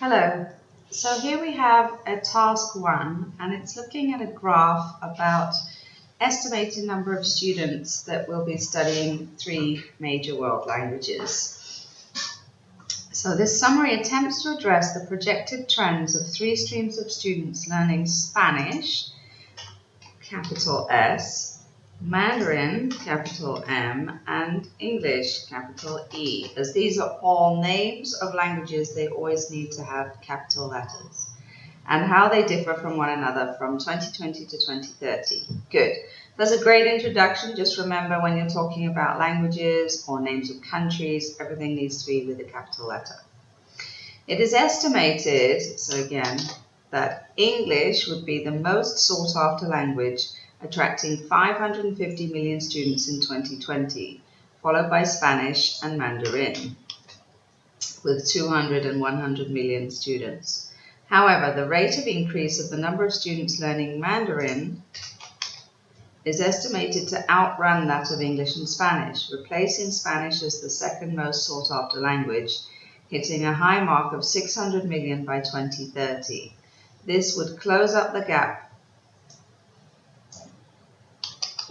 Hello. So here we have a task 1, and it's looking at a graph about estimated number of students that will be studying 3 major world languages. So this summary attempts to address the projected trends of 3 streams of students learning Spanish, capital S, Mandarin, capital M, and English, capital E. As these are all names of languages, they always need to have capital letters. And how they differ from one another from 2020 to 2030. Good. That's a great introduction. Just remember, when you're talking about languages or names of countries, everything needs to be with a capital letter. It is estimated, so again, that English would be the most sought after language, attracting 550 million students in 2020, followed by Spanish and Mandarin, with 200 and 100 million students. However, the rate of increase of the number of students learning Mandarin is estimated to outrun that of English and Spanish, replacing Spanish as the second most sought after language, hitting a high mark of 600 million by 2030. This would close up the gap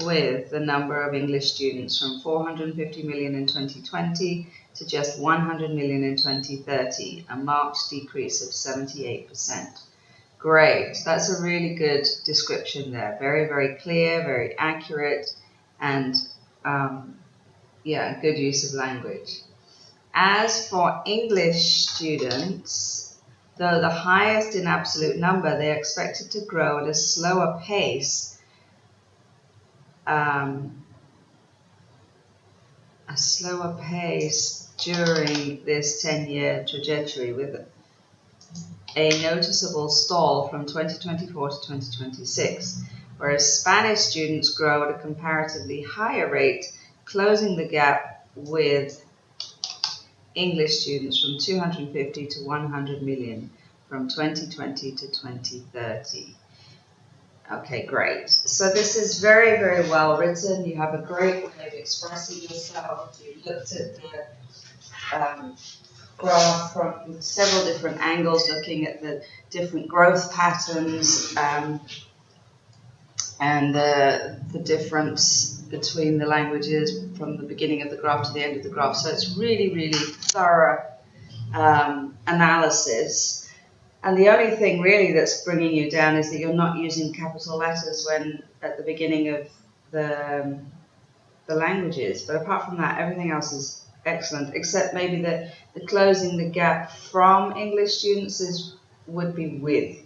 with the number of English students from 450 million in 2020 to just 100 million in 2030, a marked decrease of 78%. Great, that's a really good description there. Very, very clear, very accurate, and yeah, good use of language. As for English students, though the highest in absolute number, they are expected to grow at a slower pace during this 10-year trajectory, with a noticeable stall from 2024 to 2026, whereas Spanish students grow at a comparatively higher rate, closing the gap with English students from 250 to 100 million from 2020 to 2030. Okay, great. So this is very, very well written. You have a great way of expressing yourself. You looked at the graph from several different angles, looking at the different growth patterns and the difference between the languages from the beginning of the graph to the end of the graph. So it's really, really thorough analysis. And the only thing really that's bringing you down is that you're not using capital letters when at the beginning of the languages. But apart from that, everything else is excellent, except maybe the closing the gap from English students would be with,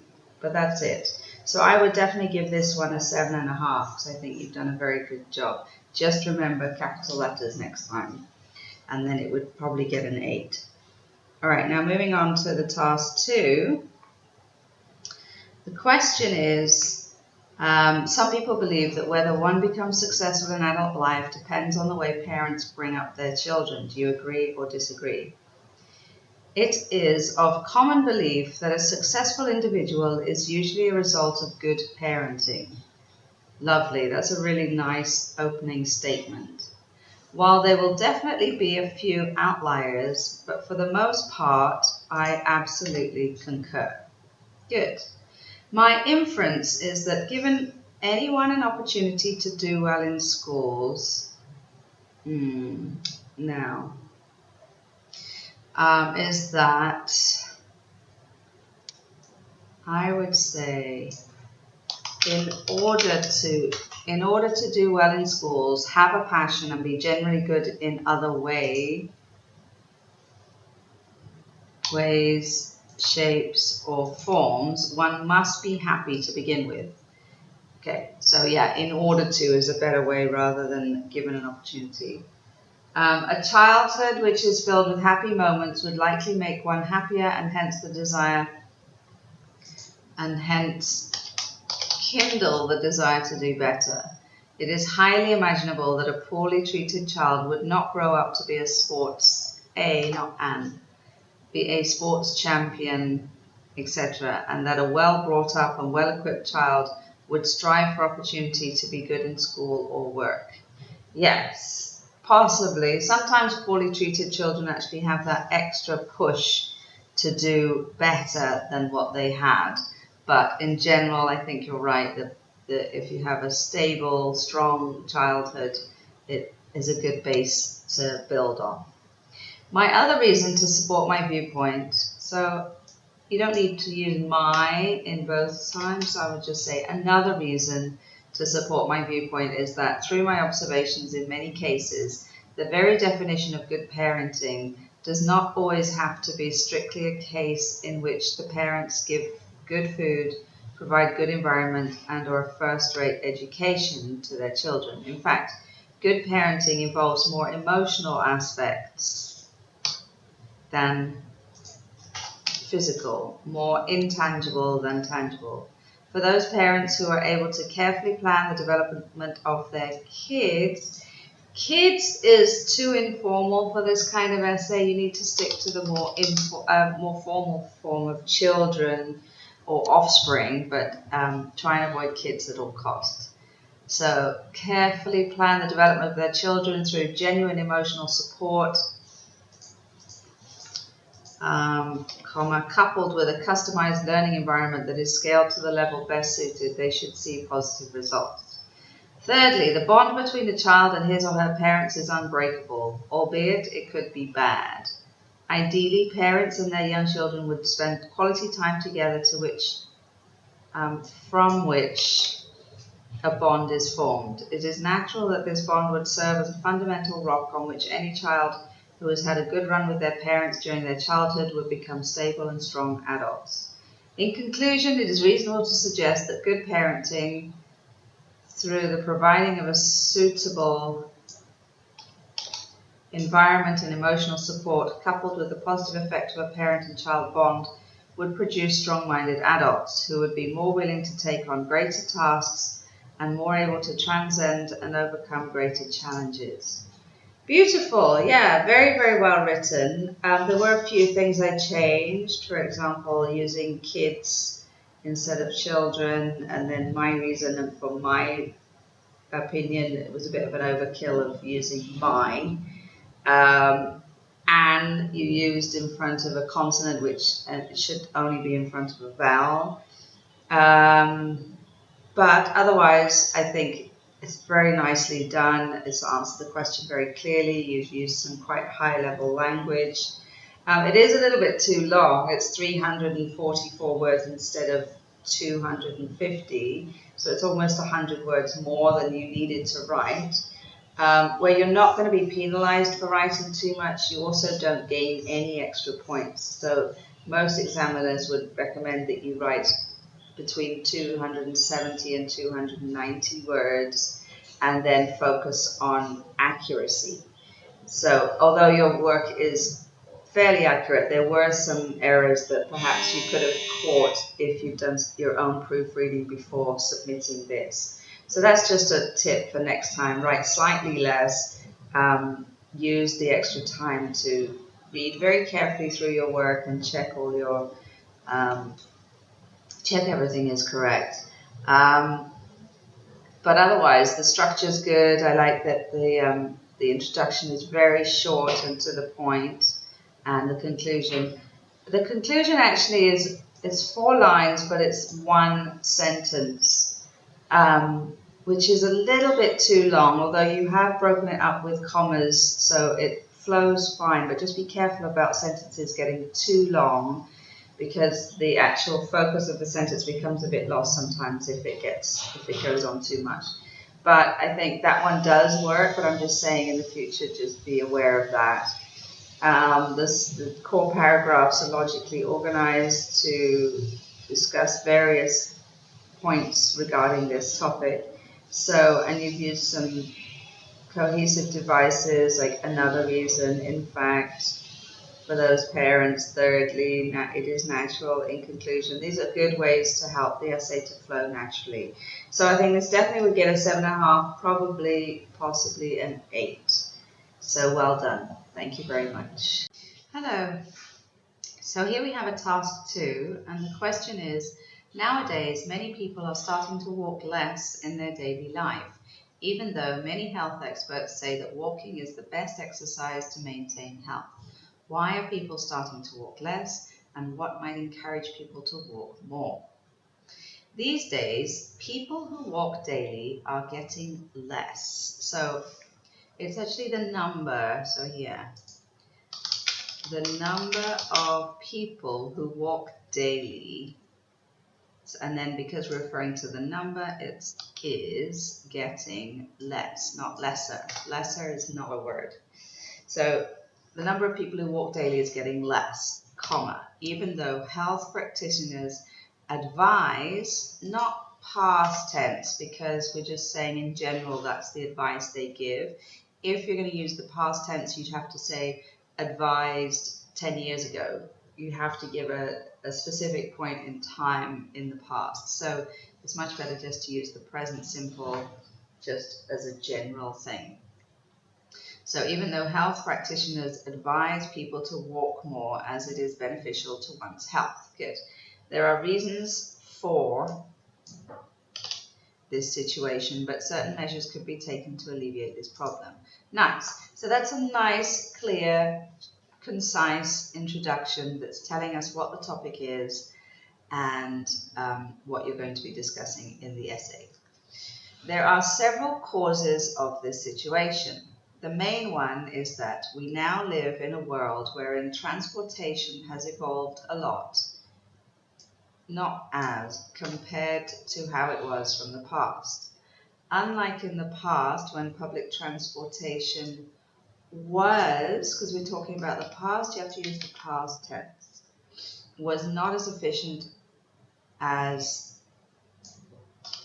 but that's it. So I would definitely give this one a 7.5, because I think you've done a very good job. Just remember capital letters next time, and then it would probably get an 8. All right, now moving on to the task 2. The question is, some people believe that whether one becomes successful in adult life depends on the way parents bring up their children. Do you agree or disagree? It is of common belief that a successful individual is usually a result of good parenting. Lovely, that's a really nice opening statement. While there will definitely be a few outliers, but for the most part, I absolutely concur. Good. My inference is that given anyone an opportunity to do well in schools, is that I would say in order to do well in schools, have a passion and be generally good in other ways, shapes, or forms, one must be happy to begin with. Okay, so yeah, in order to is a better way rather than given an opportunity. A childhood which is filled with happy moments would likely make one happier, and hence kindle the desire to do better. It is highly imaginable that a poorly treated child would not grow up to be a sports champion, etc., and that a well brought up and well equipped child would strive for opportunity to be good in school or work. Yes, possibly. Sometimes poorly treated children actually have that extra push to do better than what they had. But in general, I think you're right that if you have a stable, strong childhood, it is a good base to build on. My other reason to support my viewpoint, so you don't need to use my in both times, I would just say another reason to support my viewpoint is that through my observations in many cases, the very definition of good parenting does not always have to be strictly a case in which the parents give good food, provide good environment, and or a first-rate education to their children. In fact, good parenting involves more emotional aspects than physical, more intangible than tangible. For those parents who are able to carefully plan the development of their kids, kids is too informal for this kind of essay. You need to stick to the more formal form of children or offspring, but try and avoid kids at all costs. So carefully plan the development of their children through genuine emotional support, coupled with a customized learning environment that is scaled to the level best suited, they should see positive results. Thirdly, the bond between the child and his or her parents is unbreakable, albeit it could be bad. Ideally, parents and their young children would spend quality time together from which a bond is formed. It is natural that this bond would serve as a fundamental rock on which any child who has had a good run with their parents during their childhood would become stable and strong adults. In conclusion, it is reasonable to suggest that good parenting, through the providing of a suitable environment and emotional support, coupled with the positive effect of a parent and child bond, would produce strong-minded adults who would be more willing to take on greater tasks and more able to transcend and overcome greater challenges. Beautiful, yeah, very, very well written. There were a few things I changed, for example, using kids instead of children, and then my reason, and for my opinion, it was a bit of an overkill of using mine. And you used in front of a consonant, which it should only be in front of a vowel. But otherwise, I think it's very nicely done. It's answered the question very clearly. You've used some quite high-level language. It is a little bit too long. It's 344 words instead of 250. So it's almost 100 words more than you needed to write. Where you're not going to be penalized for writing too much, you also don't gain any extra points. So most examiners would recommend that you write between 270 and 290 words and then focus on accuracy. So although your work is fairly accurate, there were some errors that perhaps you could have caught if you've done your own proofreading before submitting this. So that's just a tip for next time. Write slightly less, use the extra time to read very carefully through your work and check all your check everything is correct. But otherwise, the structure is good. I like that the introduction is very short and to the point, and the conclusion. The conclusion actually is 4 lines, but it's 1 sentence, which is a little bit too long, although you have broken it up with commas, so it flows fine, but just be careful about sentences getting too long, because the actual focus of the sentence becomes a bit lost sometimes if it goes on too much. But I think that one does work, but I'm just saying in the future, just be aware of that. The core paragraphs are logically organized to discuss various points regarding this topic. So, and you've used some cohesive devices, like another reason, in fact, for those parents. Thirdly, it is natural. In conclusion, these are good ways to help the essay to flow naturally. So I think this definitely would get a 7.5, probably, possibly an 8. So well done. Thank you very much. Hello. So here we have a task 2, and the question is, nowadays many people are starting to walk less in their daily life, even though many health experts say that walking is the best exercise to maintain health. Why are people starting to walk less, and what might encourage people to walk more. These days, people who walk daily are getting less. So it's actually the number, so here, the number of people who walk daily, and then because we're referring to the number, it is getting less, not lesser. Lesser is not a word. So the number of people who walk daily is getting less, comma, even though health practitioners advise, not past tense, because we're just saying in general that's the advice they give. If you're going to use the past tense, you'd have to say advised 10 years ago. You have to give a specific point in time in the past. So it's much better just to use the present simple just as a general thing. So even though health practitioners advise people to walk more as it is beneficial to one's health. Good. There are reasons for this situation, but certain measures could be taken to alleviate this problem. Nice. So that's a nice, clear, concise introduction that's telling us what the topic is and what you're going to be discussing in the essay. There are several causes of this situation. The main one is that we now live in a world wherein transportation has evolved a lot, not as compared to how it was from the past. Unlike in the past when public transportation was, because we're talking about the past, you have to use the past tense, was not as efficient as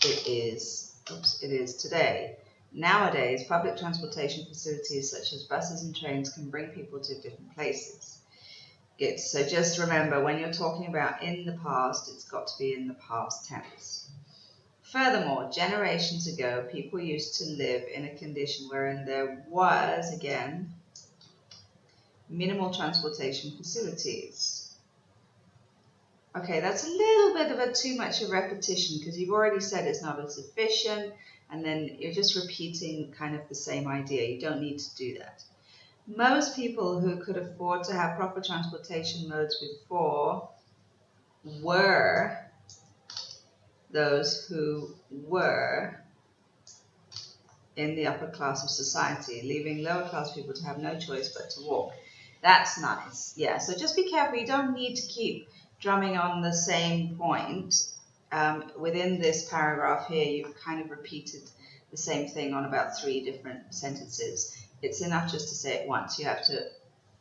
it is today. Nowadays, public transportation facilities such as buses and trains can bring people to different places. Good. So just remember, when you're talking about in the past, it's got to be in the past tense. Furthermore, generations ago, people used to live in a condition wherein there was, again, minimal transportation facilities. Okay, that's a little bit of too much of repetition because you've already said it's not as efficient, and then you're just repeating kind of the same idea. You don't need to do that. Most people who could afford to have proper transportation modes before were those who were in the upper class of society, leaving lower class people to have no choice but to walk. That's nice. Yeah, so just be careful. You don't need to keep drumming on the same point. Within this paragraph here, you've kind of repeated the same thing on about 3 different sentences. It's enough just to say it once. You have to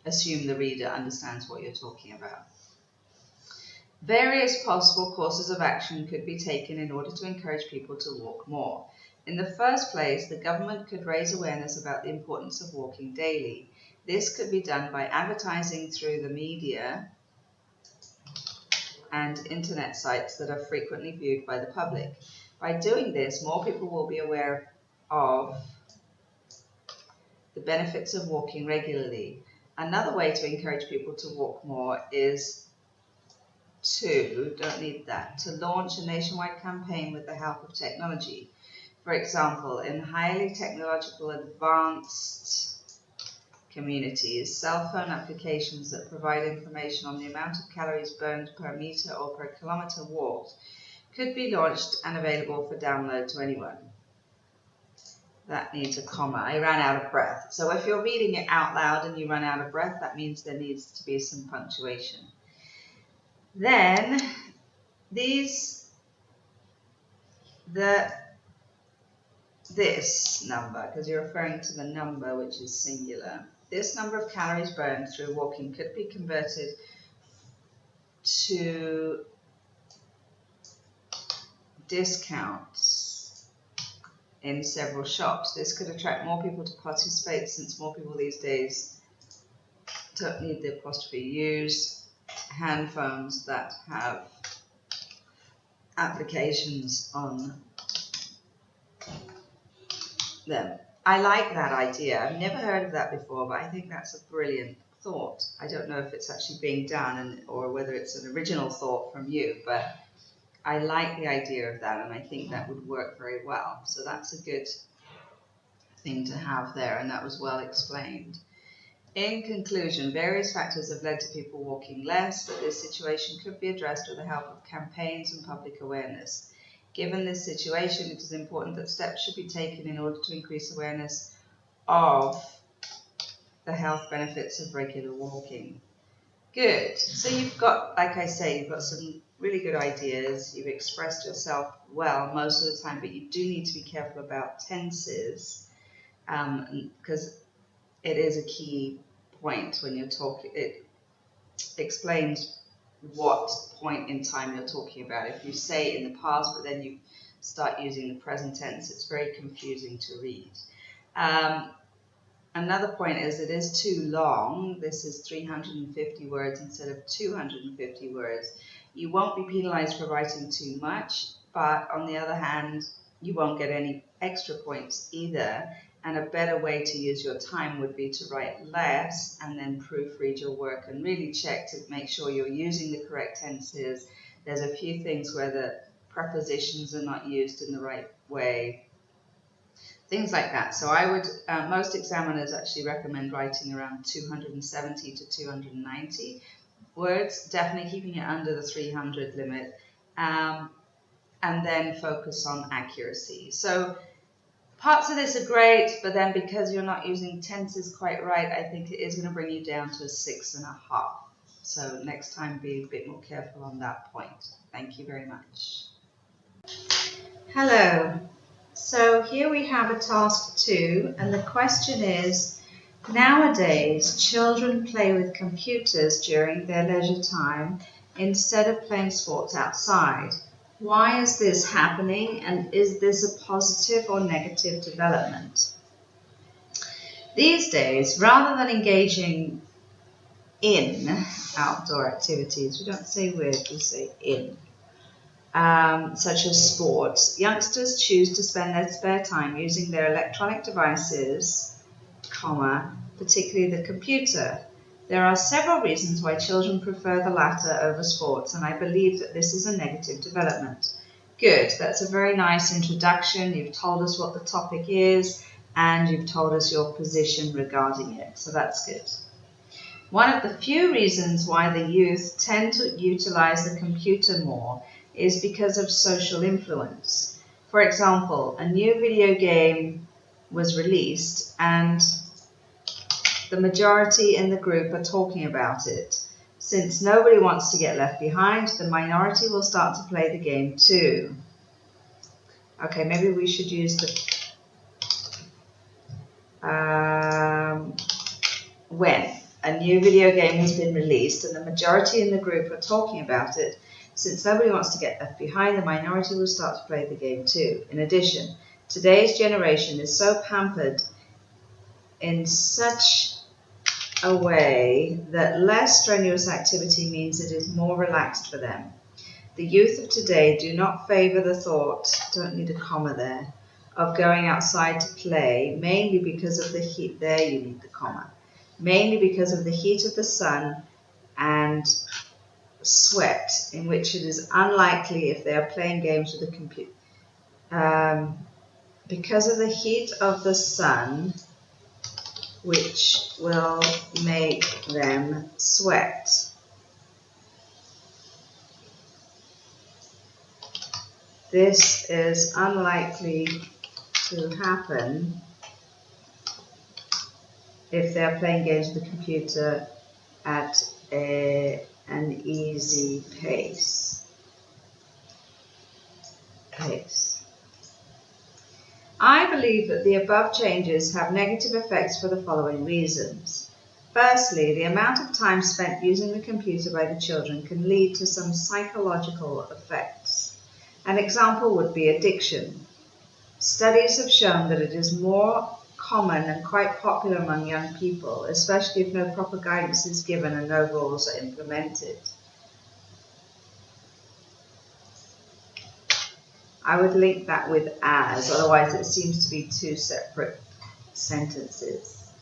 assume the reader understands what you're talking about. Various possible courses of action could be taken in order to encourage people to walk more. In the first place, the government could raise awareness about the importance of walking daily. This could be done by advertising through the media and internet sites that are frequently viewed by the public. By doing this, more people will be aware of the benefits of walking regularly. Another way to encourage people to walk more is to launch a nationwide campaign with the help of technology. For example, in highly technological advanced communities, cell phone applications that provide information on the amount of calories burned per meter or per kilometer walked could be launched and available for download to anyone. That needs a comma. I ran out of breath. So if you're reading it out loud and you run out of breath, that means there needs to be some punctuation. Then this number, because you're referring to the number which is singular, this number of calories burned through walking could be converted to discounts in several shops. This could attract more people to participate, since more people these days don't need the apostrophe use hand phones that have applications on them. I like that idea. I've never heard of that before, but I think that's a brilliant thought. I don't know if it's actually being done or whether it's an original thought from you, but I like the idea of that, and I think that would work very well. So that's a good thing to have there, and that was well explained. In conclusion, various factors have led to people walking less, but this situation could be addressed with the help of campaigns and public awareness. Given this situation, it is important that steps should be taken in order to increase awareness of the health benefits of regular walking. Good. So you've got, like I say, you've got some really good ideas. You've expressed yourself well most of the time, but you do need to be careful about tenses, because it is a key point when you're talking. It explains what point in time you're talking about. If you say in the past, but then you start using the present tense, it's very confusing to read. Another point is it is too long. This is 350 words instead of 250 words. You won't be penalized for writing too much, but on the other hand, you won't get any extra points either. And a better way to use your time would be to write less and then proofread your work and really check to make sure you're using the correct tenses. There's a few things where the prepositions are not used in the right way. Things like that. So I would, most examiners actually recommend writing around 270 to 290 words, definitely keeping it under the 300 limit, and then focus on accuracy. So parts of this are great, but then because you're not using tenses quite right, I think it is going to bring you down to a 6.5. So next time be a bit more careful on that point. Thank you very much. Hello. So here we have a task 2, and the question is, nowadays children play with computers during their leisure time instead of playing sports outside. Why is this happening, and is this a positive or negative development? These days, rather than engaging in outdoor activities, we don't say with, we say in, such as sports, youngsters choose to spend their spare time using their electronic devices, particularly the computer. There are several reasons why children prefer the latter over sports, and I believe that this is a negative development. Good, that's a very nice introduction. You've told us what the topic is, and you've told us your position regarding it, so that's good. One of the few reasons why the youth tend to utilize the computer more is because of social influence. For example, a new video game was released and the majority in the group are talking about it. Since nobody wants to get left behind, the minority will start to play the game too. Okay, maybe we should use the when a new video game has been released and the majority in the group are talking about it. Since nobody wants to get left behind, the minority will start to play the game too. In addition, today's generation is so pampered in such a way that less strenuous activity means it is more relaxed for them. The youth of today do not favour the thought, don't need a comma there, of going outside to play, mainly because of the heat, there you need the comma, mainly because of the heat of the sun and sweat, in which it is unlikely if they are playing games with a computer. Because of the heat of the sun, which will make them sweat. This is unlikely to happen if they're playing games with the computer at an easy pace. I believe that the above changes have negative effects for the following reasons. Firstly, the amount of time spent using the computer by the children can lead to some psychological effects. An example would be addiction. Studies have shown that it is more common and quite popular among young people, especially if no proper guidance is given and no rules are implemented. I would link that with as, otherwise it seems to be two separate sentences.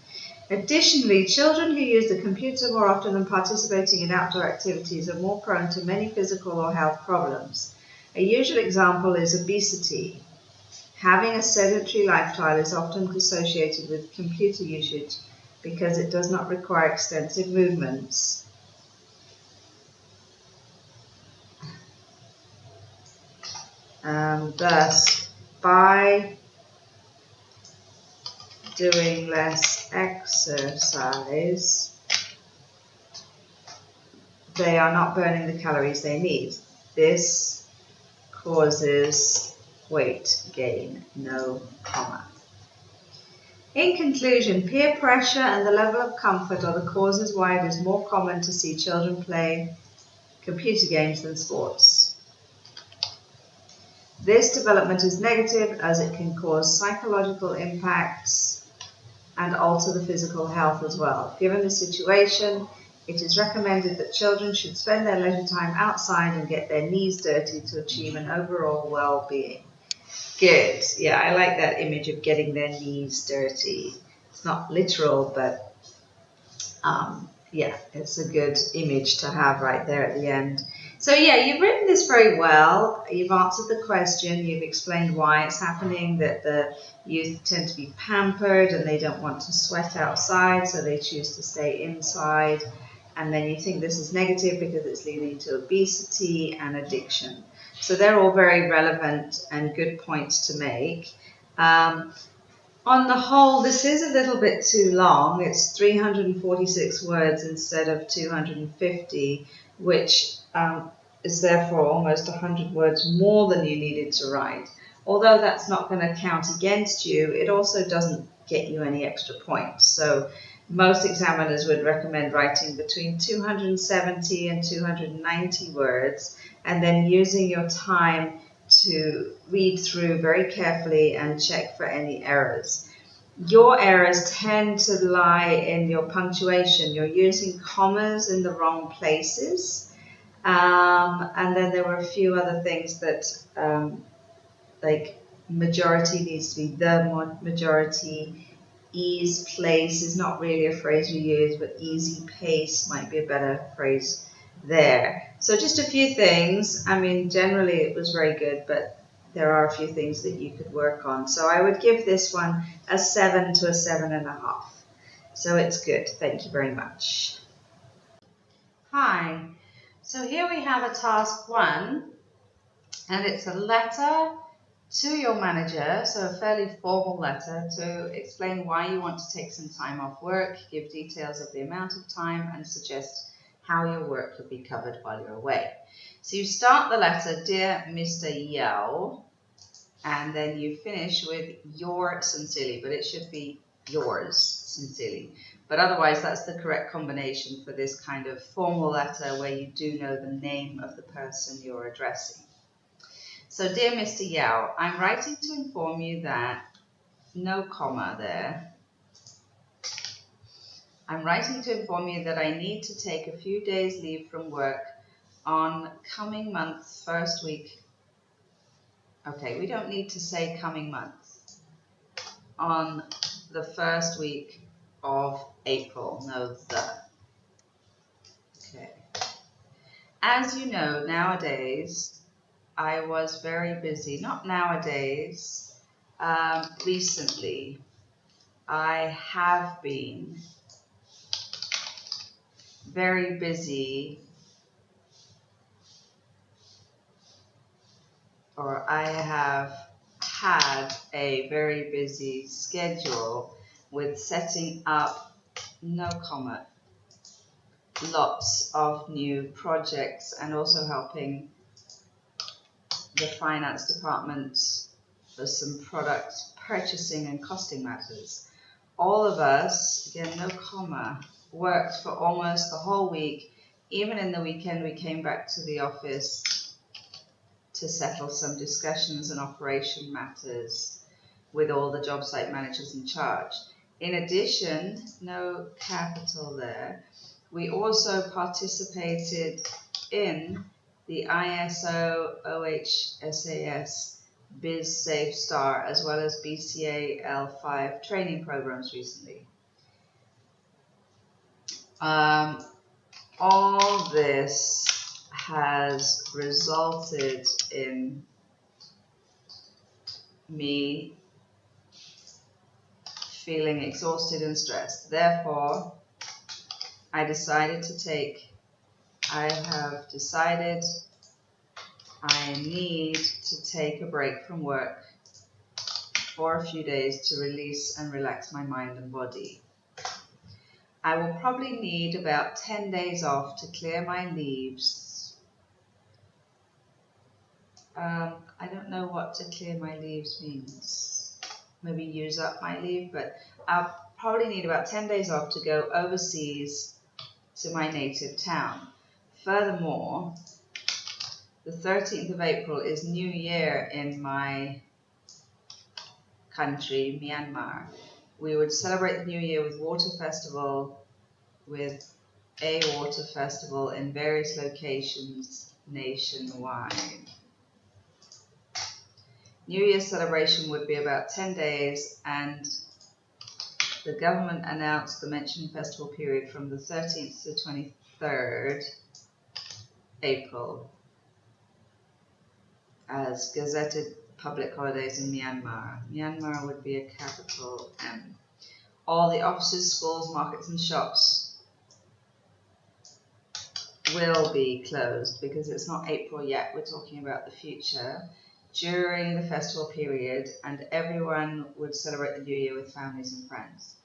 Additionally, children who use the computer more often than participating in outdoor activities are more prone to many physical or health problems. A usual example is obesity. Having a sedentary lifestyle is often associated with computer usage because it does not require extensive movements. Thus, by doing less exercise, they are not burning the calories they need. This causes weight gain, no comma. In conclusion, peer pressure and the level of comfort are the causes why it is more common to see children play computer games than sports. This development is negative as it can cause psychological impacts and alter the physical health as well. Given the situation, it is recommended that children should spend their leisure time outside and get their knees dirty to achieve an overall well-being. Good. Yeah, I like that image of getting their knees dirty. It's not literal, but yeah, it's a good image to have right there at the end. So yeah, you've written this very well. You've answered the question. You've explained why it's happening, that the youth tend to be pampered and they don't want to sweat outside, so they choose to stay inside. And then you think this is negative because it's leading to obesity and addiction. So they're all very relevant and good points to make. On the whole, this is a little bit too long. It's 346 words instead of 250, which is therefore almost 100 words more than you needed to write. Although that's not going to count against you, it also doesn't get you any extra points. So most examiners would recommend writing between 270 and 290 words, and then using your time to read through very carefully and check for any errors. Your errors tend to lie in your punctuation. You're using commas in the wrong places. And then there were a few other things that, like majority needs to be the majority. Ease place is not really a phrase we use, but easy pace might be a better phrase there. So just a few things. I mean, generally it was very good, but there are a few things that you could work on. So I would give this one a 7 to a 7.5. So it's good. Thank you very much. Hi. So here we have a task 1, and it's a letter to your manager, so a fairly formal letter to explain why you want to take some time off work, give details of the amount of time, and suggest how your work could be covered while you're away. So you start the letter, Dear Mr. Yao, and then you finish with yours sincerely, but it should be yours sincerely. But otherwise, that's the correct combination for this kind of formal letter where you do know the name of the person you're addressing. So, Dear Mr. Yao, I'm writing to inform you that, no comma there, I'm writing to inform you that I need to take a few days leave from work on coming month's first week. Okay, we don't need to say coming month. On the first week of April, no the. Okay. As you know, nowadays, I was very busy, not nowadays, recently, I have been very busy, or I have had a very busy schedule with setting up, no comma, lots of new projects and also helping the finance department for some product purchasing and costing matters. All of us, again, no comma, worked for almost the whole week. Even in the weekend, we came back to the office to settle some discussions and operation matters with all the job site managers in charge. In addition, no capital there, we also participated in the ISO OHSAS Biz Safe Star as well as BCA L5 training programs recently. All this has resulted in me feeling exhausted and stressed. Therefore, I have decided I need to take a break from work for a few days to release and relax my mind and body. I will probably need about 10 days off to clear my leaves. I don't know what to clear my leaves means. Maybe use up my leave, but I'll probably need about 10 days off to go overseas to my native town. Furthermore, the 13th of April is New Year in my country, Myanmar. We would celebrate the New Year with a water festival in various locations nationwide. New Year's celebration would be about 10 days, and the government announced the mentioned festival period from the 13th to 23rd April as gazetted public holidays in Myanmar. Myanmar would be a capital M. All the offices, schools, markets and shops will be closed because it's not April yet, we're talking about the future, during the festival period, and everyone would celebrate the New Year with families and friends.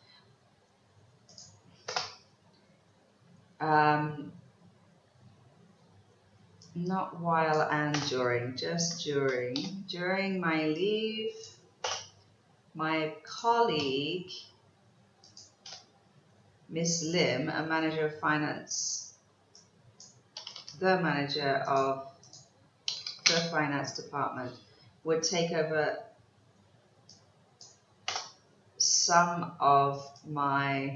Not while and during, just during. During my leave, my colleague, Miss Lim, a manager of finance, the manager of the finance department, would take over some of my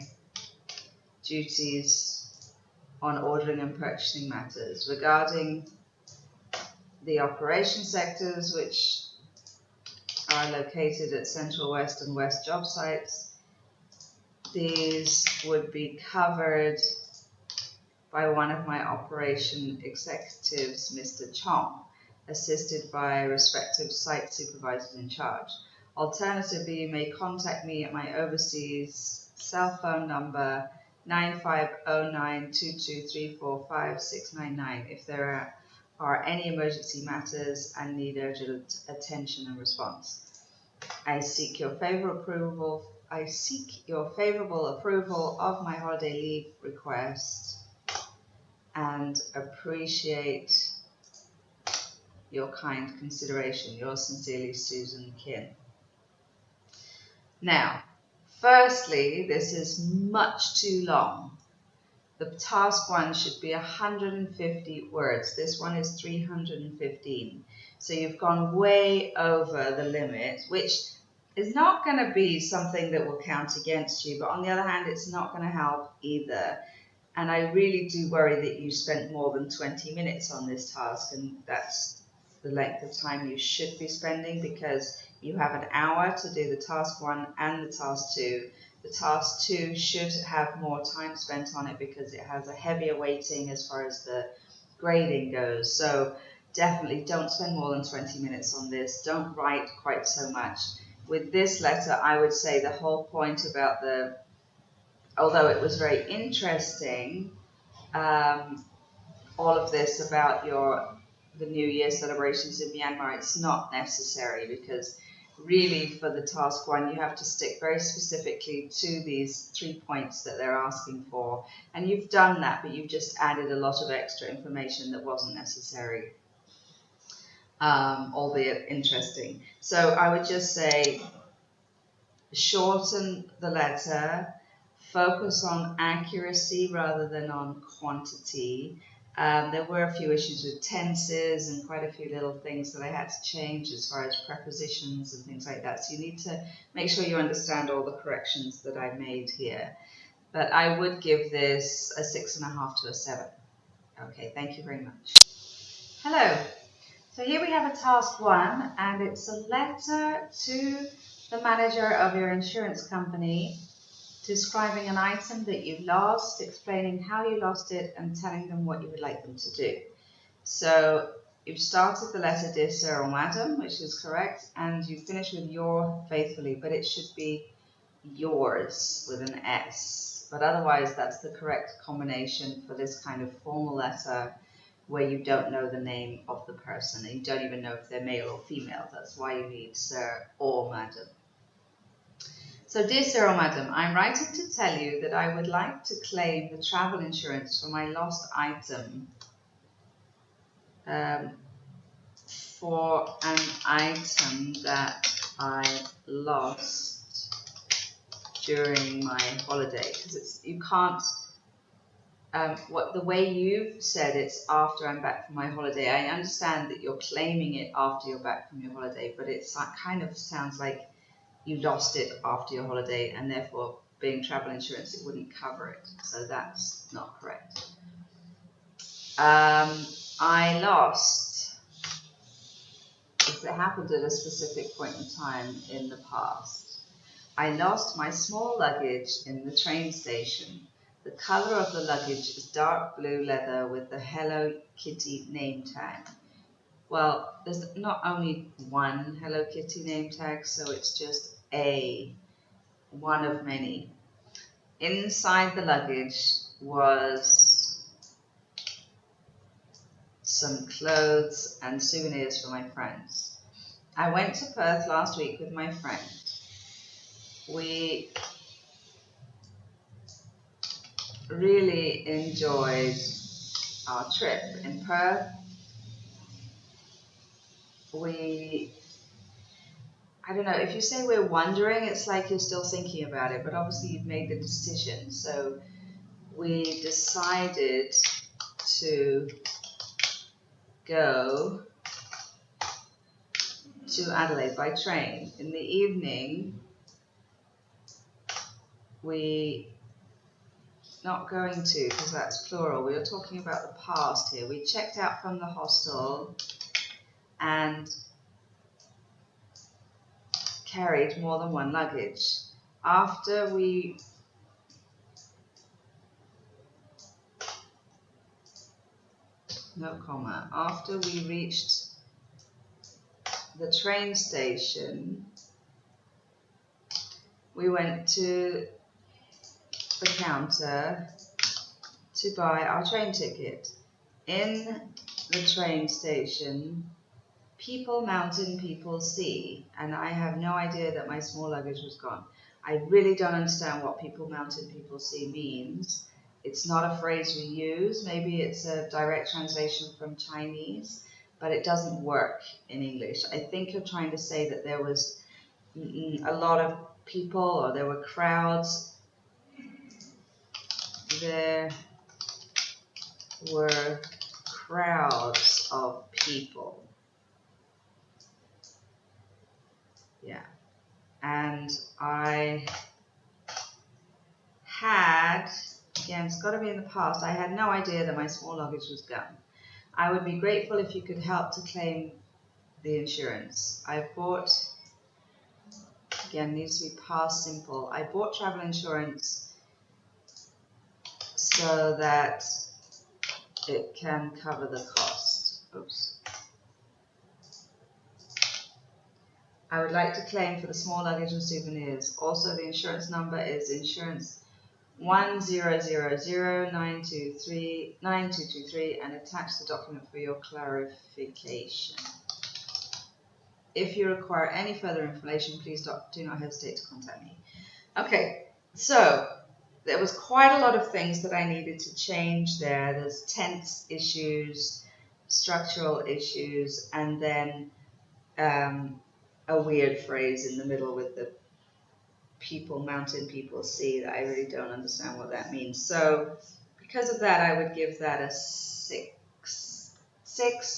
duties on ordering and purchasing matters regarding the operation sectors, which are located at Central West and West job sites. These would be covered by one of my operation executives, Mr. Chong, assisted by respective site supervisors in charge. Alternatively, you may contact me at my overseas cell phone number 950922345699 if there are any emergency matters and need urgent attention and response. I seek your favorable approval of my holiday leave request and appreciate your kind consideration. Yours sincerely, Susan Kin. Now, firstly, this is much too long. The task one should be 150 words. This one is 315. So you've gone way over the limit, which is not going to be something that will count against you. But on the other hand, it's not going to help either. And I really do worry that you spent more than 20 minutes on this task, and that's the length of time you should be spending, because you have an hour to do the task one and the task two. The task two should have more time spent on it because it has a heavier weighting as far as the grading goes. So definitely don't spend more than 20 minutes on this. Don't write quite so much. With this letter, I would say the whole point about although it was very interesting, all of this about the New Year celebrations in Myanmar, it's not necessary, because really for the task one, you have to stick very specifically to these 3 points that they're asking for. And you've done that, but you've just added a lot of extra information that wasn't necessary, albeit interesting. So I would just say, shorten the letter, focus on accuracy rather than on quantity. There were a few issues with tenses and quite a few little things that I had to change as far as prepositions and things like that. So you need to make sure you understand all the corrections that I made here. But I would give this a 6.5 to a 7. Okay, thank you very much. Hello. So here we have a task one, and it's a letter to the manager of your insurance company, describing an item that you lost, explaining how you lost it, and telling them what you would like them to do. So you've started the letter, dear sir or madam, which is correct, and you finish with your faithfully, but it should be yours with an S, but otherwise that's the correct combination for this kind of formal letter where you don't know the name of the person and you don't even know if they're male or female. That's why you need sir or madam. So dear sir or madam, I'm writing to tell you that I would like to claim the travel insurance for my lost item, for an item that I lost during my holiday, because you can't, the way you've said it's after I'm back from my holiday. I understand that you're claiming it after you're back from your holiday, but it kind of sounds like you lost it after your holiday, and therefore being travel insurance, it wouldn't cover it. So that's not correct. I lost, if it happened at a specific point in time in the past, I lost my small luggage in the train station. The color of the luggage is dark blue leather with the Hello Kitty name tag. Well, there's not only one Hello Kitty name tag, so it's just one of many. Inside the luggage was some clothes and souvenirs for my friends. I went to Perth last week with my friend. We really enjoyed our trip in Perth. I don't know, if you say we're wondering, it's like you're still thinking about it, but obviously you've made the decision. So we decided to go to Adelaide by train. In the evening, not going to, because that's plural, we are talking about the past here. We checked out from the hostel and carried more than one luggage. After we reached the train station, we went to the counter to buy our train ticket. In the train station, people mountain, people sea, and I have no idea that my small luggage was gone. I really don't understand what people mountain, people sea means. It's not a phrase we use. Maybe it's a direct translation from Chinese, but it doesn't work in English. I think you're trying to say that there was a lot of people, or there were crowds. There were crowds of people. Yeah. And I had, again, it's got to be in the past, I had no idea that my small luggage was gone. I would be grateful if you could help to claim the insurance. I bought, again, needs to be past simple. I bought travel insurance so that it can cover the cost. Oops. I would like to claim for the small luggage and souvenirs. Also, the insurance number is insurance 10009223 and attach the document for your clarification. If you require any further information, please do not hesitate to contact me. Okay, so there was quite a lot of things that I needed to change there. There's tense issues, structural issues, and then a weird phrase in the middle with the people mountain, people sea, that I really don't understand what that means. So because of that, I would give that a 6,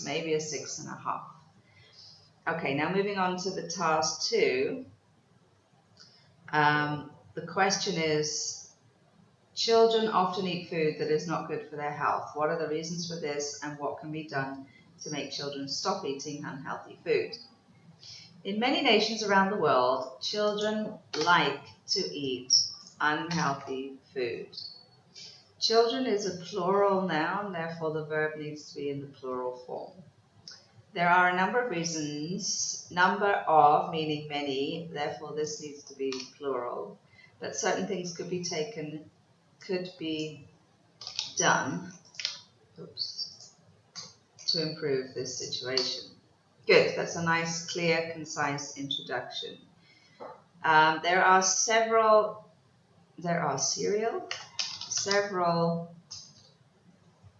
maybe a 6.5. Okay, now moving on to the task 2. The question is, children often eat food that is not good for their health. What are the reasons for this, and what can be done to make children stop eating unhealthy food? In many nations around the world, children like to eat unhealthy food. Children is a plural noun, therefore the verb needs to be in the plural form. There are a number of reasons, number of meaning many, therefore this needs to be plural. but certain things could be done, to improve this situation. Good, that's a nice, clear, concise introduction. There are several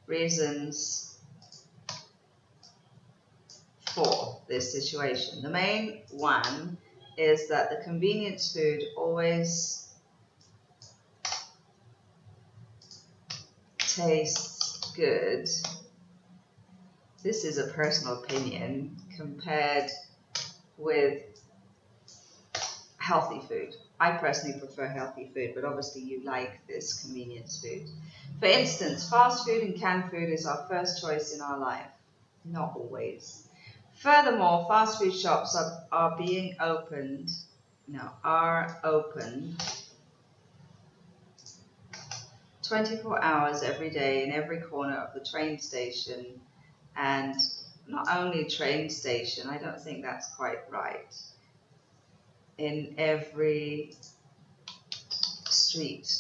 reasons for this situation. The main one is that the convenience food always tastes good. This is a personal opinion compared with healthy food. I personally prefer healthy food, but obviously you like this convenience food. For instance, fast food and canned food is our first choice in our life. Not always. Furthermore, fast food shops are open 24 hours every day in every corner of the train station, and not only train station, I don't think that's quite right, in every street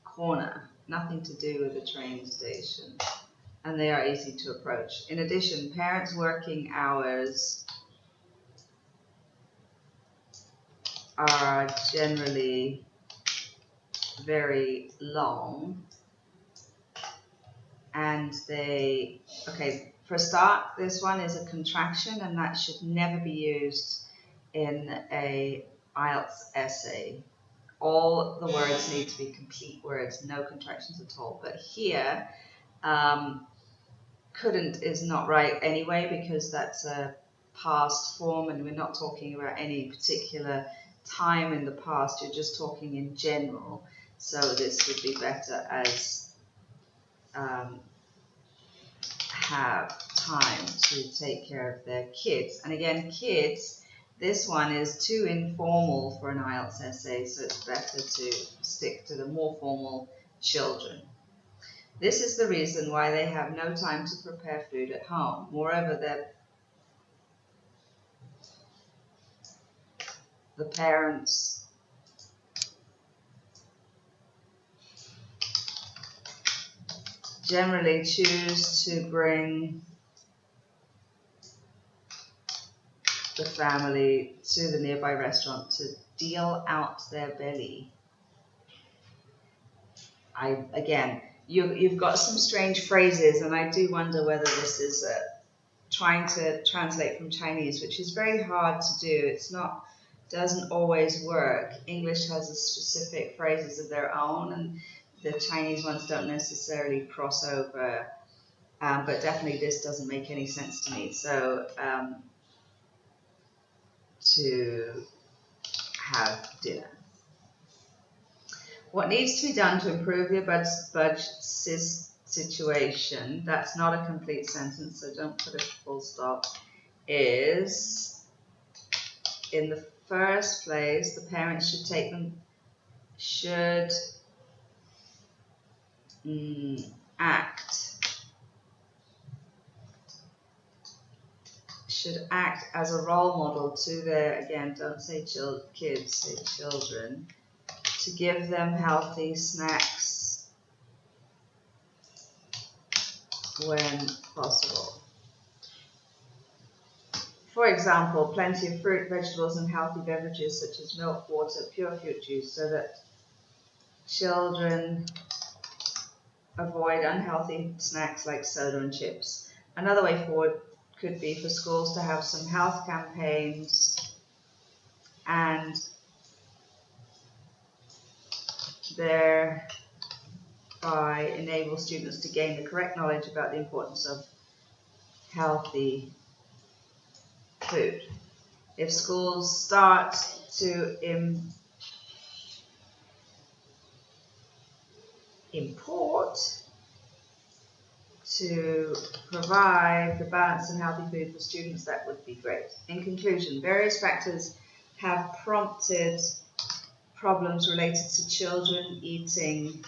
corner, nothing to do with the train station, and they are easy to approach. In addition, parents' working hours are generally very long, and for a start, this one is a contraction, and that should never be used in a IELTS essay. All the words need to be complete words, no contractions at all. But here, couldn't is not right anyway, because that's a past form, and we're not talking about any particular time in the past, you're just talking in general. So this would be better as have time to take care of their kids. And again, kids, this one is too informal for an IELTS essay, so it's better to stick to the more formal children. This is the reason why they have no time to prepare food at home. Moreover, the parents generally choose to bring the family to the nearby restaurant to deal out their belly. You've got some strange phrases, and I do wonder whether this is trying to translate from Chinese, which is very hard to do. Doesn't always work. English has a specific phrases of their own, and the Chinese ones don't necessarily cross over, but definitely this doesn't make any sense to me. So to have dinner. What needs to be done to improve your budget situation, that's not a complete sentence, so don't put a full stop, is, in the first place, the parents should act as a role model to their, again, don't say kids, say children, to give them healthy snacks when possible. For example, plenty of fruit, vegetables, and healthy beverages such as milk, water, pure fruit juice, so that children avoid unhealthy snacks like soda and chips. Another way forward could be for schools to have some health campaigns and thereby enable students to gain the correct knowledge about the importance of healthy food. If schools start to import to provide the balanced and healthy food for students, that would be great. In conclusion, various factors have prompted problems related to children eating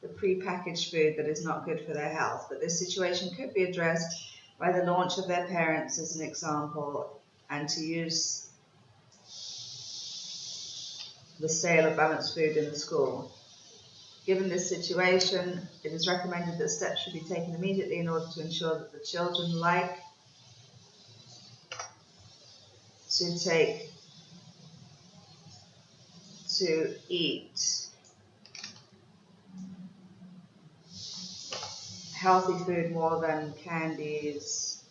the prepackaged food that is not good for their health, but this situation could be addressed by the launch of their parents as an example, and to use the sale of balanced food in the school. Given this situation, it is recommended that steps should be taken immediately in order to ensure that the children like to eat healthy food more than candies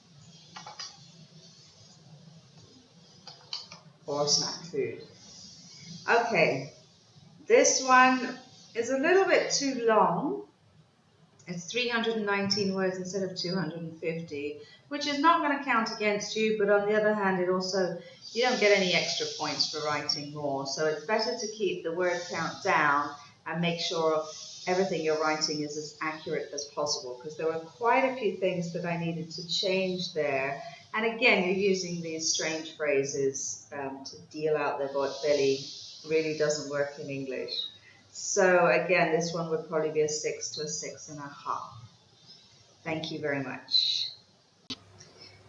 or snack food. Okay, this one is a little bit too long. It's 319 words instead of 250, which is not going to count against you, but on the other hand, it also, you don't get any extra points for writing more. So it's better to keep the word count down and make sure everything you're writing is as accurate as possible, because there were quite a few things that I needed to change there. And again, you're using these strange phrases to deal out their belly. Really doesn't work in English. So again, this one would probably be a 6 to a 6.5. Thank you very much.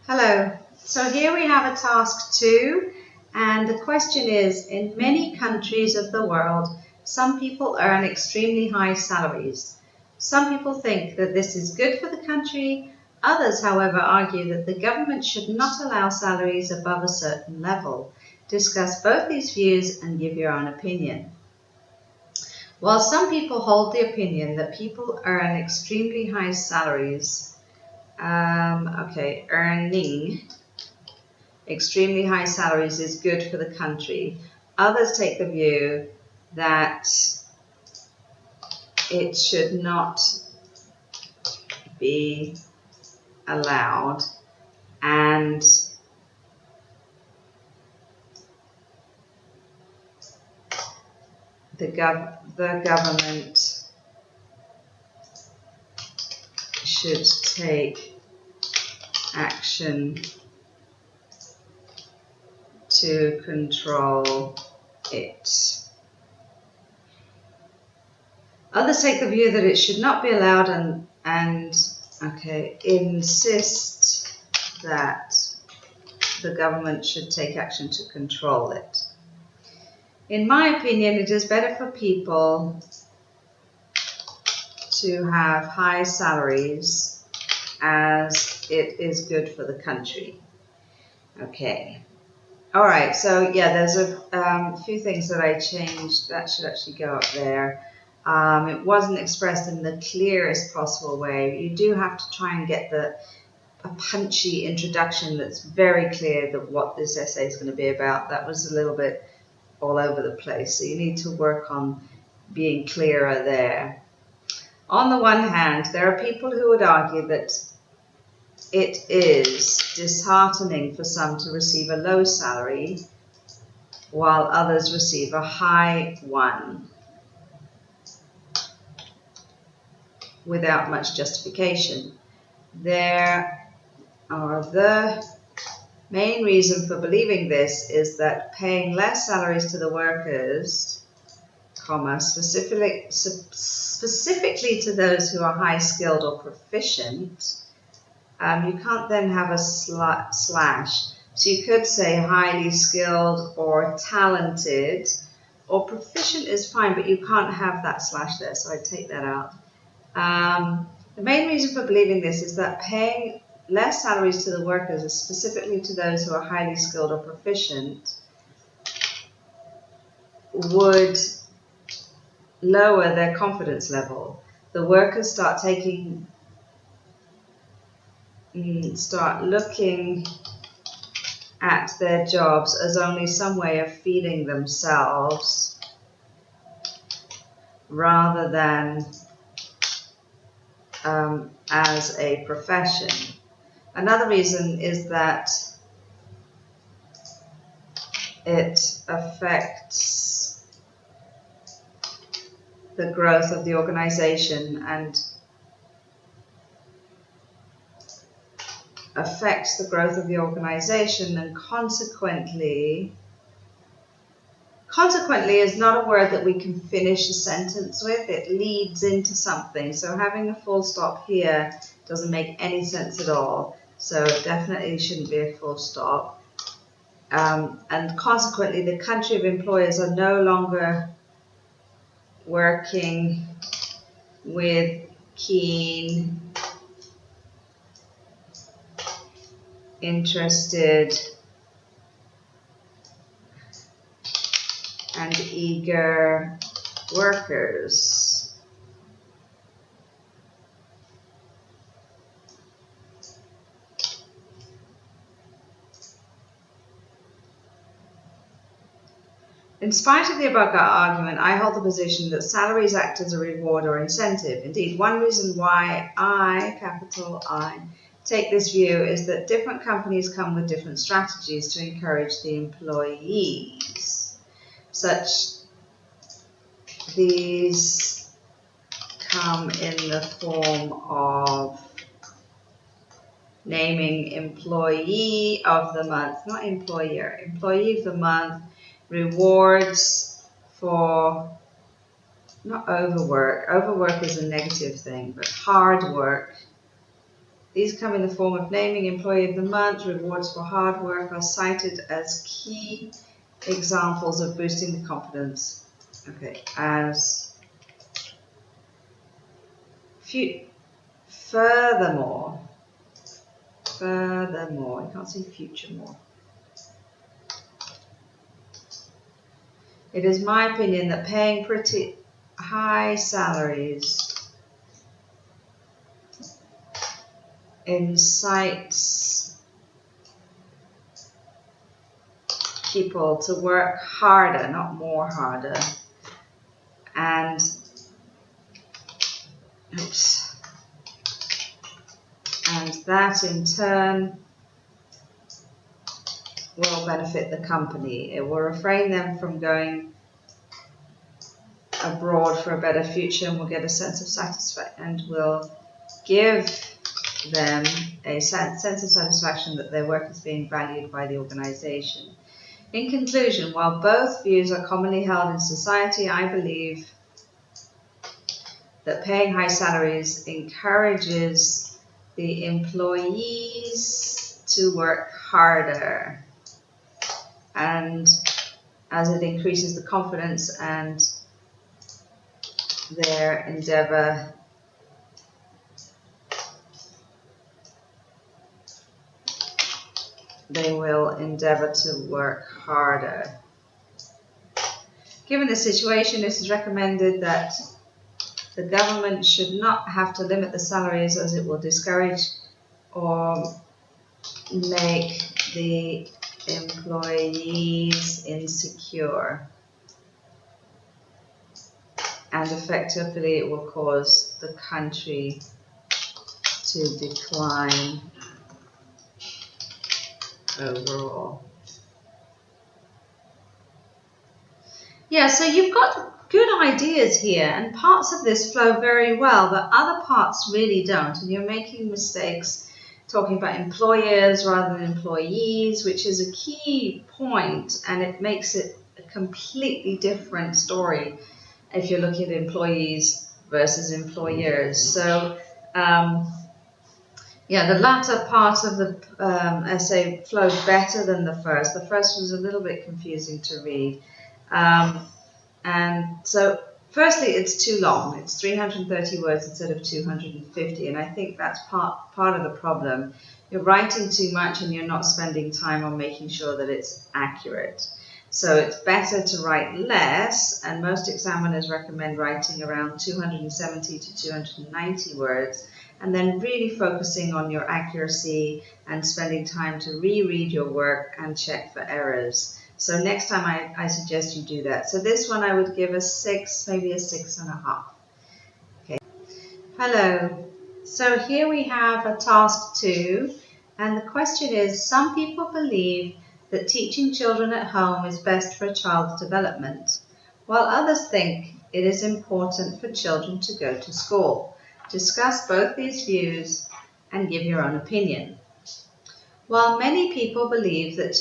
Hello. So here we have a task 2, and the question is, in many countries of the world, some people earn extremely high salaries. Some people think that this is good for the country. Others, however, argue that the government should not allow salaries above a certain level. Discuss both these views and give your own opinion. While some people hold the opinion that people earn extremely high salaries, earning extremely high salaries is good for the country. Others take the view that it should not be allowed, and the government should take action to control it. Others take the view that it should not be allowed and insist that the government should take action to control it. In my opinion, it is better for people to have high salaries as it is good for the country. Okay. All right, so yeah, there's a few things that I changed. That should actually go up there. It wasn't expressed in the clearest possible way. You do have to try and get a punchy introduction that's very clear that what this essay is going to be about. That was a little bit all over the place, so you need to work on being clearer there. On the one hand, there are people who would argue that it is disheartening for some to receive a low salary while others receive a high one without much justification. The main reason for believing this is that paying less salaries to the workers, specifically to those who are high skilled or proficient, you can't then have a slash. So you could say highly skilled or talented, or proficient is fine, but you can't have that slash there, so I take that out. The main reason for believing this is that paying less salaries to the workers, specifically to those who are highly skilled or proficient, would lower their confidence level. The workers start looking at their jobs as only some way of feeding themselves rather than as a profession. Another reason is that it affects the growth of the organization and consequently is not a word that we can finish a sentence with. It leads into something. So having a full stop here doesn't make any sense at all. So it definitely shouldn't be a full stop. and consequently the country of employers are no longer working with keen, interested, and eager workers. In spite of the above argument, I hold the position that salaries act as a reward or incentive. Indeed, one reason why I, capital I, take this view is that different companies come with different strategies to encourage the employees. These come in the form of naming employee of the month, not employer, employee of the month, rewards for, not overwork, overwork is a negative thing, but hard work. These come in the form of naming employee of the month, rewards for hard work are cited as key examples of boosting the confidence. Okay, as furthermore, you can't say future more. It is my opinion that paying pretty high salaries incites people to work harder, not more harder, and that in turn will benefit the company. It will refrain them from going abroad for a better future and will get a sense of satisfaction and will give them a sense of satisfaction that their work is being valued by the organization. In conclusion, while both views are commonly held in society, I believe that paying high salaries encourages the employees to work harder, and as it increases the confidence and their endeavor they will endeavor to work harder. Given the situation, it is recommended that the government should not have to limit the salaries, as it will discourage or make the employees insecure, and effectively it will cause the country to decline overall. Yeah, so you've got good ideas here, and parts of this flow very well, but other parts really don't, and you're making mistakes talking about employers rather than employees, which is a key point, and it makes it a completely different story if you're looking at employees versus employers. So yeah, the latter part of the essay flowed better than the first. The first was a little bit confusing to read. And so, firstly, it's too long. It's 330 words instead of 250, and I think that's part of the problem. You're writing too much and you're not spending time on making sure that it's accurate. So it's better to write less, and most examiners recommend writing around 270 to 290 words, and then really focusing on your accuracy and spending time to reread your work and check for errors. So next time I suggest you do that. So this one I would give a 6, maybe a 6.5. Okay. Hello. So here we have a task 2, and the question is, some people believe that teaching children at home is best for a child's development, while others think it is important for children to go to school. Discuss both these views and give your own opinion. While many people believe that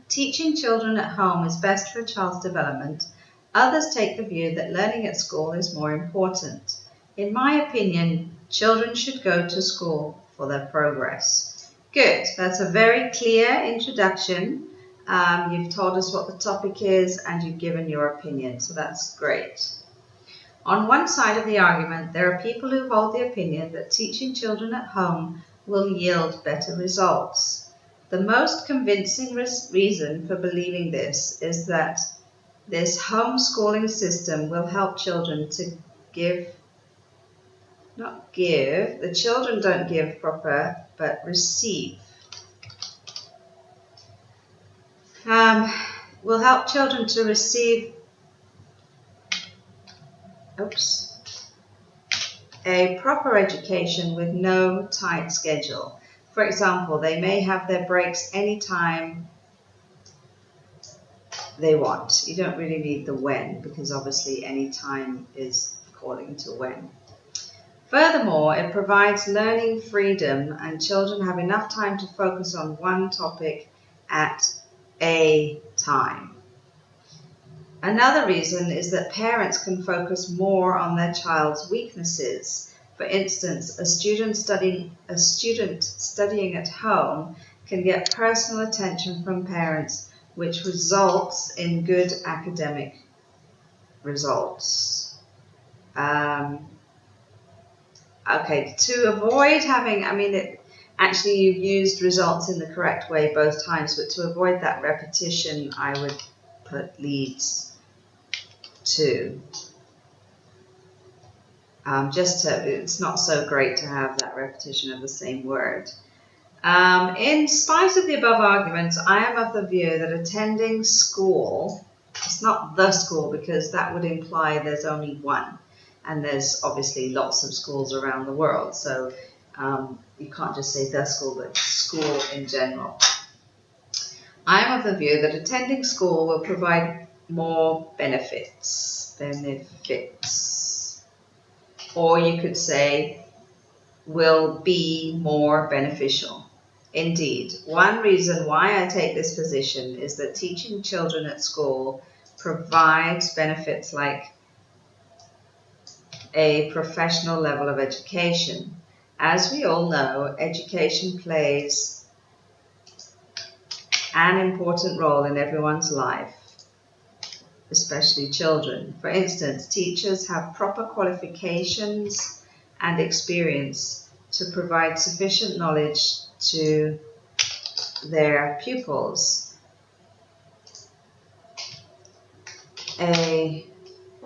teaching children at home is best for a child's development, others take the view that learning at school is more important. In my opinion, children should go to school for their progress. Good, that's a very clear introduction. You've told us what the topic is and you've given your opinion, so that's great. On one side of the argument, there are people who hold the opinion that teaching children at home will yield better results. The most convincing reason for believing this is that this homeschooling system will help children to the children don't give proper, but receive. Will help children to receive a proper education with no tight schedule. For example, they may have their breaks anytime they want. You don't really need the when, because obviously any time is according to when. Furthermore, it provides learning freedom and children have enough time to focus on one topic at a time. Another reason is that parents can focus more on their child's weaknesses. For instance, a student studying at home can get personal attention from parents, which results in good academic results. Okay, to avoid having, actually you've used results in the correct way both times, but to avoid that repetition, I would put leads to. It's not so great to have that repetition of the same word. In spite of the above arguments, I am of the view that attending school, it's not the school because that would imply there's only one, and there's obviously lots of schools around the world, so you can't just say the school, but school in general. I am of the view that attending school will provide more benefits. Or you could say will be more beneficial. Indeed, one reason why I take this position is that teaching children at school provides benefits like a professional level of education. As we all know, education plays an important role in everyone's life, especially children. For instance, teachers have proper qualifications and experience to provide sufficient knowledge to their pupils. A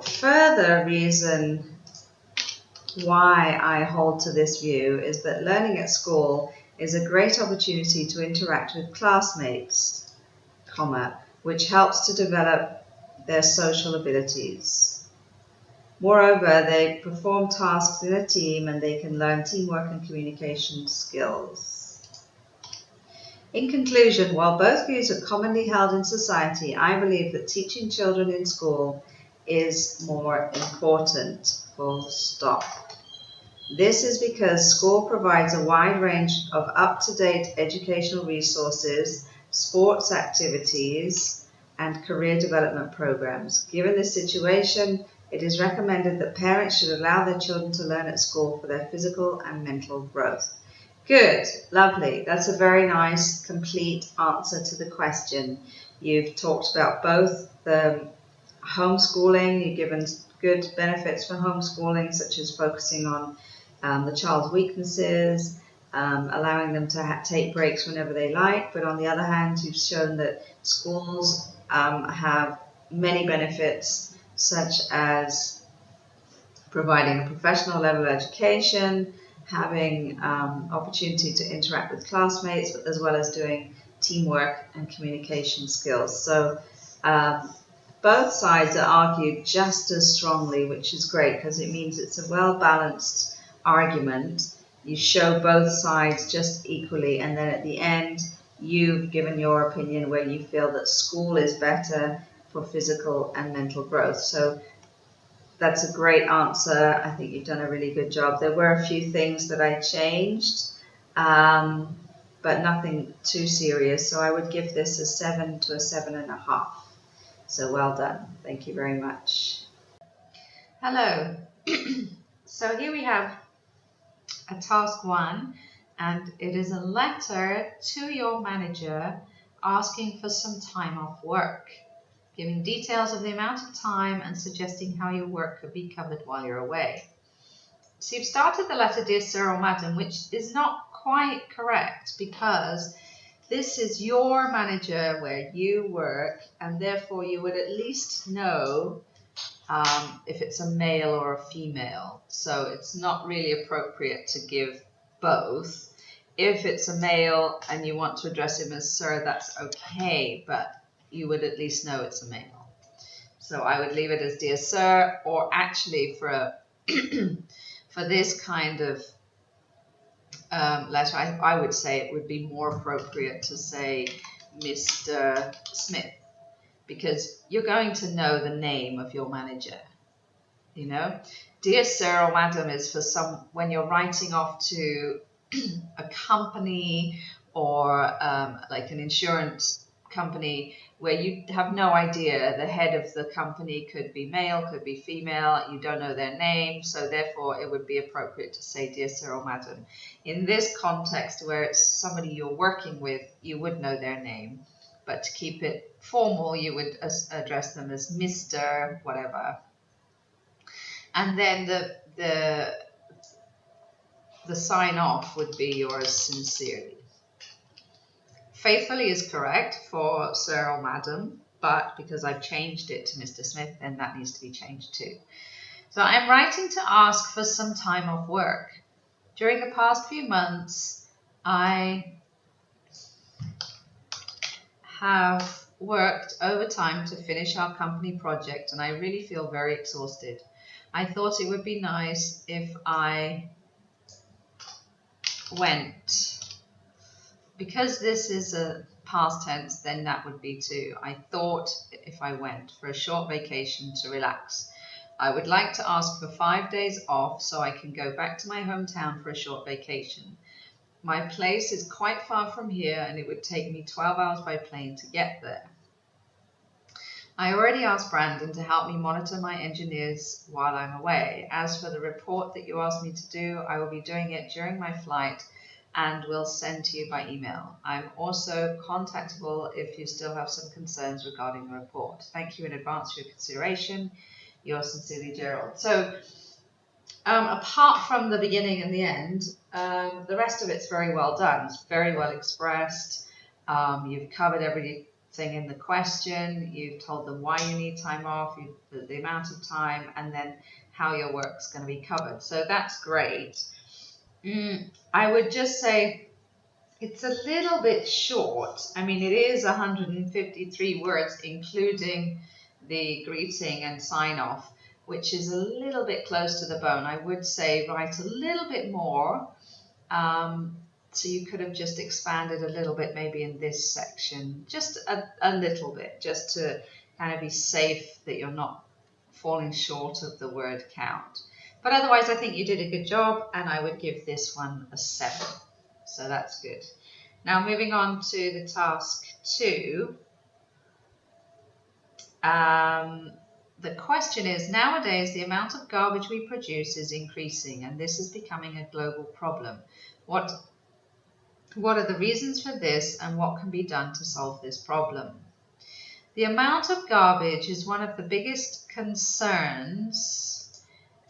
further reason why I hold to this view is that learning at school is a great opportunity to interact with classmates, which helps to develop their social abilities. Moreover, they perform tasks in a team and they can learn teamwork and communication skills. In conclusion, while both views are commonly held in society, I believe that teaching children in school is more important, full stop. This is because school provides a wide range of up-to-date educational resources, sports activities, and career development programs. Given this situation, it is recommended that parents should allow their children to learn at school for their physical and mental growth. Good, lovely. That's a very nice, complete answer to the question. You've talked about both the homeschooling, you've given good benefits for homeschooling, such as focusing on the child's weaknesses, allowing them to take breaks whenever they like, but on the other hand, you've shown that schools have many benefits, such as providing a professional level of education, having opportunity to interact with classmates, as well as doing teamwork and communication skills. So both sides are argued just as strongly, which is great because it means it's a well-balanced argument. You show both sides just equally, and then at the end you've given your opinion where you feel that school is better for physical and mental growth. So that's a great answer. I think you've done a really good job. There were a few things that I changed, but nothing too serious. So I would give this a 7 to a 7.5. So well done. Thank you very much. Hello. So here we have a task 1, and it is a letter to your manager asking for some time off work, giving details of the amount of time and suggesting how your work could be covered while you're away. So you've started the letter, Dear Sir or Madam, which is not quite correct because this is your manager where you work, and therefore you would at least know if it's a male or a female. So it's not really appropriate to give both. If it's a male and you want to address him as sir, that's okay, but you would at least know it's a male. So I would leave it as Dear Sir, or actually for for this kind of letter, I would say it would be more appropriate to say Mr. Smith, because you're going to know the name of your manager. You know, Dear Sir or Madam is for when you're writing off to a company or like an insurance company where you have no idea. The head of the company could be male, could be female, you don't know their name, so therefore it would be appropriate to say Dear Sir or Madam. In this context where it's somebody you're working with, you would know their name, but to keep it formal you would address them as Mr. whatever. And then the sign off would be yours sincerely. Faithfully is correct for Sir or Madam, but because I've changed it to Mr. Smith, then that needs to be changed too. So I'm writing to ask for some time off work. During the past few months, I have worked overtime to finish our company project, and I really feel very exhausted. I thought it would be nice if I went. Because this is a past tense, then that would be too. I thought if I went for a short vacation to relax. I would like to ask for 5 days off so I can go back to my hometown for a short vacation. My place is quite far from here and it would take me 12 hours by plane to get there. I already asked Brandon to help me monitor my engineers while I'm away. As for the report that you asked me to do, I will be doing it during my flight and will send to you by email. I'm also contactable if you still have some concerns regarding the report. Thank you in advance for your consideration. Yours sincerely, Gerald. So apart from the beginning and the end, the rest of it's very well done. It's very well expressed. You've covered everything in the question. You've told them why you need time off, the amount of time, and then how your work's going to be covered. So that's great. I would just say it's a little bit short. I mean, it is 153 words, including the greeting and sign off, which is a little bit close to the bone. I would say write a little bit more. So you could have just expanded a little bit, maybe in this section, just a little bit, just to kind of be safe that you're not falling short of the word count. But otherwise, I think you did a good job, and I would give this one a 7. So that's good. Now, moving on to the task 2. The question is, nowadays, the amount of garbage we produce is increasing, and this is becoming a global problem. What are the reasons for this, and what can be done to solve this problem? The amount of garbage is one of the biggest concerns,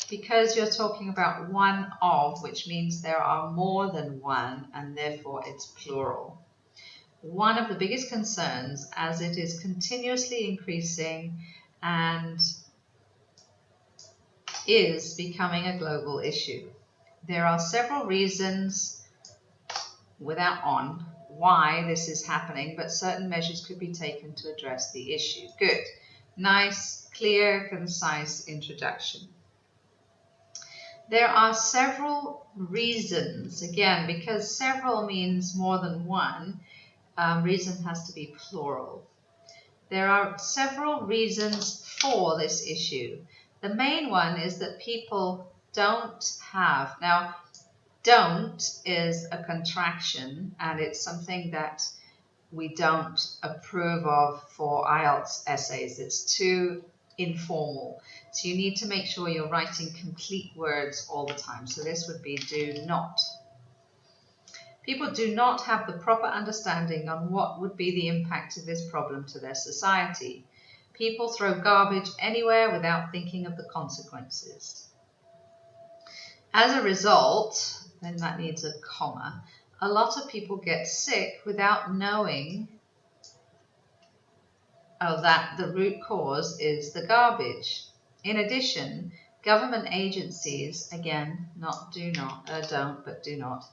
because you're talking about one of, which means there are more than one, and therefore it's plural. One of the biggest concerns, as it is continuously increasing and is becoming a global issue. There are several reasons, without on, why this is happening, but certain measures could be taken to address the issue. Good. Nice, clear, concise introduction. There are several reasons, again, because several means more than one, reason has to be plural. There are several reasons for this issue. The main one is that people don't have, now don't is a contraction, and it's something that we don't approve of for IELTS essays. It's too informal. So you need to make sure you're writing complete words all the time. So this would be do not. People do not have the proper understanding on what would be the impact of this problem to their society. People throw garbage anywhere without thinking of the consequences. As a result, then that needs a comma, a lot of people get sick without knowing that the root cause is the garbage. In addition, government agencies, again, not do not, don't, but do not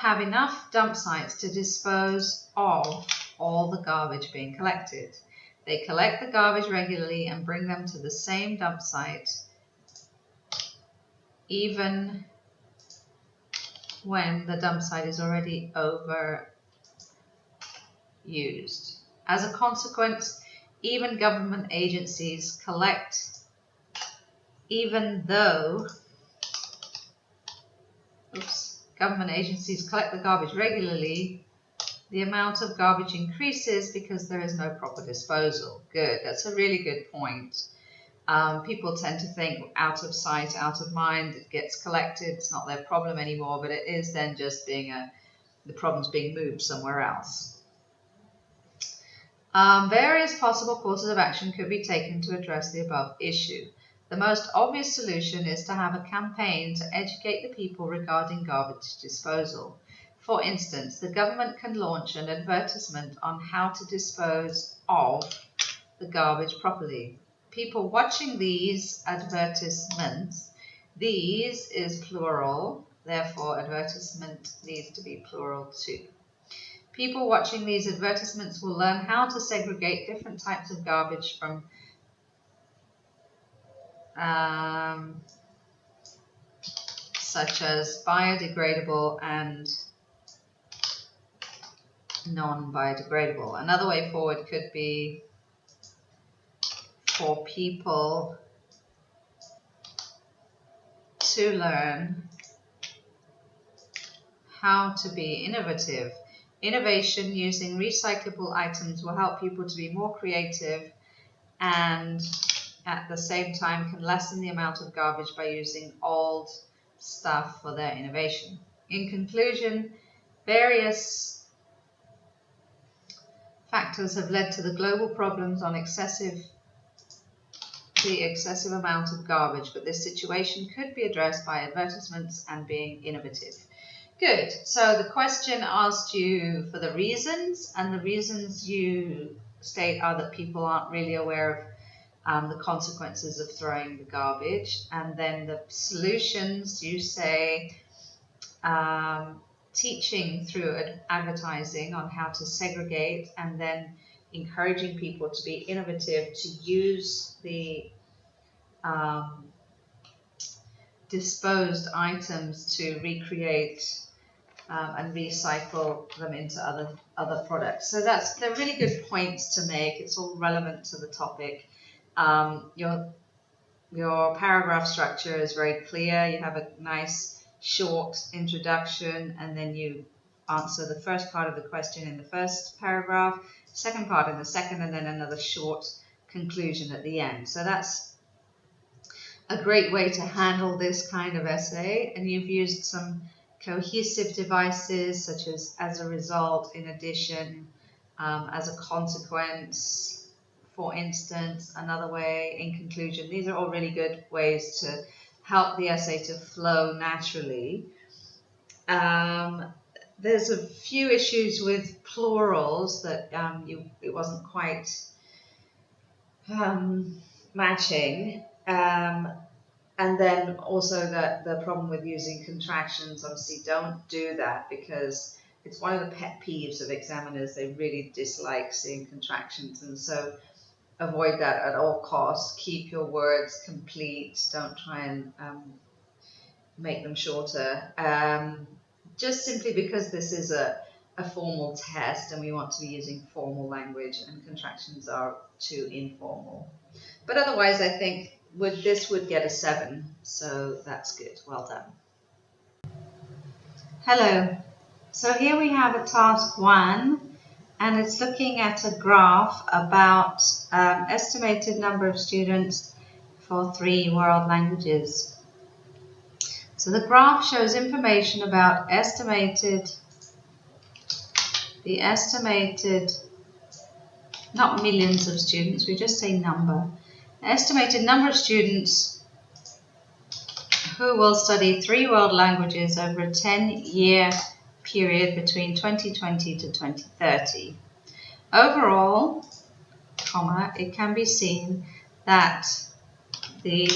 have enough dump sites to dispose of all the garbage being collected. They collect the garbage regularly and bring them to the same dump site, even when the dump site is already overused. As a consequence, even government agencies collect, government agencies collect the garbage regularly, the amount of garbage increases because there is no proper disposal. Good, that's a really good point. People tend to think out of sight, out of mind, it gets collected, it's not their problem anymore, but it is then just being the problem's being moved somewhere else. Various possible courses of action could be taken to address the above issue. The most obvious solution is to have a campaign to educate the people regarding garbage disposal. For instance, the government can launch an advertisement on how to dispose of the garbage properly. People watching these advertisements, these is plural, therefore advertisement needs to be plural too. People watching these advertisements will learn how to segregate different types of garbage from such as biodegradable and non-biodegradable. Another way forward could be for people to learn how to be innovative. Innovation using recyclable items will help people to be more creative and at the same time can lessen the amount of garbage by using old stuff for their innovation. In conclusion, various factors have led to the global problems on the excessive amount of garbage, but this situation could be addressed by advertisements and being innovative. Good. So the question asked you for the reasons, and the reasons you state are that people aren't really aware of the consequences of throwing the garbage. And then the solutions, you say teaching through advertising on how to segregate, and then encouraging people to be innovative, to use the disposed items to recreate and recycle them into other products. So they're really good points to make. It's all relevant to the topic. Your paragraph structure is very clear. You have a nice short introduction, and then you answer the first part of the question in the first paragraph, second part in the second, and then another short conclusion at the end. So that's a great way to handle this kind of essay, and you've used some cohesive devices such as a result, in addition, as a consequence, for instance, another way, in conclusion. These are all really good ways to help the essay to flow naturally. There's a few issues with plurals that it wasn't quite matching. And then also the problem with using contractions. Obviously, don't do that because it's one of the pet peeves of examiners. They really dislike seeing contractions, and so avoid that at all costs. Keep your words complete. Don't try and make them shorter. Just simply because this is a formal test and we want to be using formal language, and contractions are too informal. But otherwise, I think this would get a 7, so that's good. Well done. Hello. So here we have a task 1, and it's looking at a graph about estimated number of students for 3 world languages. So the graph shows information about the estimated, not millions of students, we just say number, estimated number of students who will study 3 world languages over a 10-year period between 2020 to 2030. Overall, it can be seen that the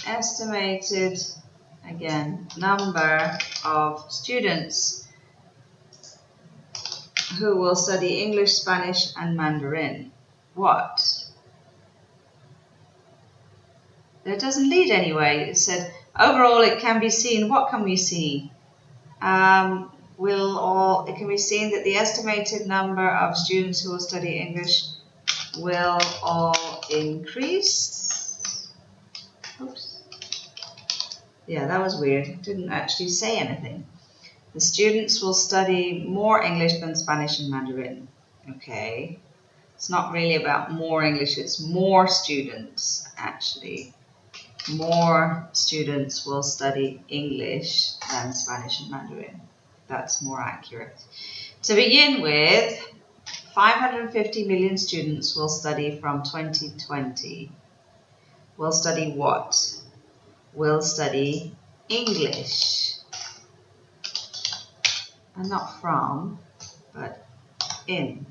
estimated, again, number of students who will study English, Spanish, and Mandarin. What? That doesn't lead anyway. It said, overall, it can be seen. What can we see? It can be seen that the estimated number of students who will study English will all increase. Oops. Yeah, that was weird. It didn't actually say anything. The students will study more English than Spanish and Mandarin. Okay. It's not really about more English, it's more students, actually. More students will study English than Spanish and Mandarin. That's more accurate. To begin with, 550 million students will study from 2020. Will study what? Will study English. And not from, but in.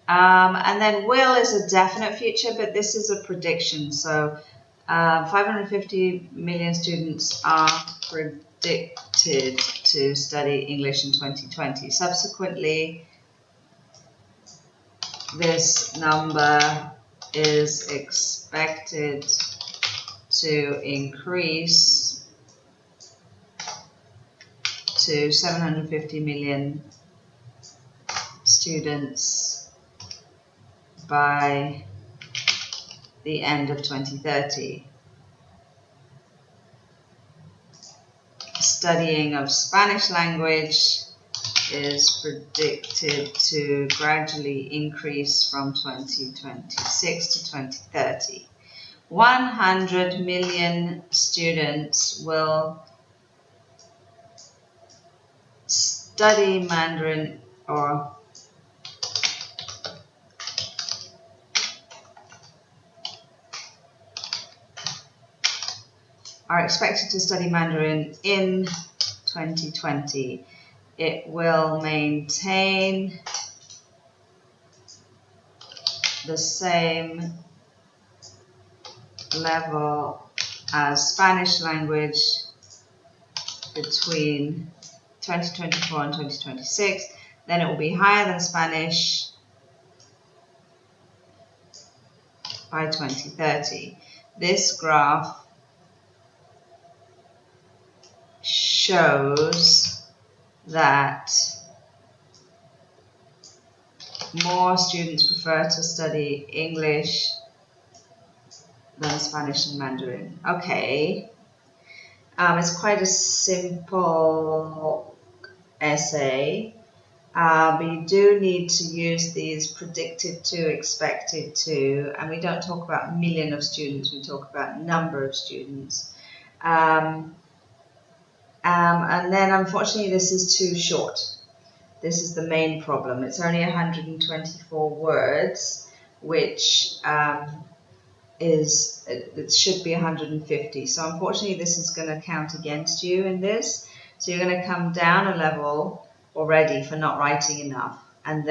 And then will is a definite future, but this is a prediction. So 550 million students are predicted to study English in 2020. Subsequently, this number is expected to increase to 750 million students by the end of 2030. Studying of Spanish language is predicted to gradually increase from 2026 to 2030. 100 million students will study Mandarin or are expected to study Mandarin in 2020. It will maintain the same level as Spanish language between 2024 and 2026. Then it will be higher than Spanish by 2030. This graph shows that more students prefer to study English than Spanish and Mandarin. Okay, it's quite a simple essay, but you do need to use these predicted to, expected to, and we don't talk about million of students, we talk about number of students. And then unfortunately this is too short. This is the main problem. It's only 124 words, which it should be 150. So unfortunately this is going to count against you in this. So you're going to come down a level already for not writing enough. And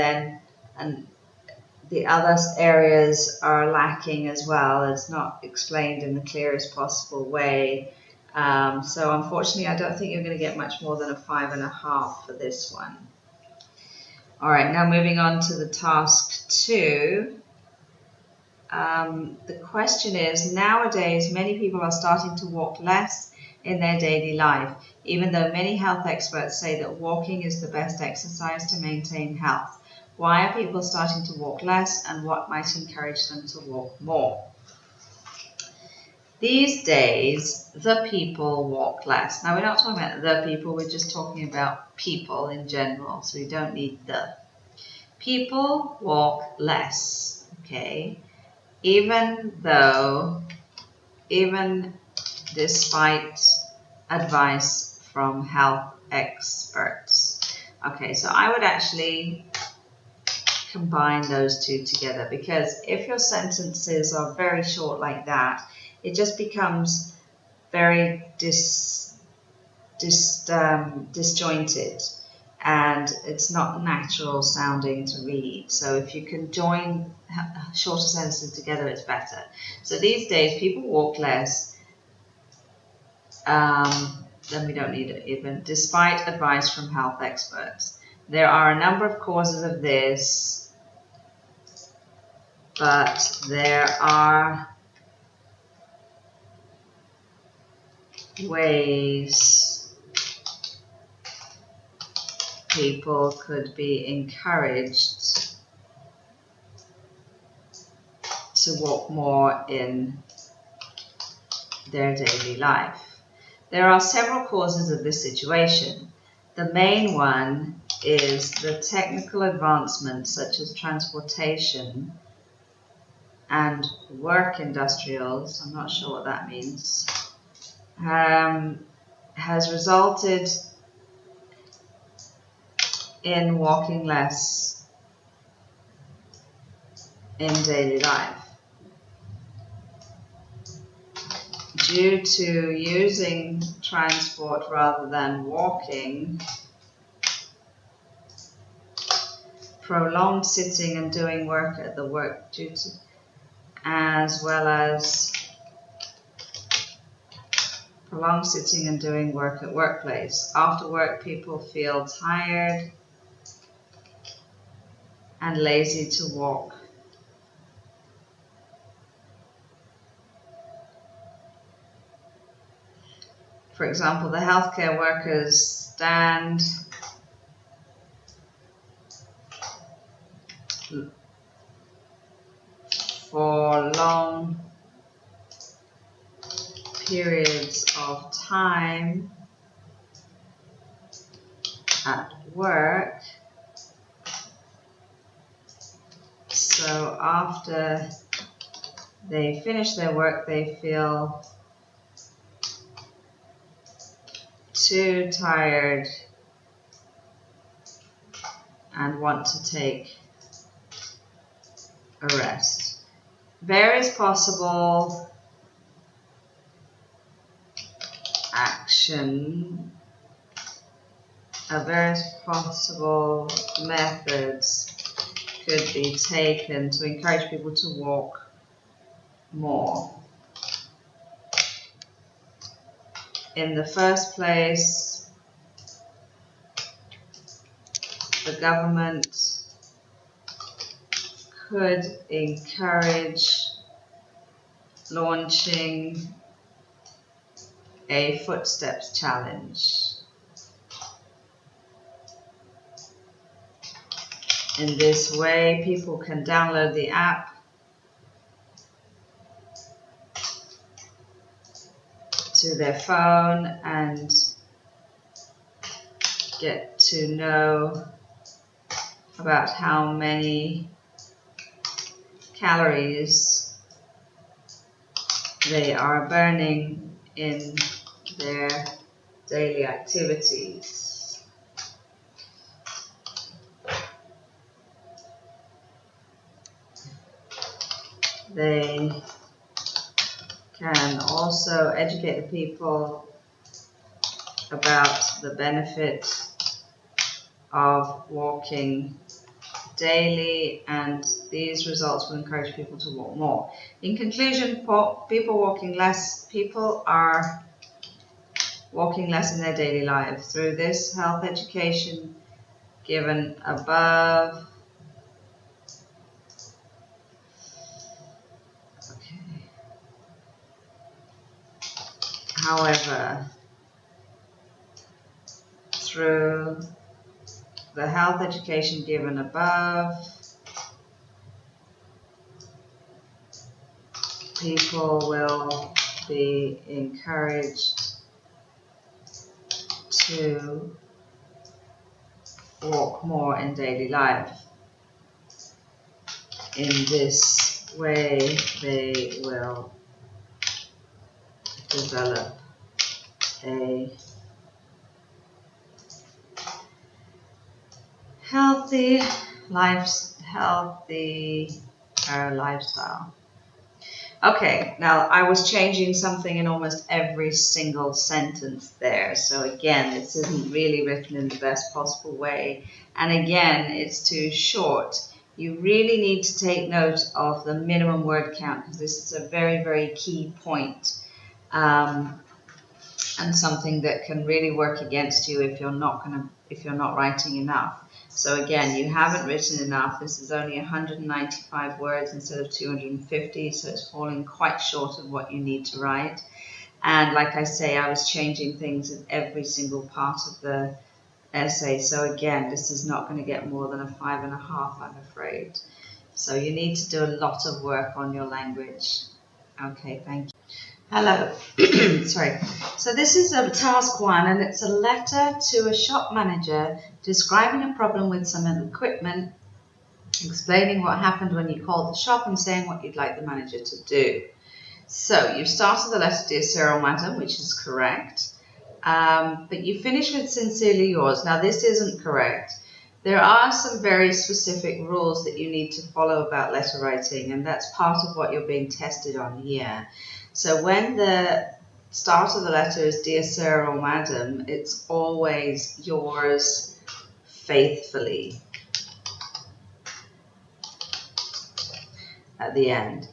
the other areas are lacking as well. It's not explained in the clearest possible way. So unfortunately, I don't think you're going to get much more than a 5.5 for this one. All right, now moving on to the task 2. The question is, nowadays, many people are starting to walk less in their daily life, even though many health experts say that walking is the best exercise to maintain health. Why are people starting to walk less, and what might encourage them to walk more? These days, the people walk less. Now, we're not talking about the people, we're just talking about people in general, so we don't need the. People walk less, okay? Even despite advice from health experts. Okay, so I would actually combine those two together, because if your sentences are very short like that, it just becomes very disjointed, and it's not natural sounding to read. So if you can join shorter sentences together, it's better. So these days people walk less, then we don't need it even, despite advice from health experts. There are a number of causes of this, but there are ways people could be encouraged to walk more in their daily life. There are several causes of this situation. The main one is the technical advancements such as transportation and work industrials, I'm not sure what that means, has resulted in walking less in daily life. Due to using transport rather than walking, prolonged sitting and doing work at the work duty, as well as prolonged sitting and doing work at workplace. After work, people feel tired and lazy to walk. For example, the healthcare workers stand for long periods of time at work, so after they finish their work they feel too tired and want to take a rest. Various possible various possible methods could be taken to encourage people to walk more. In the first place, the government could encourage launching a footsteps challenge. In this way, people can download the app to their phone and get to know about how many calories they are burning in their daily activities. They can also educate the people about the benefit of walking daily, and these results will encourage people to walk more. In conclusion, people are walking less in their daily lives through this health education given above. However, through the health education given above, people will be encouraged to walk more in daily life. In this way, they will develop a healthier lifestyle. Okay, now I was changing something in almost every single sentence there. So again, this isn't really written in the best possible way. And again, it's too short. You really need to take note of the minimum word count because this is a very, very key point. And something that can really work against you if you're not writing enough. So again, you haven't written enough. This is only 195 words instead of 250, so it's falling quite short of what you need to write. And like I say, I was changing things in every single part of the essay. So again, this is not going to get more than a 5.5, I'm afraid. So you need to do a lot of work on your language. Okay, thank you. Hello. Sorry. So this is a task 1, and it's a letter to a shop manager describing a problem with some equipment, explaining what happened when you called the shop, and saying what you'd like the manager to do. So you've started the letter, dear Sheryl, madam, which is correct. But you finish with sincerely yours. Now this isn't correct. There are some very specific rules that you need to follow about letter writing, and that's part of what you're being tested on here. So when the start of the letter is dear sir or madam, it's always yours faithfully at the end.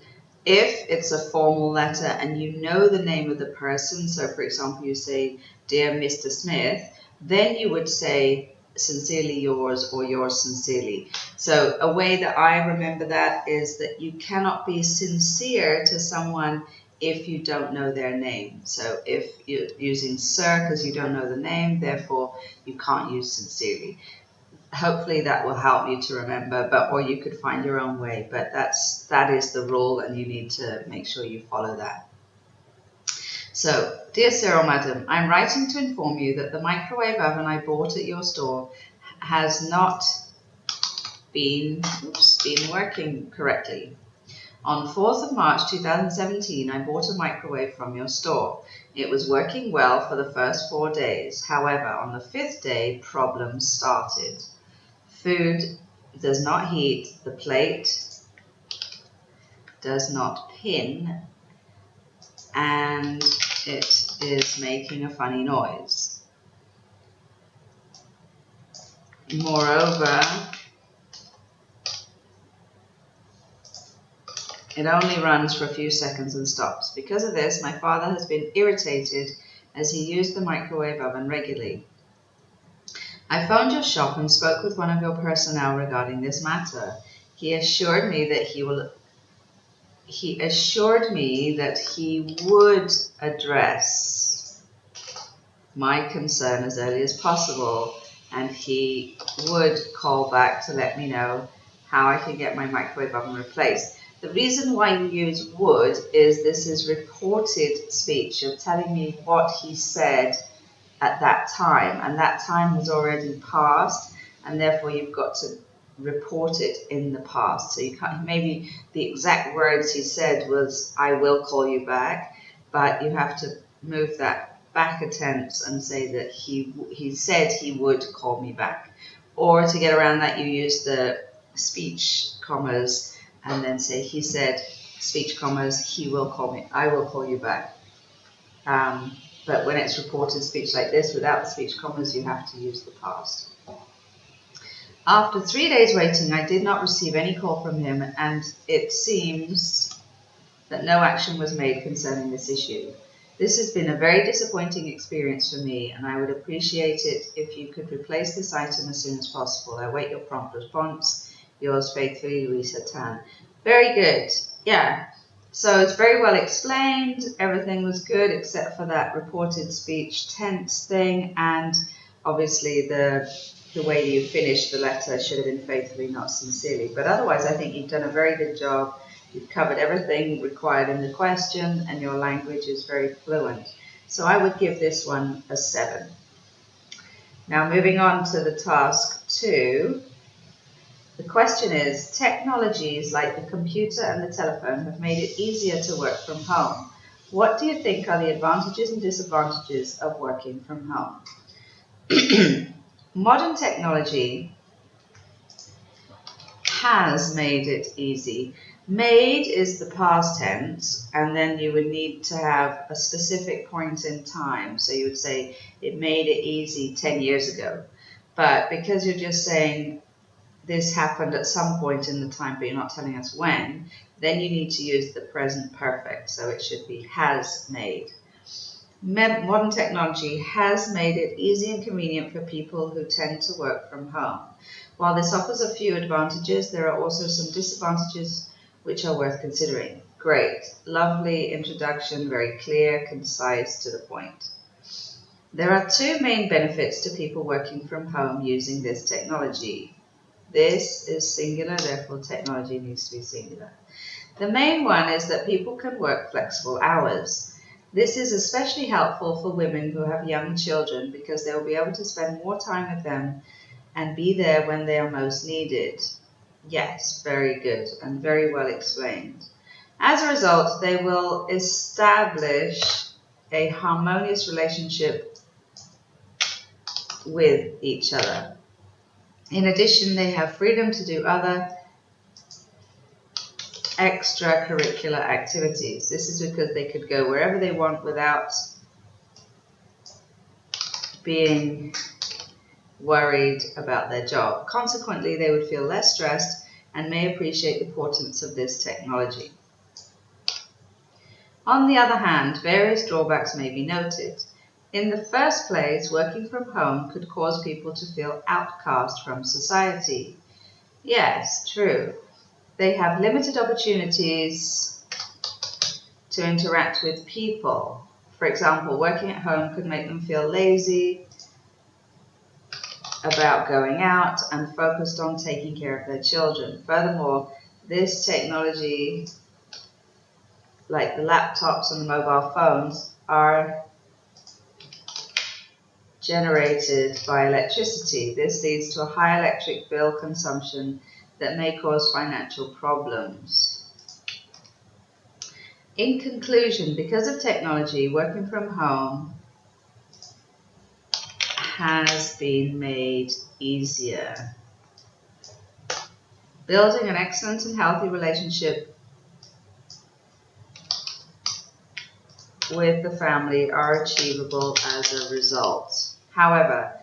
If it's a formal letter and you know the name of the person, so for example you say dear Mr. Smith, then you would say sincerely yours or yours sincerely. So a way that I remember that is that you cannot be sincere to someone if you don't know their name. So if you're using sir because you don't know the name, therefore you can't use sincerely. Hopefully that will help you to remember, or you could find your own way, but that is the rule and you need to make sure you follow that. So, dear Sheryl, madam, I'm writing to inform you that the microwave oven I bought at your store has not been working correctly. On 4th of March 2017, I bought a microwave from your store. It was working well for the first 4 days. However, on the 5th day, problems started. Food does not heat, the plate does not pin, and it is making a funny noise. Moreover, it only runs for a few seconds and stops. Because of this, my father has been irritated as he used the microwave oven regularly. I phoned your shop and spoke with one of your personnel regarding this matter. He assured me that he would address my concern as early as possible, and he would call back to let me know how I can get my microwave oven replaced. The reason why you use would is this is reported speech. You're telling me what he said at that time, and that time has already passed, and therefore you've got to report it in the past. So you can't, maybe the exact words he said was, I will call you back, but you have to move that back a tense and say that he said he would call me back. Or to get around that, you use the speech commas and then say he said, speech commas, he will call me, I will call you back. But when it's reported speech like this without the speech commas, you have to use the past. After 3 days waiting, I did not receive any call from him, and it seems that no action was made concerning this issue. This has been a very disappointing experience for me, and I would appreciate it if you could replace this item as soon as possible. I await your prompt response. Yours faithfully, Luisa Tan. Very good. Yeah. So it's very well explained. Everything was good except for that reported speech tense thing, and obviously the way you finished the letter should have been faithfully, not sincerely. But otherwise, I think you've done a very good job. You've covered everything required in the question, and your language is very fluent. So I would give this one a 7. Now moving on to the task 2. The question is, technologies like the computer and the telephone have made it easier to work from home. What do you think are the advantages and disadvantages of working from home? Modern technology has made it easy. Made is the past tense, and then you would need to have a specific point in time. So you would say it made it easy 10 years ago. But because you're just saying this happened at some point in the time, but you're not telling us when, then you need to use the present perfect. So it should be has made. Modern technology has made it easy and convenient for people who tend to work from home. While this offers a few advantages, there are also some disadvantages which are worth considering. Great, lovely introduction, very clear, concise, to the point. There are two main benefits to people working from home using this technology. This is singular, therefore technology needs to be singular. The main one is that people can work flexible hours. This is especially helpful for women who have young children because they will be able to spend more time with them and be there when they are most needed. Yes, very good and very well explained. As a result, they will establish a harmonious relationship with each other. In addition, they have freedom to do other extracurricular activities. This is because they could go wherever they want without being worried about their job. Consequently, they would feel less stressed and may appreciate the importance of this technology. On the other hand, various drawbacks may be noted. In the first place, working from home could cause people to feel outcast from society. Yes, true. They have limited opportunities to interact with people. For example, working at home could make them feel lazy about going out and focused on taking care of their children. Furthermore, this technology, like the laptops and the mobile phones, are generated by electricity. This leads to a high electric bill consumption that may cause financial problems. In conclusion, because of technology, working from home has been made easier. Building an excellent and healthy relationship with the family are achievable as a result. However,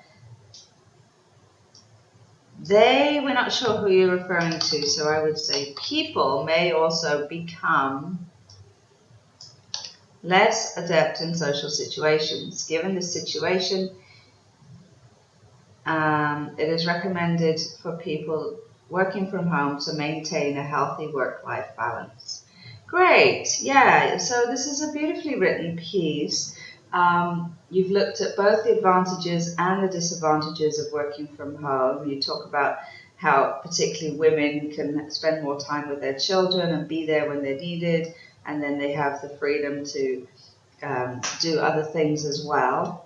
we're not sure who you're referring to, so I would say people may also become less adept in social situations. Given this situation, it is recommended for people working from home to maintain a healthy work-life balance. Great, yeah, so this is a beautifully written piece. You've looked at both the advantages and the disadvantages of working from home. You talk about how particularly women can spend more time with their children and be there when they're needed, and then they have the freedom to do other things as well.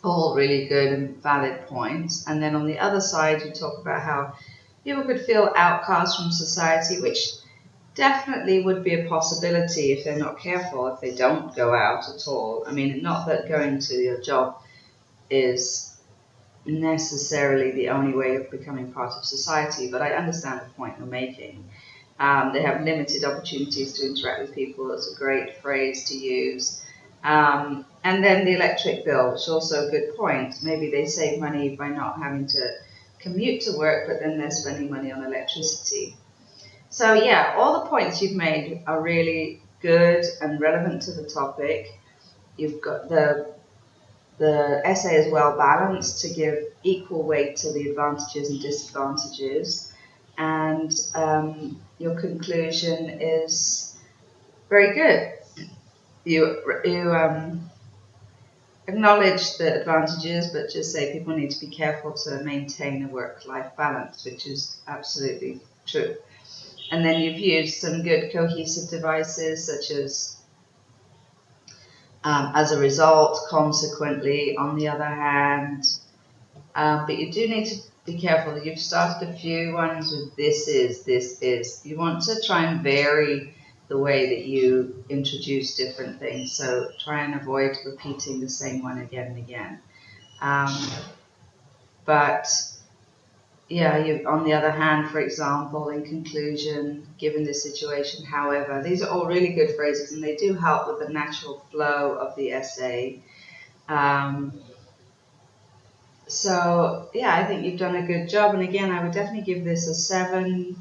All really good and valid points. And then on the other side, you talk about how people could feel outcast from society, which definitely would be a possibility if they're not careful, if they don't go out at all. I mean, not that going to your job is necessarily the only way of becoming part of society, but I understand the point you're making. They have limited opportunities to interact with people. It's a great phrase to use. And then the electric bill, which is also a good point. Maybe they save money by not having to commute to work, but then they're spending money on electricity. So yeah, all the points you've made are really good and relevant to the topic. You've got the essay is well balanced to give equal weight to the advantages and disadvantages. And your conclusion is very good. You acknowledge the advantages, but just say people need to be careful to maintain a work-life balance, which is absolutely true. And then you've used some good cohesive devices, such as a result, consequently, on the other hand. But you do need to be careful that you've started a few ones with this is. You want to try and vary the way that you introduce different things. So try and avoid repeating the same one again and again. But yeah, on the other hand, for example, in conclusion, given this situation, however, these are all really good phrases and they do help with the natural flow of the essay. So yeah, I think you've done a good job. And again, I would definitely give this a 7,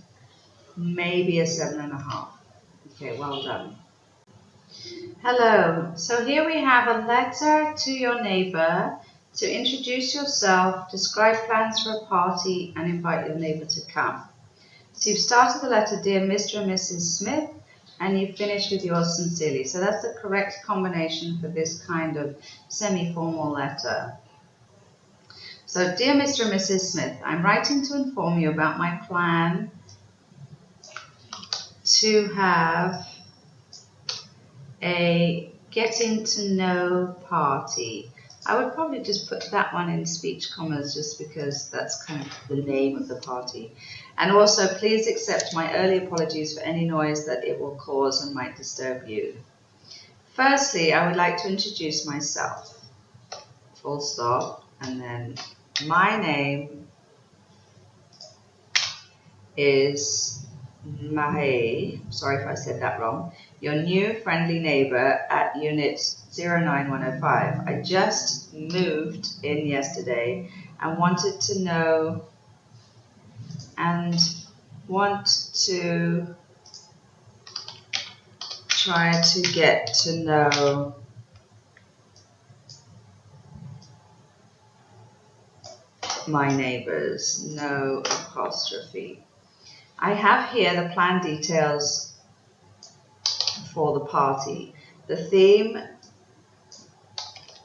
maybe a 7.5. Okay, well done. Hello. So here we have a letter to your neighbor to introduce yourself, describe plans for a party, and invite your neighbor to come. So you've started the letter, Dear Mr. and Mrs. Smith, and you've finished with yours sincerely. So that's the correct combination for this kind of semi-formal letter. So, Dear Mr. and Mrs. Smith, I'm writing to inform you about my plan to have a getting to know party. I would probably just put that one in speech commas just because that's kind of the name of the party. And also, please accept my early apologies for any noise that it will cause and might disturb you. Firstly, I would like to introduce myself. Full stop. And then my name is Nway, sorry if I said that wrong, your new friendly neighbor at unit 09105. I just moved in yesterday and want to try to get to know my neighbors. No apostrophe. I have here the plan details for the party. The theme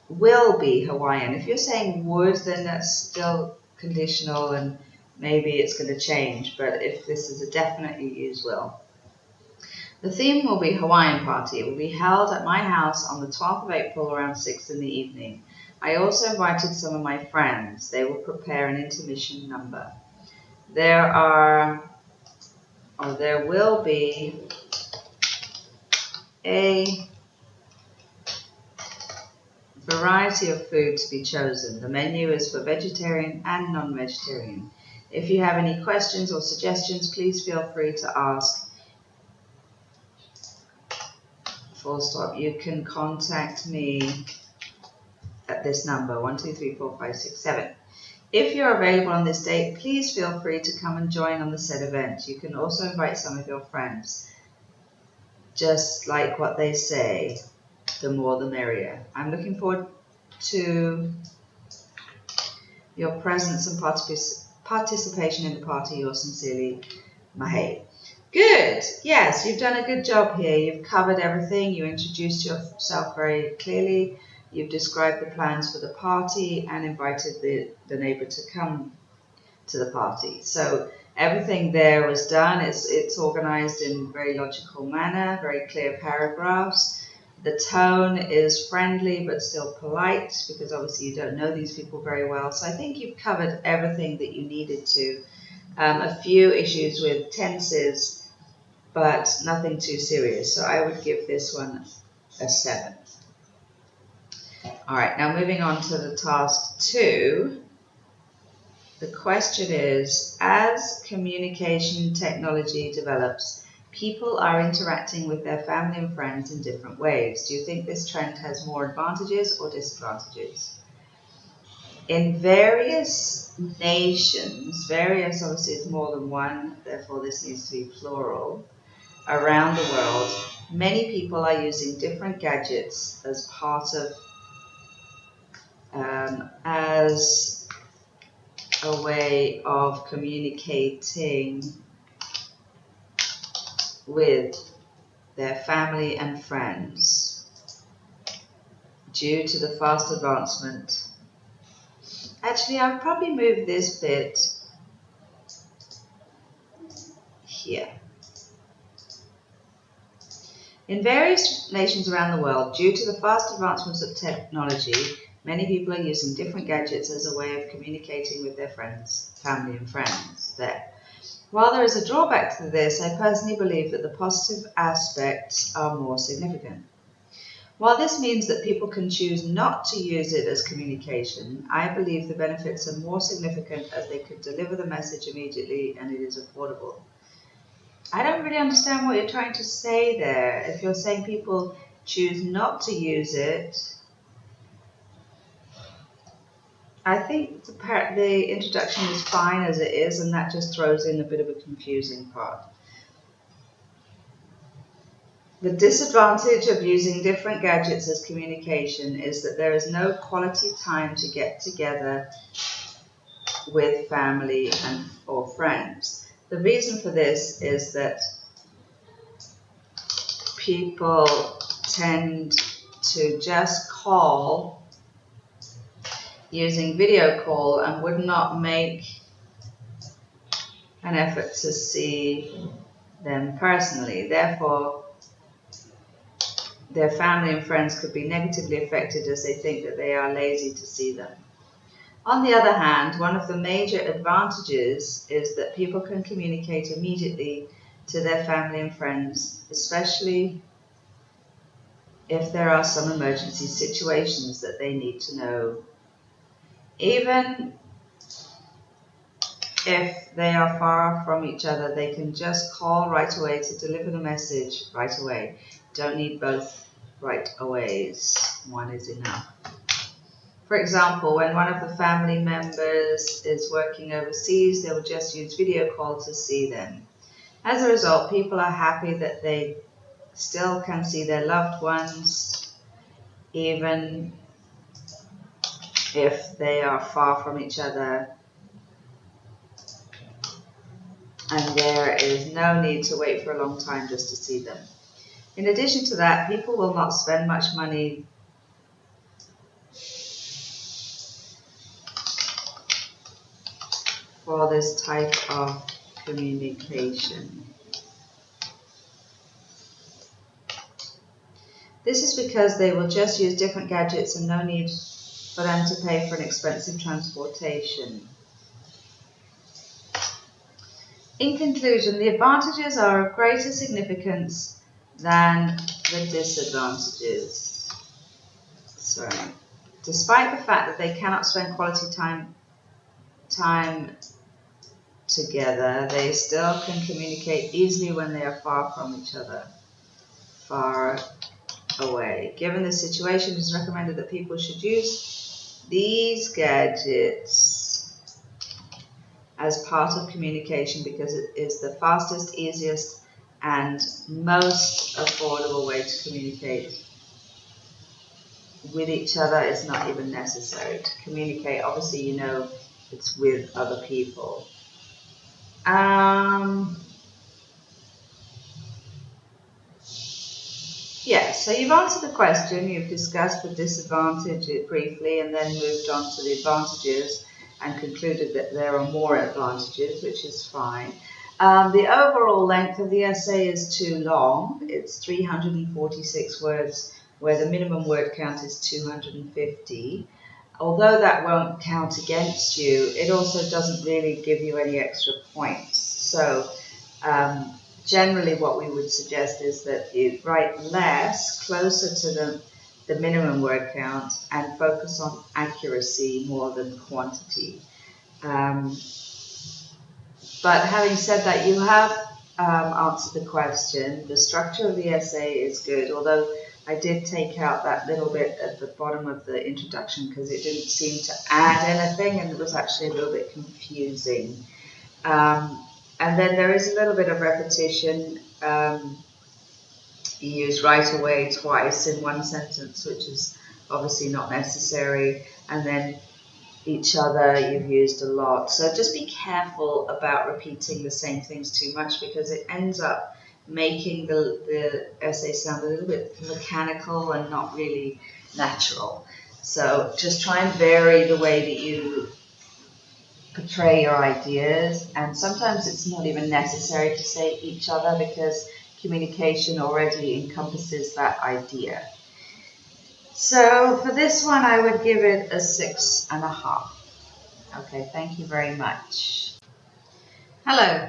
will be Hawaiian. If you're saying would, then that's still conditional and maybe it's going to change, but if this is a definite, you use will. The theme will be Hawaiian party. It will be held at my house on the 12th of April around 6 in the evening. I also invited some of my friends. They will prepare an intermission number. There will be a variety of food to be chosen. The menu is for vegetarian and non-vegetarian. If you have any questions or suggestions, please feel free to ask. Full stop. You can contact me at this number, 1234567. If you're available on this date, please feel free to come and join on the said event. You can also invite some of your friends. Just like what they say, the more the merrier. I'm looking forward to your presence and participation in the party. Yours sincerely, Nway. Good. Yes, you've done a good job here. You've covered everything. You introduced yourself very clearly. You've described the plans for the party and invited the neighbor to come to the party. So everything there was done. It's organized in a very logical manner, very clear paragraphs. The tone is friendly but still polite because obviously you don't know these people very well. So I think you've covered everything that you needed to. A few issues with tenses, but nothing too serious. So I would give this one a 7. All right, now moving on to the task 2. The question is, as communication technology develops, people are interacting with their family and friends in different ways. Do you think this trend has more advantages or disadvantages? In various nations, various obviously is more than one, therefore this needs to be plural, around the world, many people are using different gadgets as part of, as a way of communicating with their family and friends due to the fast advancement. Actually, I'll probably move this bit here. In various nations around the world, due to the fast advancements of technology, many people are using different gadgets as a way of communicating with their friends, family and friends there. While there is a drawback to this, I personally believe that the positive aspects are more significant. While this means that people can choose not to use it as communication, I believe the benefits are more significant as they could deliver the message immediately and it is affordable. I don't really understand what you're trying to say there. If you're saying people choose not to use it, I think the introduction is fine as it is, and that just throws in a bit of a confusing part. The disadvantage of using different gadgets as communication is that there is no quality time to get together with family or friends. The reason for this is that people tend to just call using video call and would not make an effort to see them personally. Therefore, their family and friends could be negatively affected as they think that they are lazy to see them. On the other hand, one of the major advantages is that people can communicate immediately to their family and friends, especially if there are some emergency situations that they need to know. Even if they are far from each other, they can just call right away to deliver the message right away. Don't need both right aways. One is enough. For example, when one of the family members is working overseas, they will just use video call to see them. As a result, people are happy that they still can see their loved ones, even if they are far from each other, and there is no need to wait for a long time just to see them. In addition to that, people will not spend much money for this type of communication. This is because they will just use different gadgets and no need for them to pay for an expensive transportation. In conclusion, the advantages are of greater significance than the disadvantages. Despite the fact that they cannot spend quality time together, they still can communicate easily when they are far from each other, far away. Given this situation, it is recommended that people should use these gadgets as part of communication because it is the fastest, easiest, and most affordable way to communicate with each other. It's not even necessary to communicate. Obviously, you know it's with other people. Yeah, so you've answered the question, you've discussed the disadvantage briefly and then moved on to the advantages and concluded that there are more advantages, which is fine. The overall length of the essay is too long. It's 346 words, where the minimum word count is 250. Although that won't count against you, it also doesn't really give you any extra points. So generally what we would suggest is that you write less, closer to the minimum word count, and focus on accuracy more than quantity. But having said that, you have answered the question. The structure of the essay is good, although I did take out that little bit at the bottom of the introduction because it didn't seem to add anything and it was actually a little bit confusing. And then there is a little bit of repetition. You use right away twice in one sentence, which is obviously not necessary. And then each other you've used a lot. So just be careful about repeating the same things too much because it ends up making the essay sound a little bit mechanical and not really natural. So just try and vary the way that you portray your ideas, and sometimes it's not even necessary to say each other because communication already encompasses that idea. So for this one I would give it a 6.5. Okay, thank you very much. Hello.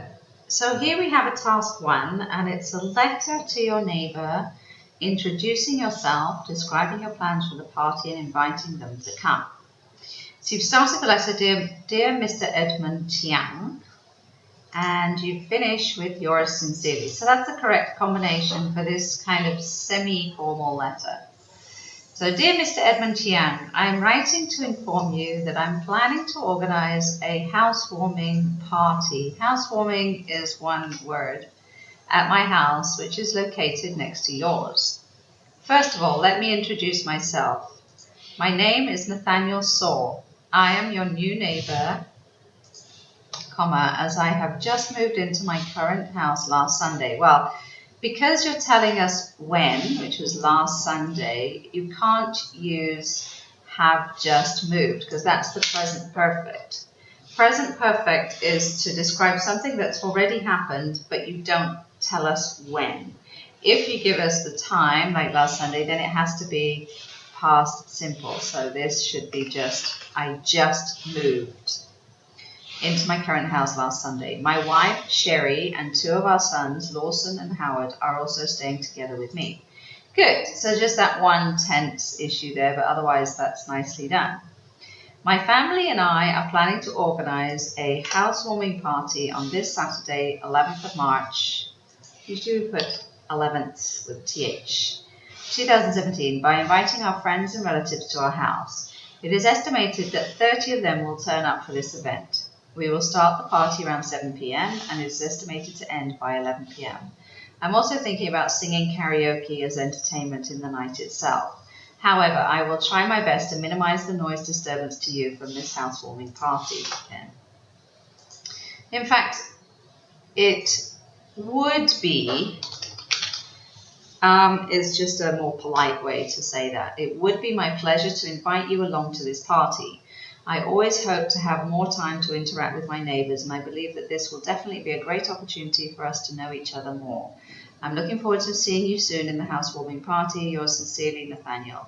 So here we have a task 1, and it's a letter to your neighbour, introducing yourself, describing your plans for the party, and inviting them to come. So you've started the letter, dear Mr. Edmund Chiang, and you finish with yours sincerely. So that's the correct combination for this kind of semi-formal letter. So, dear Mr. Edmund Chiang, I am writing to inform you that I'm planning to organize a housewarming party. Housewarming is one word. At my house, which is located next to yours. First of all, let me introduce myself. My name is Nathaniel Saw. I am your new neighbor, as I have just moved into my current house last Sunday. Well, because you're telling us when, which was last Sunday, you can't use have just moved, because that's the present perfect. Present perfect is to describe something that's already happened, but you don't tell us when. If you give us the time, like last Sunday, then it has to be past simple. So this should be just, I just moved into my current house last Sunday. My wife, Sherry, and 2 of our sons, Lawson and Howard, are also staying together with me. Good, so just that one tense issue there, but otherwise that's nicely done. My family and I are planning to organize a housewarming party on this Saturday, 11th of March. Usually we put 11th with TH, 2017, by inviting our friends and relatives to our house. It is estimated that 30 of them will turn up for this event. We will start the party around 7 p.m. and it is estimated to end by 11 p.m. I'm also thinking about singing karaoke as entertainment in the night itself. However, I will try my best to minimize the noise disturbance to you from this housewarming party. In fact, it would be, is just a more polite way to say that. It would be my pleasure to invite you along to this party. I always hope to have more time to interact with my neighbours, and I believe that this will definitely be a great opportunity for us to know each other more. I'm looking forward to seeing you soon in the housewarming party. Yours sincerely, Nathaniel.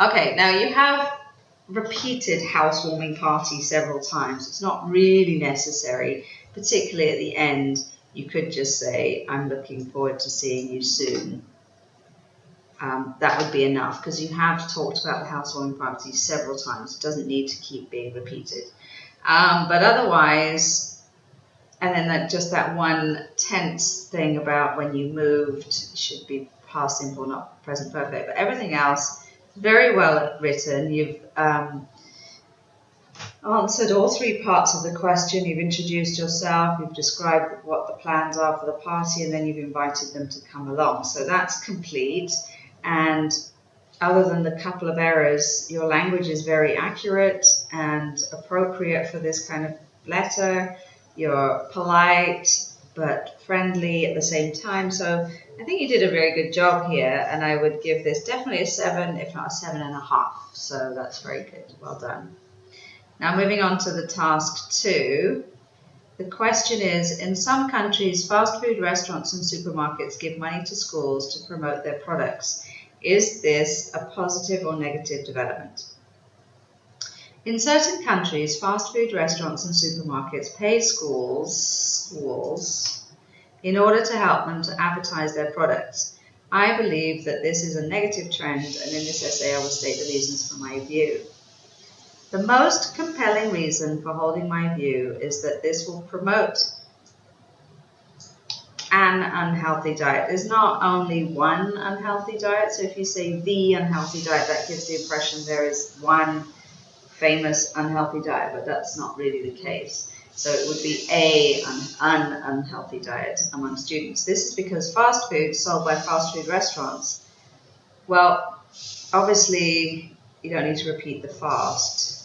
Okay, now you have repeated housewarming party several times. It's not really necessary, particularly at the end. You could just say, I'm looking forward to seeing you soon. That would be enough, because you have talked about the housewarming party several times. It doesn't need to keep being repeated. But otherwise, and then just that one tense thing about when you moved should be past simple, not present perfect. But everything else, very well written. You've answered all 3 parts of the question. You've introduced yourself, you've described what the plans are for the party, and then you've invited them to come along. So that's complete. And other than the couple of errors, your language is very accurate and appropriate for this kind of letter. You're polite but friendly at the same time. So I think you did a very good job here, and I would give this definitely a 7, if not a 7.5. So that's very good. Well done. Now moving on to the task 2. The question is, in some countries, fast food restaurants and supermarkets give money to schools to promote their products. Is this a positive or negative development? In certain countries, fast food restaurants and supermarkets pay schools in order to help them to advertise their products. I believe that this is a negative trend, and in this essay I will state the reasons for my view. The most compelling reason for holding my view is that this will promote an unhealthy diet. There's not only one unhealthy diet, so if you say the unhealthy diet, that gives the impression there is one famous unhealthy diet, but that's not really the case. So it would be an unhealthy diet among students. This is because fast food sold by fast food restaurants, well, obviously you don't need to repeat the fast.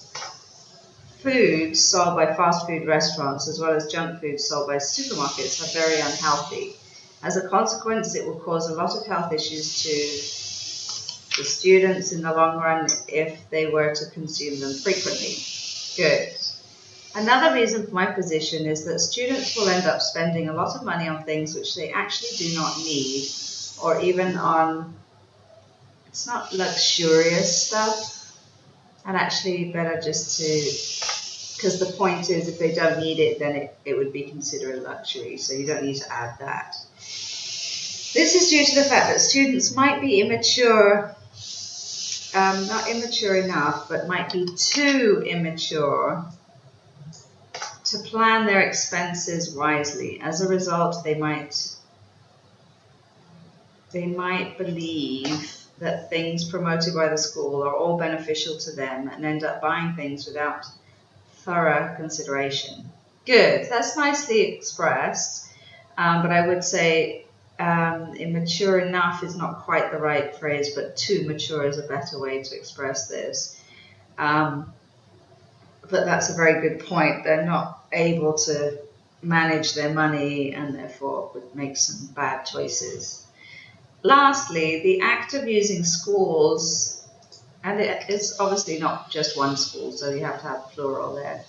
Food sold by fast food restaurants as well as junk food sold by supermarkets are very unhealthy. As a consequence, it will cause a lot of health issues to the students in the long run if they were to consume them frequently. Good. Another reason for my position is that students will end up spending a lot of money on things which they actually do not need, or even on, it's not luxurious stuff, and actually better just to because the point is, if they don't need it, then it would be considered a luxury, so you don't need to add that. This is due to the fact that students might be immature, not immature enough, but might be too immature to plan their expenses wisely. As a result, they might believe that things promoted by the school are all beneficial to them and end up buying things without thorough consideration. Good, that's nicely expressed, but I would say immature enough is not quite the right phrase, but too mature is a better way to express this. But that's a very good point. They're not able to manage their money and therefore would make some bad choices. Lastly, the act of using schools, and it's obviously not just one school, so you have to have plural there.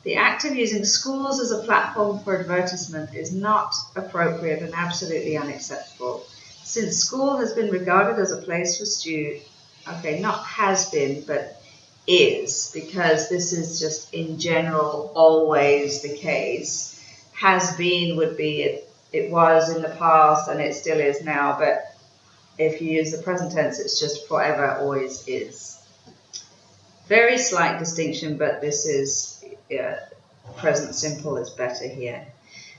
The act of using schools as a platform for advertisement is not appropriate and absolutely unacceptable. Since school has been regarded as a place for students, okay, not has been, but is, because this is just in general always the case. Has been would be it was in the past and it still is now, but if you use the present tense, it's just forever, always is. Very slight distinction, but this is present simple is better here.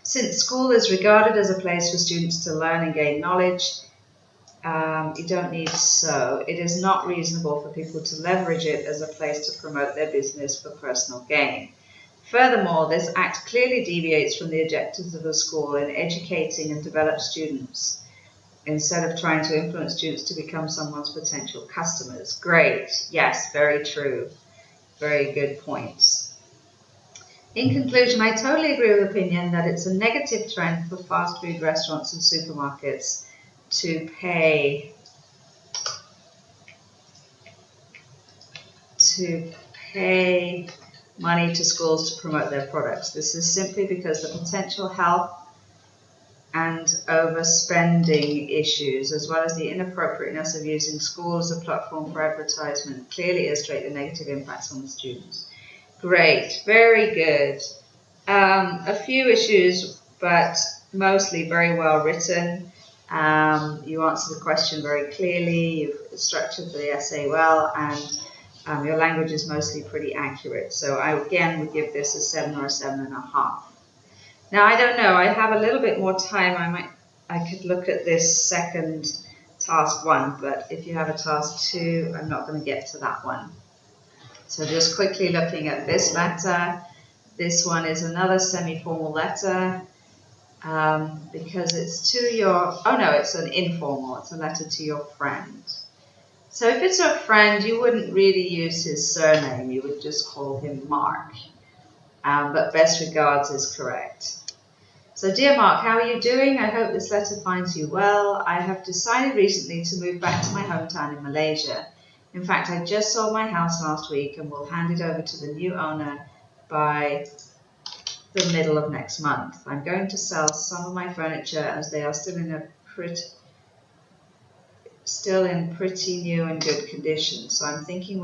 Since school is regarded as a place for students to learn and gain knowledge, you don't need so. It is not reasonable for people to leverage it as a place to promote their business for personal gain. Furthermore, this act clearly deviates from the objectives of the school in educating and develop students, instead of trying to influence students to become someone's potential customers. Great. Yes, very true. Very good points. In conclusion, I totally agree with the opinion that it's a negative trend for fast food restaurants and supermarkets to pay money to schools to promote their products. This is simply because the potential health and overspending issues, as well as the inappropriateness of using school as a platform for advertisement, clearly illustrate the negative impacts on the students. Great, very good. A few issues, but mostly very well written. You answered the question very clearly, you've structured the essay well, and your language is mostly pretty accurate. So I again would give this a 7 or a 7.5. Now I don't know, I have a little bit more time, I could look at this second task 1, but if you have a task 2, I'm not going to get to that one. So just quickly looking at this letter, this one is another semi-formal letter, because it's to your, oh no, it's an informal, it's a letter to your friend. So if it's a friend, you wouldn't really use his surname, you would just call him Mark. But best regards is correct. So dear Mark, how are you doing? I hope this letter finds you well. I have decided recently to move back to my hometown in Malaysia. In fact, I just sold my house last week and will hand it over to the new owner by the middle of next month. I'm going to sell some of my furniture as they are still in pretty new and good condition. So I'm thinking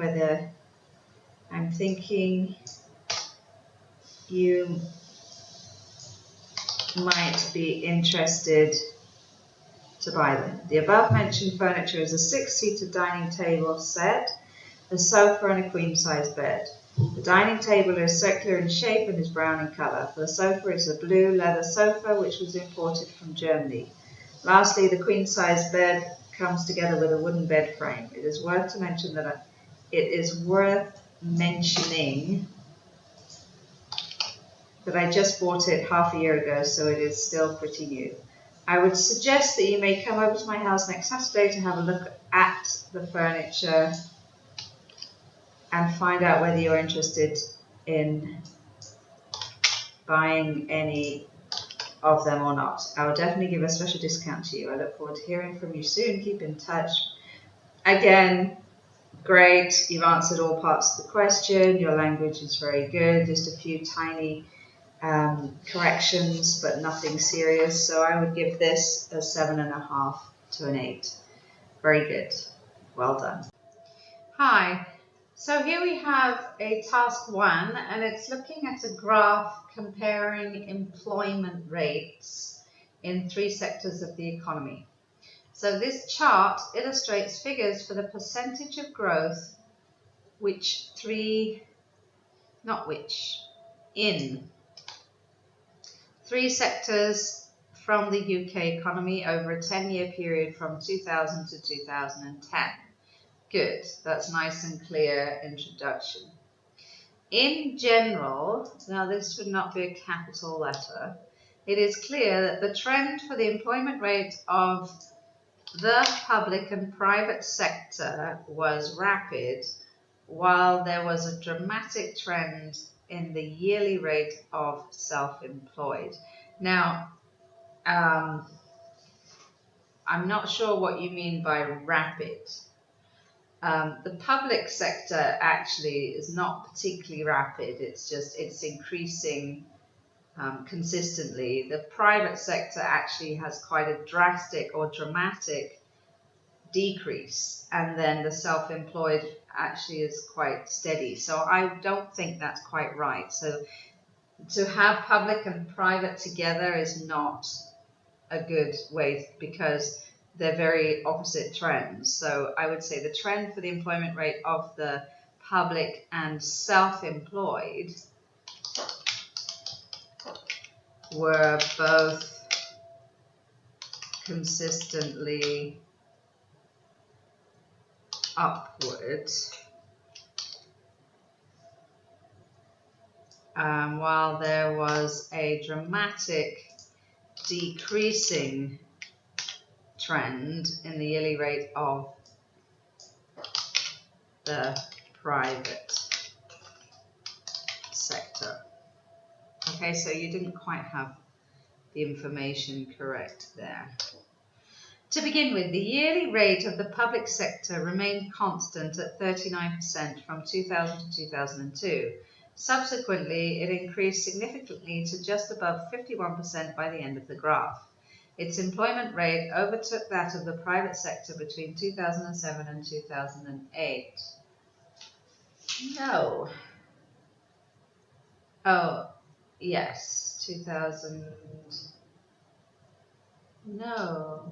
you might be interested to buy them. The above mentioned furniture is a 6-seater dining table set, a sofa and a queen-size bed. The dining table is circular in shape and is brown in colour. For the sofa is a blue leather sofa which was imported from Germany. Lastly, the queen-size bed comes together with a wooden bed frame. It is worth mentioning that I just bought it half a year ago, so it is still pretty new. I would suggest that you may come over to my house next Saturday to have a look at the furniture and find out whether you're interested in buying any of them or not. I will definitely give a special discount to you. I look forward to hearing from you soon. Keep in touch. Again, great. You've answered all parts of the question. Your language is very good. Just a few tiny corrections, but nothing serious. So I would give this a 7.5 to an 8. Very good. Well done. Hi. So here we have a task 1, and it's looking at a graph comparing employment rates in 3 sectors of the economy. So this chart illustrates figures for the percentage of growth in 3 sectors from the UK economy over a 10-year period from 2000 to 2010. Good, that's nice and clear introduction. In general, now this would not be a capital letter, it is clear that the trend for the employment rate of the public and private sector was rapid, while there was a dramatic trend in the yearly rate of self-employed. Now, I'm not sure what you mean by rapid. The public sector actually is not particularly rapid. It's increasing consistently. The private sector actually has quite a drastic or dramatic decrease, and then the self-employed actually is quite steady. So I don't think that's quite right. So to have public and private together is not a good way, because they're very opposite trends. So I would say the trend for the employment rate of the public and self-employed were both consistently upward, while there was a dramatic decreasing trend in the yearly rate of the private sector. Okay, so you didn't quite have the information correct there. To begin with, the yearly rate of the public sector remained constant at 39% from 2000 to 2002. Subsequently, it increased significantly to just above 51% by the end of the graph. Its employment rate overtook that of the private sector between 2007 and 2008. No. Oh, yes, 2000. No.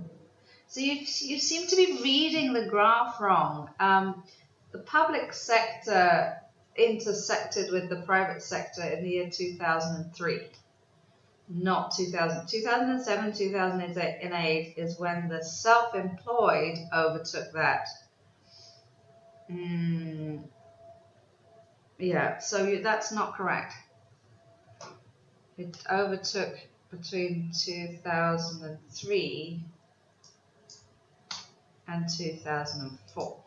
So you seem to be reading the graph wrong. The public sector intersected with the private sector in the year 2003, not 2000. 2007, 2008 is when the self-employed overtook that. Yeah, so that's not correct. It overtook between 2003 and 2004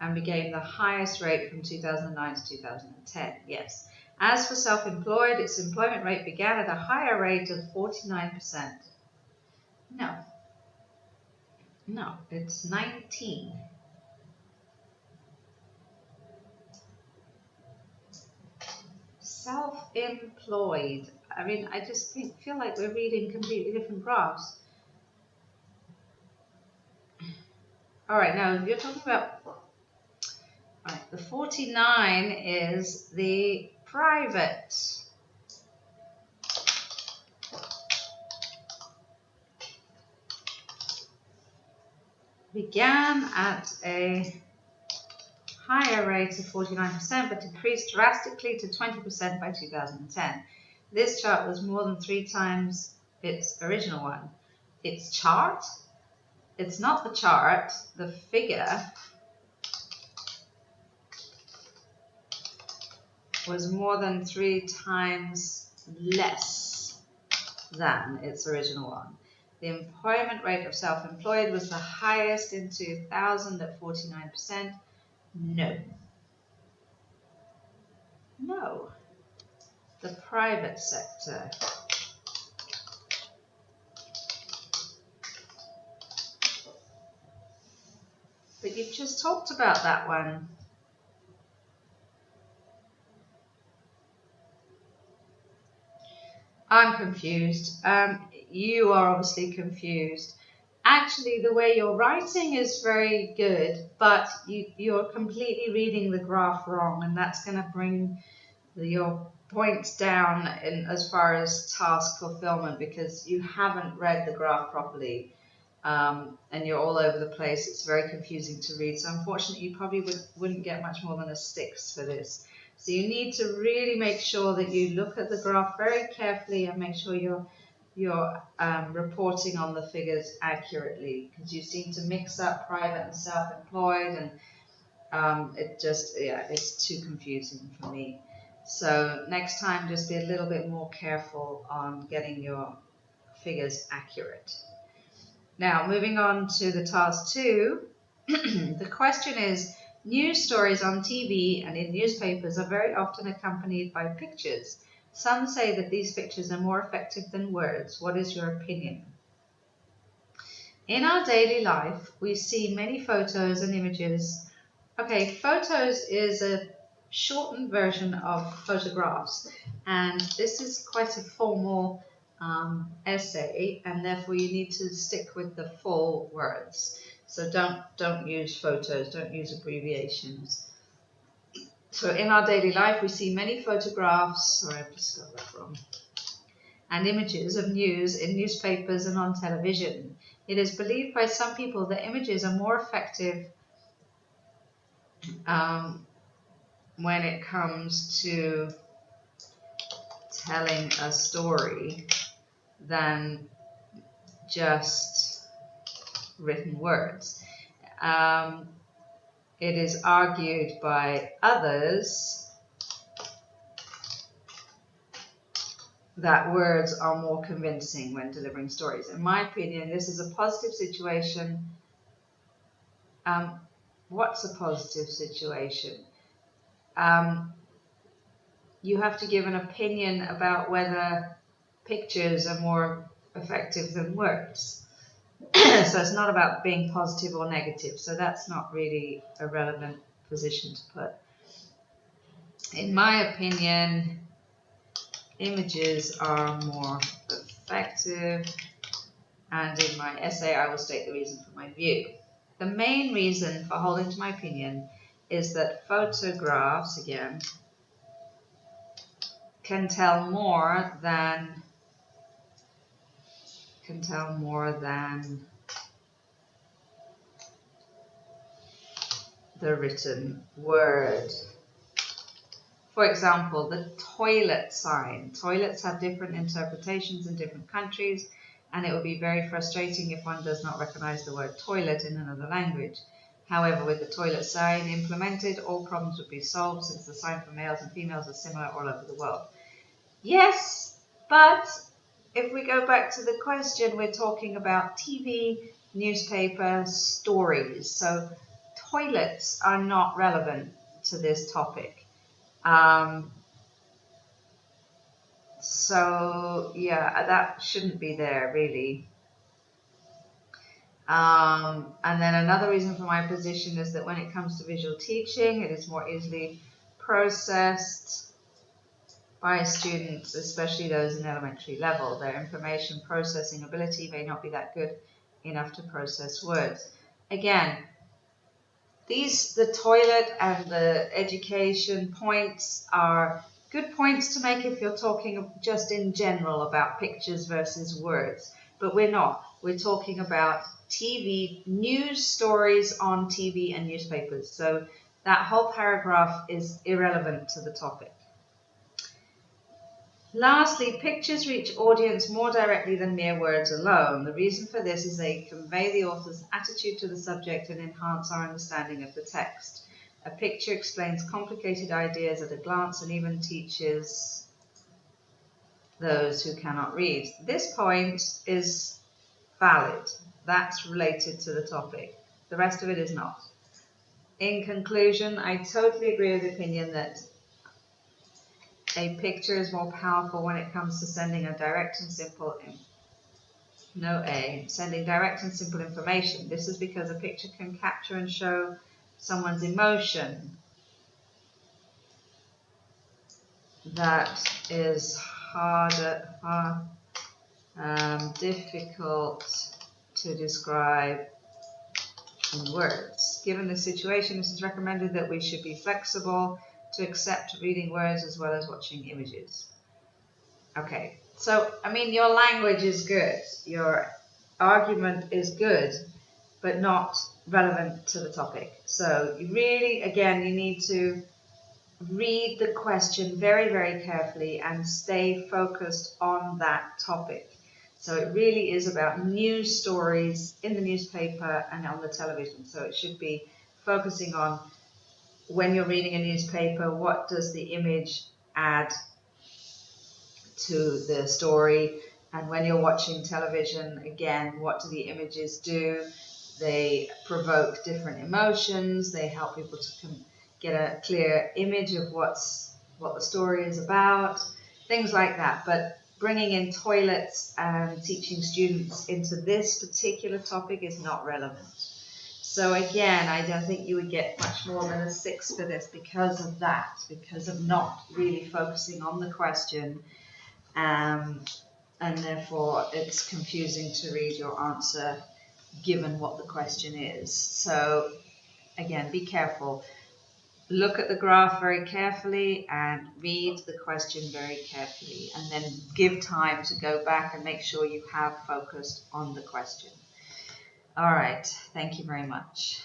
and became the highest rate from 2009 to 2010, yes. As for self-employed, its employment rate began at a higher rate of 49%. No, it's 19. Self-employed. I mean, I just feel like we're reading completely different graphs. All right, now you're talking about, right, the 49 is the private. Began at a higher rate of 49%, but decreased drastically to 20% by 2010. This chart was more than 3 times its original one. Its chart? It's not the chart, the figure was more than 3 times less than its original one. The employment rate of self-employed was the highest in 2000 at 49%. No. The private sector. But you've just talked about that one. I'm confused. You are obviously confused. Actually, the way you're writing is very good, but you're completely reading the graph wrong, and that's going to bring your points down in as far as task fulfillment, because you haven't read the graph properly, and you're all over the place. It's very confusing to read. So unfortunately, you probably wouldn't get much more than a 6 for this. So you need to really make sure that you look at the graph very carefully and make sure you're reporting on the figures accurately, because you seem to mix up private and self-employed, and it just, yeah, it's too confusing for me. So next time, just be a little bit more careful on getting your figures accurate. Now, moving on to the task 2, the question is, news stories on TV and in newspapers are very often accompanied by pictures. Some say that these pictures are more effective than words. What is your opinion? In our daily life, we see many photos and images. Okay, photos is a shortened version of photographs, and this is quite a formal essay, and therefore you need to stick with the full words. So don't use photos, don't use abbreviations. So in our daily life, we see many photographs, sorry, I've just got that wrong, and images of news in newspapers and on television. It is believed by some people that images are more effective when it comes to telling a story than just written words. It is argued by others that words are more convincing when delivering stories. In my opinion, this is a positive situation. What's a positive situation? You have to give an opinion about whether pictures are more effective than words. So it's not about being positive or negative. So that's not really a relevant position to put. In my opinion, images are more effective, and in my essay I will state the reason for my view. The main reason for holding to my opinion is that photographs, again, can tell more than the written word. For example, the toilet sign. Toilets have different interpretations in different countries, and it would be very frustrating if one does not recognize the word toilet in another language. However, with the toilet sign implemented, all problems would be solved, since the sign for males and females are similar all over the world. Yes, but if we go back to the question, we're talking about TV, newspaper, stories. So toilets are not relevant to this topic. So yeah, that shouldn't be there really. And then another reason for my position is that when it comes to visual teaching, it is more easily processed by students, especially those in elementary level. Their information processing ability may not be that good enough to process words. Again, the toilet and the education points are good points to make if you're talking just in general about pictures versus words, but we're not. We're talking about TV, news stories on TV and newspapers. So that whole paragraph is irrelevant to the topic. Lastly, pictures reach audience more directly than mere words alone. The reason for this is they convey the author's attitude to the subject and enhance our understanding of the text. A picture explains complicated ideas at a glance and even teaches those who cannot read. This point is valid. That's related to the topic. The rest of it is not. In conclusion, I totally agree with the opinion that a picture is more powerful when it comes to sending a direct and simple information. This is because a picture can capture and show someone's emotion. That is difficult to describe in words. Given the situation, it is recommended that we should be flexible to accept reading words as well as watching images. Okay, so I mean, your language is good, your argument is good, but not relevant to the topic. So you really, again, you need to read the question very, very carefully and stay focused on that topic. So it really is about news stories in the newspaper and on the television. So it should be focusing on, when you're reading a newspaper, what does the image add to the story? And when you're watching television, again, what do the images do? They provoke different emotions. They help people to get a clear image of what the story is about, things like that. But bringing in toilets and teaching students into this particular topic is not relevant. So again, I don't think you would get much more than a 6 for this because of that, because of not really focusing on the question, and therefore it's confusing to read your answer given what the question is. So again, be careful. Look at the graph very carefully and read the question very carefully, and then give time to go back and make sure you have focused on the question. All right, thank you very much.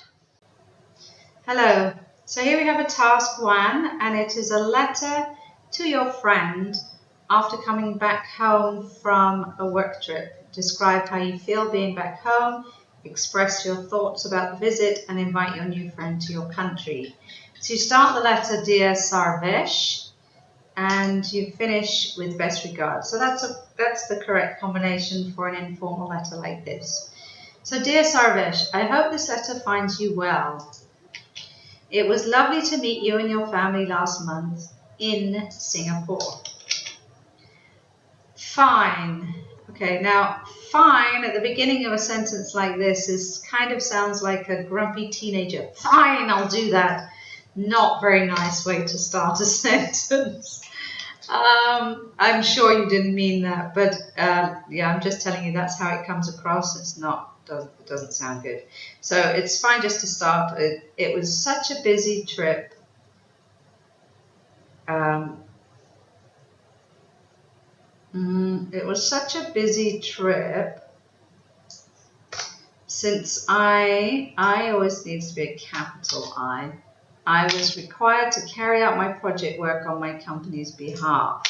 Hello, so here we have a task 1, and it is a letter to your friend after coming back home from a work trip. Describe how you feel being back home, express your thoughts about the visit, and invite your new friend to your country. So you start the letter, Dear Sarvesh, and you finish with best regards. So that's the correct combination for an informal letter like this. So Dear Sarvesh, I hope this letter finds you well. It was lovely to meet you and your family last month in Singapore. Fine. Okay, now fine at the beginning of a sentence like this kind of sounds like a grumpy teenager. Fine, I'll do that. Not very nice way to start a sentence. I'm sure you didn't mean that, but yeah, I'm just telling you that's how it comes across. It doesn't sound good. So it's fine just to start. It was such a busy trip. It was such a busy trip since I always needs to be a capital I was required to carry out my project work on my company's behalf.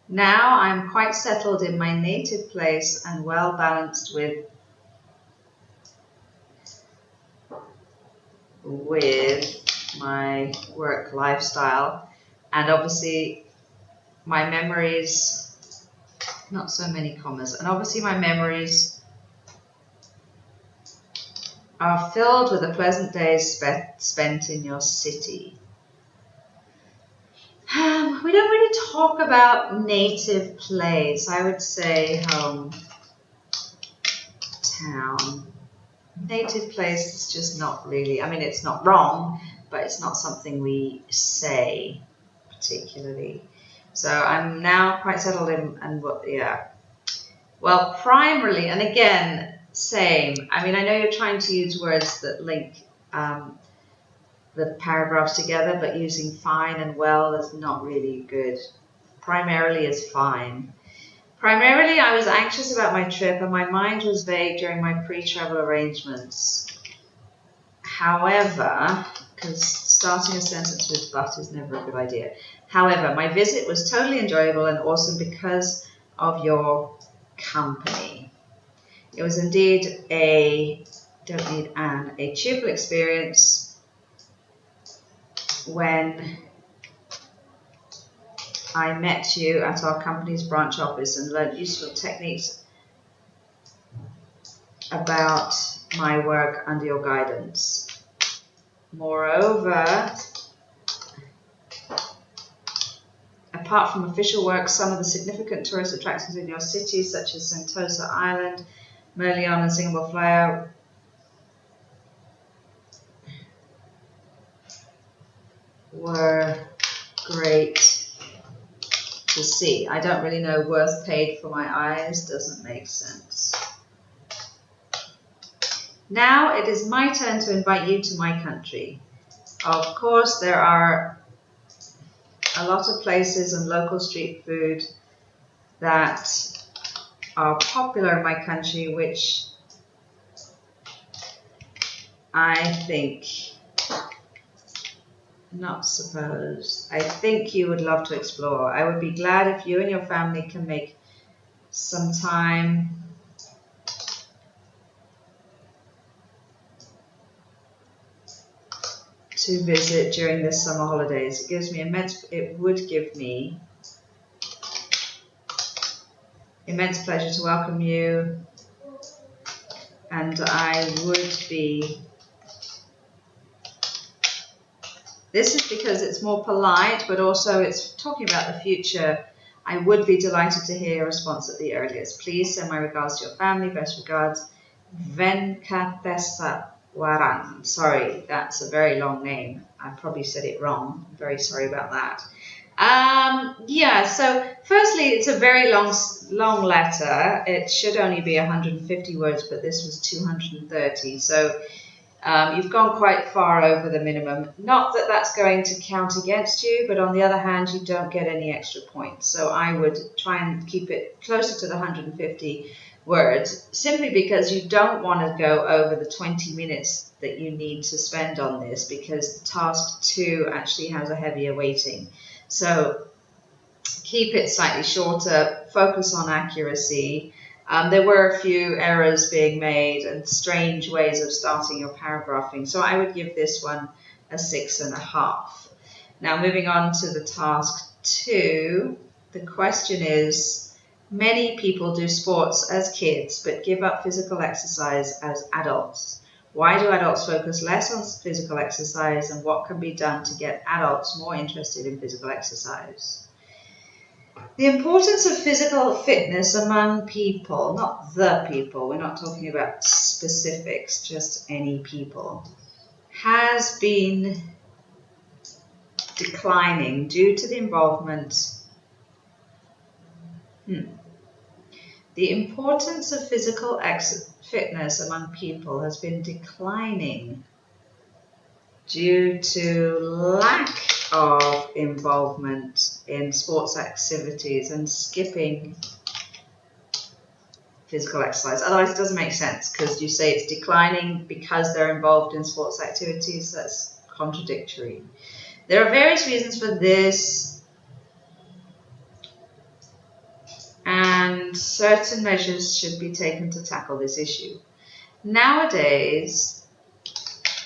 Now I'm quite settled in my native place and well balanced with my work lifestyle, and obviously my memories, not so many commas, and obviously my memories are filled with the pleasant days spent in your city. We don't really talk about native place. I would say home, town. Native place is just not really, I mean, it's not wrong, but it's not something we say particularly. So I'm now quite settled in, and yeah. Well, primarily, and again, same. I mean, I know you're trying to use words that link the paragraphs together, but using fine and well is not really good. Primarily is fine. Primarily, I was anxious about my trip and my mind was vague during my pre-travel arrangements. However, because starting a sentence with but is never a good idea. However, my visit was totally enjoyable and awesome because of your company. It was indeed a cheerful experience when I met you at our company's branch office and learned useful techniques about my work under your guidance. Moreover, apart from official work, some of the significant tourist attractions in your city, such as Sentosa Island, Murali and Singapore Flyover, were great to see. I don't really know, worth paid for my eyes doesn't make sense. Now it is my turn to invite you to my country. Of course, there are a lot of places and local street food that are popular in my country, which I think, not suppose, I think you would love to explore. I would be glad if you and your family can make some time to visit during the summer holidays. It would give me immense pleasure to welcome you, and I would be, this is because it's more polite, but also it's talking about the future. I would be delighted to hear a response at the earliest. Please send my regards to your family. Best regards, Venkateswaran. Sorry, that's a very long name. I probably said it wrong. I'm very sorry about that. Yeah, so firstly, it's a very long letter. It should only be 150 words, but this was 230. So you've gone quite far over the minimum. Not that that's going to count against you, but on the other hand, you don't get any extra points. So I would try and keep it closer to the 150 words, simply because you don't want to go over the 20 minutes that you need to spend on this, because task 2 actually has a heavier weighting. So keep it slightly shorter, focus on accuracy. There were a few errors being made and strange ways of starting your paragraphing. So I would give this one a 6.5. Now moving on to the task 2, the question is, many people do sports as kids but give up physical exercise as adults. Why do adults focus less on physical exercise, and what can be done to get adults more interested in physical exercise? The importance of physical fitness among people, not the people, we're not talking about specifics, just any people, has been declining due to the involvement. The importance of physical fitness among people has been declining due to lack of involvement in sports activities and skipping physical exercise. Otherwise it doesn't make sense, because you say it's declining because they're involved in sports activities. That's contradictory. There are various reasons for this, and certain measures should be taken to tackle this issue. Nowadays,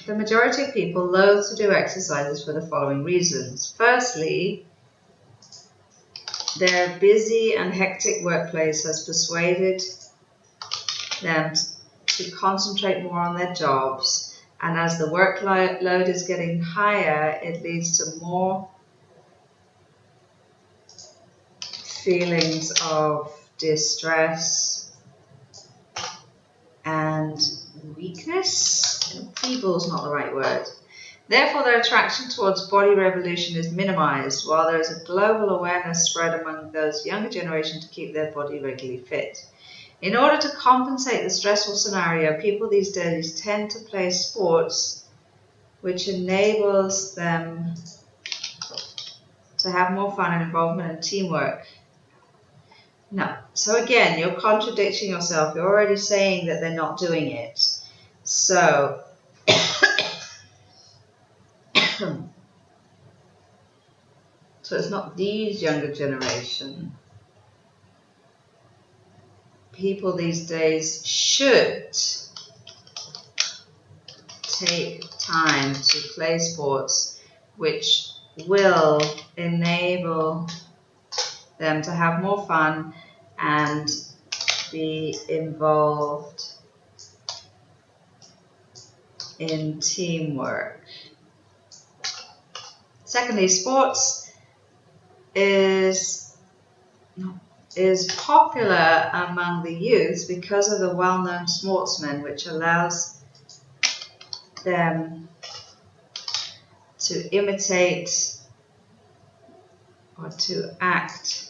the majority of people loathe to do exercises for the following reasons. Firstly, their busy and hectic workplace has persuaded them to concentrate more on their jobs, and as the workload is getting higher, it leads to more feelings of distress and weakness. Feeble is not the right word. Therefore, their attraction towards body revolution is minimized, while there is a global awareness spread among those younger generation to keep their body regularly fit. In order to compensate the stressful scenario, people these days tend to play sports which enables them to have more fun and involvement and teamwork. No. So again, you're contradicting yourself. You're already saying that they're not doing it. So so it's not these younger generation. People these days should take time to play sports which will enable them to have more fun and be involved in teamwork. Secondly, sports is popular among the youth because of the well-known sportsmen, which allows them to imitate or to act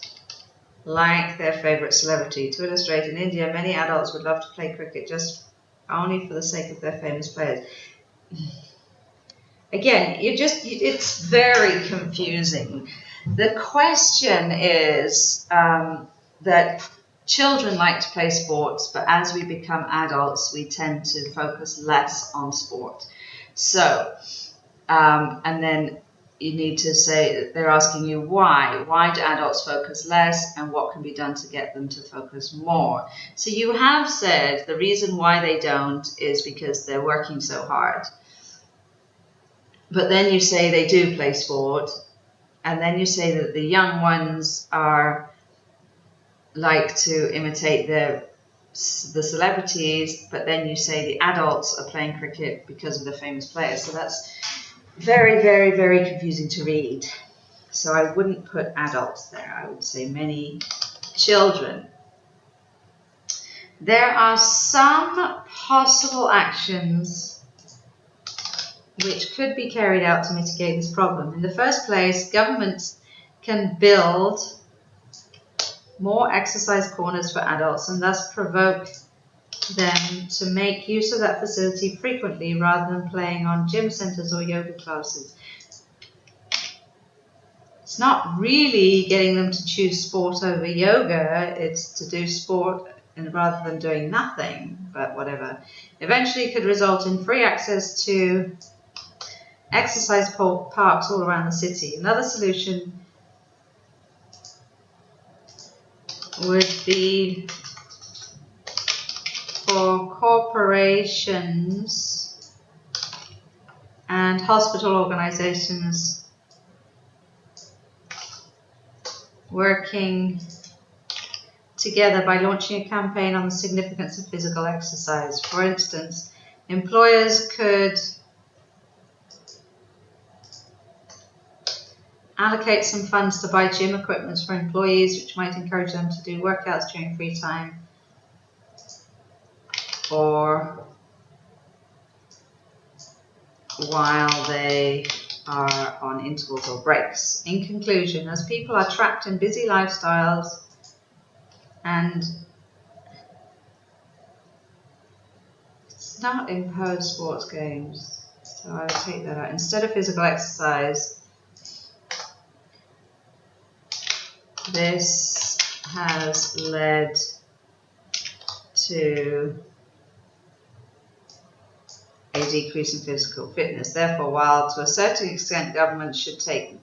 like their favorite celebrity. To illustrate, in India, many adults would love to play cricket just only for the sake of their famous players. Again, it's very confusing. The question is that children like to play sports, but as we become adults, we tend to focus less on sport. So, and then you need to say, they're asking you why. Why do adults focus less, and what can be done to get them to focus more? So you have said the reason why they don't is because they're working so hard. But then you say they do play sport, and then you say that the young ones are like to imitate the celebrities, but then you say the adults are playing cricket because of the famous players. So that's very, very, very confusing to read. So I wouldn't put adults there. I would say many children. There are some possible actions which could be carried out to mitigate this problem. In the first place, governments can build more exercise corners for adults and thus provoke them to make use of that facility frequently rather than playing on gym centers or yoga classes. It's not really getting them to choose sport over yoga, it's to do sport and rather than doing nothing, but whatever. Eventually it could result in free access to exercise parks all around the city. Another solution would be for corporations and hospital organizations working together by launching a campaign on the significance of physical exercise. For instance, employers could allocate some funds to buy gym equipment for employees, which might encourage them to do workouts during free time or while they are on intervals or breaks. In conclusion, as people are trapped in busy lifestyles and it's not imposed sports games, so I would take that out. Instead of physical exercise, this has led to a decrease in physical fitness. Therefore, while to a certain extent governments should take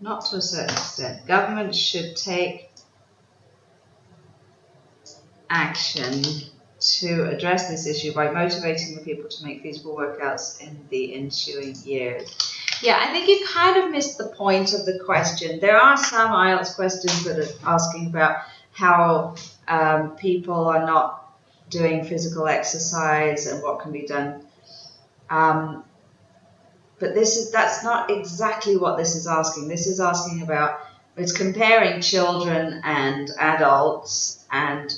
not to a certain extent, governments should take action to address this issue by motivating the people to make feasible workouts in the ensuing years. Yeah, I think you kind of missed the point of the question. There are some IELTS questions that are asking about how people are not doing physical exercise and what can be done. But that's not exactly what this is asking. This is asking about, it's comparing children and adults, and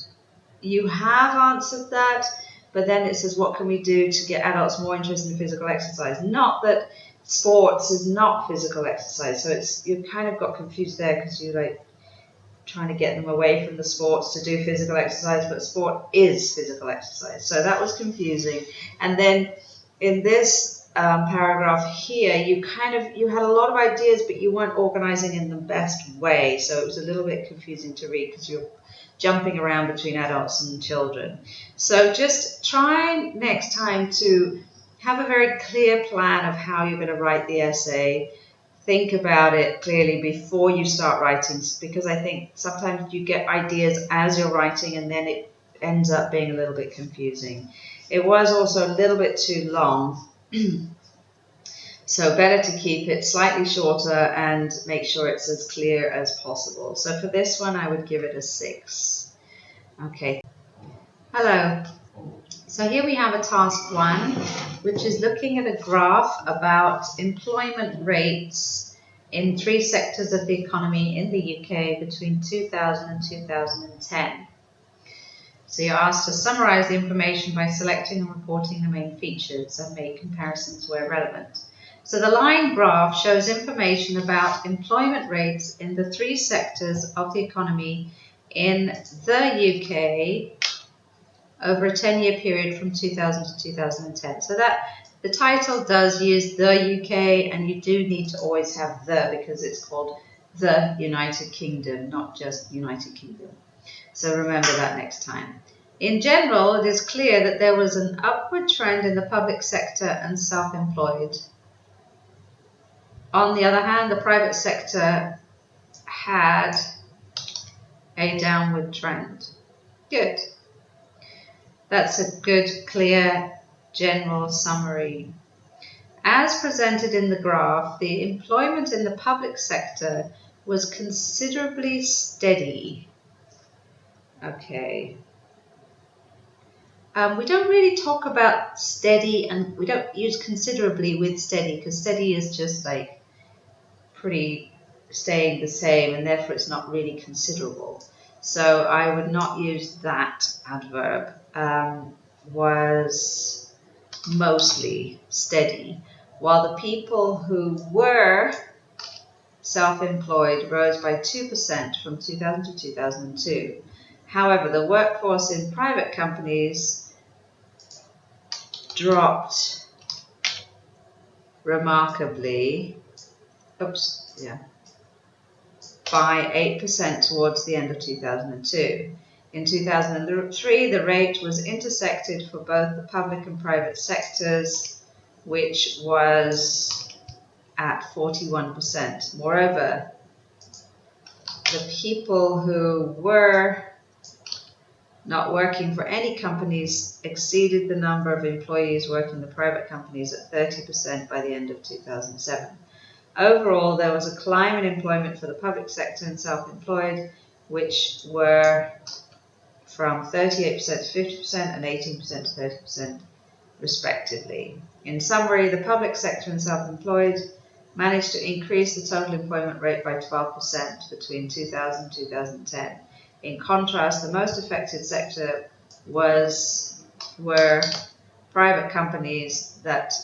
you have answered that, but then it says what can we do to get adults more interested in physical exercise? Not that sports is not physical exercise, so you kind of got confused there because you're like trying to get them away from the sports to do physical exercise, but sport is physical exercise, so that was confusing. And then in this paragraph here, you had a lot of ideas, but you weren't organizing in the best way, so it was a little bit confusing to read because you're jumping around between adults and children. So just try next time to have a very clear plan of how you're going to write the essay. Think about it clearly before you start writing, because I think sometimes you get ideas as you're writing and then it ends up being a little bit confusing. It was also a little bit too long, so better to keep it slightly shorter and make sure it's as clear as possible. So for this one, I would give it a 6. Okay. Hello. So here we have a task 1, which is looking at a graph about employment rates in 3 sectors of the economy in the UK between 2000 and 2010. So you're asked to summarize the information by selecting and reporting the main features and make comparisons where relevant. So the line graph shows information about employment rates in the 3 sectors of the economy in the UK over a 10-year period from 2000 to 2010. So that the title does use the UK, and you do need to always have the, because it's called the United Kingdom, not just United Kingdom. So remember that next time. In general, it is clear that there was an upward trend in the public sector and self-employed. On the other hand, the private sector had a downward trend. Good. That's a good, clear, general summary. As presented in the graph, the employment in the public sector was considerably steady. Okay. We don't really talk about steady, and we don't use considerably with steady, because steady is just like pretty staying the same, and therefore it's not really considerable. So I would not use that adverb. Was mostly steady, while the people who were self-employed rose by 2% from 2000 to 2002. However, the workforce in private companies dropped remarkably, by 8% towards the end of 2002. In 2003, the rate was intersected for both the public and private sectors, which was at 41%. Moreover, the people who were not working for any companies exceeded the number of employees working in the private companies at 30% by the end of 2007. Overall, there was a climb in employment for the public sector and self-employed, which were from 38% to 50% and 18% to 30% respectively. In summary, the public sector and self-employed managed to increase the total employment rate by 12% between 2000 and 2010. In contrast, the most affected sector were private companies that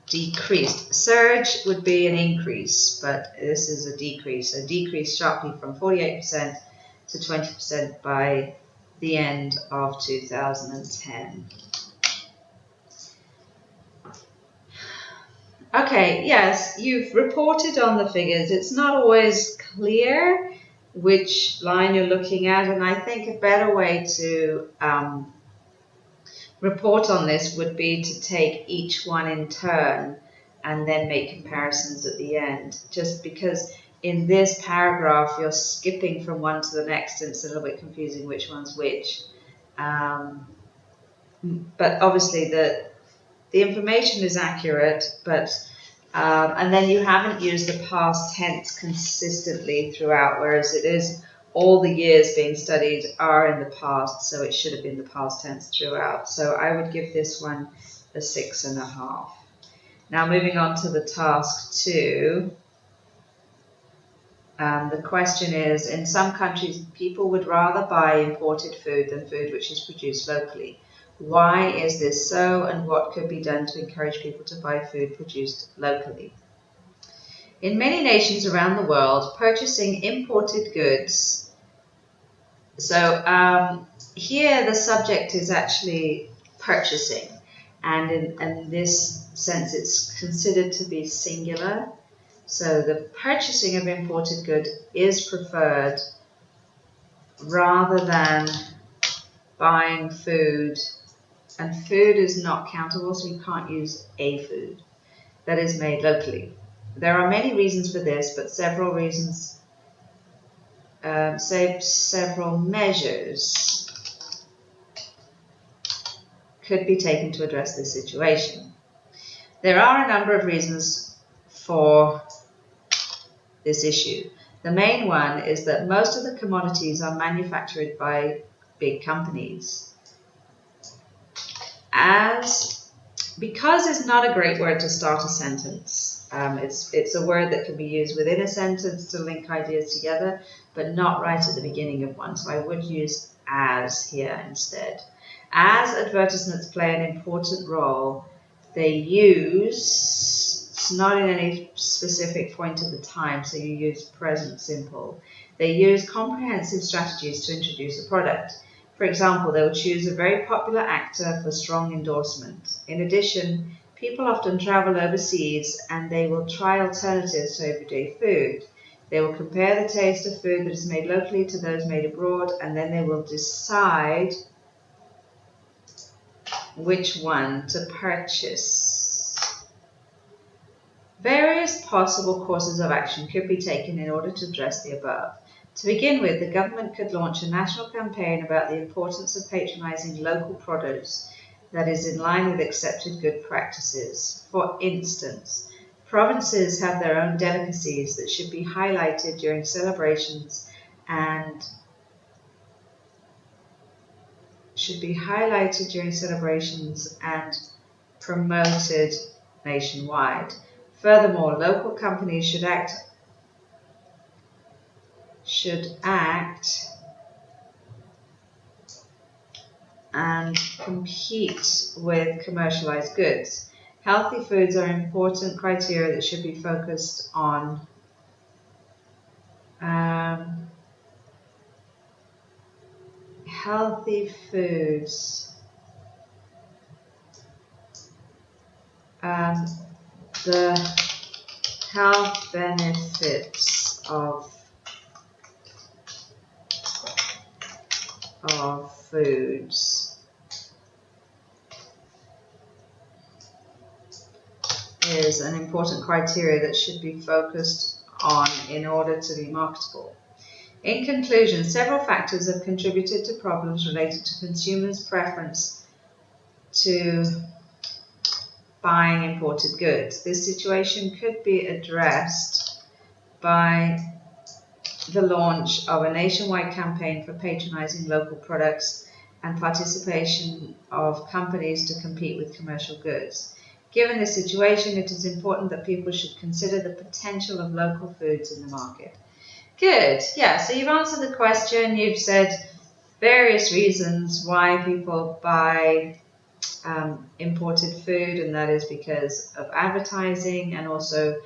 decreased. Surge would be an increase, but this is a decrease. So decreased sharply from 48% to 20% by the end of 2010. Okay, yes, you've reported on the figures. It's not always clear which line you're looking at, and I think a better way to report on this would be to take each one in turn and then make comparisons at the end, just because in this paragraph you're skipping from one to the next and it's a little bit confusing which one's which. But obviously the information is accurate, but and then you haven't used the past tense consistently throughout, whereas it is all the years being studied are in the past, so it should have been the past tense throughout. So I would give this one a 6.5. Now moving on to the task 2. The question is, in some countries, people would rather buy imported food than food which is produced locally. Why is this so, and what could be done to encourage people to buy food produced locally? In many nations around the world, purchasing imported goods. So here the subject is actually purchasing, and in this sense it's considered to be singular. So the purchasing of imported goods is preferred rather than buying food, and food is not countable, so you can't use a food that is made locally. There are many reasons for this, but several measures could be taken to address this situation. There are a number of reasons for this issue. The main one is that most of the commodities are manufactured by big companies. Because is not a great word to start a sentence. It's a word that can be used within a sentence to link ideas together, but not right at the beginning of one. So I would use as here instead. As advertisements play an important role, they use, it's not in any specific point of the time, so you use present simple. They use comprehensive strategies to introduce a product. For example, they will choose a very popular actor for strong endorsement. In addition, people often travel overseas and they will try alternatives to everyday food. They will compare the taste of food that is made locally to those made abroad, and then they will decide which one to purchase. Various possible courses of action could be taken in order to address the above. To begin with, the government could launch a national campaign about the importance of patronizing local produce that is in line with accepted good practices. For instance, provinces have their own delicacies that should be highlighted during celebrations and promoted nationwide. Furthermore, local companies should act and compete with commercialized goods. Healthy foods are important criteria that should be focused on healthy foods and the health benefits of foods is an important criteria that should be focused on in order to be marketable. In conclusion, several factors have contributed to problems related to consumers' preference to buying imported goods. This situation could be addressed by the launch of a nationwide campaign for patronizing local products and participation of companies to compete with commercial goods. Given this situation, it is important that people should consider the potential of local foods in the market. Good, yeah, so you've answered the question, you've said various reasons why people buy imported food, and that is because of advertising and also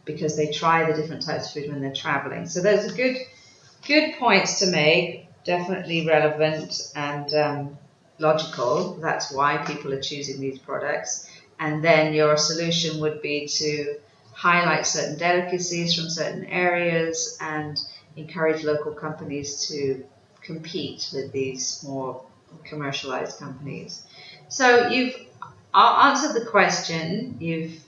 because they try the different types of food when they're traveling. So those are good points to make, definitely relevant and logical. That's why people are choosing these products. And then your solution would be to highlight certain delicacies from certain areas and encourage local companies to compete with these more commercialized companies. So you've answered the question, you've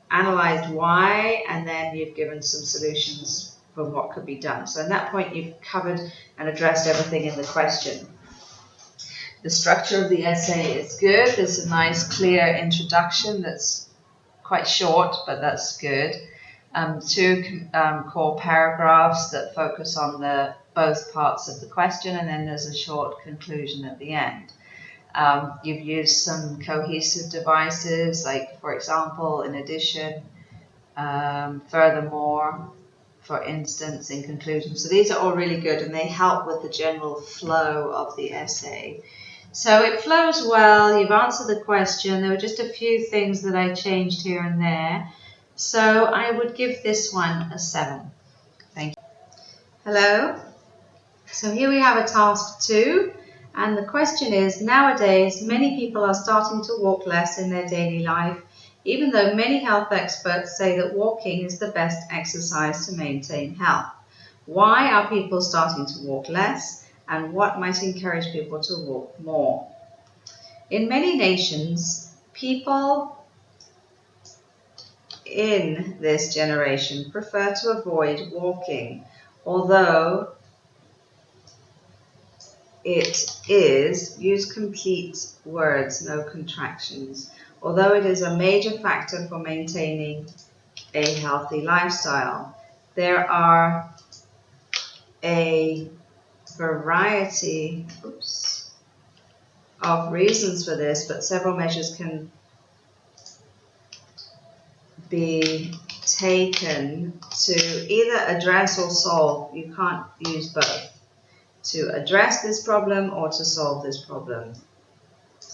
analyzed why, and then you've given some solutions for what could be done. So at that point, you've covered and addressed everything in the question. The structure of the essay is good. There's a nice, clear introduction that's quite short, but that's good. Two core paragraphs that focus on both parts of the question, and then there's a short conclusion at the end. You've used some cohesive devices, like, for example, in addition, furthermore, for instance, in conclusion. So these are all really good, and they help with the general flow of the essay. So it flows well. You've answered the question. There were just a few things that I changed here and there. So I would give this one a 7. Thank you. Hello. So here we have a task 2. And the question is, nowadays, many people are starting to walk less in their daily life, even though many health experts say that walking is the best exercise to maintain health. Why are people starting to walk less, and what might encourage people to walk more? In many nations, people in this generation prefer to avoid walking, although it is, use complete words, no contractions, although it is a major factor for maintaining a healthy lifestyle. There are a variety of reasons for this, but several measures can be taken to either address or solve. You can't use both. To address this problem or to solve this problem.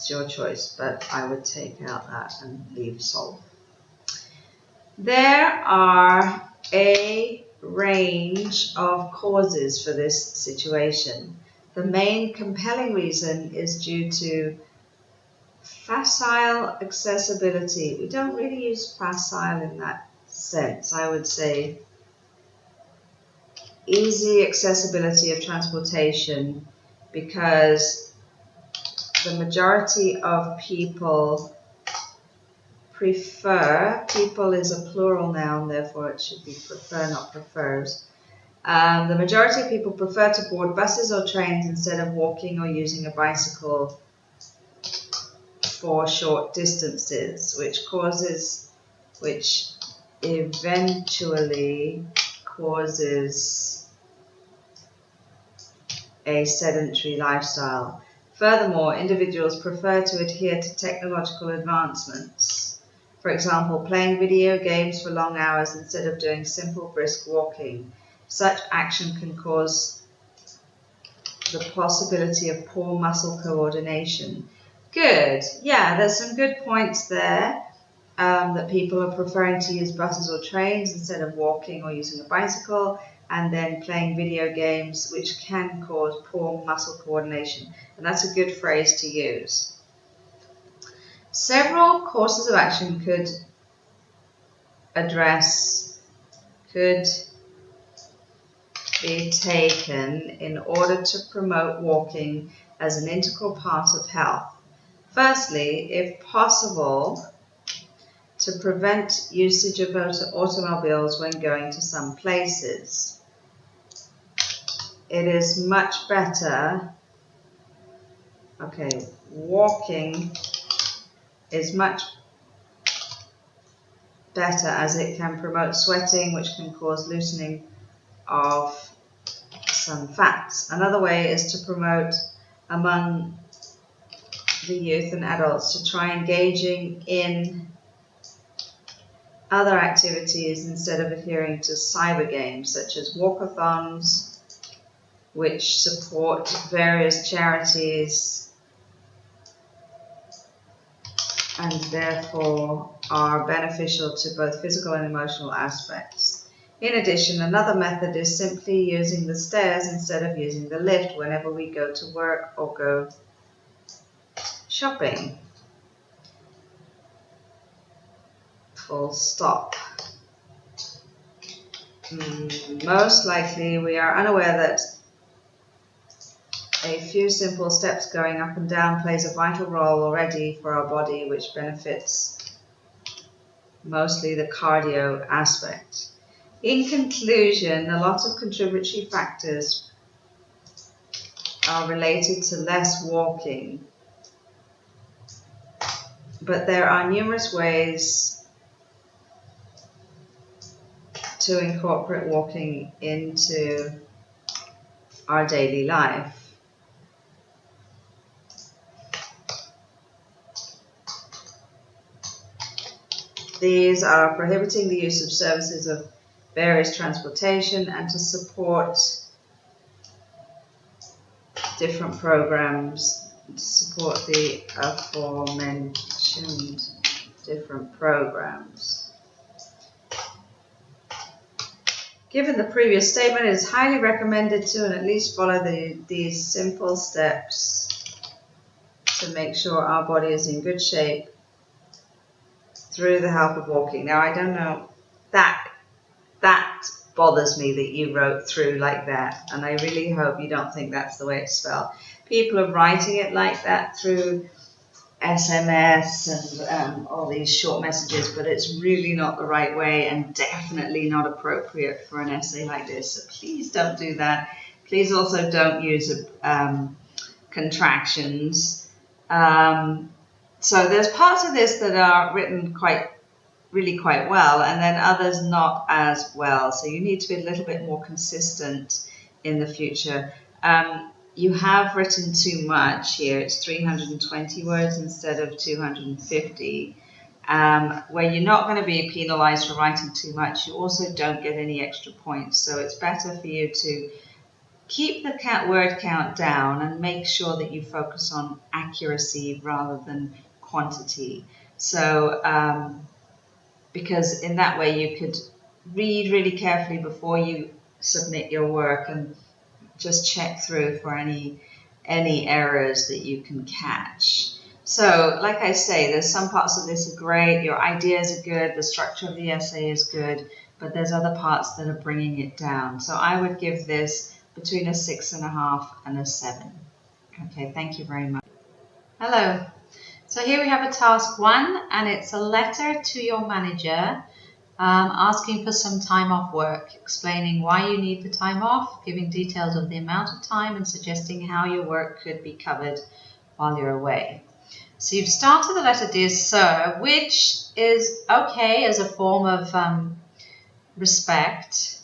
It's your choice, but I would take out that and leave solve. There are a range of causes for this situation. The main compelling reason is due to facile accessibility. We don't really use facile in that sense. I would say easy accessibility of transportation, because the majority of people prefer, people is a plural noun, therefore it should be prefer, not prefers. The majority of people prefer to board buses or trains instead of walking or using a bicycle for short distances, which eventually causes a sedentary lifestyle. Furthermore, individuals prefer to adhere to technological advancements. For example, playing video games for long hours instead of doing simple brisk walking. Such action can cause the possibility of poor muscle coordination. Good. Yeah, there's some good points there. That people are preferring to use buses or trains instead of walking or using a bicycle, and then playing video games, which can cause poor muscle coordination. And that's a good phrase to use. Several courses of action could be taken in order to promote walking as an integral part of health. Firstly, if possible, to prevent usage of automobiles when going to some places. It is much better, walking is much better as it can promote sweating, which can cause loosening of some fats. Another way is to promote among the youth and adults to try engaging in other activities instead of adhering to cyber games such as walkathons, which support various charities and therefore are beneficial to both physical and emotional aspects. In addition, another method is simply using the stairs instead of using the lift whenever we go to work or go shopping. Full stop. Most likely we are unaware that a few simple steps going up and down plays a vital role already for our body, which benefits mostly the cardio aspect. In conclusion, a lot of contributory factors are related to less walking, but there are numerous ways to incorporate walking into our daily life. These are prohibiting the use of services of various transportation and to support different programs, to support the aforementioned different programs. Given the previous statement, it is highly recommended to and at least follow these simple steps to make sure our body is in good shape through the help of walking. Now, I don't know, that bothers me that you wrote through like that, and I really hope you don't think that's the way it's spelled. People are writing it like that through SMS and all these short messages, but it's really not the right way and definitely not appropriate for an essay like this. So please don't do that. Please also don't use contractions. So there's parts of this that are written really quite well, and then others not as well. So you need to be a little bit more consistent in the future. You have written too much here. It's 320 words instead of 250. Where you're not going to be penalized for writing too much, you also don't get any extra points. So it's better for you to keep the word count down and make sure that you focus on accuracy rather than quantity. So, because in that way you could read really carefully before you submit your work and just check through for any errors that you can catch. So, like I say, there's some parts of this are great, your ideas are good, the structure of the essay is good, but there's other parts that are bringing it down. So I would give this between a 6.5 and a 7. Okay, thank you very much. Hello. So here we have a task 1, and it's a letter to your manager asking for some time off work, explaining why you need the time off, giving details of the amount of time, and suggesting how your work could be covered while you're away. So you've started the letter, Dear Sir, which is okay as a form of respect,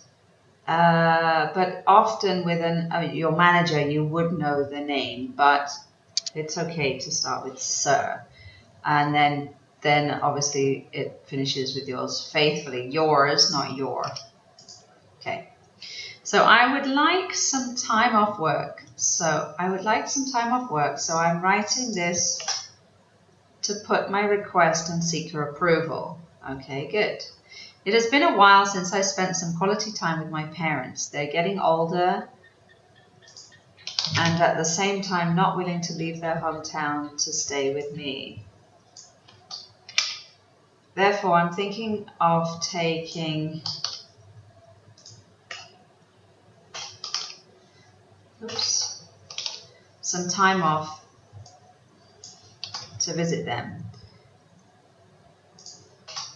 but often with your manager you would know the name, but it's okay to start with Sir. And then obviously it finishes with yours faithfully. Yours, not your. Okay. So I would like some time off work. So I'm writing this to put my request and seek your approval. Okay, good. It has been a while since I spent some quality time with my parents. They're getting older and at the same time not willing to leave their hometown to stay with me. Therefore, I'm thinking of taking some time off to visit them.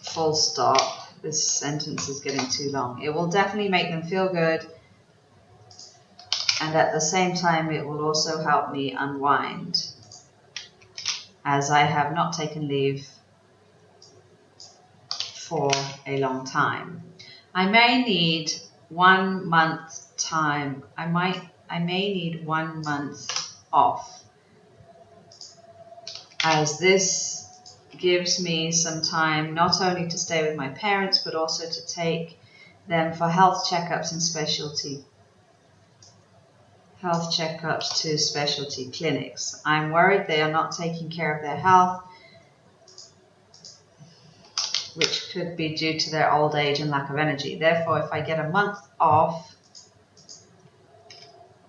Full stop. This sentence is getting too long. It will definitely make them feel good, and at the same time it will also help me unwind, as I have not taken leave for a long time. I may need 1 month time. I may need 1 month off, as this gives me some time not only to stay with my parents but also to take them for health checkups to specialty clinics. I'm worried they are not taking care of their health, which could be due to their old age and lack of energy. Therefore, if I get a month off,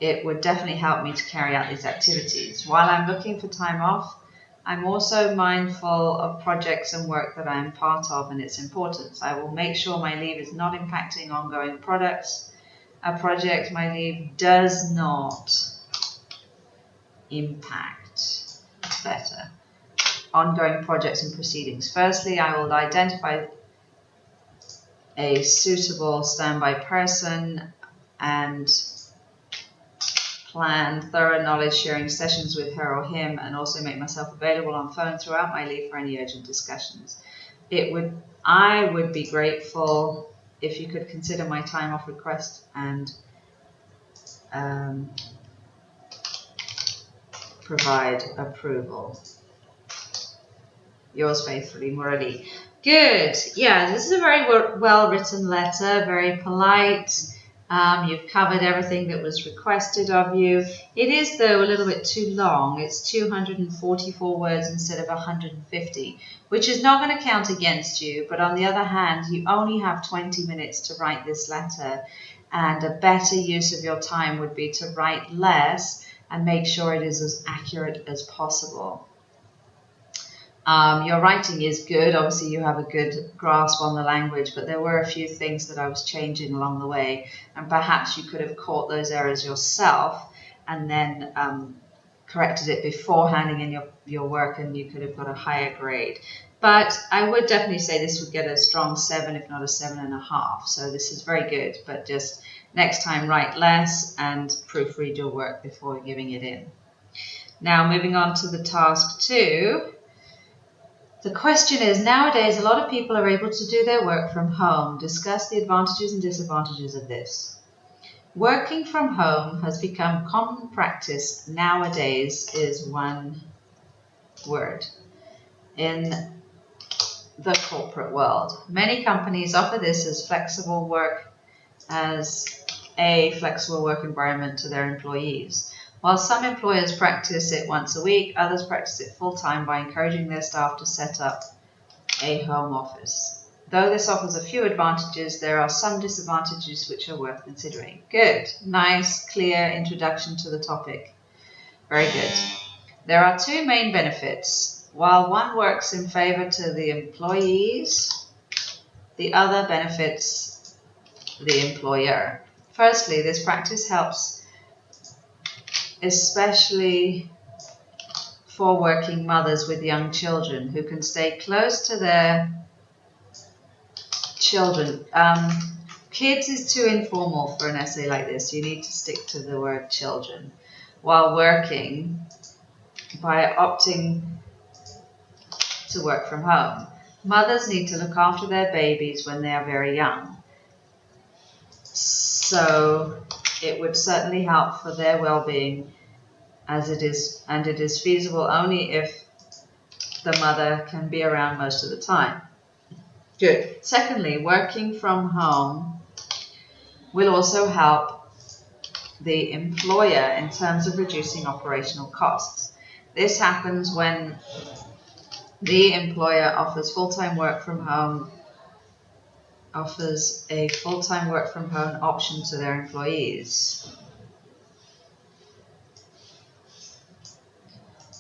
it would definitely help me to carry out these activities. While I'm looking for time off, I'm also mindful of projects and work that I'm part of and its importance. I will make sure my leave is not impacting ongoing projects my leave does not impact ongoing projects and proceedings. Firstly, I will identify a suitable standby person and plan thorough knowledge sharing sessions with her or him, and also make myself available on phone throughout my leave for any urgent discussions. I would be grateful if you could consider my time off request and provide approval. Yours faithfully, Murali. Good. Yeah, this is a very well written letter, very polite. You've covered everything that was requested of you. It is, though, a little bit too long. It's 244 words instead of 150, which is not going to count against you. But on the other hand, you only have 20 minutes to write this letter, and a better use of your time would be to write less and make sure it is as accurate as possible. Your writing is good. Obviously, you have a good grasp on the language, but there were a few things that I was changing along the way, and perhaps you could have caught those errors yourself and then corrected it before handing in your work, and you could have got a higher grade. But I would definitely say this would get a strong 7, if not a 7.5. So this is very good, but just next time write less and proofread your work before giving it in. Now, moving on to the task 2. The question is, nowadays a lot of people are able to do their work from home. Discuss the advantages and disadvantages of this. Working from home has become common practice nowadays is one word in the corporate world. Many companies offer this as flexible work as a flexible work environment to their employees. While some employers practice it once a week, others practice it full-time by encouraging their staff to set up a home office. Though this offers a few advantages, there are some disadvantages which are worth considering. Good. Nice, clear introduction to the topic. Very good. There are two main benefits. While one works in favor to the employees, the other benefits the employer. Firstly, this practice helps especially for working mothers with young children who can stay close to their children. Kids is too informal for an essay like this. You need to stick to the word children. While working, by opting to work from home. Mothers need to look after their babies when they are very young. So it would certainly help for their well-being it is feasible only if the mother can be around most of the time. Good. Secondly, working from home will also help the employer in terms of reducing operational costs. This happens when the employer offers a full-time work from home option to their employees.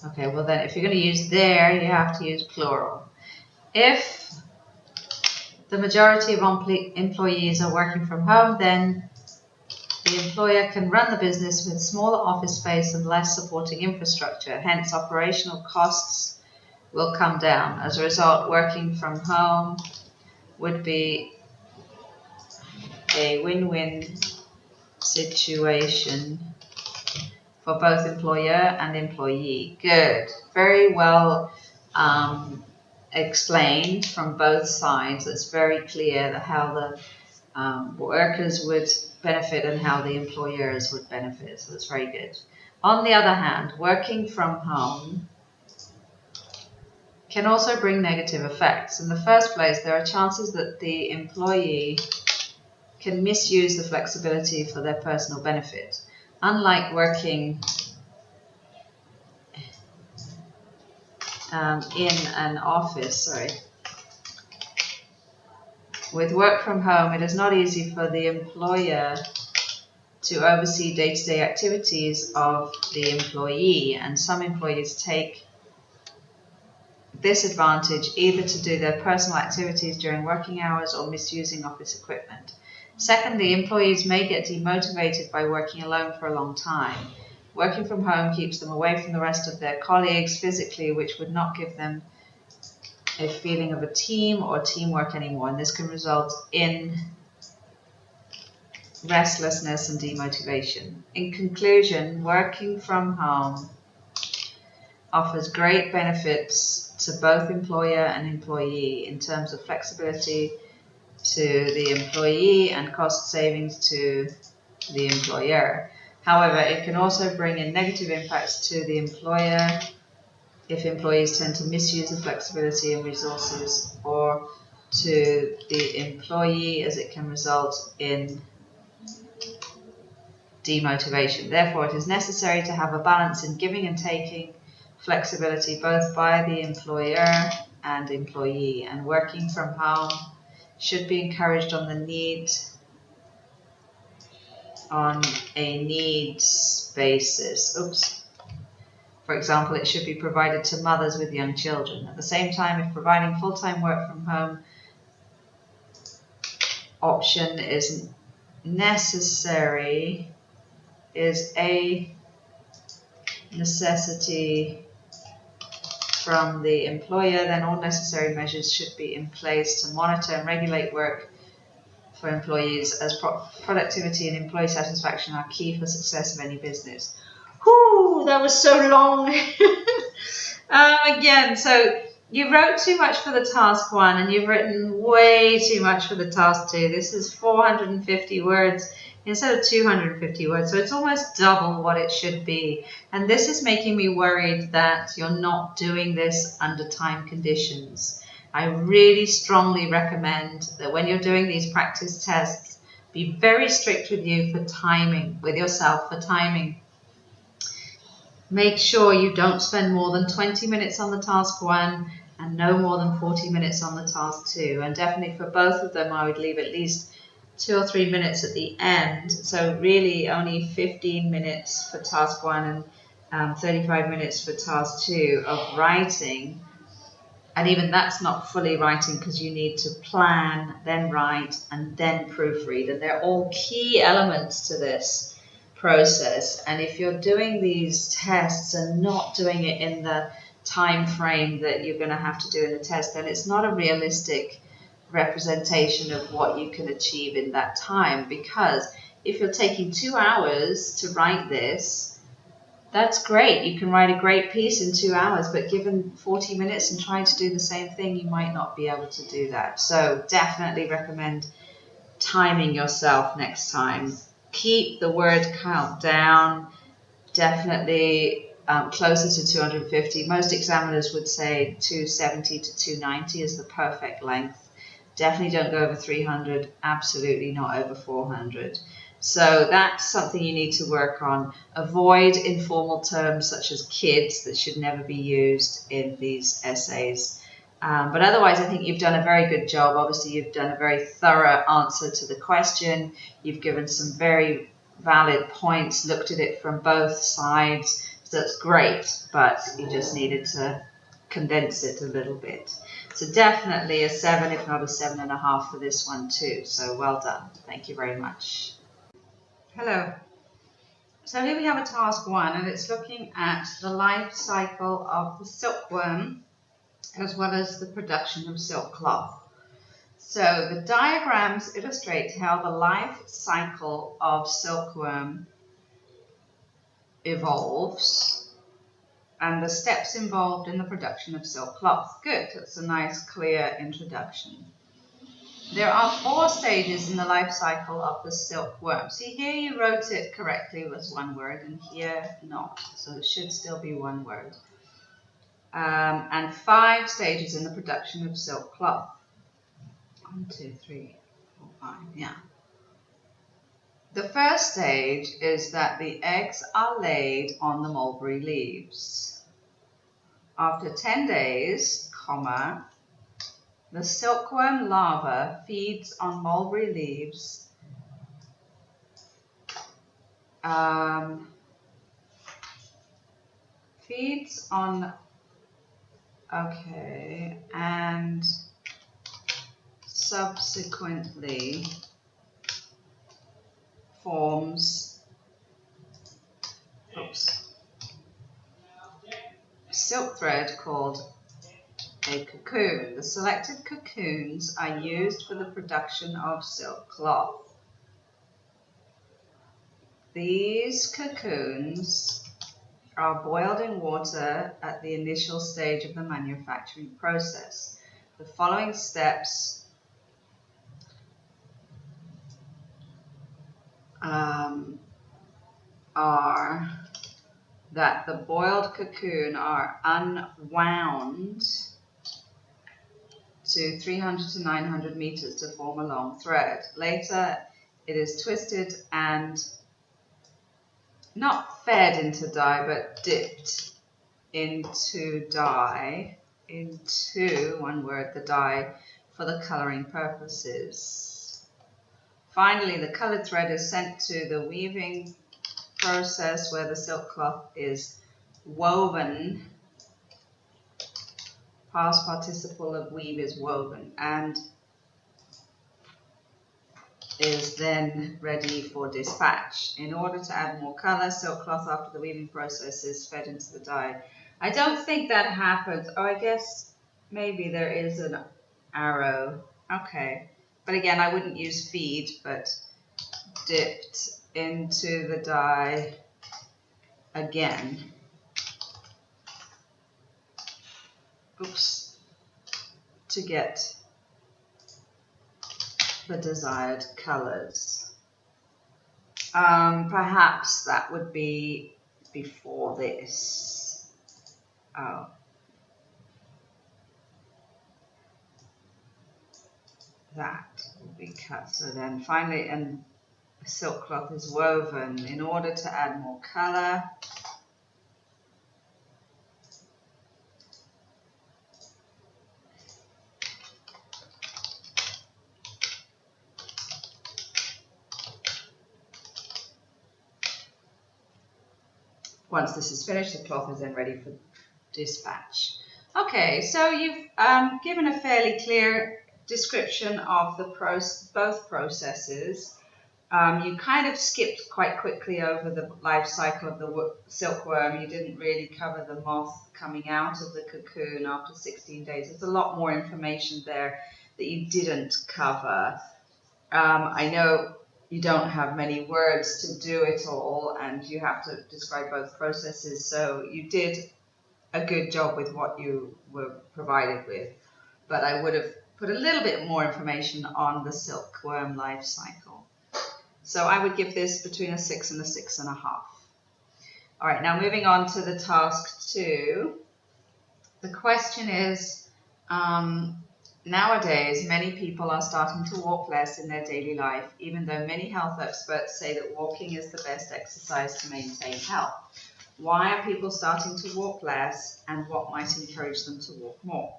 Okay, well then if you're going to use there, you have to use plural. If the majority of employees are working from home, then the employer can run the business with smaller office space and less supporting infrastructure. Hence, operational costs will come down. As a result, working from home would be a win-win situation for both employer and employee. Good. Very well explained from both sides. It's very clear that how the workers would benefit and how the employers would benefit. So that's very good. On the other hand, working from home can also bring negative effects. In the first place, there are chances that the employee can misuse the flexibility for their personal benefit. Unlike working in an office, with work from home, it is not easy for the employer to oversee day-to-day activities of the employee, and some employees take this advantage either to do their personal activities during working hours or misusing office equipment. Secondly, employees may get demotivated by working alone for a long time. Working from home keeps them away from the rest of their colleagues physically, which would not give them a feeling of a team or teamwork anymore, and this can result in restlessness and demotivation. In conclusion, working from home offers great benefits to both employer and employee in terms of flexibility to the employee and cost savings to the employer. However, it can also bring in negative impacts to the employer if employees tend to misuse the flexibility and resources, or to the employee as it can result in demotivation. Therefore, it is necessary to have a balance in giving and taking flexibility both by the employer and employee, and working from home should be encouraged on a needs basis. For example, it should be provided to mothers with young children. At the same time, if providing full-time work from home option is necessary, is a necessity from the employer, then all necessary measures should be in place to monitor and regulate work for employees, as productivity and employee satisfaction are key for success of any business. Whew, that was so long. Again, so you wrote too much for the task 1 and you've written way too much for the task 2. This is 450 words instead of 250 words, so it's almost double what it should be. And this is making me worried that you're not doing this under time conditions. I really strongly recommend that when you're doing these practice tests, Be very strict with you for timing, with yourself for timing. Make sure you don't spend more than 20 minutes on the task 1 and no more than 40 minutes on the task 2. And definitely for both of them, I would leave at least 2 or 3 minutes at the end. So really only 15 minutes for task 1 and 35 minutes for task 2 of writing. And even that's not fully writing because you need to plan, then write, and then proofread. And they're all key elements to this process. And if you're doing these tests and not doing it in the time frame that you're going to have to do in the test, then it's not a realistic representation of what you can achieve in that time. Because if you're taking 2 hours to write this, that's great. You can write a great piece in 2 hours, but given 40 minutes and trying to do the same thing, you might not be able to do that. So definitely recommend timing yourself next time. Keep the word count down, definitely closer to 250. Most examiners would say 270 to 290 is the perfect length. Definitely don't go over 300, absolutely not over 400. So that's something you need to work on. Avoid informal terms such as kids that should never be used in these essays. But otherwise, I think you've done a very good job. Obviously, you've done a very thorough answer to the question. You've given some very valid points, looked at it from both sides. So that's great, but you just needed to condense it a little bit. So definitely a 7, if not a 7.5 for this one too. So well done. Thank you very much. Hello. So here we have a task 1, and it's looking at the life cycle of the silkworm as well as the production of silk cloth. So the diagrams illustrate how the life cycle of silkworm evolves and the steps involved in the production of silk cloth. Good, that's a nice clear introduction. There are 4 stages in the life cycle of the silkworm. See, here you wrote it correctly with 1 word, and here not. So it should still be 1 word. And 5 stages in the production of silk cloth. 1, 2, 3, 4, 5, yeah. The first stage is that the eggs are laid on the mulberry leaves. After 10 days, the silkworm larva feeds on mulberry leaves and subsequently forms silk thread called a cocoon. The selected cocoons are used for the production of silk cloth. These cocoons are boiled in water at the initial stage of the manufacturing process. The following steps are that the boiled cocoon are unwound to 300 to 900 meters to form a long thread. Later, it is twisted and not fed into dye, but dipped into dye, into, 1 word, the dye, for the coloring purposes. Finally, the colored thread is sent to the weaving process where the silk cloth is woven. Past participle of weave is woven and is then ready for dispatch. In order to add more color, silk cloth after the weaving process is fed into the dye. I don't think that happens. Oh, I guess maybe there is an arrow. Okay. But again, I wouldn't use feed, but dipped into the dye again. Oops. To get the desired colors. Perhaps that would be before this. Oh. that will be cut. So then finally, and silk cloth is woven in order to add more color. Once this is finished, the cloth is then ready for dispatch. Okay, so you've given a fairly clear description of the both processes. You kind of skipped quite quickly over the life cycle of the silkworm. You didn't really cover the moth coming out of the cocoon after 16 days. There's a lot more information there that you didn't cover. I know you don't have many words to do it all, and you have to describe both processes, so you did a good job with what you were provided with. But I would have put a little bit more information on the silkworm life cycle. So I would give this between a 6 and a 6.5. All right, now moving on to the task 2. The question is, nowadays many people are starting to walk less in their daily life, even though many health experts say that walking is the best exercise to maintain health. Why are people starting to walk less, and what might encourage them to walk more?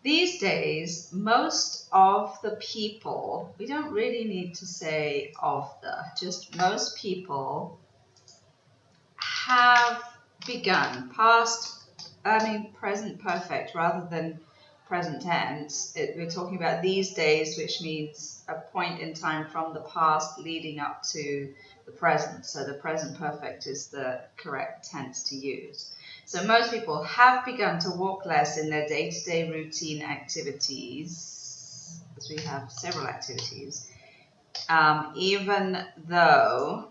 These days, most of the people, we don't really need to say just most people have begun, present perfect rather than present tense. We're talking about these days, which means a point in time from the past leading up to the present. So the present perfect is the correct tense to use. So most people have begun to walk less in their day-to-day routine activities, as we have several activities, even though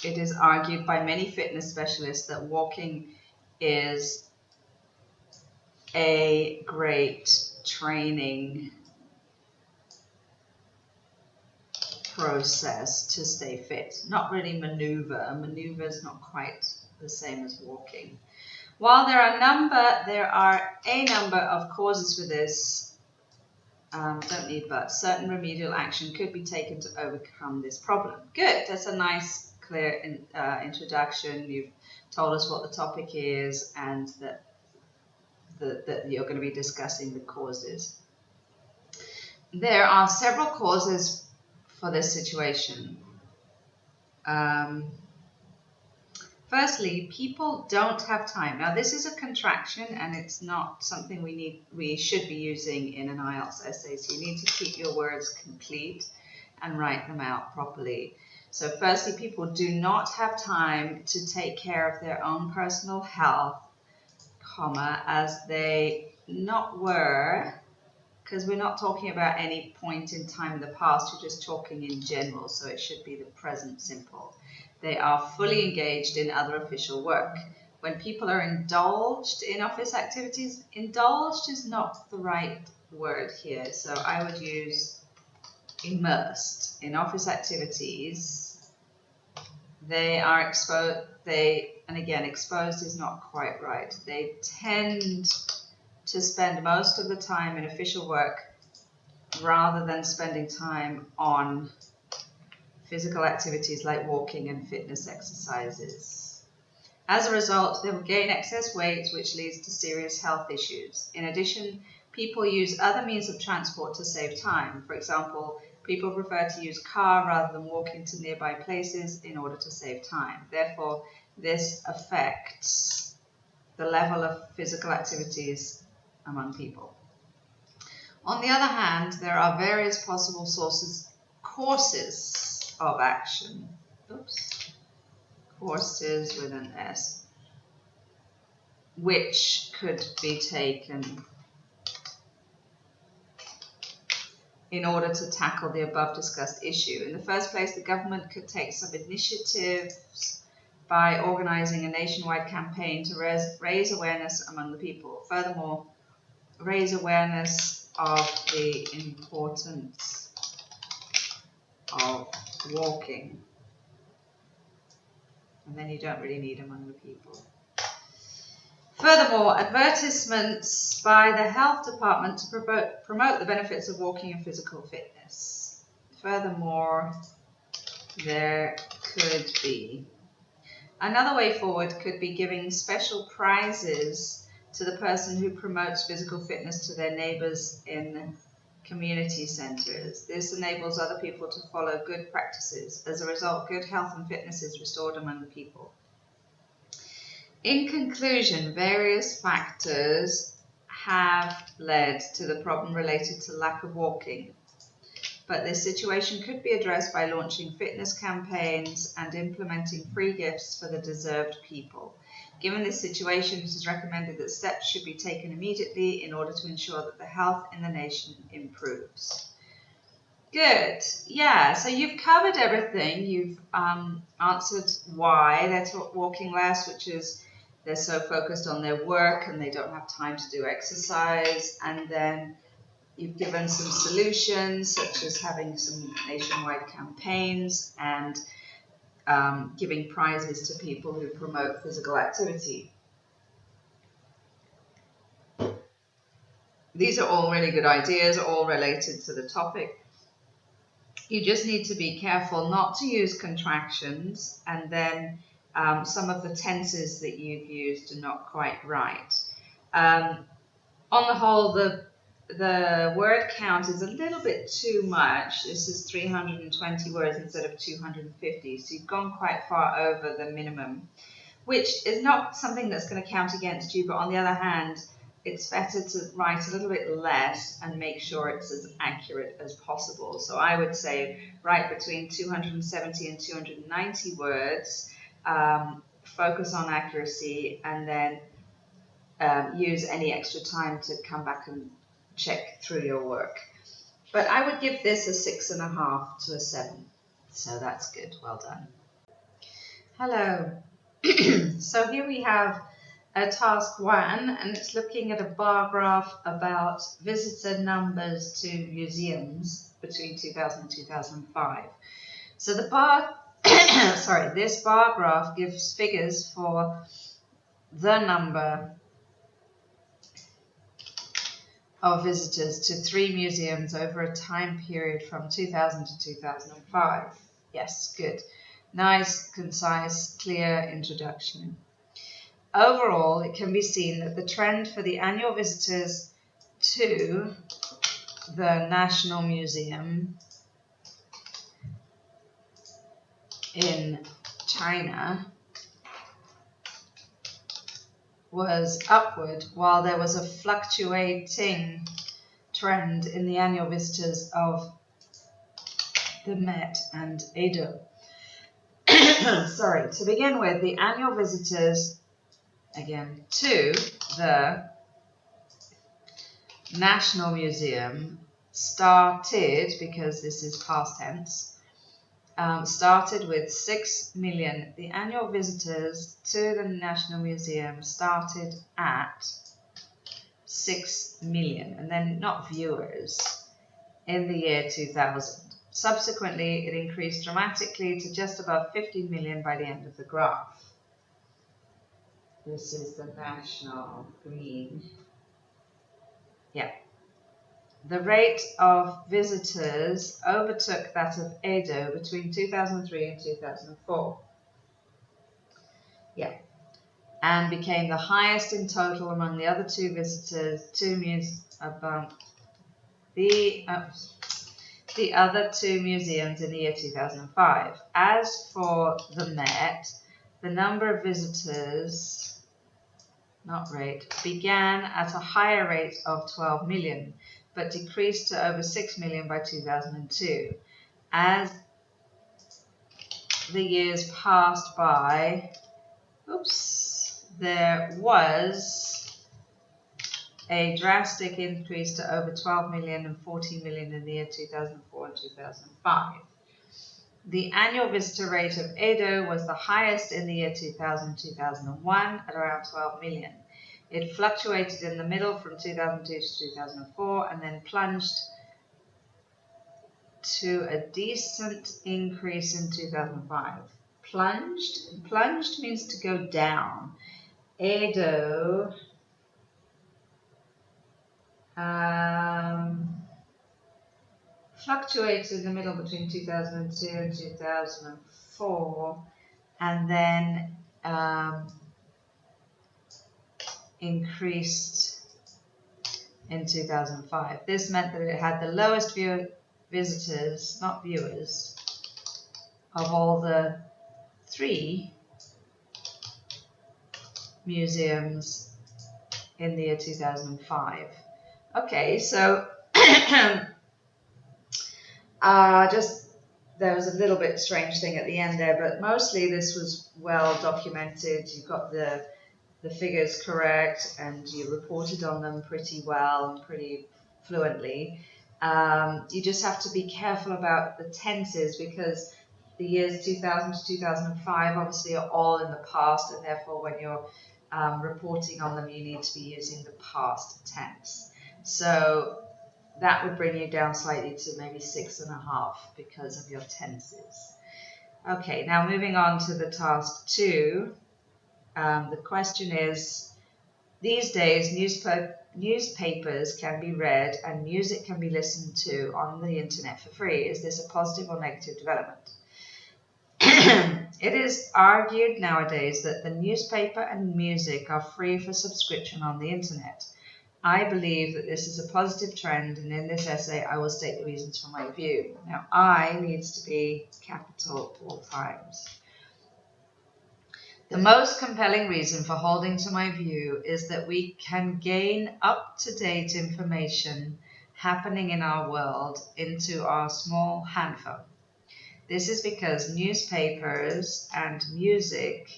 it is argued by many fitness specialists that walking is a great training process to stay fit. Not really maneuver. Maneuver is not quite the same as walking. While there are a number of causes for this, don't need but, certain remedial action could be taken to overcome this problem. Good, that's a nice, clear introduction. You've told us what the topic is and that you're going to be discussing the causes. There are several causes for this situation. Firstly, people don't have time. Now, this is a contraction, and it's not something we should be using in an IELTS essay. So you need to keep your words complete and write them out properly. So firstly, people do not have time to take care of their own personal health, as they not were, because we're not talking about any point in time in the past, we're just talking in general, so it should be the present simple. They are fully engaged in other official work. When people are indulged in office activities, indulged is not the right word here, so I would use immersed in office activities. They are exposed, and again, exposed is not quite right. They tend to spend most of the time in official work rather than spending time on physical activities like walking and fitness exercises. As a result, they will gain excess weight, which leads to serious health issues. In addition, people use other means of transport to save time. For example, people prefer to use car rather than walking to nearby places in order to save time. Therefore, this affects the level of physical activities among people. On the other hand, there are various possible courses of action. Courses with an S, which could be taken in order to tackle the above discussed issue. In the first place, the government could take some initiatives by organizing a nationwide campaign to raise awareness among the people. Furthermore, raise awareness of the importance of walking. And then you don't really need among the people. Furthermore, advertisements by the health department to promote the benefits of walking and physical fitness. Furthermore, there could be. Another way forward could be giving special prizes to the person who promotes physical fitness to their neighbours in community centres. This enables other people to follow good practices. As a result, good health and fitness is restored among the people. In conclusion, various factors have led to the problem related to lack of walking, but this situation could be addressed by launching fitness campaigns and implementing free gifts for the deserved people. Given this situation, it is recommended that steps should be taken immediately in order to ensure that the health in the nation improves. Good. Yeah, so you've covered everything. You've answered why they're walking less, which is they're so focused on their work and they don't have time to do exercise. And then you've given some solutions, such as having some nationwide campaigns and giving prizes to people who promote physical activity. These are all really good ideas, all related to the topic. You just need to be careful not to use contractions, and then some of the tenses that you've used are not quite right. On the whole, the word count is a little bit too much. This is 320 words instead of 250, so you've gone quite far over the minimum, which is not something that's going to count against you, but on the other hand, it's better to write a little bit less and make sure it's as accurate as possible. So I would say write between 270 and 290 words, focus on accuracy, and then use any extra time to come back and check through your work. But I would give this a 6.5 to a 7. So that's good. Well done. Hello. So here we have task 1, and it's looking at a bar graph about visitor numbers to museums between 2000 and 2005. So the bar, this bar graph gives figures for the number of visitors to 3 museums over a time period from 2000 to 2005. Yes, good. Nice, concise, clear introduction. Overall, it can be seen that the trend for the annual visitors to the National Museum in China was upward, while there was a fluctuating trend in the annual visitors of the Met and Edo. Sorry, to begin with, the annual visitors, again, to the National Museum started, because this is past tense, started with 6 million. The annual visitors to the National Museum started at 6 million, and then not viewers, in the year 2000. Subsequently, it increased dramatically to just above 50 million by the end of the graph. This is the national green. Yeah. The rate of visitors overtook that of Edo between 2003 and 2004. Yeah. And became the highest in total among the other two visitors, the other 2 museums in the year 2005. As for the Met, the number of visitors, began at a higher rate of 12 million, but decreased to over 6 million by 2002. As the years passed by, there was a drastic increase to over 12 million and 14 million in the year 2004 and 2005. The annual visitor rate of Edo was the highest in the year 2000-2001 at around 12 million. It fluctuated in the middle from 2002 to 2004 and then plunged to a decent increase in 2005. Plunged means to go down. Edo fluctuates in the middle between 2002 and 2004, and then increased in 2005. This meant that it had the lowest visitors, not viewers, of all the 3 museums in the year 2005. Okay, so there was a little bit strange thing at the end there, but mostly this was well documented. You got the figures correct, and you reported on them pretty well and pretty fluently. You just have to be careful about the tenses, because the years 2000 to 2005 obviously are all in the past, and therefore when you're reporting on them, you need to be using the past tense. So that would bring you down slightly to maybe 6.5 because of your tenses. Okay, now moving on to the task 2. The question is, these days newspapers can be read and music can be listened to on the internet for free. Is this a positive or negative development? It is argued nowadays that the newspaper and music are free for subscription on the internet. I believe that this is a positive trend, and in this essay I will state the reasons for my view. Now, I needs to be capital all times. The most compelling reason for holding to my view is that we can gain up-to-date information happening in our world into our small handphone. This is because newspapers and music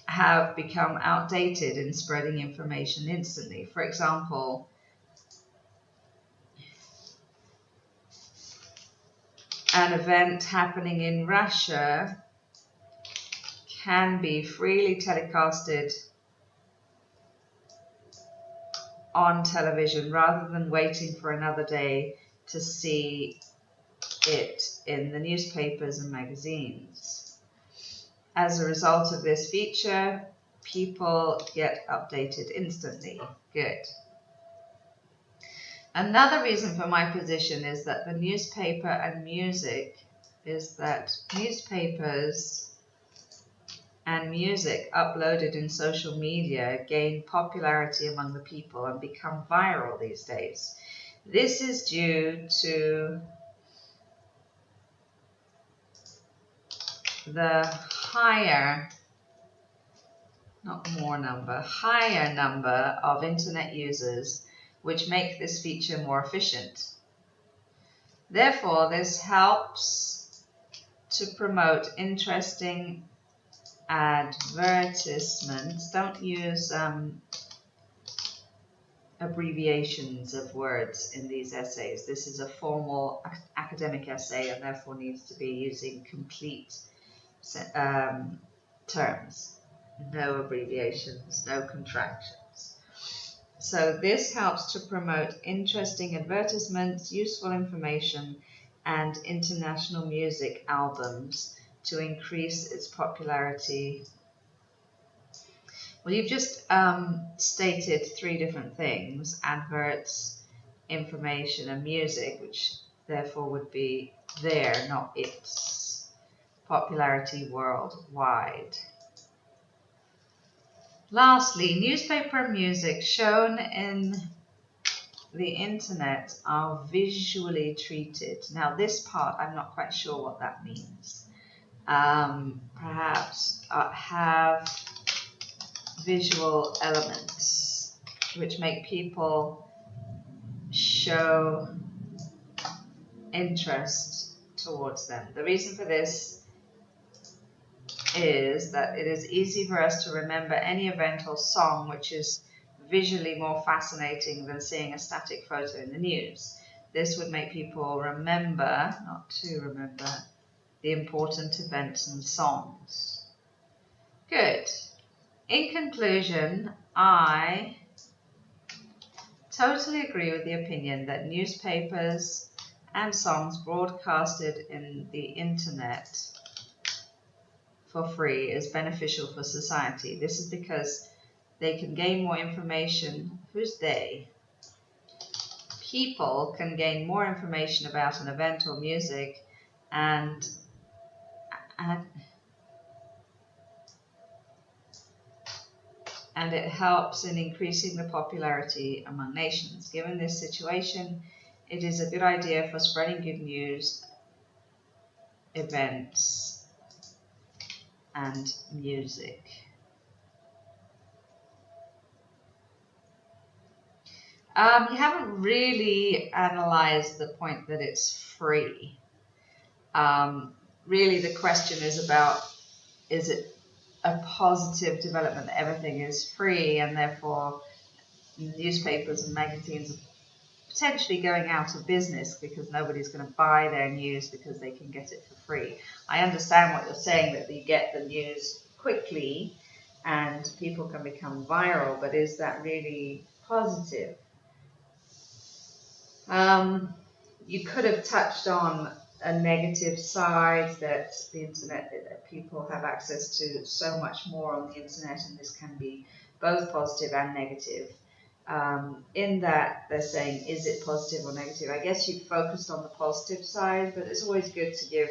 have become outdated in spreading information instantly. For example, an event happening in Russia can be freely telecasted on television rather than waiting for another day to see it in the newspapers and magazines. As a result of this feature, people get updated instantly. Good. Another reason for my position is that the newspaper and music is that newspapers and music uploaded in social media gain popularity among the people and become viral these days. This is due to the higher number of internet users, which make this feature more efficient. Therefore, this helps to promote interesting advertisements. Don't use abbreviations of words in these essays. This is a formal academic essay and therefore needs to be using complete terms. No abbreviations, no contractions. So this helps to promote interesting advertisements, useful information, and international music albums to increase its popularity. Well, you've just stated 3 different things: adverts, information, and music, which therefore would be their, not its, popularity worldwide. Lastly, newspaper and music shown in the internet are visually treated. Now, this part, I'm not quite sure what that means. Perhaps have visual elements which make people show interest towards them. The reason for this is that it is easy for us to remember any event or song which is visually more fascinating than seeing a static photo in the news. This would make people remember, not to remember, the important events and songs. Good. In conclusion, I totally agree with the opinion that newspapers and songs broadcasted in the internet for free is beneficial for society. This is because they can gain more information. Who's they? People can gain more information about an event or music, and it helps in increasing the popularity among nations. Given this situation, it is a good idea for spreading good news, events, and music. You haven't really analyzed the point that it's free. Really, the question is about, is it a positive development that everything is free, and therefore newspapers and magazines are potentially going out of business because nobody's going to buy their news because they can get it for free. I understand what you're saying, that you get the news quickly and people can become viral, but is that really positive? You could have touched on a negative side, that the internet, that people have access to so much more on the internet, and this can be both positive and negative. In that they're saying, is it positive or negative? I guess you focused on the positive side, but it's always good to give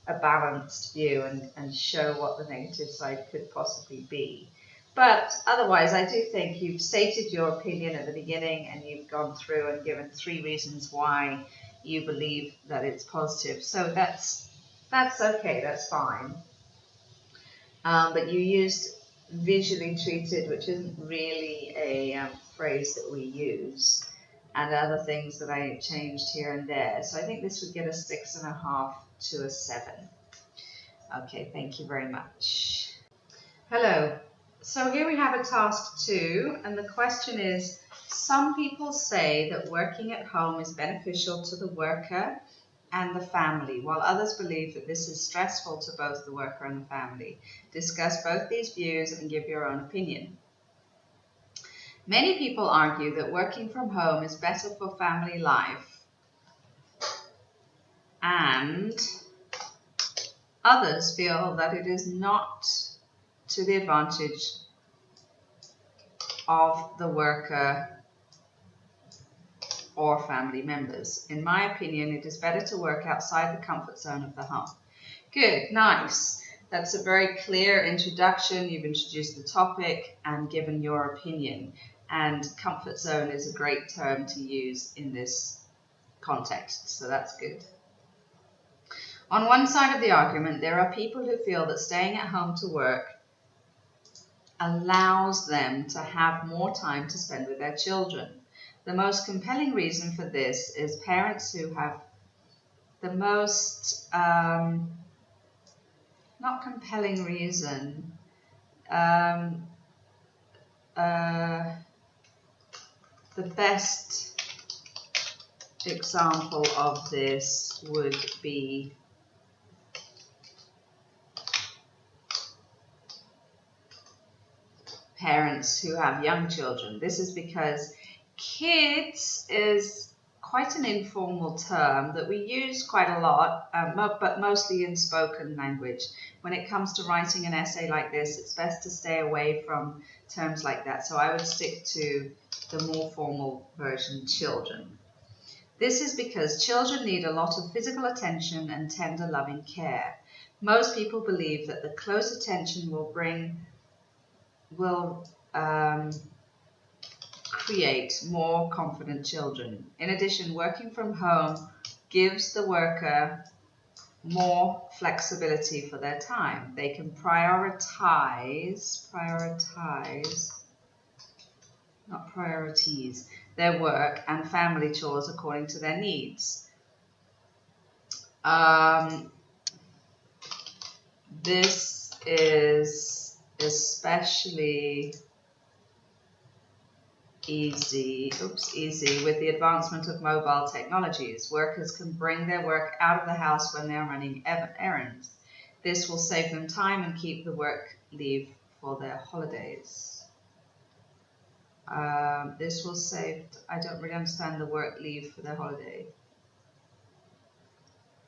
a balanced view and show what the negative side could possibly be. But otherwise, I do think you've stated your opinion at the beginning, and you've gone through and given 3 reasons why you believe that it's positive. So that's okay, that's fine. But you used visually treated, which isn't really a phrase that we use, and other things that I changed here and there. So I think this would get a 6.5 to a 7. Okay, thank you very much. Hello. So here we have a task 2, and the question is, some people say that working at home is beneficial to the worker and the family, while others believe that this is stressful to both the worker and the family. Discuss both these views and give your own opinion. Many people argue that working from home is better for family life, and others feel that it is not to the advantage of the worker or family members. In my opinion, it is better to work outside the comfort zone of the home. Good, nice. That's a very clear introduction. You've introduced the topic and given your opinion. And comfort zone is a great term to use in this context, so that's good. On one side of the argument, there are people who feel that staying at home to work allows them to have more time to spend with their children. The most compelling reason for this is parents who have the most, not compelling reason, the best example of this would be parents who have young children. This is because kids is quite an informal term that we use quite a lot, but mostly in spoken language. When it comes to writing an essay like this, it's best to stay away from terms like that. So I would stick to the more formal version, children. This is because children need a lot of physical attention and tender, loving care. Most people believe that the close attention will create more confident children. In addition, working from home gives the worker more flexibility for their time. They can prioritize, not priorities, their work and family chores according to their needs. This is especially easy with the advancement of mobile technologies. Workers can bring their work out of the house when they are running errands. This will save them time and keep the work leave for their holidays. This will save, I don't really understand the work leave for their holiday.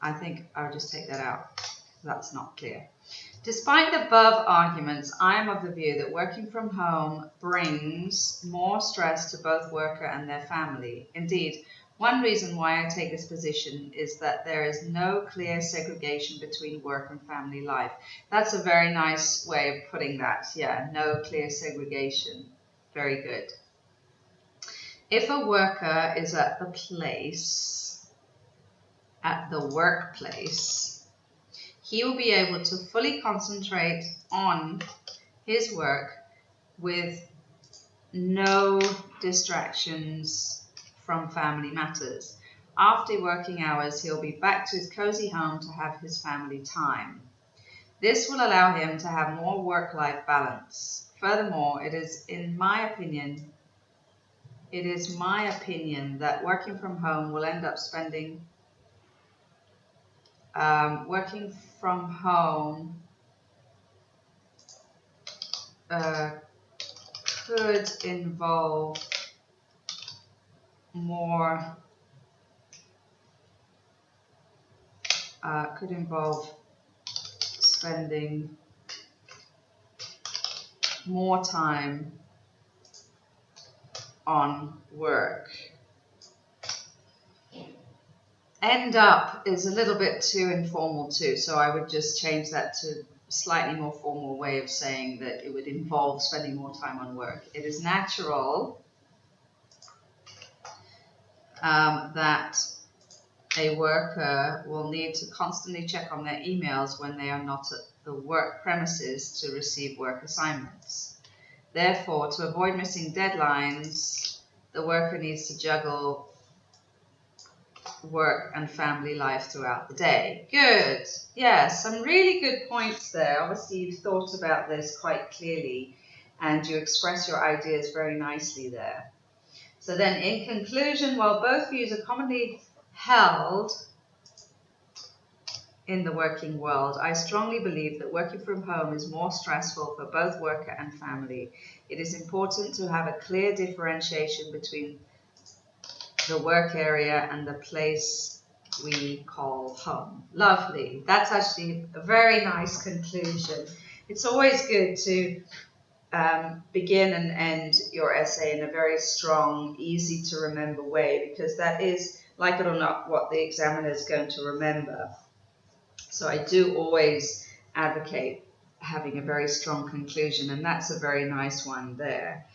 I think I'll just take that out. That's not clear. Despite the above arguments, I am of the view that working from home brings more stress to both worker and their family. Indeed, one reason why I take this position is that there is no clear segregation between work and family life. That's a very nice way of putting that. Yeah, no clear segregation. Very good. If a worker is at the workplace, he will be able to fully concentrate on his work with no distractions from family matters. After working hours, he'll be back to his cozy home to have his family time. This will allow him to have more work-life balance. Furthermore, it is my opinion that working from home will end up spending working from home could involve spending more time on work. End up is a little bit too informal too, so I would just change that to a slightly more formal way of saying that it would involve spending more time on work. It is natural that a worker will need to constantly check on their emails when they are not at the work premises to receive work assignments. Therefore, to avoid missing deadlines, the worker needs to juggle work and family life throughout the day. Good. Yeah, some really good points there. Obviously, you've thought about this quite clearly and you express your ideas very nicely there. So then, in conclusion, while both views are commonly held in the working world, I strongly believe that working from home is more stressful for both worker and family. It is important to have a clear differentiation between the work area and the place we call home. Lovely. That's actually a very nice conclusion. It's always good to begin and end your essay in a very strong, easy to remember way, because that is, like it or not, what the examiner is going to remember. So I do always advocate having a very strong conclusion, and that's a very nice one there.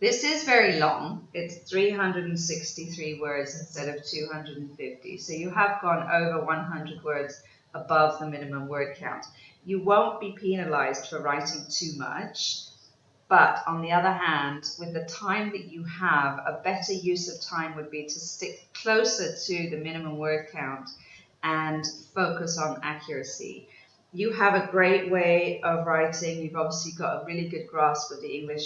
This is very long. It's 363 words instead of 250. So you have gone over 100 words above the minimum word count. You won't be penalized for writing too much, but on the other hand, with the time that you have, a better use of time would be to stick closer to the minimum word count and focus on accuracy. You have a great way of writing. You've obviously got a really good grasp of the English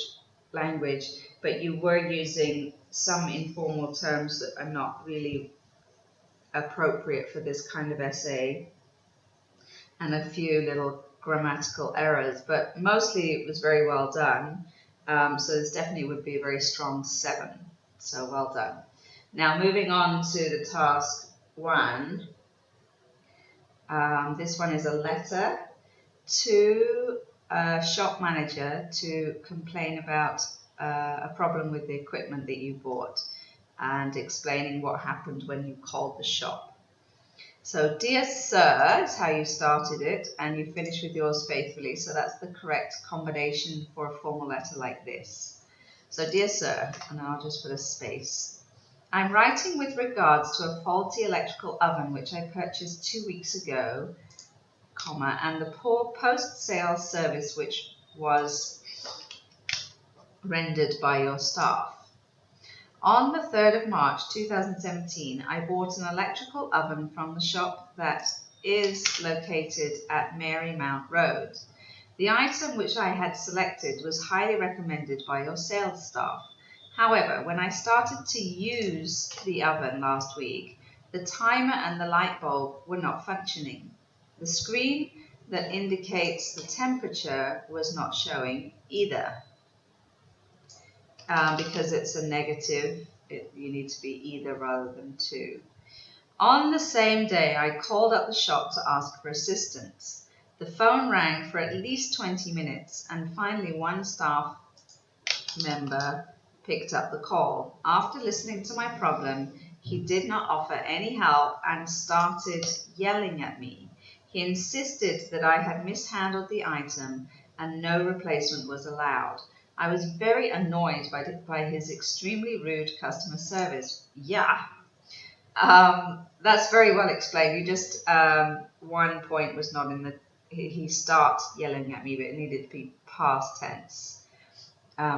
language, but you were using some informal terms that are not really appropriate for this kind of essay, and a few little grammatical errors, but mostly it was very well done. So this definitely would be a very strong 7. So well done. Now moving on to the task 1. This one is a letter to a shop manager to complain about a problem with the equipment that you bought and explaining what happened when you called the shop. So, dear sir is how you started it, and you finish with yours faithfully. So that's the correct combination for a formal letter like this. So, dear sir, and I'll just put a space. I'm writing with regards to a faulty electrical oven which I purchased 2 weeks ago, comma, and the poor post-sale service which was rendered by your staff. On the 3rd of March 2017, I bought an electrical oven from the shop that is located at Marymount Road. The item which I had selected was highly recommended by your sales staff. However, when I started to use the oven last week, the timer and the light bulb were not functioning. The screen that indicates the temperature was not showing either. Because it's a negative, you need to be either rather than 2. On the same day, I called up the shop to ask for assistance. The phone rang for at least 20 minutes, and finally one staff member picked up the call. After listening to my problem, he did not offer any help and started yelling at me. He insisted that I had mishandled the item and no replacement was allowed. I was very annoyed by his extremely rude customer service. Yeah, that's very well explained. You just, one point was not in the, he starts yelling at me, but it needed to be past tense.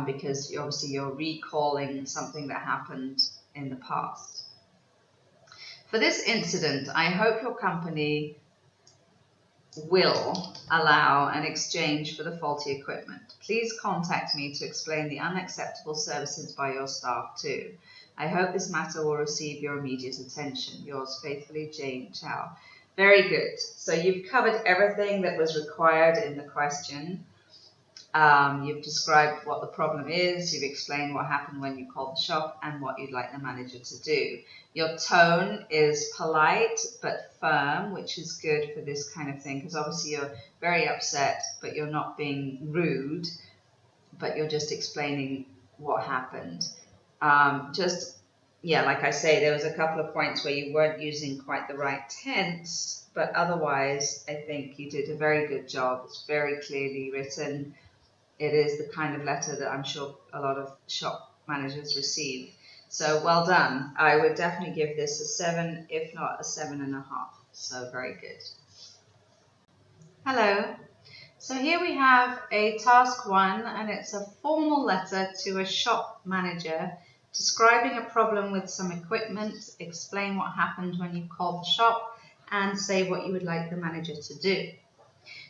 Because obviously you're recalling something that happened in the past. For this incident, I hope your company will allow an exchange for the faulty equipment. Please contact me to explain the unacceptable services by your staff too. I hope this matter will receive your immediate attention. Yours faithfully, Jane Chow. Very good. So you've covered everything that was required in the question. You've described what the problem is, you've explained what happened when you called the shop and what you'd like the manager to do. Your tone is polite but firm, which is good for this kind of thing, because obviously you're very upset, but you're not being rude, but you're just explaining what happened. Yeah, like I say, there was a couple of points where you weren't using quite the right tense, but otherwise I think you did a very good job. It's very clearly written. It is the kind of letter that I'm sure a lot of shop managers receive. So well done. I would definitely give this a 7, if not a 7.5. So very good. Hello. So here we have a task 1, and it's a formal letter to a shop manager describing a problem with some equipment, explain what happened when you called the shop, and say what you would like the manager to do.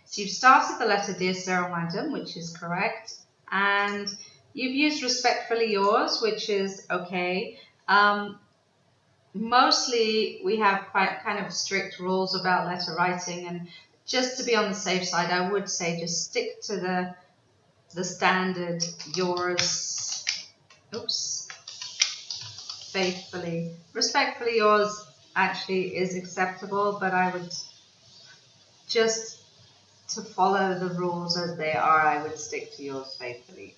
So you've started the letter, Dear Sarah Madam, which is correct, and you've used respectfully yours, which is okay. Mostly we have quite kind of strict rules about letter writing, and just to be on the safe side, I would say just stick to the standard yours. Oops. Faithfully. Respectfully yours actually is acceptable, but I would just to follow the rules as they are, I would stick to yours faithfully.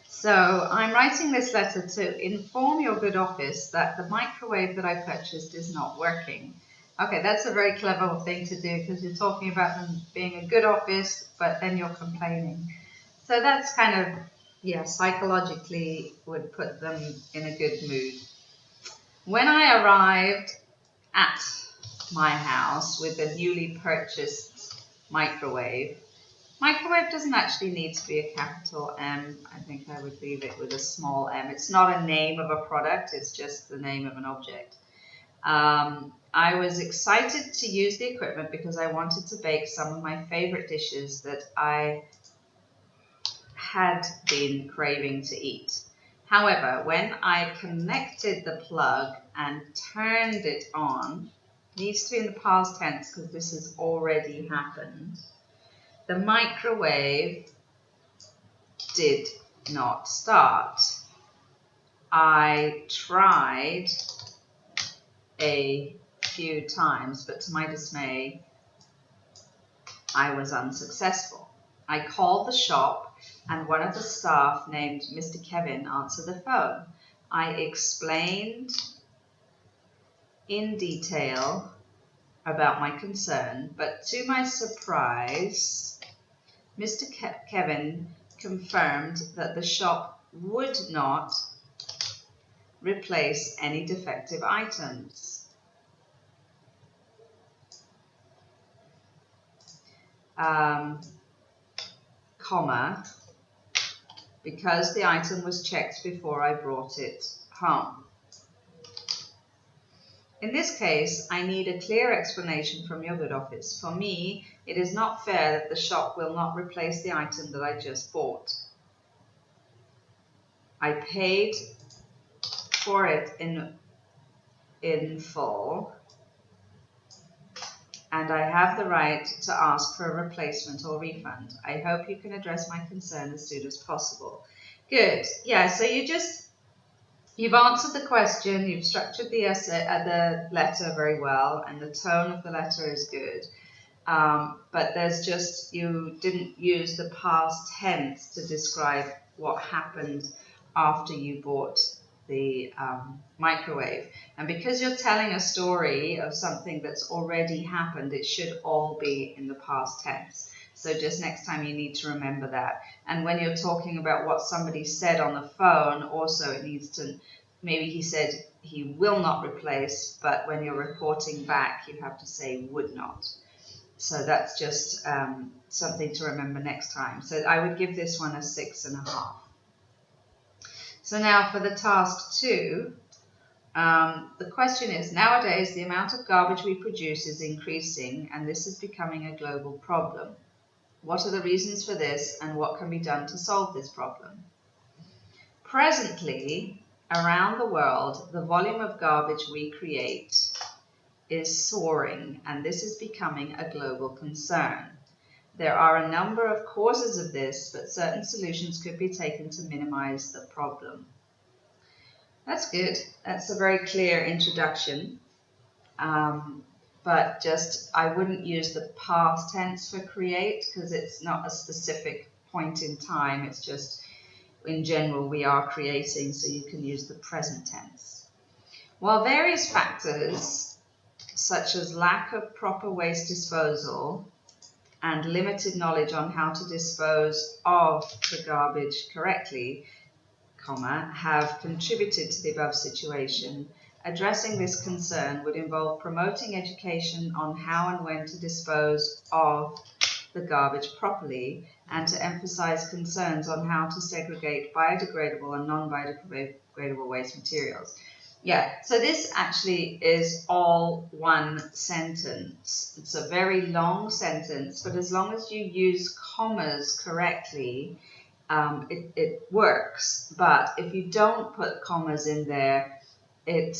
So I'm writing this letter to inform your good office that the microwave that I purchased is not working. Okay, that's a very clever thing to do because you're talking about them being a good office, but then you're complaining. So that's kind of, yeah, psychologically would put them in a good mood. When I arrived at my house with the newly purchased microwave doesn't actually need to be a capital M. I think I would leave it with a small m. It's not a name of a product, it's just the name of an object. I was excited to use the equipment because I wanted to bake some of my favorite dishes that I had been craving to eat. However, when I connected the plug and turned it on, needs to be in the past tense because this has already happened, the microwave did not start. I tried a few times, but to my dismay, I was unsuccessful. I called the shop and one of the staff named Mr. Kevin answered the phone. I explained in detail about my concern, but to my surprise, Mr. Kevin confirmed that the shop would not replace any defective items. Comma, because the item was checked before I brought it home. In this case, I need a clear explanation from your good office. For me, it is not fair that the shop will not replace the item that I just bought. I paid for it in full, and I have the right to ask for a replacement or refund. I hope you can address my concern as soon as possible. Good. Yeah, so you just You've answered the question, you've structured the essay, the letter very well, and the tone of the letter is good. But there's just, you didn't use the past tense to describe what happened after you bought the microwave. And because you're telling a story of something that's already happened, it should all be in the past tense. So just next time you need to remember that. And when you're talking about what somebody said on the phone, also it needs to, maybe he said he will not replace, but when you're reporting back, you have to say would not. So that's just something to remember next time. So I would give this one a 6.5. So now for the task 2, the question is, nowadays the amount of garbage we produce is increasing and this is becoming a global problem. What are the reasons for this and what can be done to solve this problem? Presently, around the world, the volume of garbage we create is soaring, and this is becoming a global concern. There are a number of causes of this, but certain solutions could be taken to minimize the problem. That's good. That's a very clear introduction. But just, I wouldn't use the past tense for create because it's not a specific point in time. It's just, in general, we are creating, so you can use the present tense. While various factors such as lack of proper waste disposal and limited knowledge on how to dispose of the garbage correctly, have contributed to the above situation, addressing this concern would involve promoting education on how and when to dispose of the garbage properly and to emphasize concerns on how to segregate biodegradable and non-biodegradable waste materials. Yeah, so this actually is all one sentence. It's a very long sentence, but as long as you use commas correctly, it works. But if you don't put commas in there, it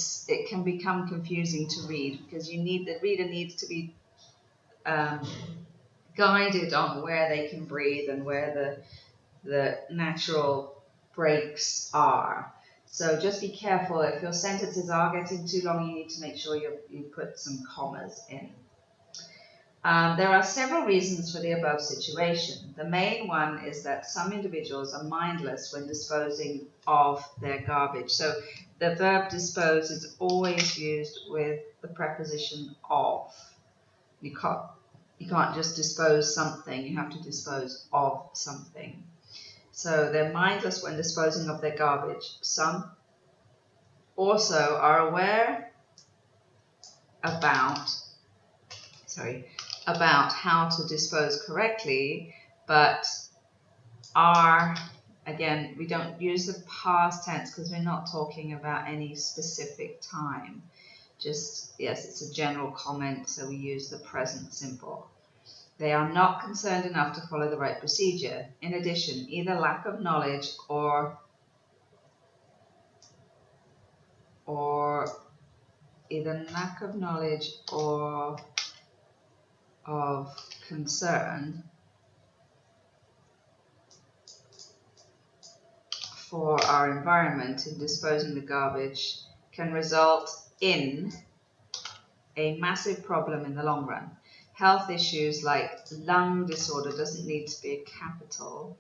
can become confusing to read because the reader needs to be guided on where they can breathe and where the natural breaks are. So just be careful. If your sentences are getting too long, you need to make sure you put some commas in. There are several reasons for the above situation. The main one is that some individuals are mindless when disposing of their garbage. So the verb dispose is always used with the preposition of. You can't just dispose something, you have to dispose of something. So they're mindless when disposing of their garbage. Some also are aware about how to dispose correctly, but are, again, we don't use the past tense because we're not talking about any specific time. Just, yes, it's a general comment, so we use the present simple. They are not concerned enough to follow the right procedure. In addition, either lack of knowledge or of concern for our environment in disposing the garbage can result in a massive problem in the long run. Health issues like lung disorder, doesn't need to be a capital,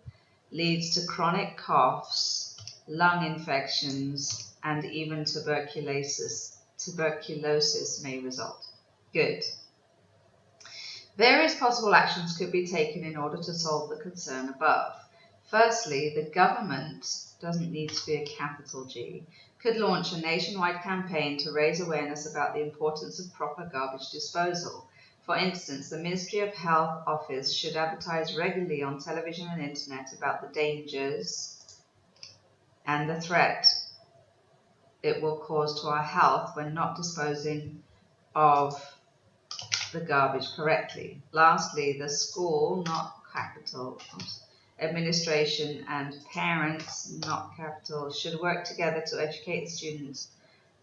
leads to chronic coughs, lung infections, and even tuberculosis may result. Good. Various possible actions could be taken in order to solve the concern above. Firstly, the government, doesn't need to be a capital G, could launch a nationwide campaign to raise awareness about the importance of proper garbage disposal. For instance, the Ministry of Health Office should advertise regularly on television and internet about the dangers and the threat it will cause to our health when not disposing of the garbage correctly. Lastly, the school, not capital, administration and parents, not capital, should work together to educate students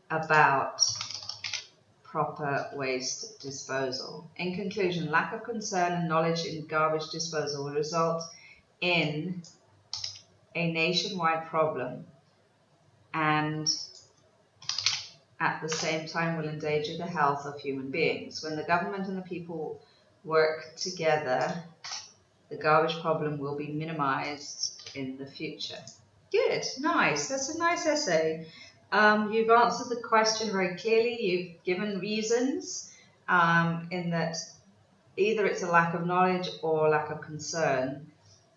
about proper waste disposal. In conclusion, lack of concern and knowledge in garbage disposal will result in a nationwide problem and at the same time will endanger the health of human beings. When the government and the people work together, the garbage problem will be minimized in the future. Good, nice. That's a nice essay. You've answered the question very clearly. You've given reasons in that either it's a lack of knowledge or lack of concern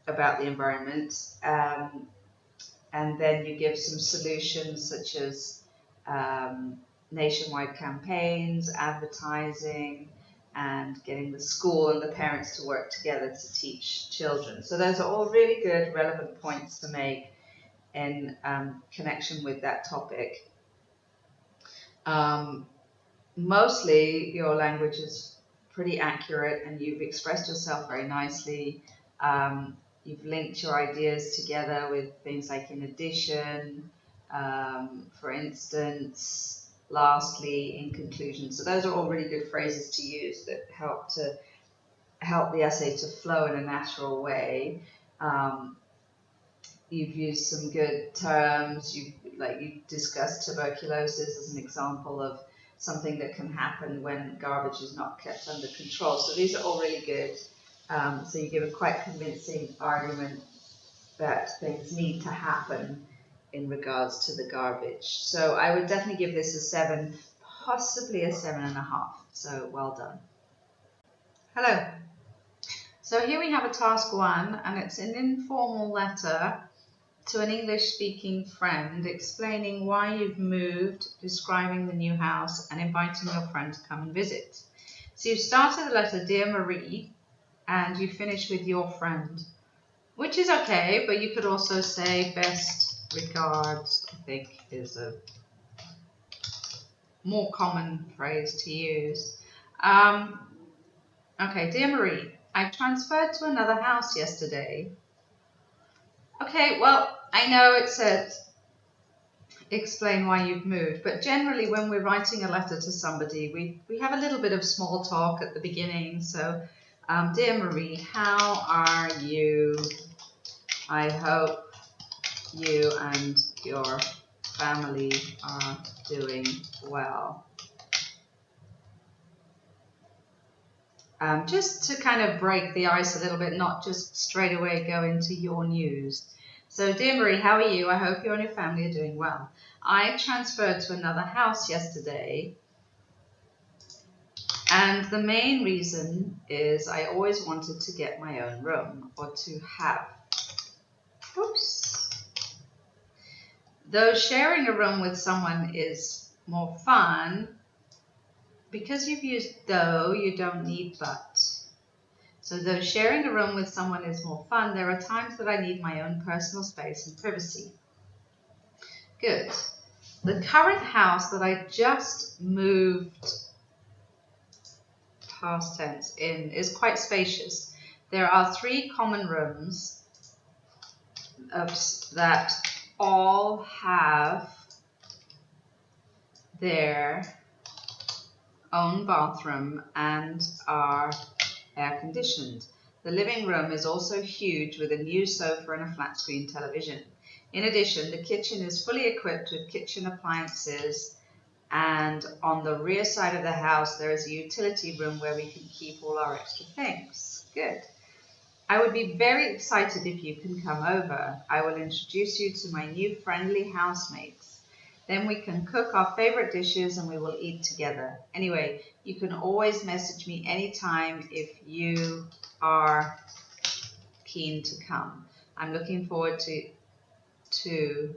about the environment. And then you give some solutions such as nationwide campaigns, advertising, and getting the school and the parents to work together to teach children. So those are all really good, relevant points to make in connection with that topic. Mostly your language is pretty accurate and you've expressed yourself very nicely. You've linked your ideas together with things like in addition, for instance, lastly, in conclusion. So those are all really good phrases to use that help the essay to flow in a natural way. You've used some good terms. You discussed tuberculosis as an example of something that can happen when garbage is not kept under control. So these are all really good. So you give a quite convincing argument that things need to happen in regards to the garbage. So I would definitely give this a 7, possibly a 7.5. So well done. Hello. So here we have a task 1, and it's an informal letter to an English-speaking friend explaining why you've moved, describing the new house, and inviting your friend to come and visit. So you started the letter, Dear Marie, and you finish with your friend, which is okay, but you could also say best regards, I think is a more common phrase to use. Okay, Dear Marie, I transferred to another house yesterday. Okay, well, I know it said explain why you've moved, but generally when we're writing a letter to somebody, we have a little bit of small talk at the beginning. So, Dear Marie, how are you? I hope you and your family are doing well. Just to kind of break the ice a little bit, not just straight away go into your news. So, Dear Marie, how are you? I hope you and your family are doing well. I transferred to another house yesterday, and the main reason is I always wanted to get my own room, or to have. Oops. Though sharing a room with someone is more fun, because you've used though, you don't need but. So though sharing a room with someone is more fun, there are times that I need my own personal space and privacy. Good. The current house that I just moved, past tense, in is quite spacious. There are 3 common rooms that all have their own bathroom and are air conditioned. The living room is also huge with a new sofa and a flat screen television. In addition, the kitchen is fully equipped with kitchen appliances, and on the rear side of the house there is a utility room where we can keep all our extra things. Good. I would be very excited if you can come over. I will introduce you to my new friendly housemates. Then we can cook our favorite dishes and we will eat together. Anyway, you can always message me anytime if you are keen to come. I'm looking forward to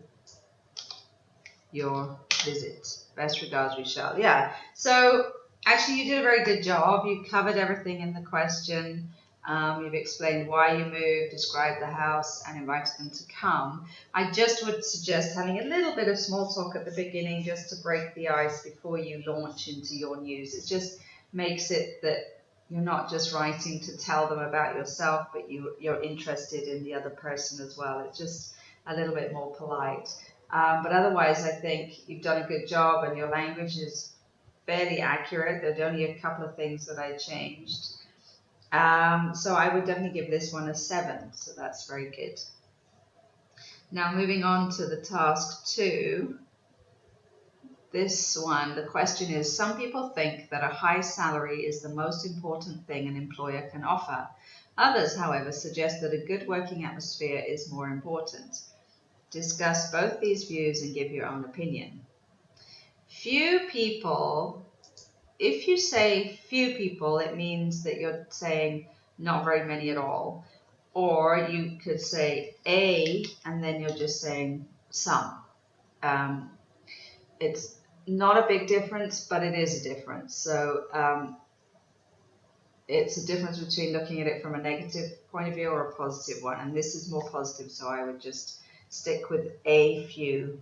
your visit. Best regards, Richal. Yeah, so actually you did a very good job. You covered everything in the question. You've explained why you moved, described the house, and invited them to come. I just would suggest having a little bit of small talk at the beginning just to break the ice before you launch into your news. It just makes it that you're not just writing to tell them about yourself, but you're interested in the other person as well. It's just a little bit more polite. But otherwise, I think you've done a good job and your language is fairly accurate. There's only a couple of things that I changed. So I would definitely give this one a 7. So that's very good. Now moving on to the task 2. This one, the question is, some people think that a high salary is the most important thing an employer can offer. Others, however, suggest that a good working atmosphere is more important. Discuss both these views and give your own opinion. Few people, if you say few people, it means that you're saying not very many at all. Or you could say a, and then you're just saying some. It's not a big difference, but it is a difference. So it's a difference between looking at it from a negative point of view or a positive one. And this is more positive, so I would just stick with a few.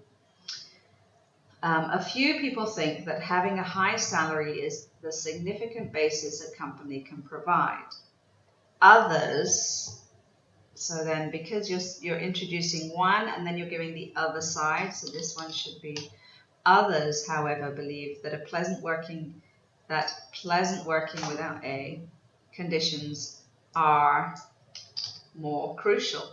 A few people think that having a high salary is the significant basis a company can provide. Others, so then because you're introducing one and then you're giving the other side, so this one should be others, however, believe that pleasant working without a conditions are more crucial.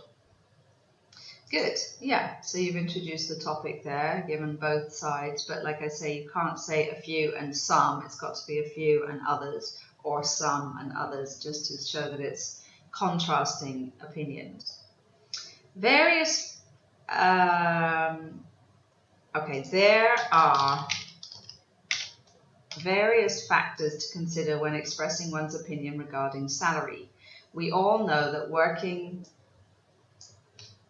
Good, yeah, so you've introduced the topic there, given both sides, but like I say, you can't say a few and some, it's got to be a few and others, or some and others, just to show that it's contrasting opinions. There are various factors to consider when expressing one's opinion regarding salary. We all know that working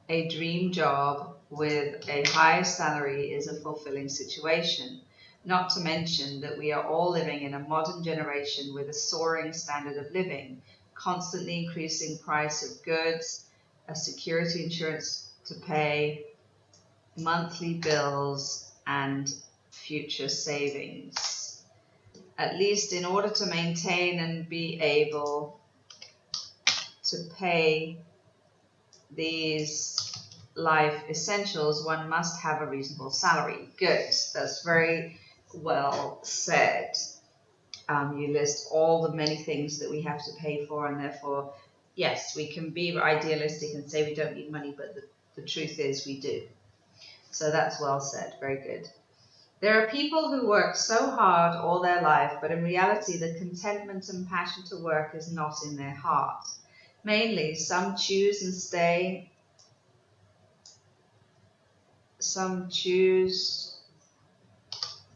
a dream job with a high salary is a fulfilling situation, not to mention that we are all living in a modern generation with a soaring standard of living, constantly increasing price of goods, a security insurance to pay, monthly bills, and future savings. At least in order to maintain and be able to pay these life essentials, one must have a reasonable salary. Good, that's very well said. You list all the many things that we have to pay for, and therefore, yes, we can be idealistic and say we don't need money, but the truth is we do. So that's well said, very good. There are people who work so hard all their life, but in reality the contentment and passion to work is not in their heart. Mainly, some choose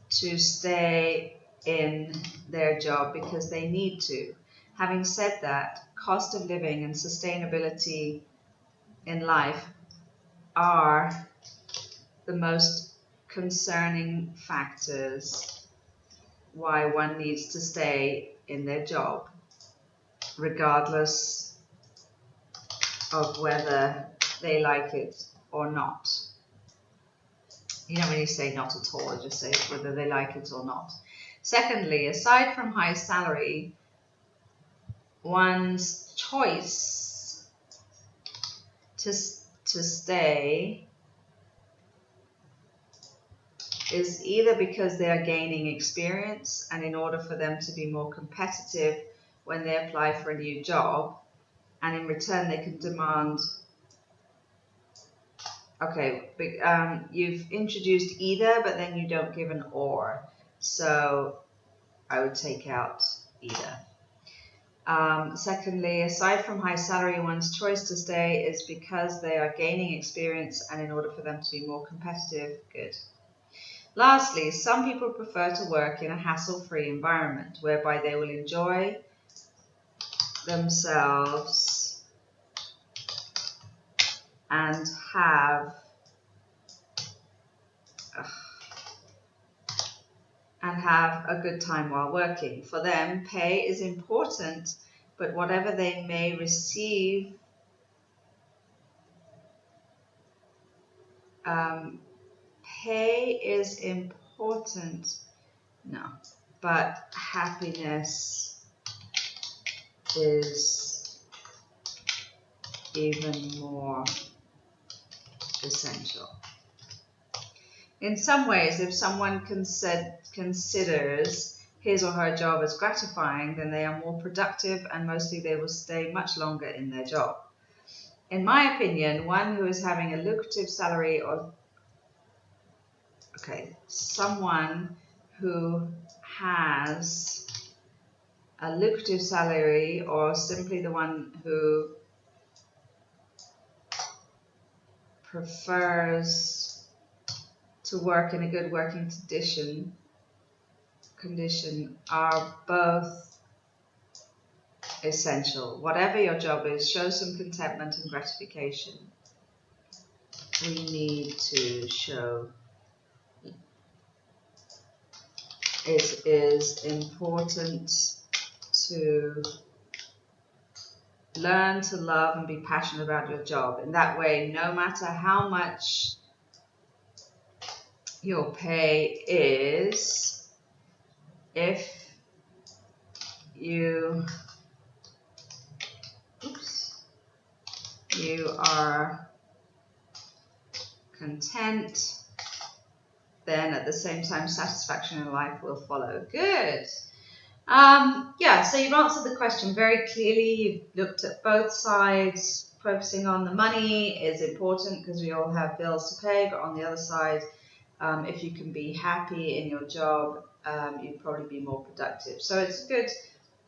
to stay in their job because they need to. Having said that, cost of living and sustainability in life are the most concerning factors why one needs to stay in their job, regardless of whether they like it or not. You don't really say not at all, I just say whether they like it or not. Secondly, aside from high salary, one's choice to stay is either because they are gaining experience and in order for them to be more competitive when they apply for a new job, and in return they can demand. Okay, you've introduced either, but then you don't give an or. So I would take out either. Secondly, aside from high salary, one's choice to stay is because they are gaining experience and in order for them to be more competitive. Good. Lastly, some people prefer to work in a hassle-free environment whereby they will enjoy themselves and have a good time while working. For them, pay is important, but whatever they may receive, pay is important, no, but happiness is even more essential. In some ways, if someone considers his or her job as gratifying, then they are more productive and mostly they will stay much longer in their job. in my opinion, one who is having a lucrative salary or, okay, someone who has a lucrative salary, or simply the one who prefers to work in a good working condition are both essential. Whatever your job is, show some contentment and gratification. We need to show it is important to learn to love and be passionate about your job. In that way, no matter how much your pay is, if you are content, then at the same time satisfaction in life will follow. Good. Yeah, so you've answered the question very clearly. You've looked at both sides. Focusing on the money is important because we all have bills to pay, but on the other side, if you can be happy in your job, you'd probably be more productive. So it's a good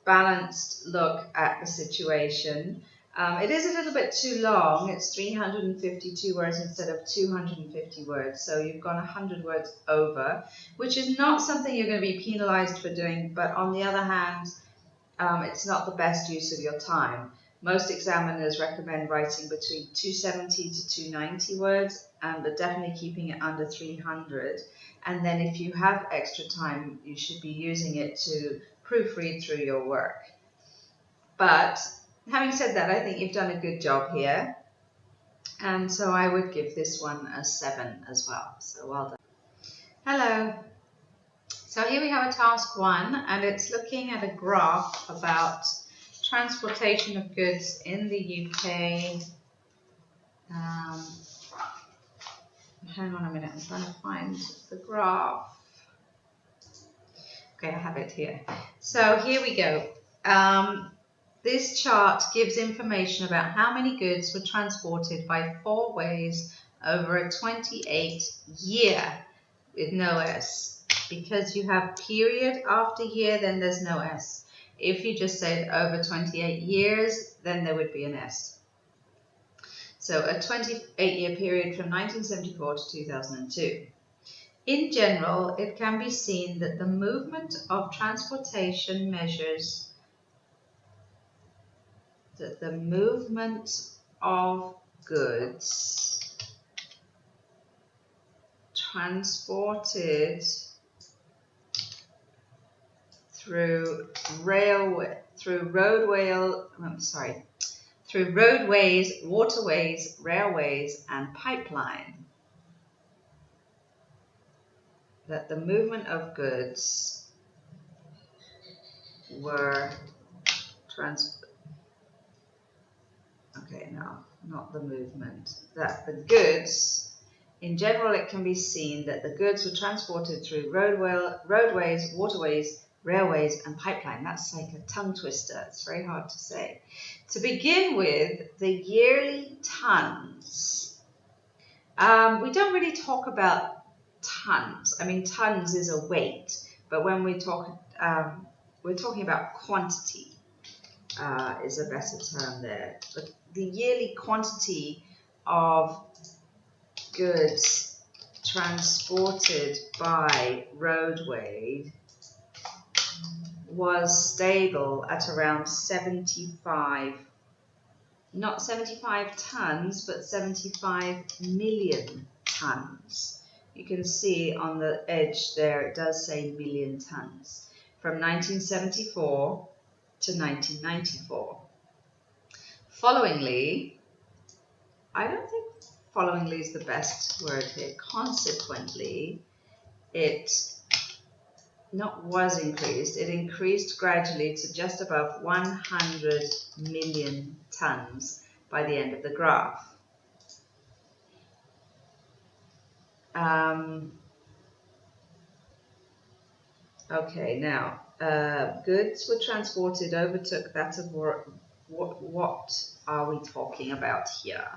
balanced look at the situation. It is a little bit too long. It's 352 words instead of 250 words. So you've gone 100 words over, which is not something you're going to be penalized for doing. But on the other hand, it's not the best use of your time. Most examiners recommend writing between 270 to 290 words, but definitely keeping it under 300. And then if you have extra time, you should be using it to proofread through your work. But having said that, I think you've done a good job here. And so I would give this one a 7 as well. So well done. Hello. So here we have a task 1, and it's looking at a graph about transportation of goods in the UK. Hang on a minute, I'm trying to find the graph. Okay, I have it here. So here we go. This chart gives information about how many goods were transported by 4 ways over a 28-year with no S. Because you have period after year, then there's no S. If you just said over 28 years, then there would be an S. So a 28-year period from 1974 to 2002. In general, it can be seen that the movement of transportation measures that the movement of goods transported through roadways, waterways, railways, and pipeline. That the movement of goods were not the movement. That the goods, in general, it can be seen that the goods were transported through roadways, waterways, railways, and pipeline. That's like a tongue twister. It's very hard to say. To begin with, the yearly tons. We don't really talk about tons. I mean, tons is a weight, but when we talk, we're talking about quantity. Is a better term there. But the yearly quantity of goods transported by roadway was stable at around 75, not 75 tons, but 75 million tons. You can see on the edge there, it does say million tons, from 1974 to 1994. Followingly, I don't think followingly is the best word here. Consequently, it increased gradually to just above 100 million tons by the end of the graph. Okay, now goods were transported overtook that of what are we talking about here?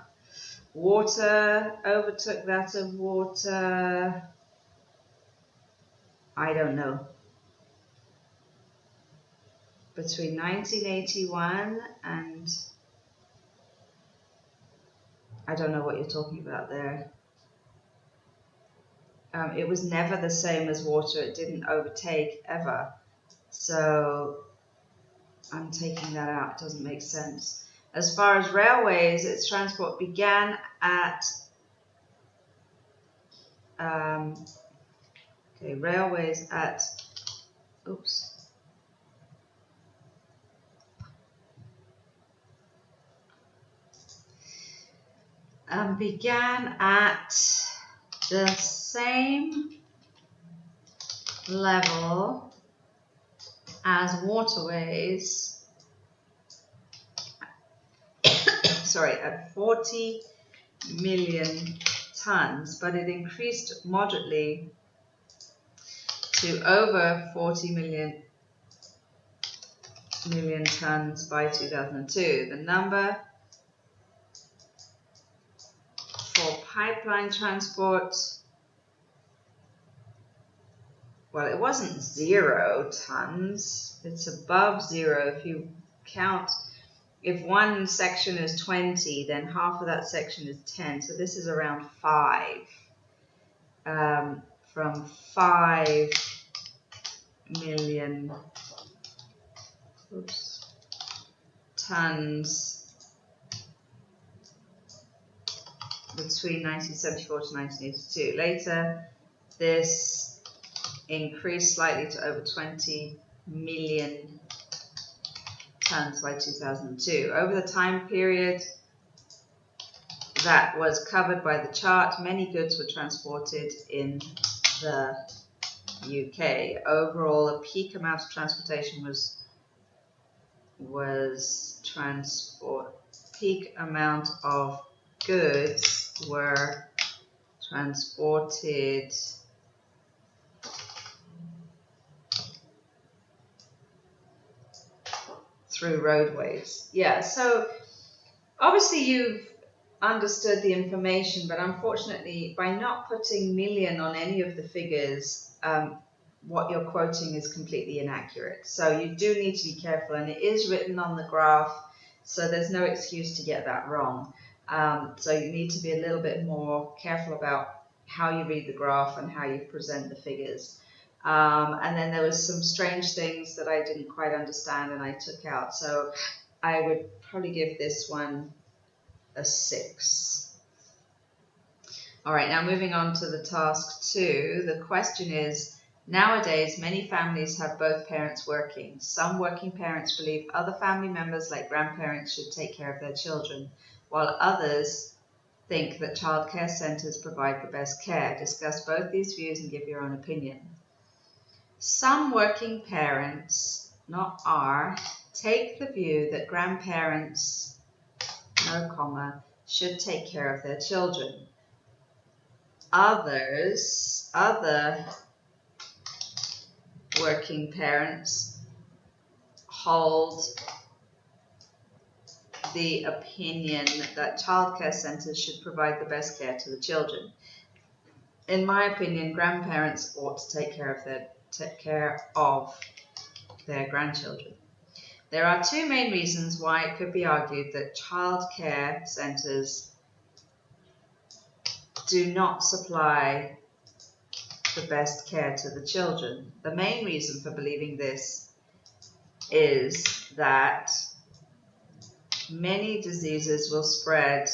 Water, overtook that of water. I don't know. Between 1981 and I don't know what you're talking about there. It was never the same as water. It didn't overtake ever. So I'm taking that out. It doesn't make sense. As far as railways, its transport began at railways at began at the same level as waterways, sorry, at 40 million tons, but it increased moderately to over 40 million tons by 2002. The number for pipeline transport, well, it wasn't 0 tons. It's above 0 if you count. If one section is 20, then half of that section is 10. So this is around 5. From 5 million tons between 1974 to 1982. Later, this increased slightly to over 20 million tons by 2002. Over the time period that was covered by the chart, many goods were transported in the UK. Overall, a peak amount of transportation peak amount of goods were transported through roadways. Yeah, so obviously you've understood the information, but unfortunately by not putting million on any of the figures, what you're quoting is completely inaccurate. So you do need to be careful, and it is written on the graph, so there's no excuse to get that wrong. So you need to be a little bit more careful about how you read the graph and how you present the figures. And then there was some strange things that I didn't quite understand and I took out. So I would probably give this one a 6. All right, now moving on to the task 2. The question is, nowadays, many families have both parents working. Some working parents believe other family members, like grandparents, should take care of their children, while others think that childcare centres provide the best care. Discuss both these views and give your own opinion. Some working parents, not are, take the view that grandparents, no comma, should take care of their children. Other working parents hold the opinion that childcare centres should provide the best care to the children. In my opinion, grandparents ought to take care of their grandchildren. There are 2 main reasons why it could be argued that childcare centres do not supply the best care to the children. The main reason for believing this is that many diseases will spread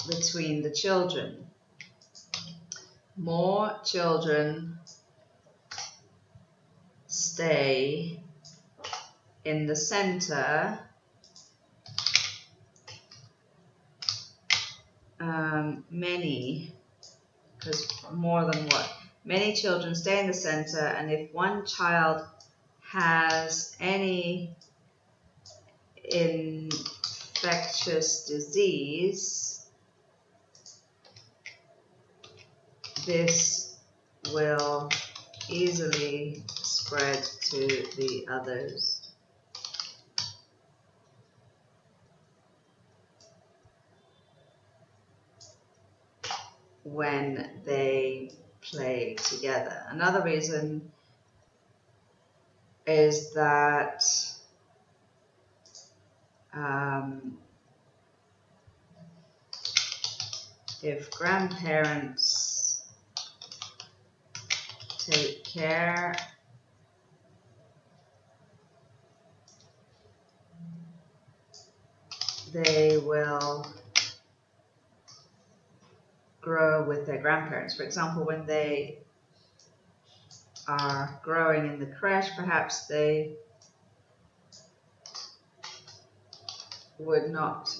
between the children. More children stay in the center, many children stay in the center, and if one child has any infectious disease, this will easily spread to the others. When they play together. Another reason is that if grandparents take care they will grow with their grandparents. For example, when they are growing in the creche, perhaps they would not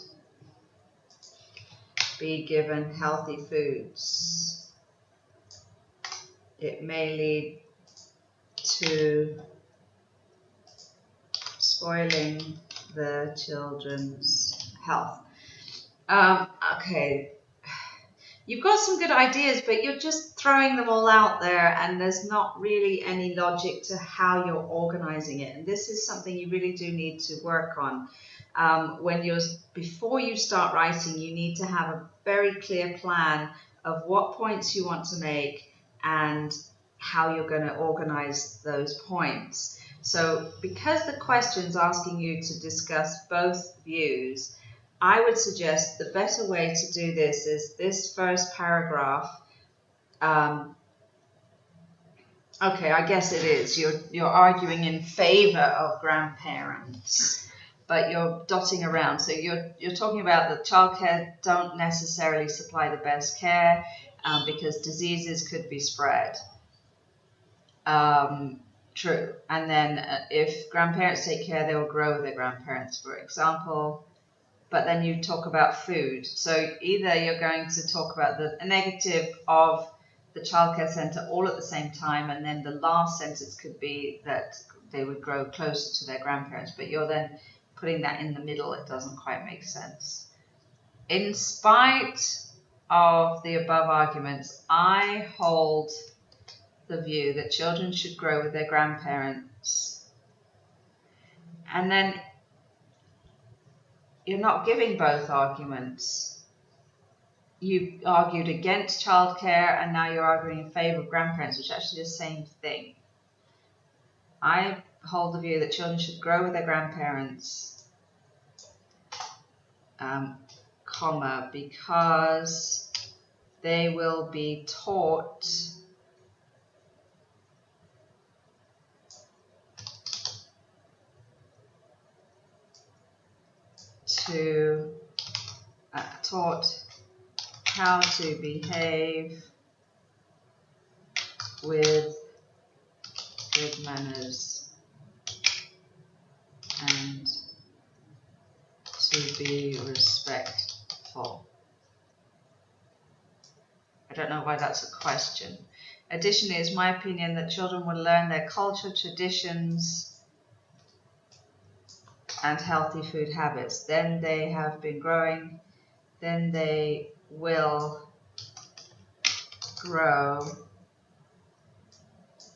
be given healthy foods. It may lead to spoiling the children's health. Okay, you've got some good ideas, but you're just throwing them all out there, and there's not really any logic to how you're organizing it. And this is something you really do need to work on. Before you start writing, you need to have a very clear plan of what points you want to make and how you're going to organize those points. So because the question's asking you to discuss both views, I would suggest the better way to do this is this first paragraph. Okay, I guess it is. You're arguing in favor of grandparents, but you're dotting around. So you're talking about that childcare don't necessarily supply the best care because diseases could be spread. True. And then if grandparents take care, they will grow with their grandparents, for example. But then you talk about food. So either you're going to talk about the negative of the childcare centre all at the same time, and then the last sentence could be that they would grow closer to their grandparents, but you're then putting that in the middle. It doesn't quite make sense. In spite of the above arguments, I hold the view that children should grow with their grandparents. And then you're not giving both arguments. You argued against childcare, and now you're arguing in favour of grandparents, which is actually the same thing. I hold the view that children should grow with their grandparents, because they will be taught how to behave with good manners and to be respectful. I don't know why that's a question. Additionally, it's my opinion that children will learn their culture, traditions, and healthy food habits. Then they have been growing, then they will grow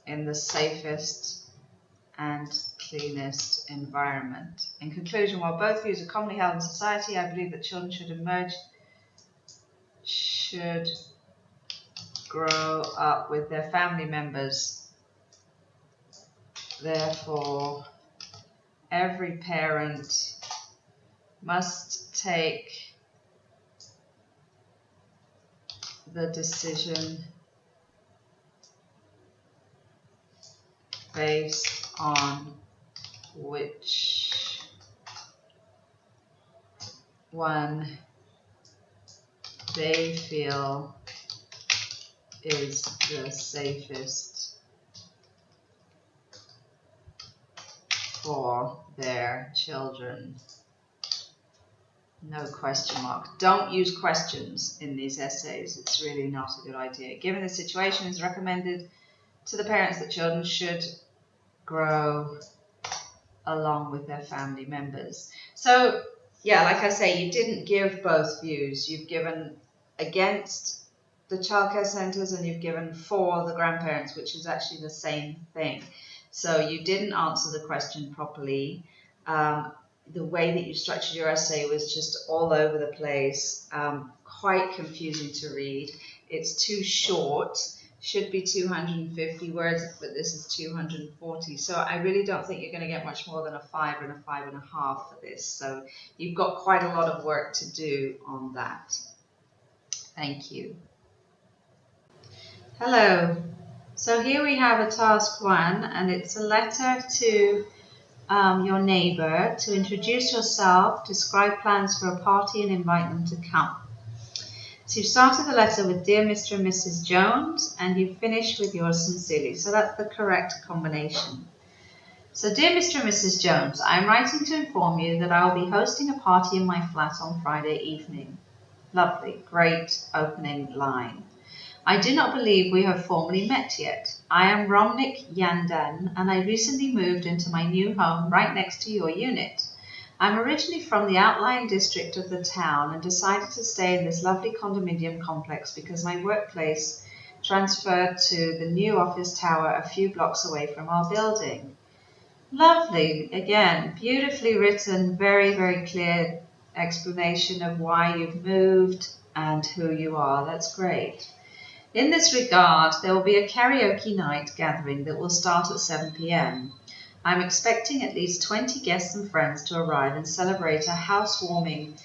in the safest and cleanest environment. In conclusion, while both views are commonly held in society, I believe that children should grow up with their family members. Therefore, every parent must take the decision based on which one they feel is the safest for their children. No question mark. Don't use questions in these essays. It's really not a good idea. Given the situation, it's recommended to the parents that children should grow along with their family members. So, yeah, like I say, you didn't give both views. You've given against the childcare centres and you've given for the grandparents, which is actually the same thing. So you didn't answer the question properly. The way that you structured your essay was just all over the place, quite confusing to read. It's too short, should be 250 words, but this is 240. So I really don't think you're going to get much more than a 5 and a 5.5 for this. So you've got quite a lot of work to do on that. Thank you. Hello. So here we have a task 1, and it's a letter to your neighbour to introduce yourself, describe plans for a party and invite them to come. So you started the letter with Dear Mr. and Mrs. Jones, and you finished with yours sincerely. So that's the correct combination. So Dear Mr. and Mrs. Jones, I am writing to inform you that I will be hosting a party in my flat on Friday evening. Lovely, great opening line. I do not believe we have formally met yet. I am ROmnick Yandan, and I recently moved into my new home right next to your unit. I'm originally from the outlying district of the town and decided to stay in this lovely condominium complex because my workplace transferred to the new office tower a few blocks away from our building. Lovely, again, beautifully written, very, very clear explanation of why you've moved and who you are. That's great. In this regard, there will be a karaoke night gathering that will start at 7 p.m. I'm expecting at least 20 guests and friends to arrive and celebrate a housewarming,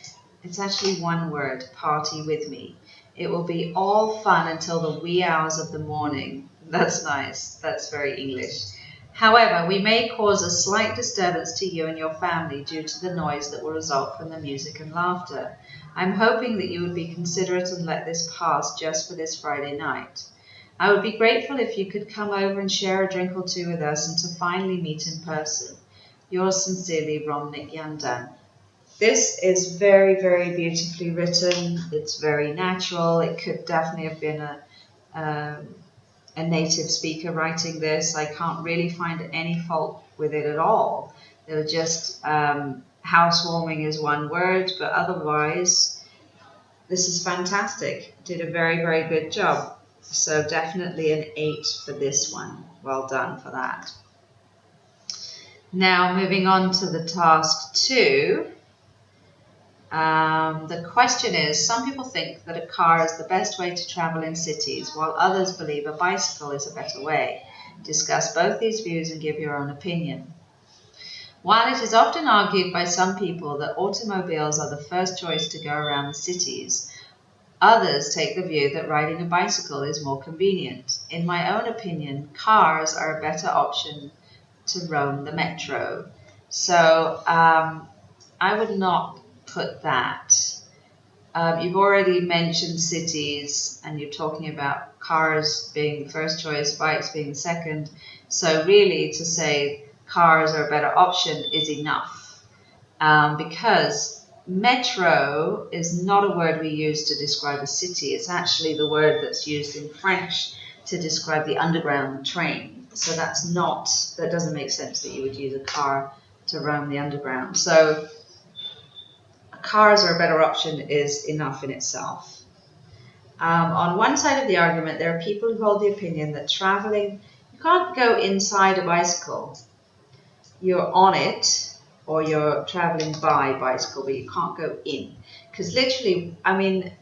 it's actually one word, party with me. It will be all fun until the wee hours of the morning. That's nice. That's very English. However, we may cause a slight disturbance to you and your family due to the noise that will result from the music and laughter. I'm hoping that you would be considerate and let this pass just for this Friday night. I would be grateful if you could come over and share a drink or two with us and to finally meet in person. Yours sincerely, ROmnick Yandan. This is very, very beautifully written. It's very natural. It could definitely have been a native speaker writing this. I can't really find any fault with it at all. They were just housewarming is one word, but otherwise, this is fantastic. Did a very, very good job. So definitely an 8 for this one. Well done for that. Now moving on to the task 2. The question is, some people think that a car is the best way to travel in cities, while others believe a bicycle is a better way. Discuss both these views and give your own opinion. While it is often argued by some people that automobiles are the first choice to go around the cities, others take the view that riding a bicycle is more convenient. In my own opinion, cars are a better option to roam the metro. So I would not put that. You've already mentioned cities and you're talking about cars being the first choice, bikes being the second. So really to say cars are a better option is enough because metro is not a word we use to describe a city. It's actually the word that's used in French to describe the underground train. So that doesn't make sense that you would use a car to roam the underground. So cars are a better option is enough in itself. On one side of the argument, there are people who hold the opinion that traveling, you can't go inside a bicycle. You're on it, or you're traveling by bicycle, but you can't go in. Because literally, I mean,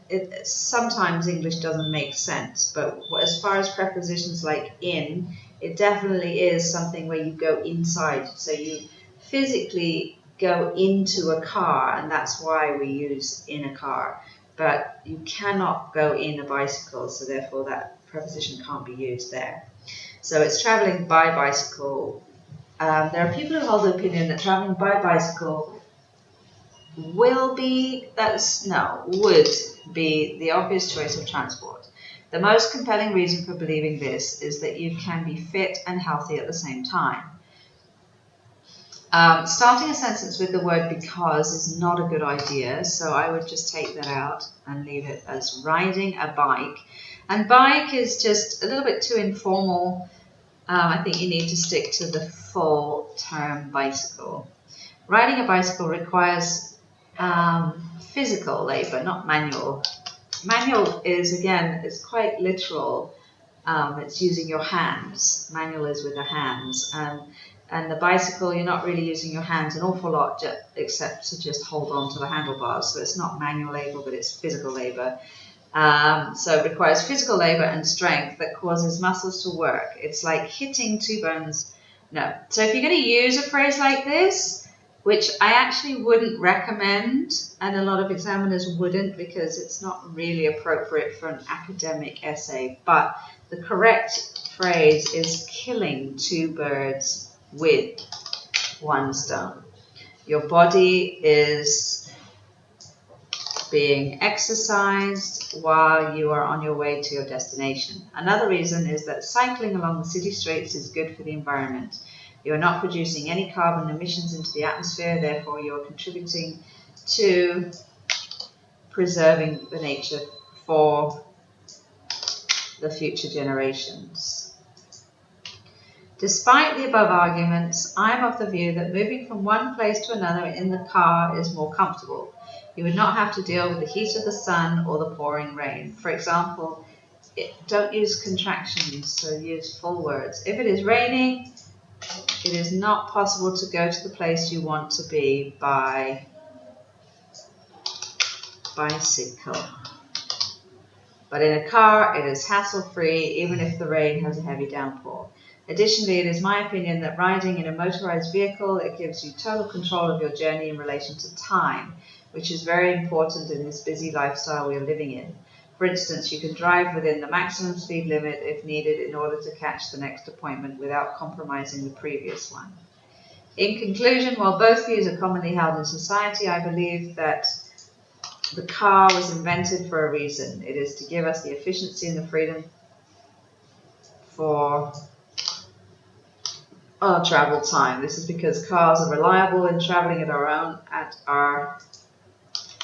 sometimes English doesn't make sense, but as far as prepositions like in, it definitely is something where you go inside. So you physically go into a car, and that's why we use in a car. But you cannot go in a bicycle, so therefore that preposition can't be used there. So it's traveling by bicycle. There are people who hold the opinion that traveling by bicycle would be the obvious choice of transport. The most compelling reason for believing this is that you can be fit and healthy at the same time. Starting a sentence with the word because is not a good idea, so I would just take that out and leave it as riding a bike. And bike is just a little bit too informal. I think you need to stick to the full term bicycle. Riding a bicycle requires physical labor, not manual. Manual is, again, it's quite literal. It's using your hands. Manual is with the hands. And the bicycle, you're not really using your hands an awful lot, except to just hold on to the handlebars. So it's not manual labor, but it's physical labor. So it requires physical labor and strength that causes muscles to work. It's like hitting two bones. No. So if you're going to use a phrase like this, which I actually wouldn't recommend, and a lot of examiners wouldn't because it's not really appropriate for an academic essay, but the correct phrase is killing two birds with one stone. Your body is being exercised while you are on your way to your destination. Another reason is that cycling along the city streets is good for the environment. You are not producing any carbon emissions into the atmosphere, therefore you are contributing to preserving the nature for the future generations. Despite the above arguments, I am of the view that moving from one place to another in the car is more comfortable. You would not have to deal with the heat of the sun or the pouring rain. For example, don't use contractions, so use full words. If it is raining, it is not possible to go to the place you want to be by bicycle. But in a car, it is hassle-free, even if the rain has a heavy downpour. Additionally, it is my opinion that riding in a motorized vehicle, it gives you total control of your journey in relation to time, which is very important in this busy lifestyle we are living in. For instance, you can drive within the maximum speed limit if needed in order to catch the next appointment without compromising the previous one. In conclusion, while both views are commonly held in society, I believe that the car was invented for a reason. It is to give us the efficiency and the freedom for our travel time. This is because cars are reliable in traveling at our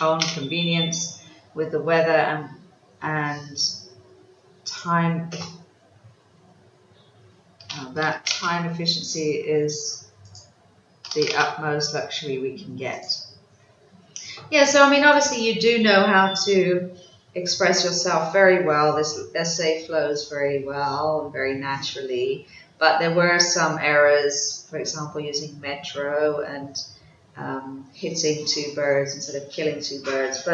own convenience with the weather and time. That time efficiency is the utmost luxury we can get. Yeah, so I mean, obviously you do know how to express yourself very well. This essay flows very well and very naturally, but there were some errors, for example, using metro and hitting two birds instead of killing two birds.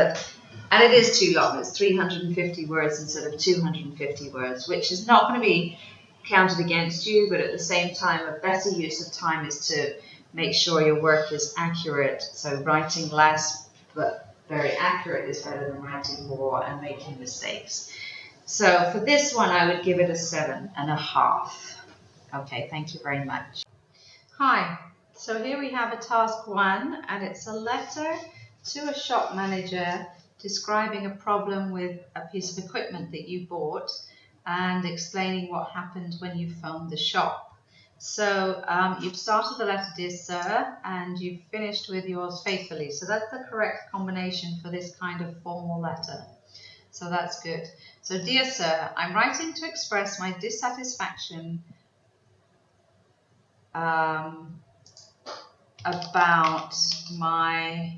And it is too long. It's 350 words instead of 250 words, which is not going to be counted against you, but at the same time, a better use of time is to make sure your work is accurate. So writing less but very accurate is better than writing more and making mistakes. So for this one, I would give it a 7.5. Okay, thank you very much. Hi, so here we have a task 1, and it's a letter to a shop manager describing a problem with a piece of equipment that you bought and explaining what happened when you phoned the shop. So you've started the letter, dear sir, and you've finished with yours faithfully. So that's the correct combination for this kind of formal letter. So that's good. So dear sir, I'm writing to express my dissatisfaction about my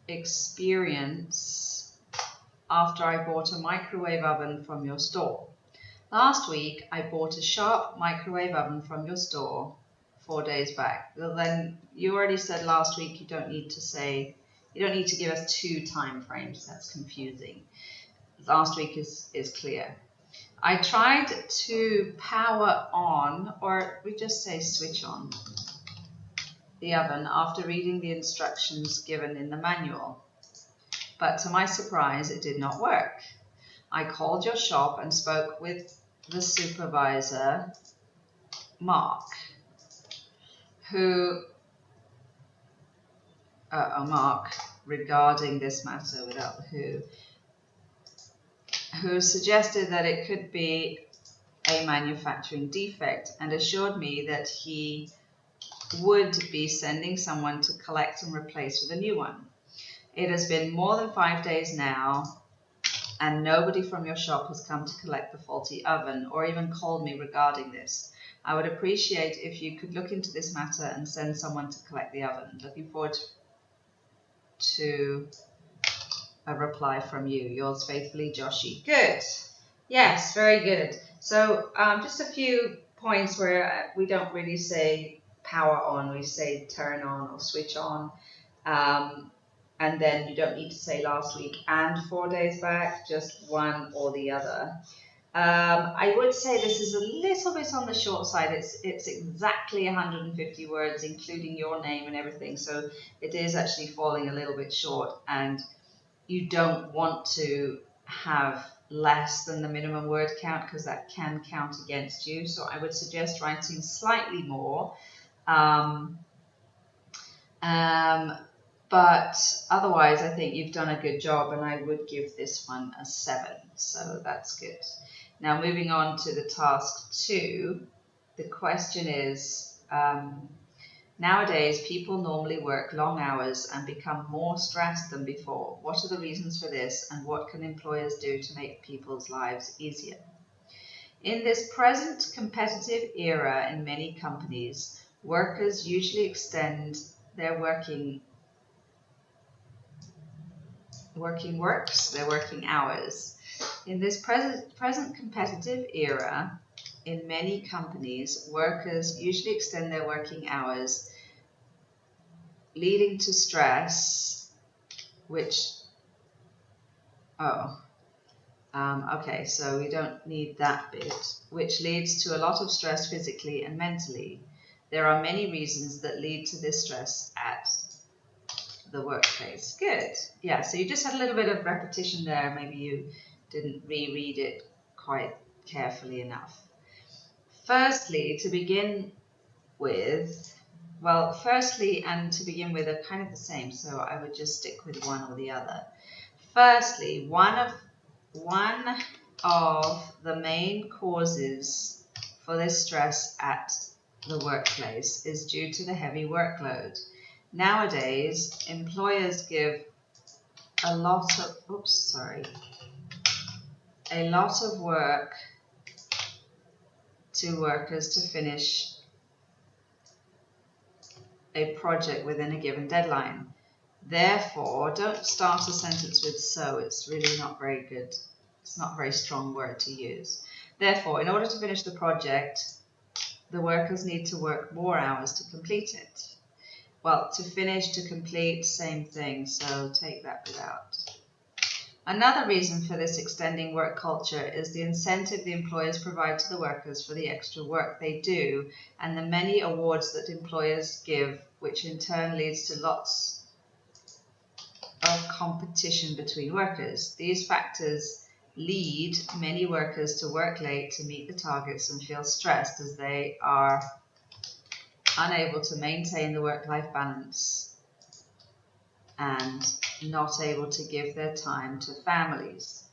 experience after I bought a microwave oven from your store. Last week, I bought a Sharp microwave oven from your store 4 days back. Well, then you already said last week you don't need to give us 2 time frames. That's confusing. Last week is clear. I tried to power on, or we just say switch on, the oven after reading the instructions given in the manual. But to my surprise, it did not work. I called your shop and spoke with the supervisor, Mark, regarding this matter without the who suggested that it could be a manufacturing defect and assured me that he would be sending someone to collect and replace with a new one. It has been more than 5 days now, and nobody from your shop has come to collect the faulty oven or even called me regarding this. I would appreciate if you could look into this matter and send someone to collect the oven. Looking forward to a reply from you. Yours faithfully, Joshi. Good. Yes, very good. So just a few points where we don't really say power on, we say turn on or switch on. And then you don't need to say last week and 4 days back, just one or the other. I would say this is a little bit on the short side. It's exactly 150 words, including your name and everything. So it is actually falling a little bit short, and you don't want to have less than the minimum word count because that can count against you. So I would suggest writing slightly more. But otherwise, I think you've done a good job, and I would give this one a 7. So that's good. Now, moving on to the task 2, the question is, nowadays, people normally work long hours and become more stressed than before. What are the reasons for this, and what can employers do to make people's lives easier? In this present competitive era in many companies, workers usually extend their working hours. In this present competitive era, in many companies, workers usually extend their working hours, leading to stress, okay, so we don't need that bit, which leads to a lot of stress physically and mentally. There are many reasons that lead to this stress at the workplace. Good. Yeah, so you just had a little bit of repetition there. Maybe you didn't reread it quite carefully enough. Firstly, and to begin with are kind of the same, so I would just stick with one or the other. Firstly, one of the main causes for this stress at the workplace is due to the heavy workload. Nowadays, employers give a lot of work to workers to finish a project within a given deadline. Therefore, don't start a sentence with so. It's really not very good. It's not a very strong word to use. Therefore, in order to finish the project, the workers need to work more hours to complete it. Well, to finish, to complete, same thing, so take that bit out. Another reason for this extending work culture is the incentive the employers provide to the workers for the extra work they do, and the many awards that employers give, which in turn leads to lots of competition between workers. These factors lead many workers to work late to meet the targets and feel stressed as they are unable to maintain the work-life balance and not able to give their time to families.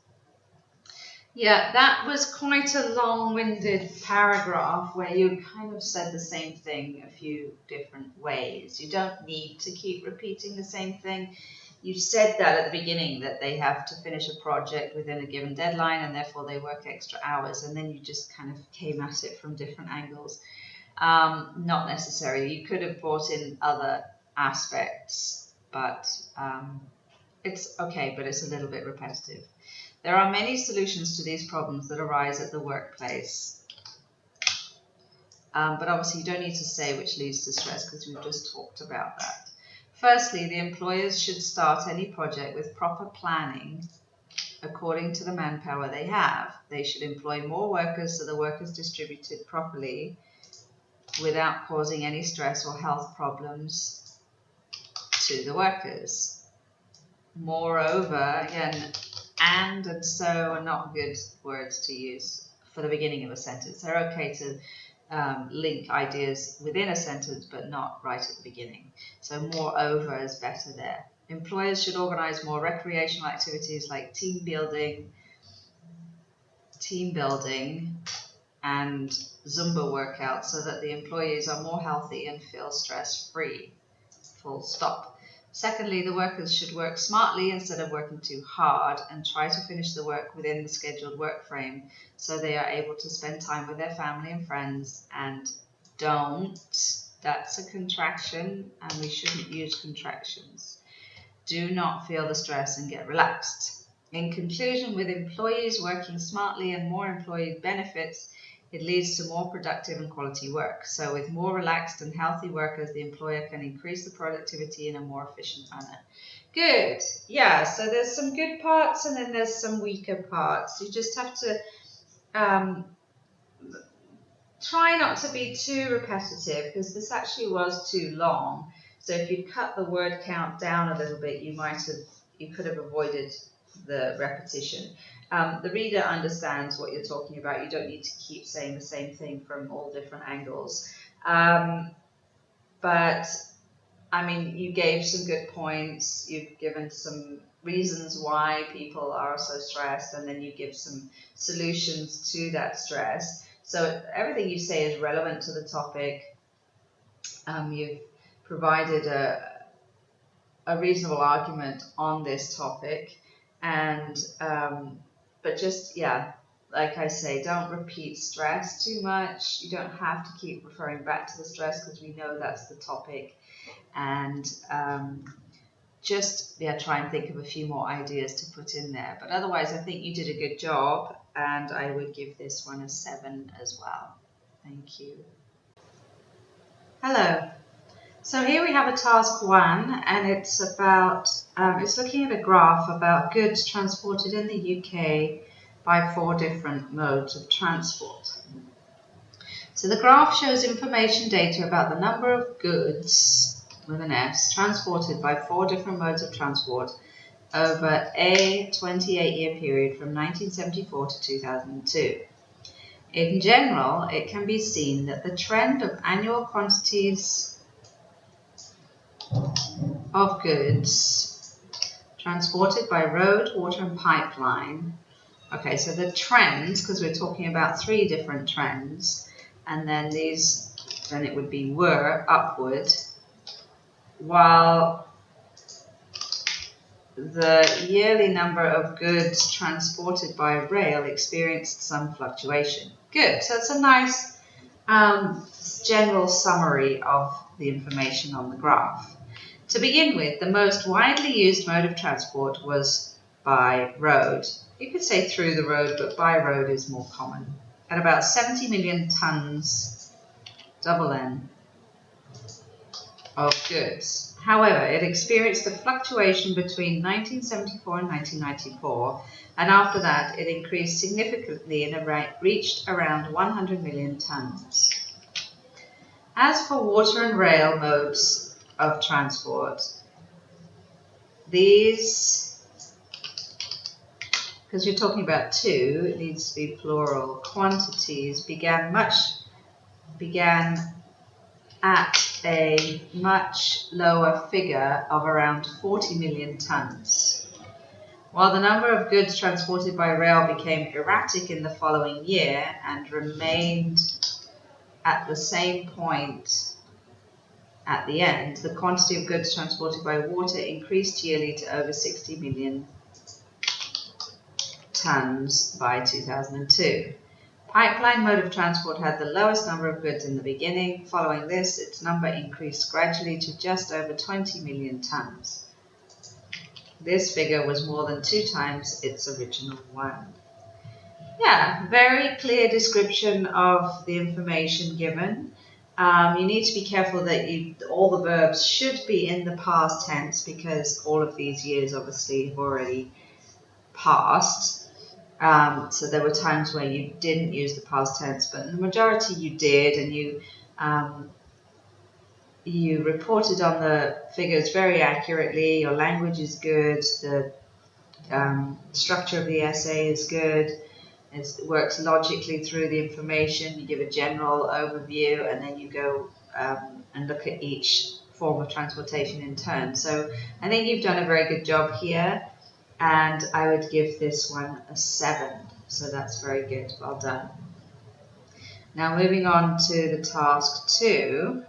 Yeah, that was quite a long-winded paragraph where you kind of said the same thing a few different ways. You don't need to keep repeating the same thing. You said that at the beginning, that they have to finish a project within a given deadline and therefore they work extra hours, and then you just kind of came at it from different angles. Not necessarily. You could have brought in other aspects, but it's okay, but it's a little bit repetitive. There are many solutions to these problems that arise at the workplace. But obviously you don't need to say which leads to stress because we've just talked about that. Firstly, the employers should start any project with proper planning according to the manpower they have. They should employ more workers so the work is distributed properly without causing any stress or health problems to the workers. Moreover, again, and so are not good words to use for the beginning of a sentence. They're okay to link ideas within a sentence, but not right at the beginning. So moreover is better there. Employers should organize more recreational activities like team building, and Zumba workouts so that the employees are more healthy and feel stress-free. Full stop. Secondly, the workers should work smartly instead of working too hard and try to finish the work within the scheduled work frame so they are able to spend time with their family and friends. And don't, that's a contraction and we shouldn't use contractions. Do not feel the stress and get relaxed. In conclusion, with employees working smartly and more employee benefits, it leads to more productive and quality work. So with more relaxed and healthy workers, the employer can increase the productivity in a more efficient manner. Good. Yeah, so there's some good parts and then there's some weaker parts. You just have to try not to be too repetitive, because this actually was too long. So if you cut the word count down a little bit, you could have avoided the repetition. The reader understands what you're talking about. You don't need to keep saying the same thing from all different angles. But I mean, you gave some good points. You've given some reasons why people are so stressed, and then you give some solutions to that stress. So everything you say is relevant to the topic. You've provided a reasonable argument on this topic, and but just, yeah, like I say, don't repeat stress too much. You don't have to keep referring back to the stress, because we know that's the topic. And just, yeah, try and think of a few more ideas to put in there. But otherwise, I think you did a good job, and I would give this one a 7 as well. Thank you. Hello. So here we have a task 1, and it's about, it's looking at a graph about goods transported in the UK by 4 different modes of transport. So the graph shows information data about the number of goods, with an S, transported by 4 different modes of transport over a 28-year period from 1974 to 2002. In general, it can be seen that the trend of annual quantities of goods transported by road, water and pipeline. Okay, so the trends, because we're talking about 3 different trends, and then these, then it would be were upward, while the yearly number of goods transported by rail experienced some fluctuation. Good, so it's a nice general summary of the information on the graph. To begin with, the most widely used mode of transport was by road. You could say through the road, but by road is more common. At about 70 million tonnes, double N, of goods. However, it experienced a fluctuation between 1974 and 1994, and after that it increased significantly and reached around 100 million tonnes. As for water and rail modes of transport, these, because you're talking about 2, it needs to be plural, quantities began at a much lower figure of around 40 million tonnes. While the number of goods transported by rail became erratic in the following year and remained at the same point at the end, the quantity of goods transported by water increased yearly to over 60 million tonnes by 2002. Pipeline mode of transport had the lowest number of goods in the beginning. Following this, its number increased gradually to just over 20 million tonnes. This figure was more than 2 times its original one. Yeah, very clear description of the information given. You need to be careful that all the verbs should be in the past tense, because all of these years obviously have already passed. So there were times where you didn't use the past tense, but in the majority you did, and you reported on the figures very accurately. Your language is good. The structure of the essay is good. It works logically through the information. You give a general overview, and then you go and look at each form of transportation in turn. So I think you've done a very good job here, and I would give this one a 7. So that's very good. Well done. Now moving on to the task 2.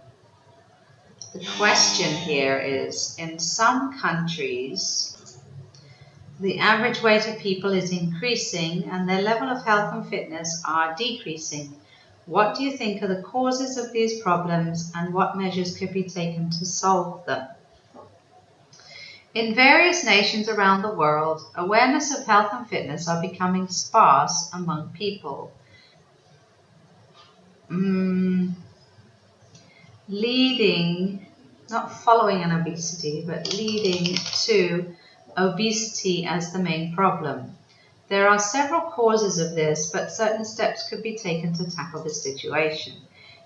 The question here is, in some countries, the average weight of people is increasing and their level of health and fitness are decreasing. What do you think are the causes of these problems, and what measures could be taken to solve them? In various nations around the world, awareness of health and fitness are becoming sparse among people. Leading, not following an obesity, but leading to obesity as the main problem. There are several causes of this, but certain steps could be taken to tackle the situation.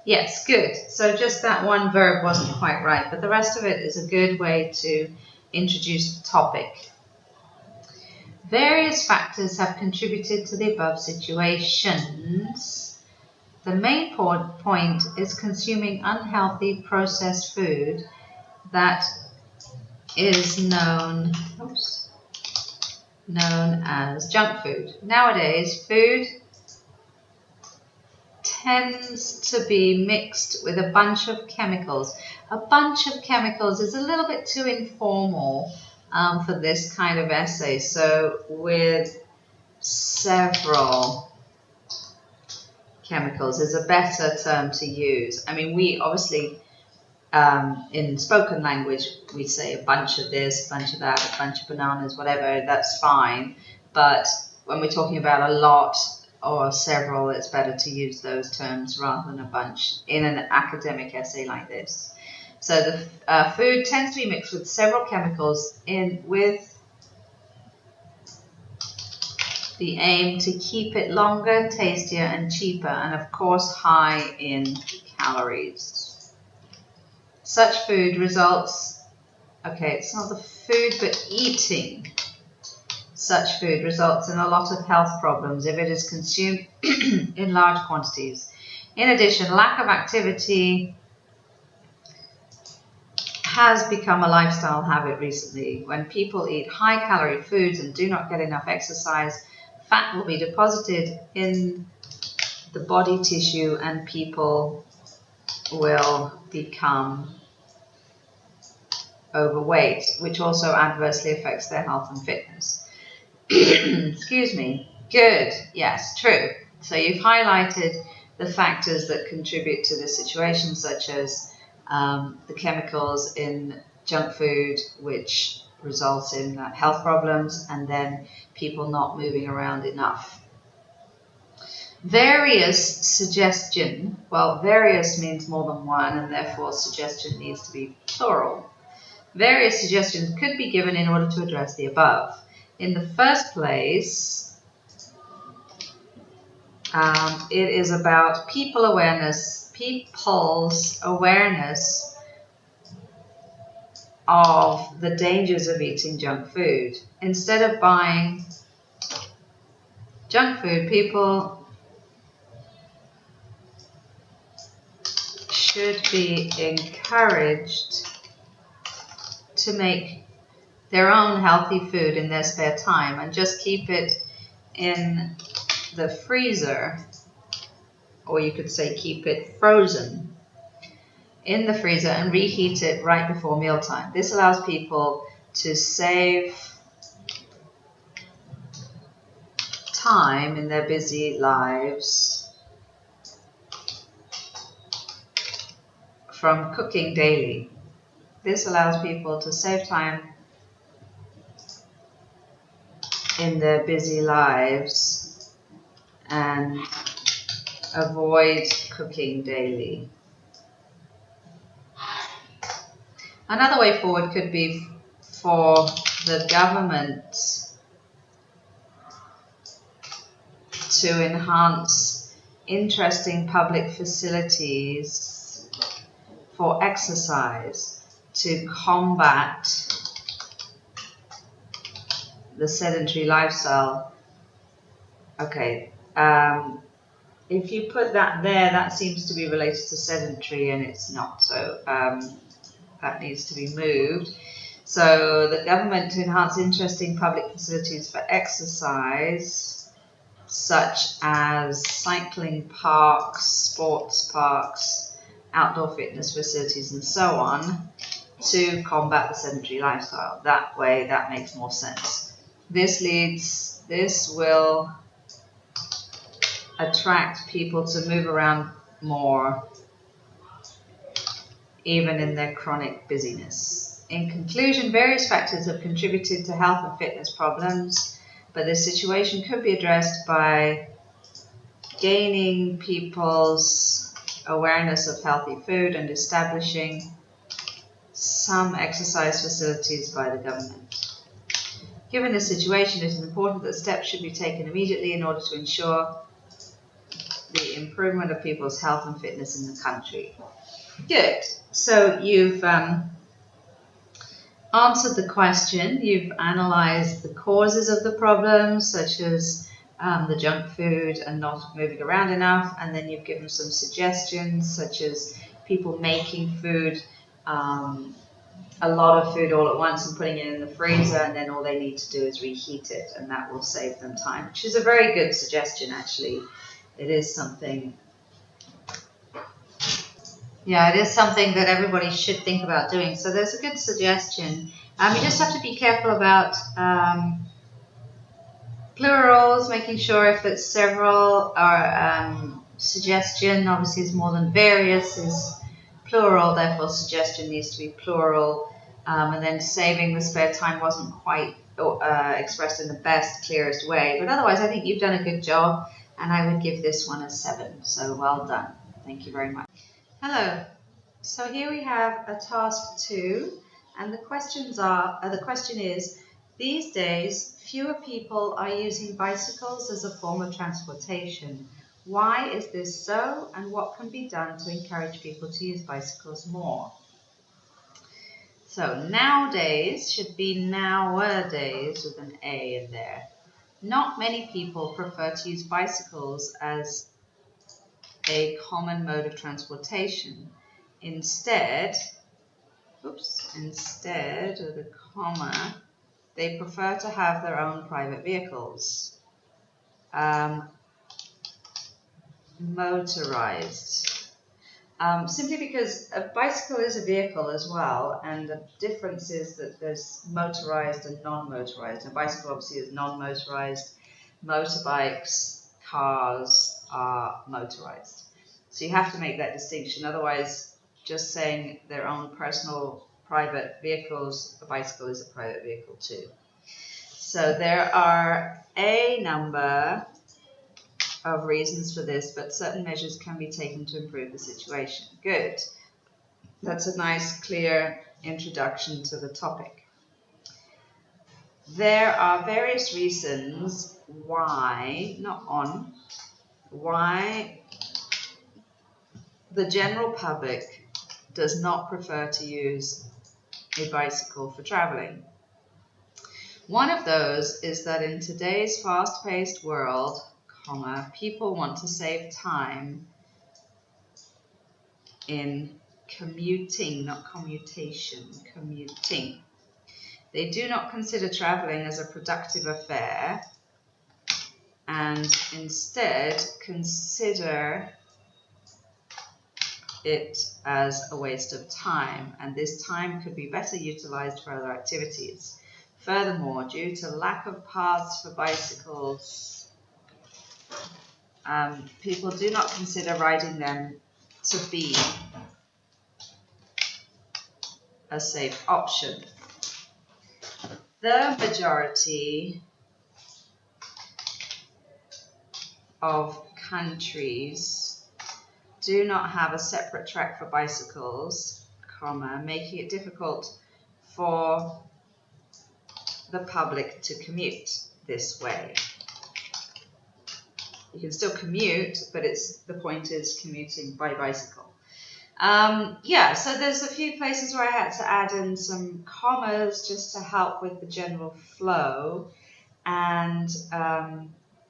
Yes, good. So just that one verb wasn't quite right, but the rest of it is a good way to introduce the topic. Various factors have contributed to the above situations. The main point is consuming unhealthy processed food that is known as junk food. Nowadays, food tends to be mixed with a bunch of chemicals. A bunch of chemicals is a little bit too informal for this kind of essay. So with several chemicals is a better term to use. I mean, we obviously, in spoken language, we say a bunch of this, a bunch of that, a bunch of bananas, whatever, that's fine. But when we're talking about a lot or several, it's better to use those terms rather than a bunch in an academic essay like this. So the food tends to be mixed with several chemicals with the aim to keep it longer, tastier, and cheaper, and of course high in calories. Such food results, okay, it's not the food, but eating such food results in a lot of health problems if it is consumed in large quantities. In addition, lack of activity has become a lifestyle habit recently. When people eat high-calorie foods and do not get enough exercise, fat will be deposited in the body tissue and people will become overweight, which also adversely affects their health and fitness. Excuse me. Good. Yes, true. So you've highlighted the factors that contribute to this situation, such as the chemicals in junk food, which results in health problems, and then people not moving around enough. Various suggestion, well, various means more than one, and therefore suggestion needs to be plural. Various suggestions could be given in order to address the above. In the first place, it is about people's awareness of the dangers of eating junk food. Instead of buying junk food, people should be encouraged to make their own healthy food in their spare time and just keep it in the freezer, or you could say keep it frozen in the freezer and reheat it right before mealtime. This allows people to save time in their busy lives from cooking daily. This allows people to save time in their busy lives and avoid cooking daily. Another way forward could be for the government to enhance interesting public facilities for exercise to combat the sedentary lifestyle. Okay, if you put that there, that seems to be related to sedentary and it's not, so that needs to be moved. So the government to enhance interesting public facilities for exercise, such as cycling parks, sports parks, outdoor fitness facilities and so on, to combat the sedentary lifestyle. That way, that makes more sense. This will attract people to move around more, even in their chronic busyness. In conclusion, various factors have contributed to health and fitness problems, but this situation could be addressed by gaining people's awareness of healthy food and establishing some exercise facilities by the government. Given this situation, it is important that steps should be taken immediately in order to ensure the improvement of people's health and fitness in the country. Good. So you've answered the question, you've analysed the causes of the problems, such as the junk food and not moving around enough, and then you've given some suggestions, such as people making food, a lot of food all at once and putting it in the freezer, and then all they need to do is reheat it, and that will save them time, which is a very good suggestion, actually. It is something, yeah, it is something that everybody should think about doing. So there's a good suggestion. You just have to be careful about plurals, making sure if it's several, or suggestion obviously is more than various is plural, therefore suggestion needs to be plural. And then saving the spare time wasn't quite expressed in the best, clearest way. But otherwise, I think you've done a good job, and I would give this one a 7. So well done. Thank you very much. Hello. So here we have a task 2, and the question is, these days, fewer people are using bicycles as a form of transportation. Why is this so, and what can be done to encourage people to use bicycles more? So nowadays should be nowadays with an A in there. Not many people prefer to use bicycles as a common mode of transportation. Instead, with a comma, they prefer to have their own private vehicles. Motorized. Simply because a bicycle is a vehicle as well, and the difference is that there's motorized and non-motorized. A bicycle obviously is non-motorized. Motorbikes, cars are motorized. So you have to make that distinction. Otherwise, just saying their own personal private vehicles, a bicycle is a private vehicle too. So there are a number of reasons for this, but certain measures can be taken to improve the situation. Good. That's a nice, clear introduction to the topic. There are various reasons why the general public does not prefer to use a bicycle for traveling. One of those is that in today's fast-paced world, people want to save time in commuting, not commutation, commuting. They do not consider traveling as a productive affair and instead consider it as a waste of time, and this time could be better utilized for other activities. Furthermore, due to lack of paths for bicycles, people do not consider riding them to be a safe option. The majority of countries do not have a separate track for bicycles, making it difficult for the public to commute this way. You can still commute, but the point is commuting by bicycle. Yeah, so there's a few places where I had to add in some commas just to help with the general flow. And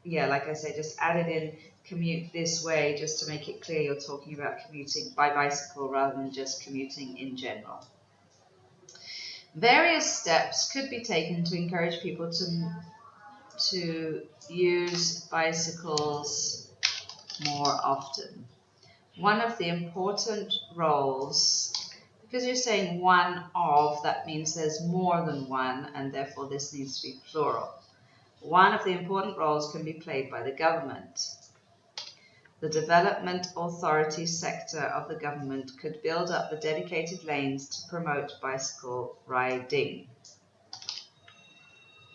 yeah, like I say, just added in commute this way just to make it clear you're talking about commuting by bicycle rather than just commuting in general. Various steps could be taken to encourage people to use bicycles more often. One of the important roles, because you're saying one of, that means there's more than one, and therefore this needs to be plural. One of the important roles can be played by the government. the development authority sector of the government could build up the dedicated lanes to promote bicycle riding.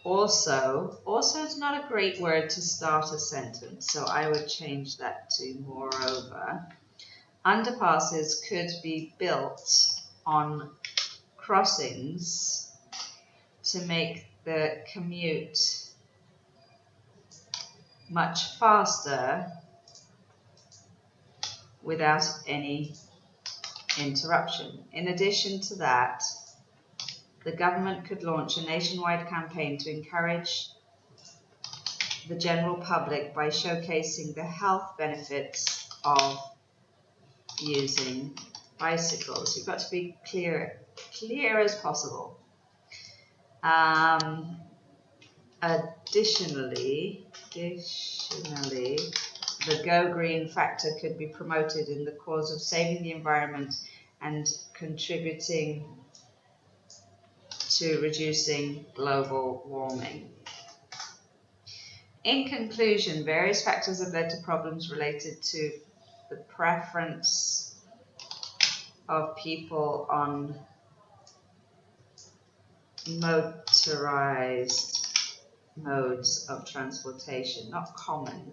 Also is not a great word to start a sentence, so I would change that to moreover. Underpasses could be built on crossings to make the commute much faster without any interruption. In addition to that, the government could launch a nationwide campaign to encourage the general public by showcasing the health benefits of using bicycles. You've got to be clear as possible. Additionally, the Go Green factor could be promoted in the cause of saving the environment and contributing to reducing global warming. In conclusion, various factors have led to problems related to the preference of people on motorized modes of transportation, not common.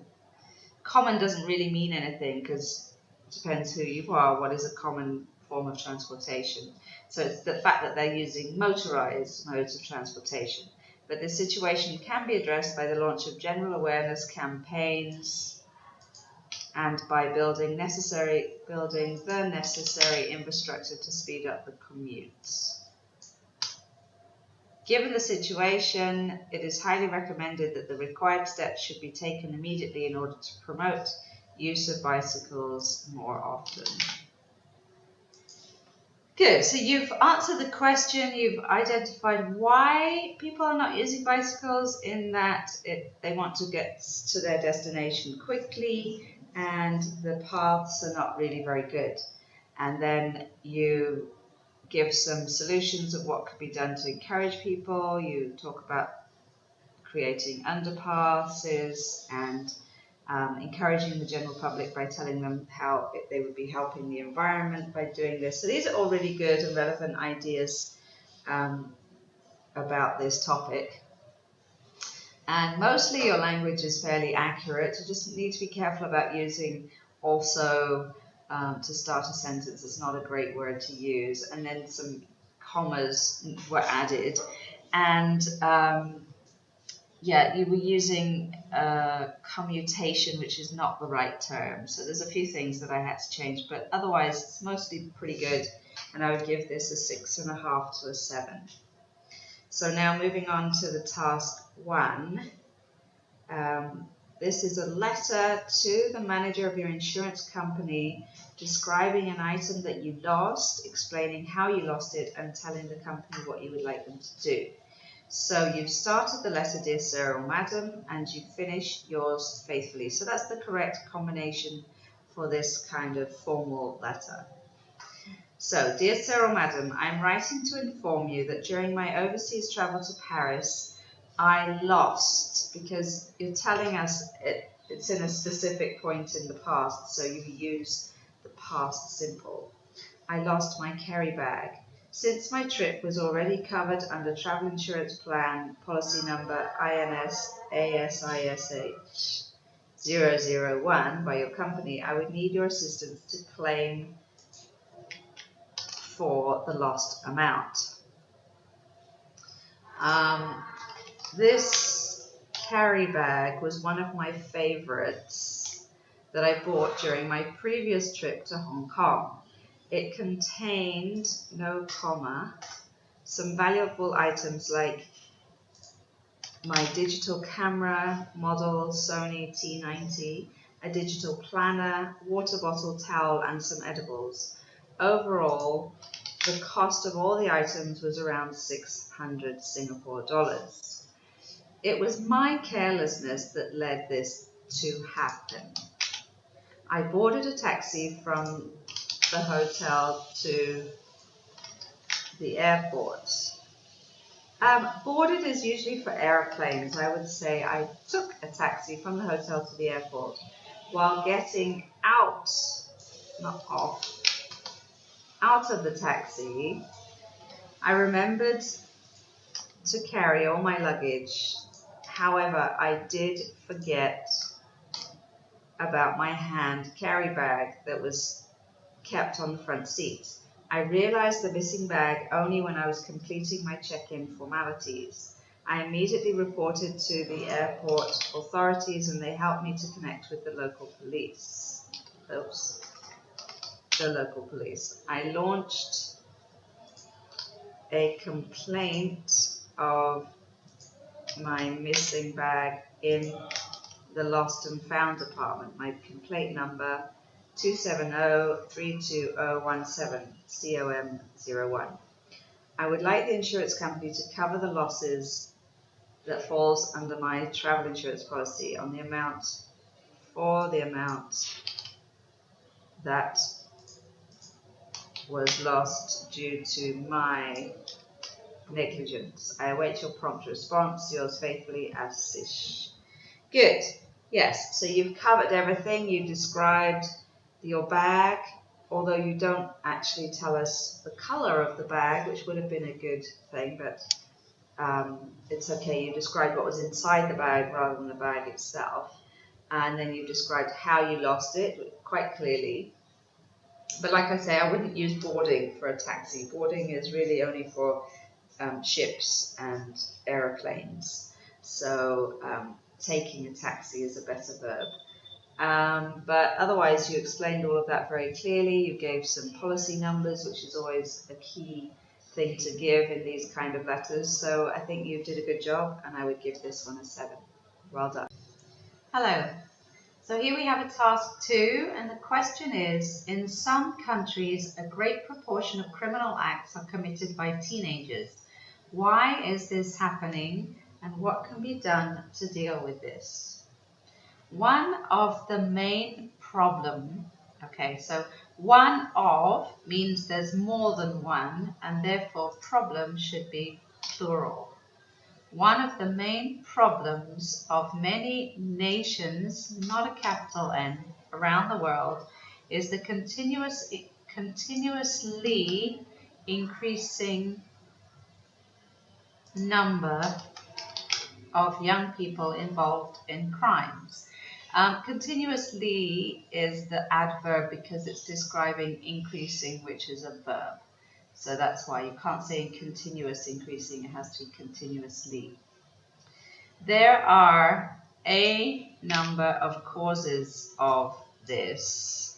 Common doesn't really mean anything because it depends who you are. What is a common form of transportation? So it's the fact that they're using motorized modes of transportation. But this situation can be addressed by the launch of general awareness campaigns and by building the necessary infrastructure to speed up the commutes. Given the situation, it is highly recommended that the required steps should be taken immediately in order to promote use of bicycles more often. Good, so you've answered the question, you've identified why people are not using bicycles, in that they want to get to their destination quickly and the paths are not really very good. And then you give some solutions of what could be done to encourage people. You talk about creating underpasses and encouraging the general public by telling them how they would be helping the environment by doing this. So these are all really good and relevant ideas about this topic. And mostly your language is fairly accurate. You just need to be careful about using also to start a sentence. It's not a great word to use. And then some commas were added. And yeah, you were using commutation, which is not the right term. So there's a few things that I had to change, but otherwise it's mostly pretty good. And I would give this a 6.5 to a 7. So now moving on to the task 1. This is a letter to the manager of your insurance company describing an item that you lost, explaining how you lost it, and telling the company what you would like them to do. So you've started the letter, Dear Sir or Madam, and you finished yours faithfully. So that's the correct combination for this kind of formal letter. So, Dear Sir or Madam, I'm writing to inform you that during my overseas travel to Paris, I lost, because you're telling us it's in a specific point in the past, so you use the past simple. I lost my carry bag. Since my trip was already covered under travel insurance plan policy number INS-ASISH 001 by your company, I would need your assistance to claim for the lost amount. This carry bag was one of my favorites that I bought during my previous trip to Hong Kong. It contained, no comma, some valuable items like my digital camera model Sony T90, a digital planner, water bottle, towel, and some edibles. Overall, the cost of all the items was around 600 Singapore dollars. It was my carelessness that led this to happen. I boarded a taxi from the hotel to the airport. Boarded is usually for airplanes. I would say I took a taxi from the hotel to the airport. while getting out, not off, out of the taxi, I remembered to carry all my luggage. However, I did forget about my hand carry bag that was kept on the front seat. I realized the missing bag only when I was completing my check-in formalities. I immediately reported to the airport authorities and they helped me to connect with the local police. I launched a complaint of my missing bag in the Lost and Found department. My complaint number 270-32017 COM01. I would like the insurance company to cover the losses that falls under my travel insurance policy on the amount that was lost due to my negligence. I await your prompt response. Yours faithfully, Ashish. Good. Yes, so you've covered everything. You described your bag, although you don't actually tell us the color of the bag, which would have been a good thing, but it's okay. You described what was inside the bag rather than the bag itself. And then you described how you lost it quite clearly. But like I say, I wouldn't use boarding for a taxi. Boarding is really only for ships and aeroplanes. So taking a taxi is a better verb. But otherwise, you explained all of that very clearly. You gave some policy numbers, which is always a key thing to give in these kind of letters. So I think you did a good job, and I would give this one a 7. Well done. Hello. So here we have a task 2, and the question is, in some countries, a great proportion of criminal acts are committed by teenagers. Why is this happening, and what can be done to deal with this? One of the main problem, okay, so one of means there's more than one, and therefore problem should be plural. One of the main problems of many nations, not a capital N, around the world is the continuously increasing number of young people involved in crimes. Continuously is the adverb because it's describing increasing, which is a verb. So that's why you can't say continuous increasing, it has to be continuously. There are a number of causes of this,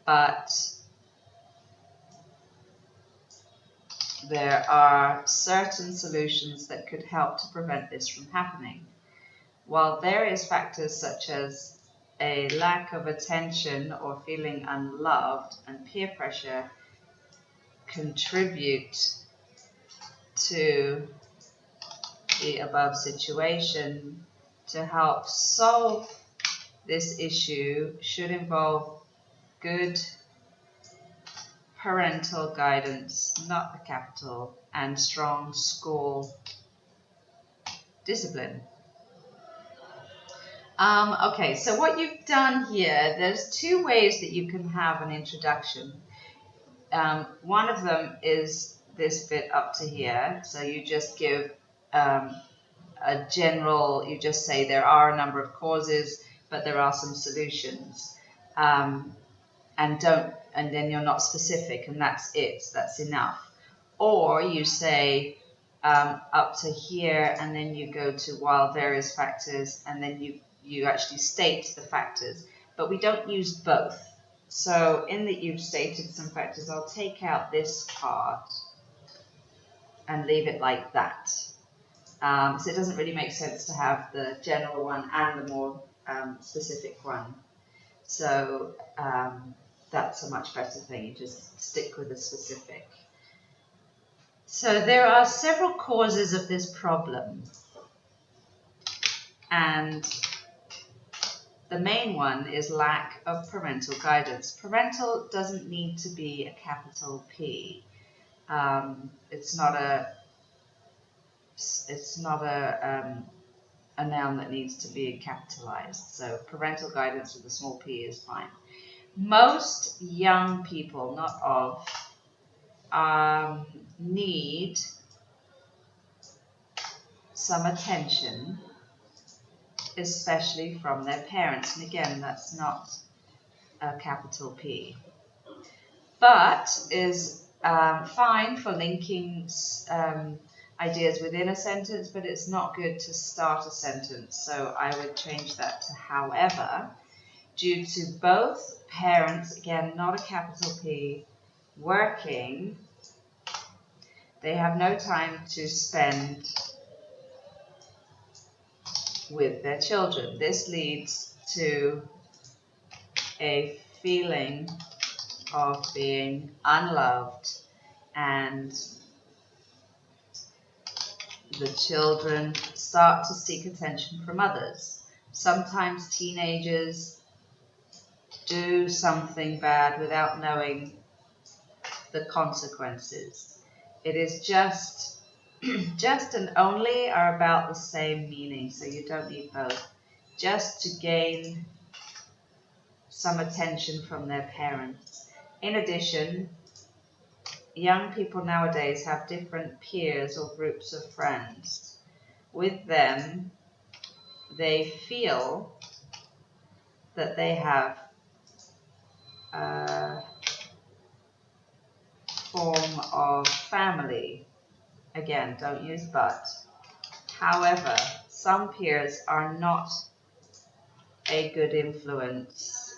but there are certain solutions that could help to prevent this from happening. While various factors such as a lack of attention or feeling unloved and peer pressure contribute to the above situation, to help solve this issue should involve good parental guidance, not the capital, and strong school discipline. Okay, so what you've done here, there's 2 ways that you can have an introduction. One of them is this bit up to here, so you just give a general, you just say there are a number of causes, but there are some solutions, and then you're not specific, and that's it, that's enough. Or you say up to here, and then you go to while various factors, and then you actually state the factors, but we don't use both. So in that you've stated some factors, I'll take out this part and leave it like that. So it doesn't really make sense to have the general one and the more specific one. So that's a much better thing. You just stick with the specific. So there are several causes of this problem. And the main one is lack of parental guidance. Parental doesn't need to be a capital P. It's not a a noun that needs to be capitalized. So parental guidance with a small p is fine. Most young people, not all, need some attention, especially from their parents. And again, that's not a capital P. But is fine for linking ideas within a sentence, but it's not good to start a sentence. So I would change that to however, due to both parents, again, not a capital P, working, they have no time to spend with their children. This leads to a feeling of being unloved, and the children start to seek attention from others. Sometimes teenagers do something bad without knowing the consequences. It is just and only are about the same meaning, so you don't need both. Just to gain some attention from their parents. In addition, young people nowadays have different peers or groups of friends. With them, they feel that they have a form of family. Again, don't use but. However, some peers are not a good influence,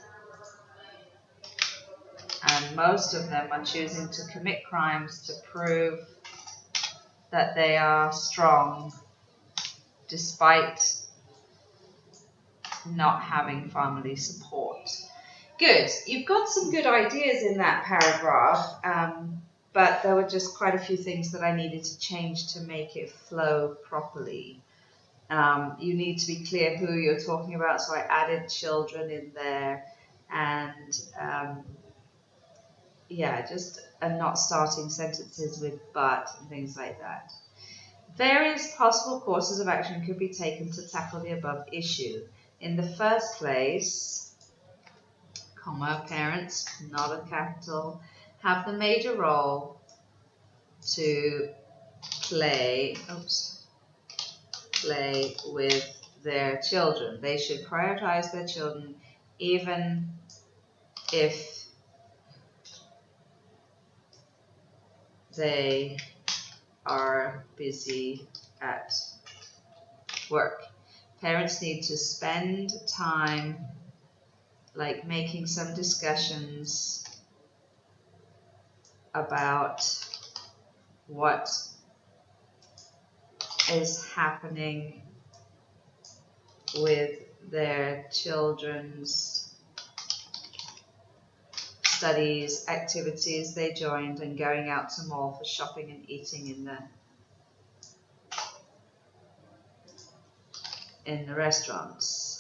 and most of them are choosing to commit crimes to prove that they are strong despite not having family support. Good, you've got some good ideas in that paragraph, but there were just quite a few things that I needed to change to make it flow properly. You need to be clear who you're talking about, so I added children in there, and yeah, just not starting sentences with but and things like that. Various possible courses of action could be taken to tackle the above issue. In the first place, comma, parents, not a capital, have the major role to play with their children. They should prioritize their children even if they are busy at work. Parents need to spend time like making some discussions about what is happening with their children's studies, activities they joined, and going out to mall for shopping and eating in the restaurants.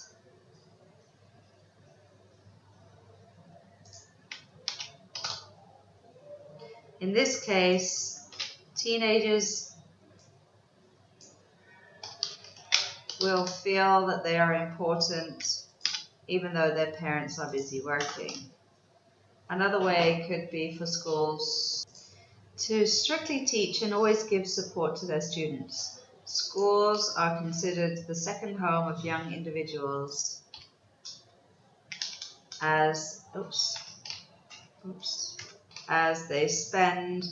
In this case, teenagers will feel that they are important even though their parents are busy working. Another way could be for schools to strictly teach and always give support to their students. Schools are considered the second home of young individuals as they spend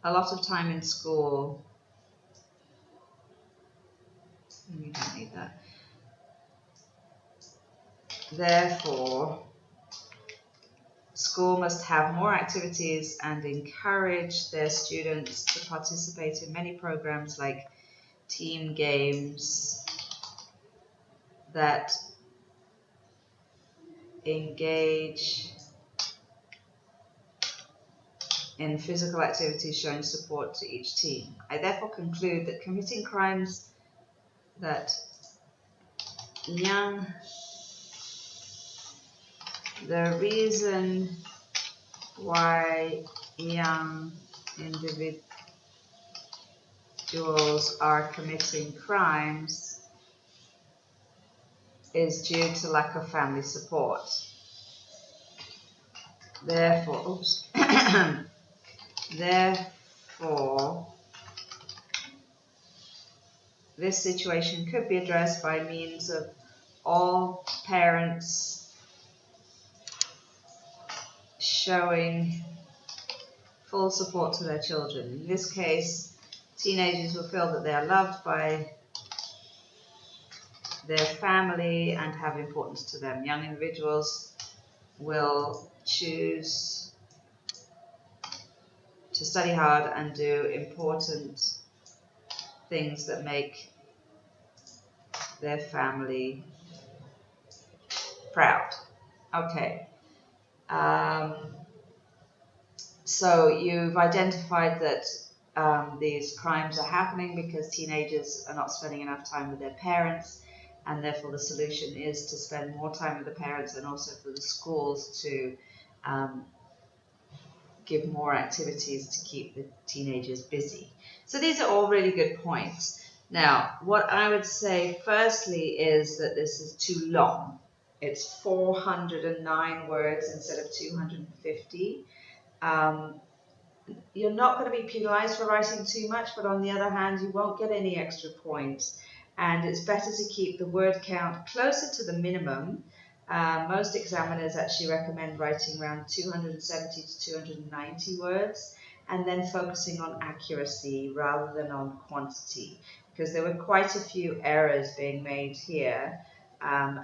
a lot of time in school. You don't need that. Therefore, school must have more activities and encourage their students to participate in many programs like team games that engage in physical activities showing support to each team. I therefore conclude that committing crimes that the reason why young individuals individuals are committing crimes is due to lack of family support. Therefore, therefore, this situation could be addressed by means of all parents showing full support to their children. In this case, teenagers will feel that they are loved by their family and have importance to them. Young individuals will choose to study hard and do important things that make their family proud. Okay. So you've identified that these crimes are happening because teenagers are not spending enough time with their parents, and therefore the solution is to spend more time with the parents, and also for the schools to give more activities to keep the teenagers busy. So these are all really good points. Now, what I would say firstly is that this is too long. It's 409 words instead of 250. You're not going to be penalized for writing too much, but on the other hand, you won't get any extra points. And it's better to keep the word count closer to the minimum. Most examiners actually recommend writing around 270 to 290 words, and then focusing on accuracy rather than on quantity, because there were quite a few errors being made here,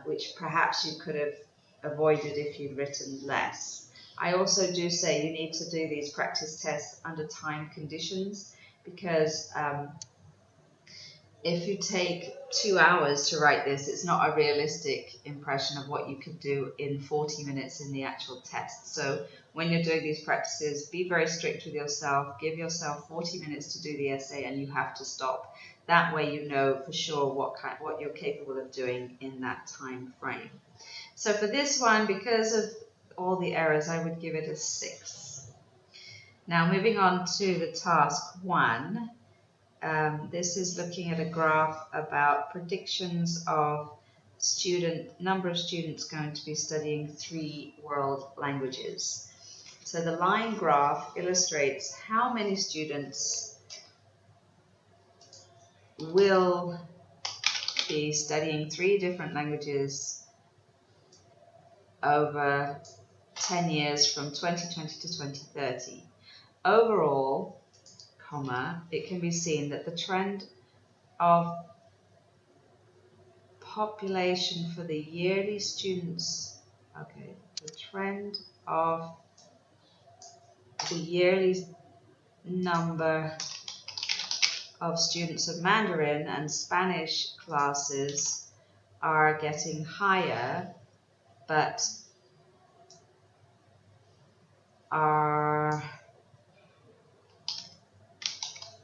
which perhaps you could have avoided if you'd written less. I also do say you need to do these practice tests under time conditions, because if you take 2 hours to write this, it's not a realistic impression of what you could do in 40 minutes in the actual test. So when you're doing these practices, be very strict with yourself. Give yourself 40 minutes to do the essay, and you have to stop. That way you know for sure what you're capable of doing in that time frame. So for this one, because of all the errors, I would give it a 6. Now moving on to the task 1. This is looking at a graph about predictions of number of students going to be studying 3 world languages. So the line graph illustrates how many students will be studying 3 different languages over 10 years from 2020 to 2030. Overall, it can be seen that the trend of population for the yearly students, the trend of the yearly number of students of Mandarin and Spanish classes are getting higher, but are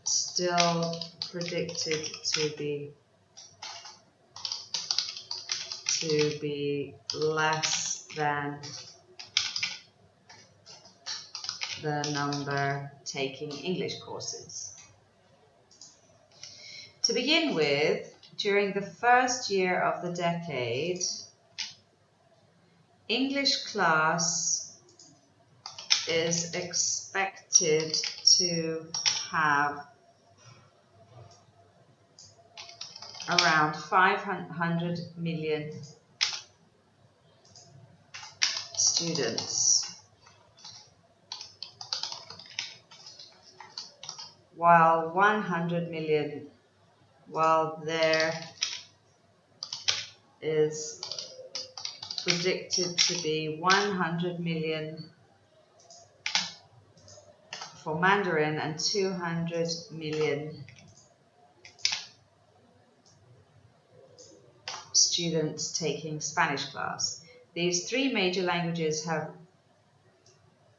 still predicted to be less than the number taking English courses. To begin with, during the first year of the decade, English class is expected to have around 500 million students, while there is predicted to be 100 million for Mandarin and 200 million students taking Spanish class. These 3 major languages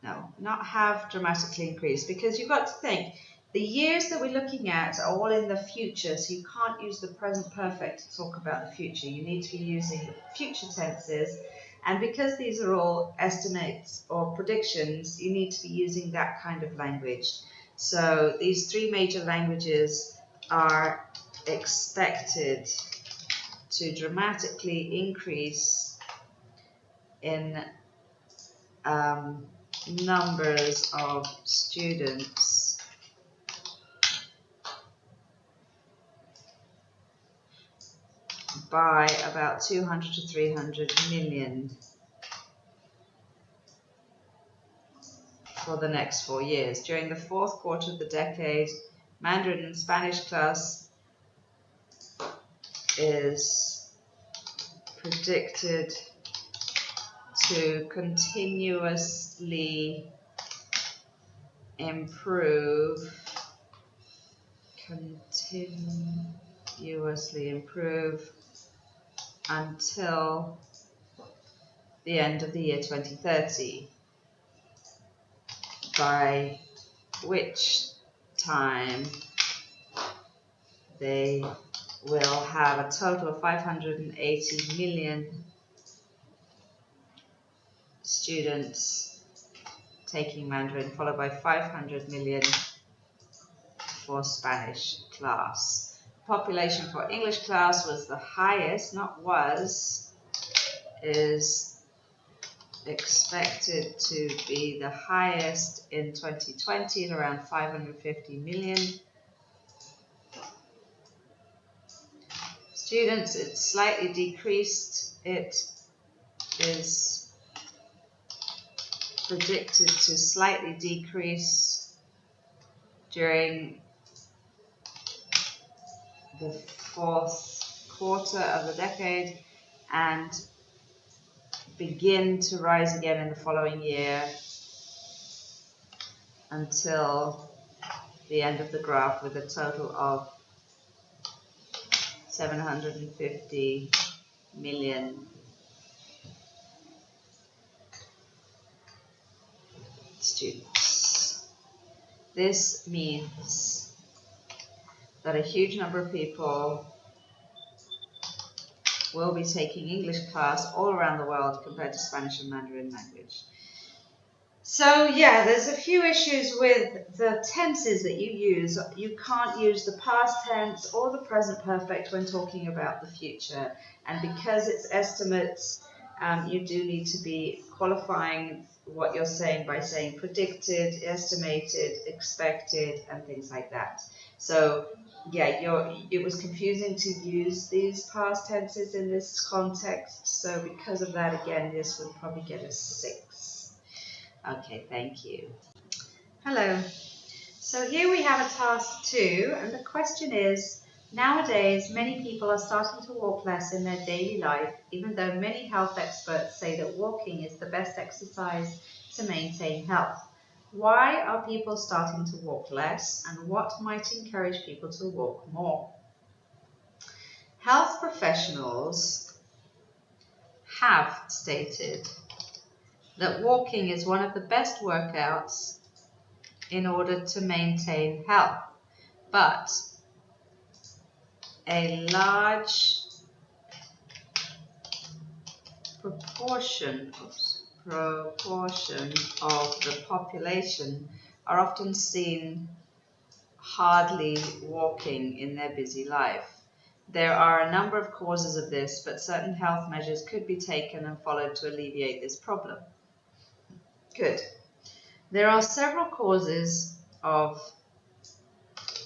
not dramatically increased, because you've got to think the years that we're looking at are all in the future, so you can't use the present perfect to talk about the future. You need to be using future tenses, and because these are all estimates or predictions, you need to be using that kind of language. So these 3 major languages are expected to dramatically increase in numbers of students by about 200 to 300 million for the next 4 years. During the fourth quarter of the decade, Mandarin and Spanish class is predicted to continuously improve until the end of the year 2030, by which time they will have a total of 580 million students taking Mandarin, followed by 500 million for Spanish class. Population for English class was the highest, not was, is expected to be the highest in 2020 at around 550 million students. It's slightly decreased. It is predicted to slightly decrease during the fourth quarter of the decade and begin to rise again in the following year until the end of the graph, with a total of 750 million students. This means that a huge number of people will be taking English class all around the world compared to Spanish and Mandarin language. So yeah, there's a few issues with the tenses that you use. You can't use the past tense or the present perfect when talking about the future. And because it's estimates, you do need to be qualifying what you're saying by saying predicted, estimated, expected, and things like that. So yeah, it was confusing to use these past tenses in this context. So because of that, again, this would probably get a 6. Okay, thank you. Hello. So here we have a task 2, and the question is, nowadays many people are starting to walk less in their daily life, even though many health experts say that walking is the best exercise to maintain health. Why are people starting to walk less, and what might encourage people to walk more? Health professionals have stated that walking is one of the best workouts in order to maintain health, but a large proportion of the population are often seen hardly walking in their busy life. There are a number of causes of this, but certain health measures could be taken and followed to alleviate this problem. Good. There are several causes of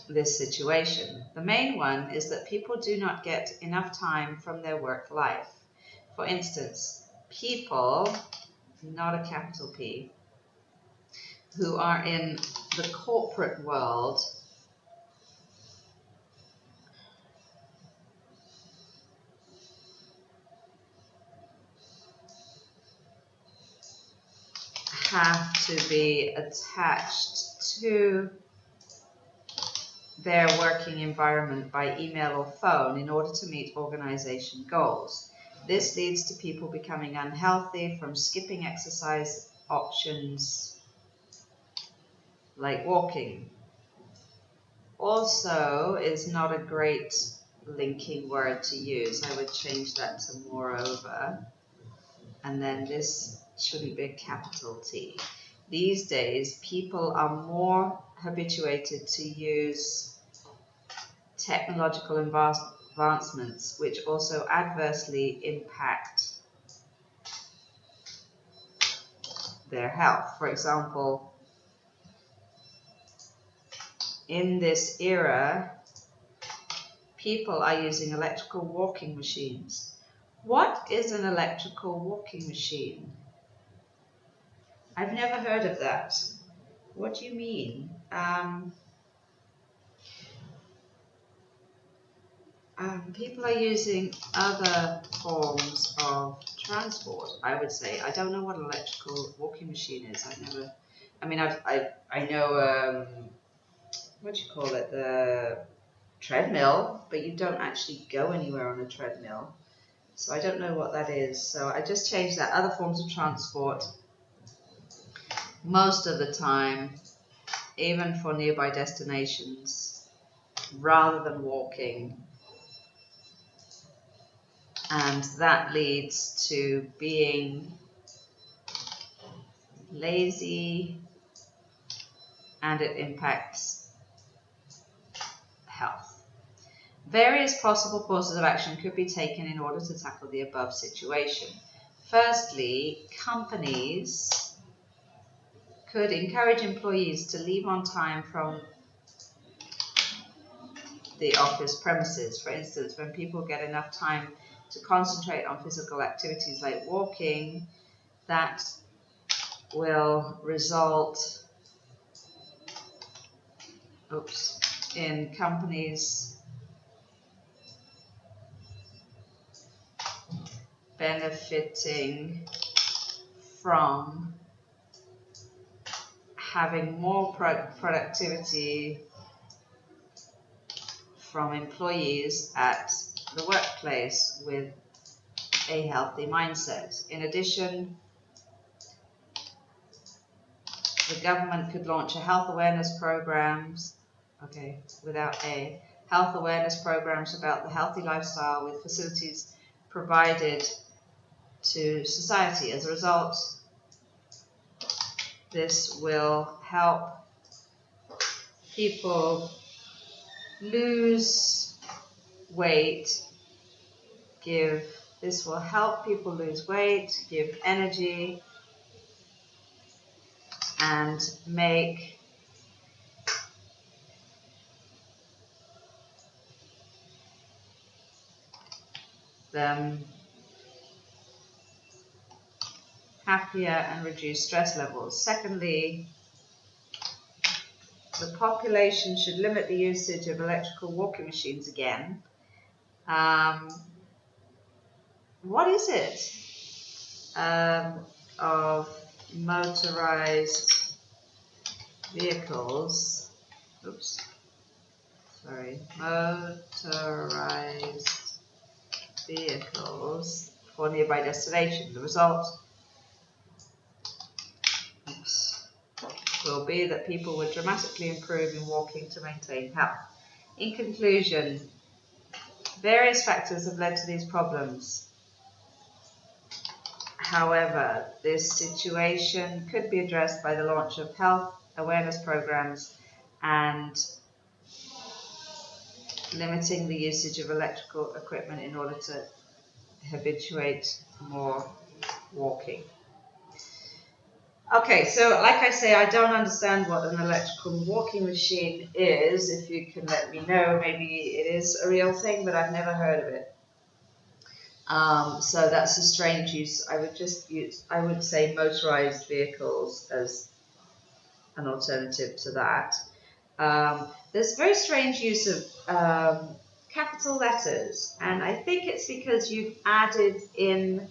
this situation. The main one is that people do not get enough time from their work life. For instance, people, not a capital P, who are in the corporate world have to be attached to their working environment by email or phone in order to meet organization goals. This leads to people becoming unhealthy from skipping exercise options like walking. Also is not a great linking word to use. I would change that to moreover. And then this shouldn't be a capital T. These days, people are more habituated to use technological advancements which also adversely impact their health. For example, in this era, people are using electrical walking machines. What is an electrical walking machine? I've never heard of that. What do you mean? People are using other forms of transport, I would say. I don't know what an electrical walking machine is. I know, what do you call it? The treadmill, but you don't actually go anywhere on a treadmill. So I don't know what that is. So I just changed that. Other forms of transport, most of the time, even for nearby destinations, rather than walking. And that leads to being lazy, and it impacts health. Various possible courses of action could be taken in order to tackle the above situation. Firstly, companies could encourage employees to leave on time from the office premises. For instance, when people get enough time to concentrate on physical activities like walking, that will result in companies benefiting from having more productivity from employees at the workplace with a healthy mindset. In addition, the government could launch health awareness programs about the healthy lifestyle with facilities provided to society. As a result, this will help people lose weight, give energy, and make them happier and reduce stress levels. Secondly, the population should limit the usage of electrical walking machines again. What is it? Of motorized vehicles. Motorized vehicles for nearby destinations. The result will be that people would dramatically improve in walking to maintain health. In conclusion, various factors have led to these problems. However, this situation could be addressed by the launch of health awareness programs and limiting the usage of electrical equipment in order to habituate more walking. Okay, so like I say, I don't understand what an electrical walking machine is. If you can let me know, maybe it is a real thing, but I've never heard of it. So that's a strange use. I would say motorized vehicles as an alternative to that. There's very strange use of capital letters, and I think it's because you've added in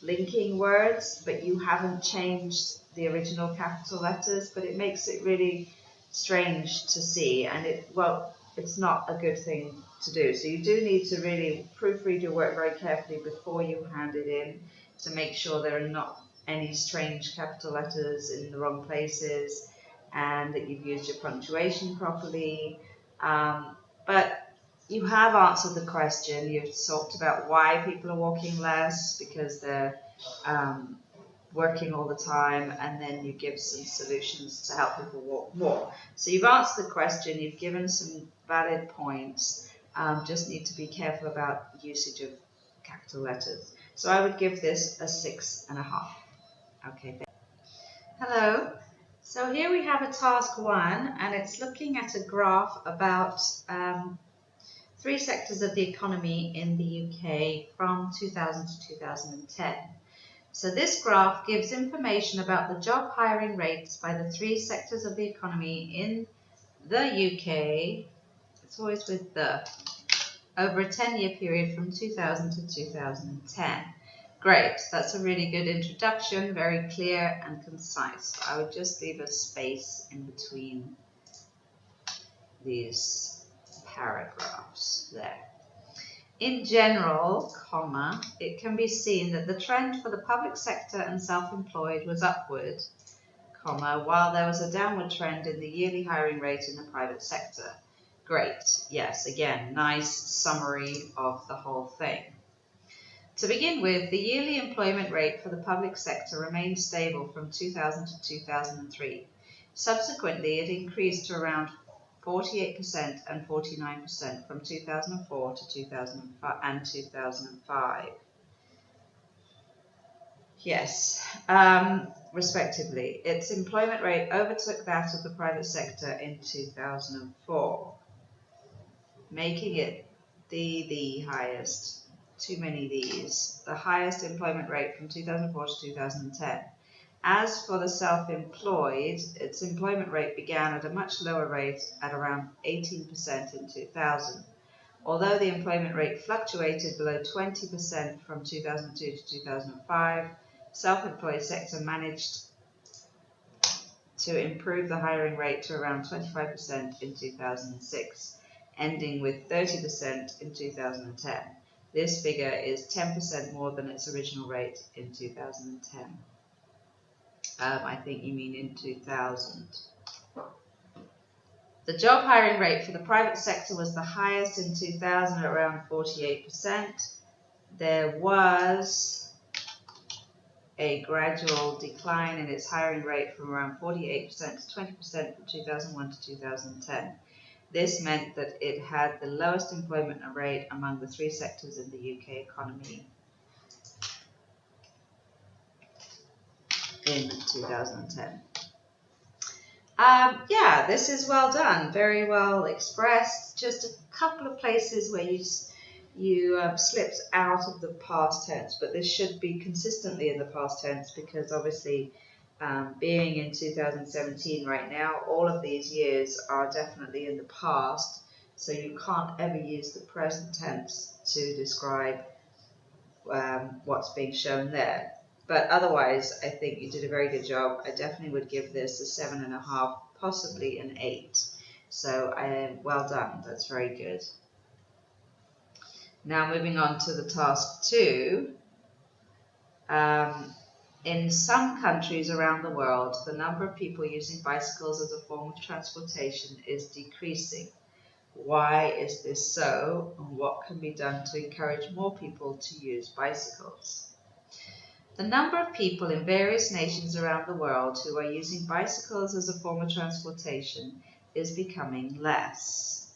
linking words, but you haven't changed the original capital letters, but it makes it really strange to see, and it's not a good thing to do. So you do need to really proofread your work very carefully before you hand it in to make sure there are not any strange capital letters in the wrong places and that you've used your punctuation properly. But you have answered the question. You've talked about why people are walking less, because they're working all the time, and then you give some solutions to help people walk more. So you've answered the question, you've given some valid points. Just need to be careful about usage of capital letters. So I would give this a 6.5. Okay. Hello. So here we have a task 1, and it's looking at a graph about 3 sectors of the economy in the UK from 2000 to 2010. So this graph gives information about the job hiring rates by the 3 sectors of the economy in the UK, it's always with the, over a 10-year period from 2000 to 2010. Great, that's a really good introduction, very clear and concise. I would just leave a space in between these paragraphs there. In general, comma, it can be seen that the trend for the public sector and self-employed was upward, comma, while there was a downward trend in the yearly hiring rate in the private sector. Great, yes, again, nice summary of the whole thing. To begin with, the yearly employment rate for the public sector remained stable from 2000 to 2003. Subsequently, it increased to around 48% and 49% from 2004 to 2005 and 2005. Yes, respectively. Its employment rate overtook that of the private sector in 2004, making it the highest, too many these, the highest employment rate from 2004 to 2010. As for the self-employed, its employment rate began at a much lower rate at around 18% in 2000. Although the employment rate fluctuated below 20% from 2002 to 2005, self-employed sector managed to improve the hiring rate to around 25% in 2006, ending with 30% in 2010. This figure is 10% more than its original rate in 2010. I think you mean in 2000. The job hiring rate for the private sector was the highest in 2000 at around 48%. There was a gradual decline in its hiring rate from around 48% to 20% from 2001 to 2010. This meant that it had the lowest employment rate among the 3 sectors in the UK economy in 2010. Yeah, this is well done, very well expressed. Just a couple of places where you slipped out of the past tense, but this should be consistently in the past tense because obviously being in 2017 right now, all of these years are definitely in the past, so you can't ever use the present tense to describe what's being shown there. But otherwise, I think you did a very good job. I definitely would give this a 7.5, possibly an 8. So well done, that's very good. Now moving on to the task 2. In some countries around the world, the number of people using bicycles as a form of transportation is decreasing. Why is this so, and what can be done to encourage more people to use bicycles? The number of people in various nations around the world who are using bicycles as a form of transportation is becoming less.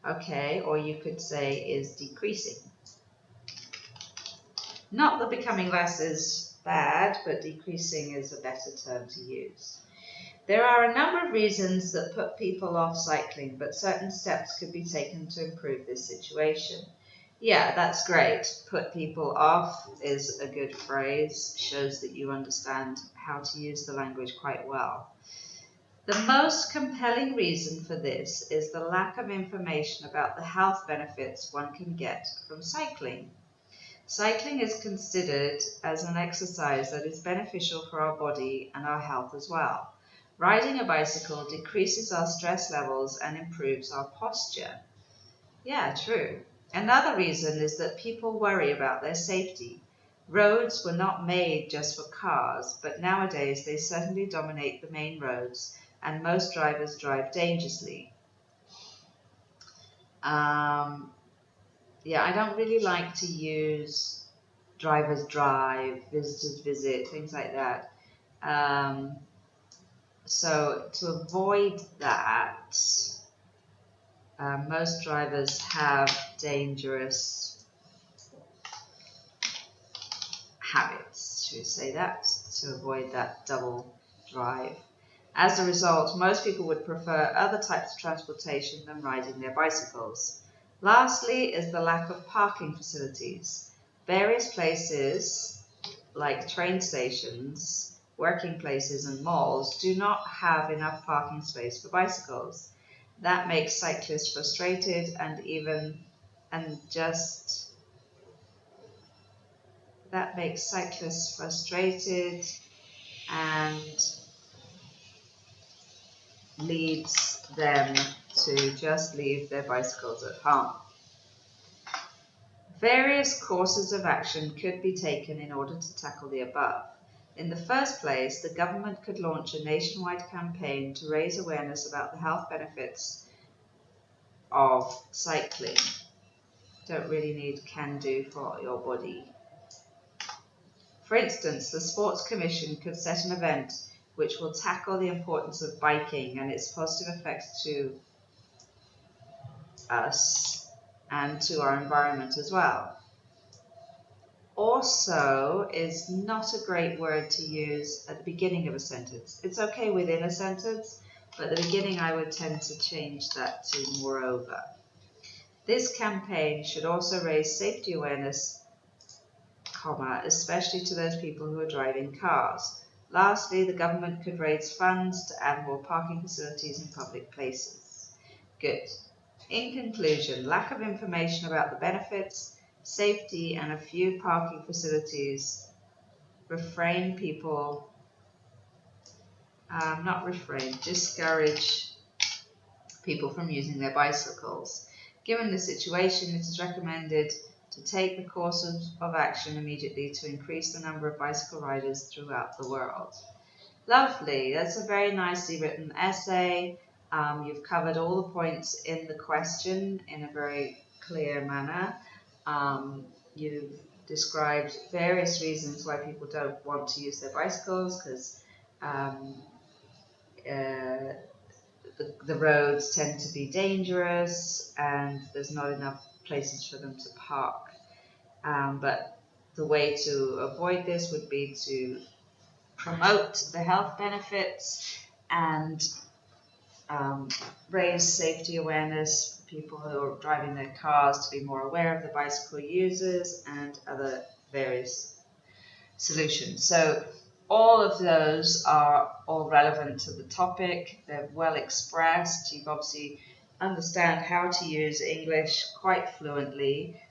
Okay, or you could say is decreasing. Not that becoming less is bad, but decreasing is a better term to use. There are a number of reasons that put people off cycling, but certain steps could be taken to improve this situation. Yeah, that's great. Put people off is a good phrase, shows that you understand how to use the language quite well. The most compelling reason for this is the lack of information about the health benefits one can get from cycling. Cycling is considered as an exercise that is beneficial for our body and our health as well. Riding a bicycle decreases our stress levels and improves our posture. Yeah, true. Another reason is that people worry about their safety. Roads were not made just for cars, but nowadays they certainly dominate the main roads, and most drivers drive dangerously. Yeah, I don't really like to use drivers drive, visitors visit, things like that. So to avoid that, Most drivers have dangerous habits, should we say that, to avoid that double drive. As a result, most people would prefer other types of transportation than riding their bicycles. Lastly is the lack of parking facilities. Various places, like train stations, working places and malls, do not have enough parking space for bicycles. That makes cyclists frustrated and leads them to just leave their bicycles at home. Various courses of action could be taken in order to tackle the above. In the first place, the government could launch a nationwide campaign to raise awareness about the health benefits of cycling. Don't really need can do for your body. For instance, the Sports Commission could set an event which will tackle the importance of biking and its positive effects to us and to our environment as well. Also is not a great word to use at the beginning of a sentence. It's okay within a sentence, but at the beginning I would tend to change that to moreover. This campaign should also raise safety awareness, especially to those people who are driving cars. Lastly, the government could raise funds to add more parking facilities in public places. Good. In conclusion, lack of information about the benefits, safety, and a few parking facilities discourage people from using their bicycles. Given the situation, it is recommended to take the course of action immediately to increase the number of bicycle riders throughout the world. Lovely, that's a very nicely written essay. You've covered all the points in the question in a very clear manner. You've described various reasons why people don't want to use their bicycles, because the roads tend to be dangerous and there's not enough places for them to park. But the way to avoid this would be to promote the health benefits and raise safety awareness for people who are driving their cars to be more aware of the bicycle users and other various solutions. So all of those are all relevant to the topic. They're well expressed. You've obviously understand how to use English quite fluently.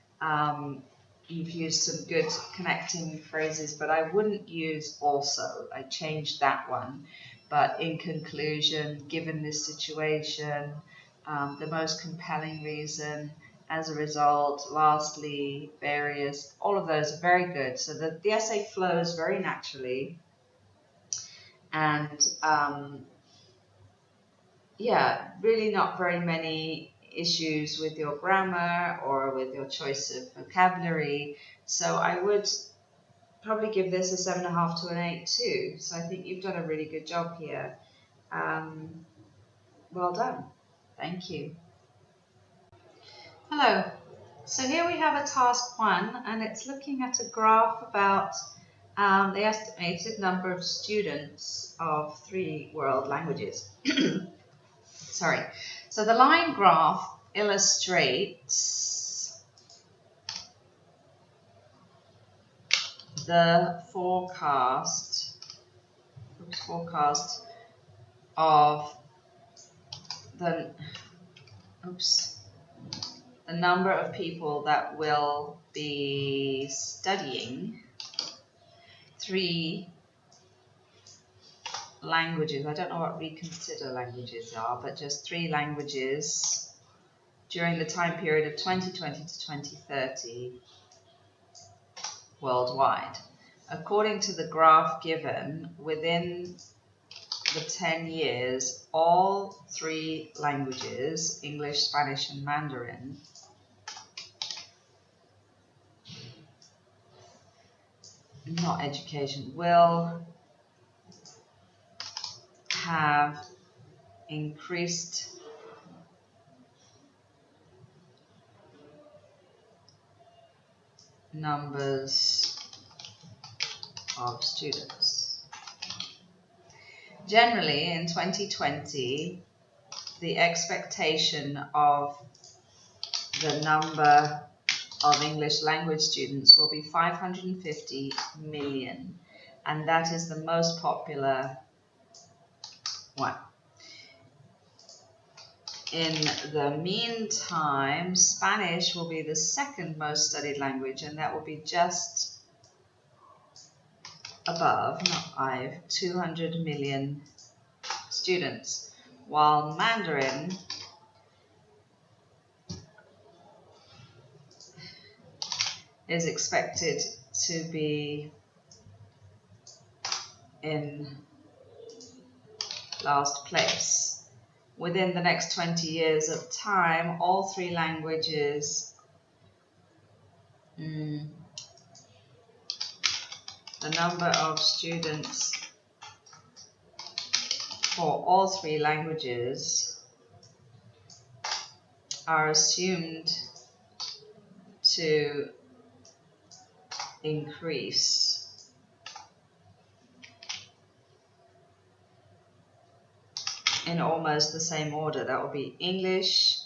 You've used some good connecting phrases, but I wouldn't use also. I changed that one. But in conclusion, given this situation, the most compelling reason, as a result, lastly, various, all of those are very good. So the essay flows very naturally. And yeah, really not very many issues with your grammar or with your choice of vocabulary. So I would probably give this a 7.5 to an 8 too. So I think you've done a really good job here. Well done. Thank you. Hello. So here we have a task 1, and it's looking at a graph about the estimated number of students of 3 world languages. Sorry. So the line graph illustrates the forecast of the number of people that will be studying 3 languages. I don't know what we consider languages are, but just 3 languages during the time period of 2020 to 2030 worldwide. According to the graph given, within the 10 years, all 3 languages, English, Spanish, and Mandarin, not education, will have increased numbers of students. Generally, in 2020, the expectation of the number of English language students will be 550 million, and that is the most popular one. In the meantime, Spanish will be the second most studied language, and that will be just above, not 200 million students, while Mandarin is expected to be in last place. Within the next 20 years of time, all three languages, the number of students for all three languages are assumed to increase in almost the same order. That will be English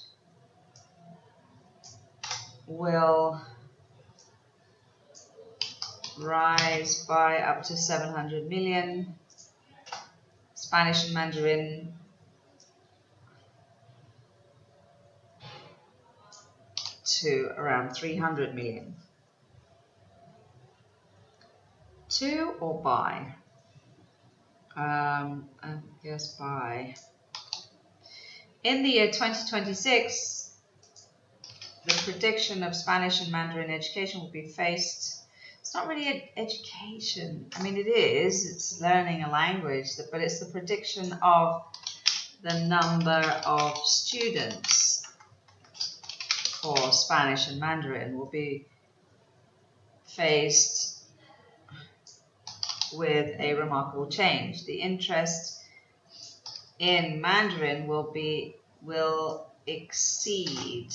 will rise by up to 700 million, Spanish and Mandarin to around 300 million. To or by? I guess by. In the year 2026, the prediction of Spanish and Mandarin education will be faced. It's not really education. I mean, it is. It's learning a language, but it's the prediction of the number of students for Spanish and Mandarin will be faced with a remarkable change. The interest in Mandarin will exceed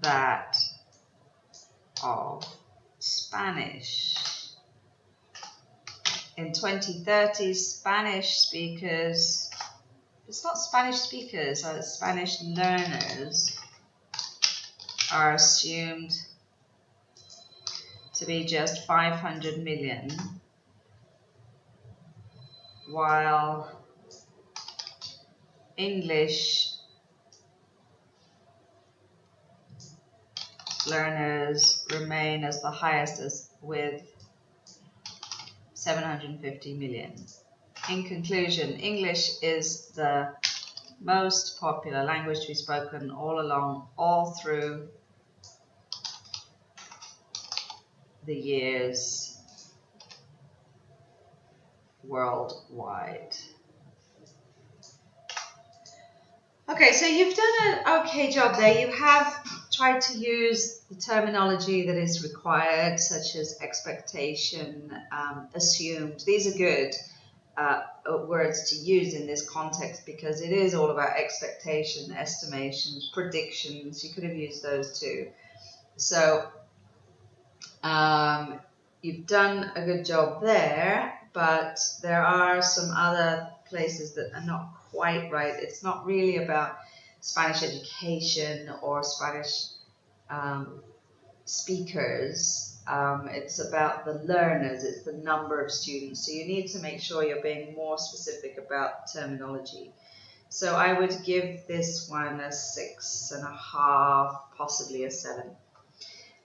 that of Spanish. In 2030, Spanish speakers, it's not Spanish speakers, it's Spanish learners, are assumed to be just 500 million, while English learners remain as the highest with 750 million. In conclusion, English is the most popular language to be spoken all through the years worldwide. Okay, so you've done an okay job there. You have tried to use the terminology that is required, such as expectation, assumed. These are good words to use in this context because it is all about expectation, estimations, predictions. You could have used those too. So you've done a good job there, but there are some other places that are not quite right. It's not really about Spanish education or Spanish speakers. It's about the learners. It's the number of students. So you need to make sure you're being more specific about terminology. So I would give this one a 6.5, possibly a 7.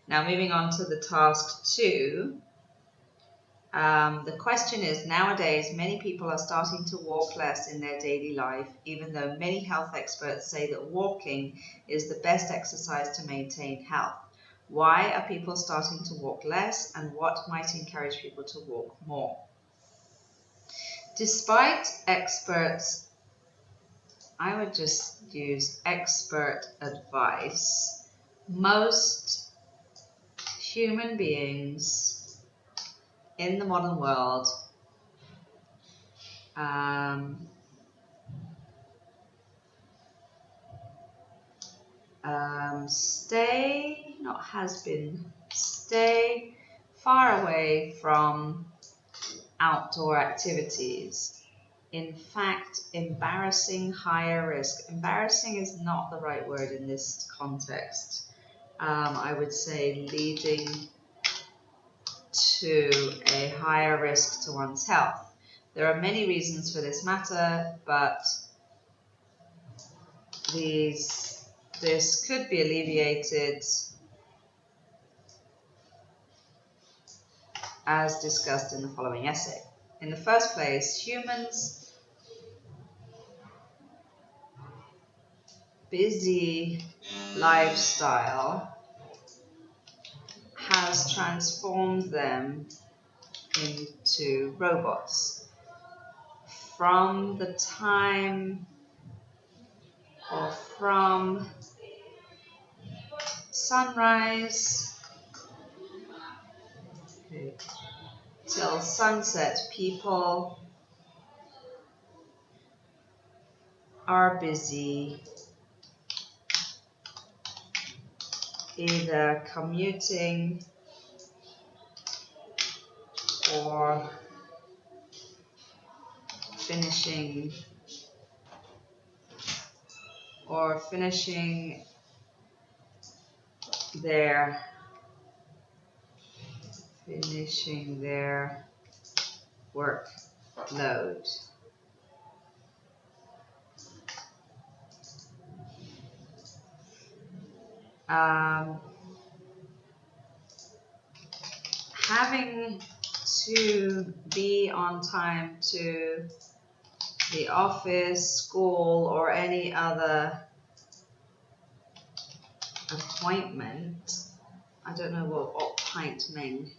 Now moving on to the task 2. The question is, nowadays many people are starting to walk less in their daily life, even though many health experts say that walking is the best exercise to maintain health. Why are people starting to walk less, and what might encourage people to walk more? Despite experts, I would just use expert advice, most human beings in the modern world stay, not has been, stay far away from outdoor activities. In fact, embarrassing, higher risk. Embarrassing is not the right word in this context. I would say leading to a higher risk to one's health. There are many reasons for this matter, but this could be alleviated as discussed in the following essay. In the first place, humans' busy lifestyle has transformed them into robots. From the time or from sunrise till sunset, people are busy either commuting or finishing their workload. Having to be on time to the office, school, or any other appointment, I don't know what pint mean,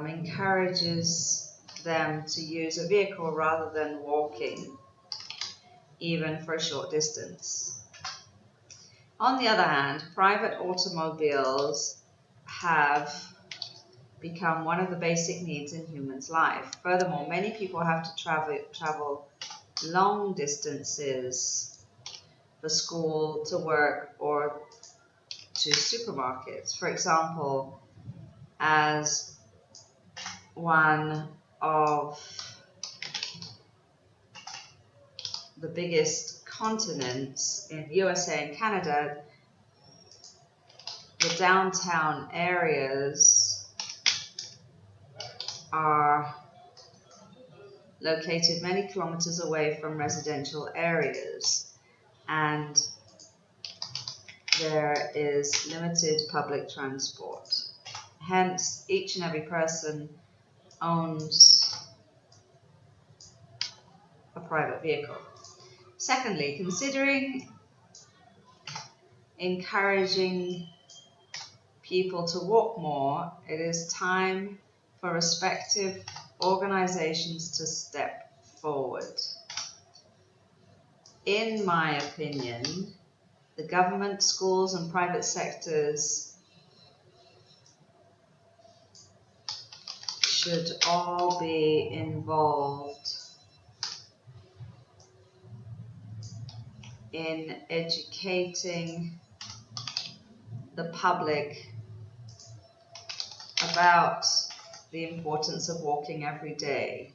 encourages them to use a vehicle rather than walking, even for a short distance. On the other hand, private automobiles have become one of the basic needs in humans' life. Furthermore, many people have to travel long distances for school, to work, or to supermarkets. For example, as one of the biggest continents in USA and Canada, the downtown areas are located many kilometers away from residential areas, and there is limited public transport. Hence, each and every person owns a private vehicle. Secondly, considering encouraging people to walk more, it is time for respective organizations to step forward. In my opinion, the government, schools, and private sectors should all be involved in educating the public about the importance of walking every day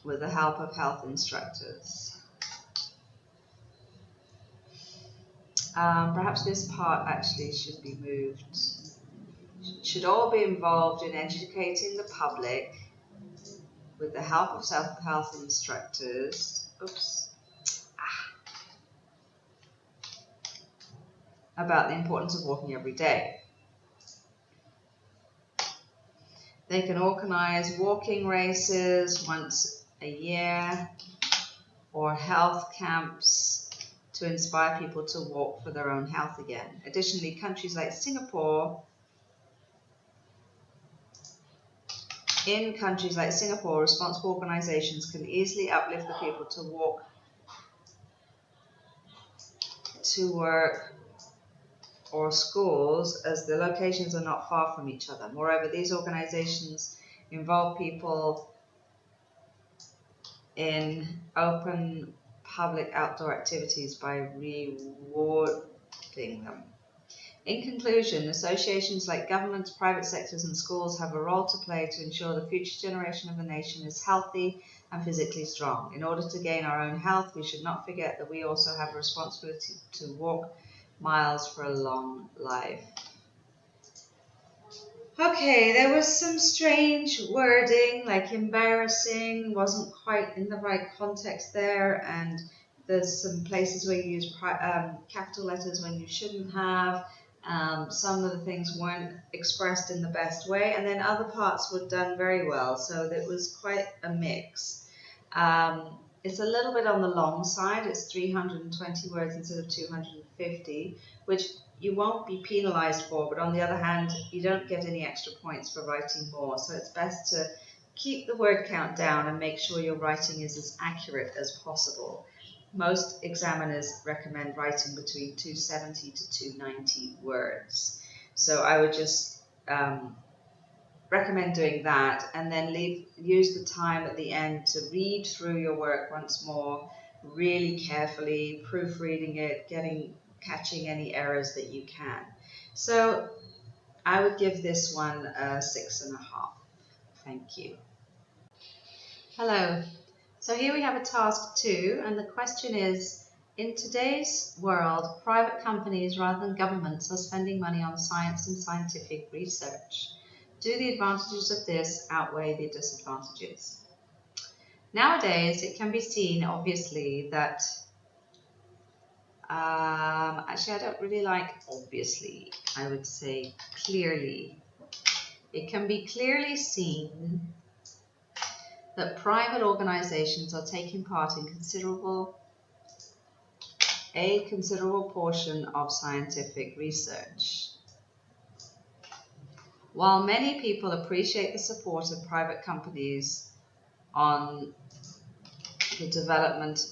with the help of health instructors. Perhaps this part actually should be moved. Should all be involved in educating the public with the help of health instructors. About the importance of walking every day. They can organize walking races once a year or health camps to inspire people to walk for their own health again. Additionally, countries like Singapore, responsible organizations can easily uplift the people to walk to work or schools, as the locations are not far from each other. Moreover, these organizations involve people in open public outdoor activities by rewarding them. In conclusion, associations like governments, private sectors and schools have a role to play to ensure the future generation of the nation is healthy and physically strong. In order to gain our own health, we should not forget that we also have a responsibility to walk miles for a long life. Okay, there was some strange wording, like embarrassing, wasn't quite in the right context there, and there's some places where you use capital letters when you shouldn't have. Some of the things weren't expressed in the best way, and then other parts were done very well, so it was quite a mix. It's a little bit on the long side. It's 320 words instead of 250, which you won't be penalized for, but on the other hand, you don't get any extra points for writing more. So it's best to keep the word count down and make sure your writing is as accurate as possible. Most examiners recommend writing between 270 to 290 words. So I would just recommend doing that, and then use the time at the end to read through your work once more, really carefully, proofreading it, catching any errors that you can. So I would give this one a 6.5. Thank you. Hello. So here we have a task 2, and the question is, in today's world, private companies rather than governments are spending money on science and scientific research. Do the advantages of this outweigh the disadvantages? Nowadays, it can be seen, obviously, that actually, I don't really like obviously. I would say clearly. It can be clearly seen that private organizations are taking part in a considerable portion of scientific research. While many people appreciate the support of private companies on the development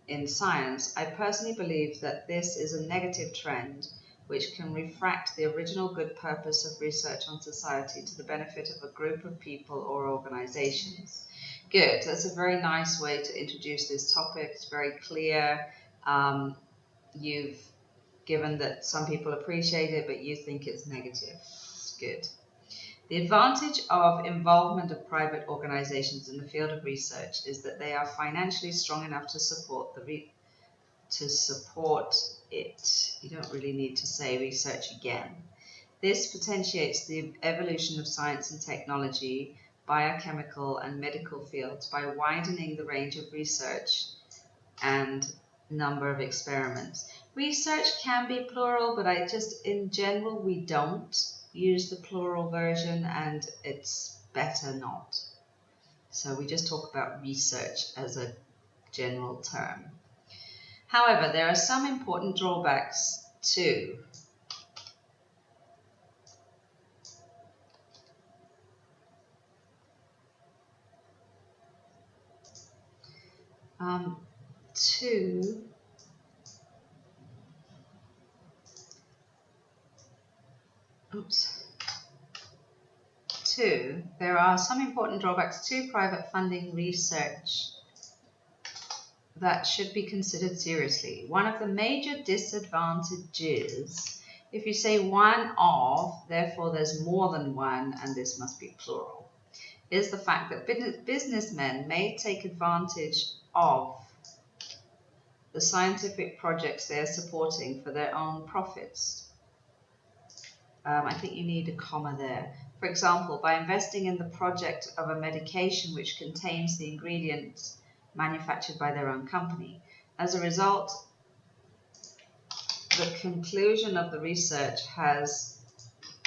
in science, I personally believe that this is a negative trend which can refract the original good purpose of research on society to the benefit of a group of people or organizations. Good, that's a very nice way to introduce this topic. It's very clear. You've given that some people appreciate it, but you think it's negative. It's good. The advantage of involvement of private organizations in the field of research is that they are financially strong enough to support it. You don't really need to say research again. This potentiates the evolution of science and technology, biochemical and medical fields by widening the range of research and number of experiments. Research can be plural, but in general, we don't use the plural version, and it's better not. So we just talk about research as a general term. However, there are some important drawbacks too. There are some important drawbacks to private funding research that should be considered seriously. One of the major disadvantages, if you say one of, therefore there's more than one, and this must be plural, is the fact that businessmen may take advantage of the scientific projects they're supporting for their own profits. I think you need a comma there. For example, by investing in the project of a medication which contains the ingredients manufactured by their own company. As a result, the conclusion of the research has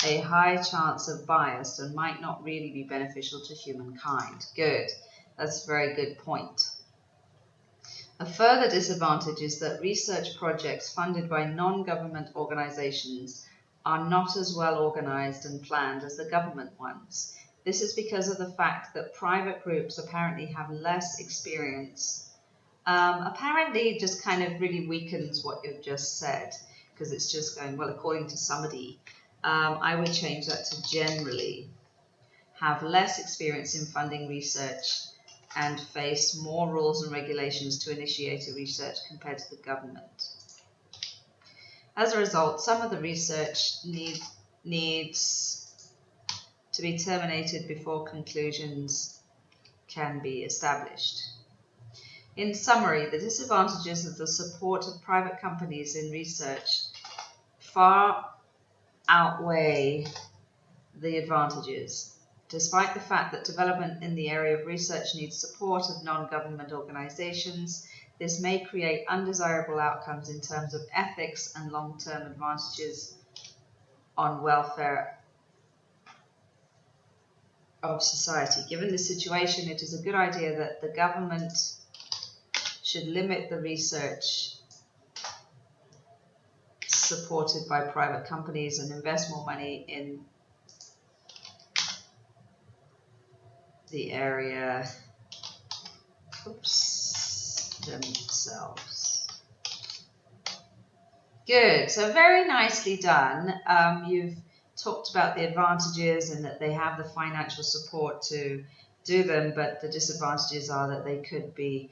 a high chance of bias and might not really be beneficial to humankind. Good. That's a very good point. A further disadvantage is that research projects funded by non-government organizations are not as well organized and planned as the government ones. This is because of the fact that private groups apparently have less experience. Apparently just kind of really weakens what you've just said, because it's just going, well, according to somebody. I would change that to generally have less experience in funding research and face more rules and regulations to initiate a research compared to the government. As a result, some of the research needs to be terminated before conclusions can be established. In summary, the disadvantages of the support of private companies in research far outweigh the advantages. Despite the fact that development in the area of research needs support of non-government organizations, this may create undesirable outcomes in terms of ethics and long-term advantages on welfare of society. Given this situation, it is a good idea that the government should limit the research supported by private companies and invest more money in the area themselves. Good, so very nicely done. You've talked about the advantages and that they have the financial support to do them, but the disadvantages are that they could be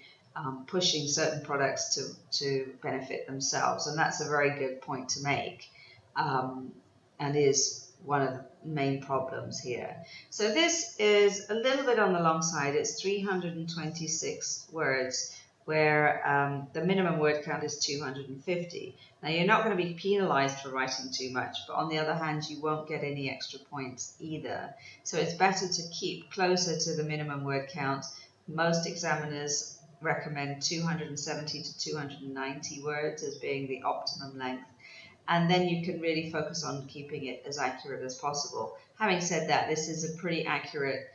pushing certain products to benefit themselves, and that's a very good point to make, and is one of the main problems here. So this is a little bit on the long side. It's 326 words, where the minimum word count is 250. Now, you're not going to be penalized for writing too much, but on the other hand, you won't get any extra points either. So it's better to keep closer to the minimum word count. Most examiners recommend 270 to 290 words as being the optimum length. And then you can really focus on keeping it as accurate as possible. Having said that, this is a pretty accurate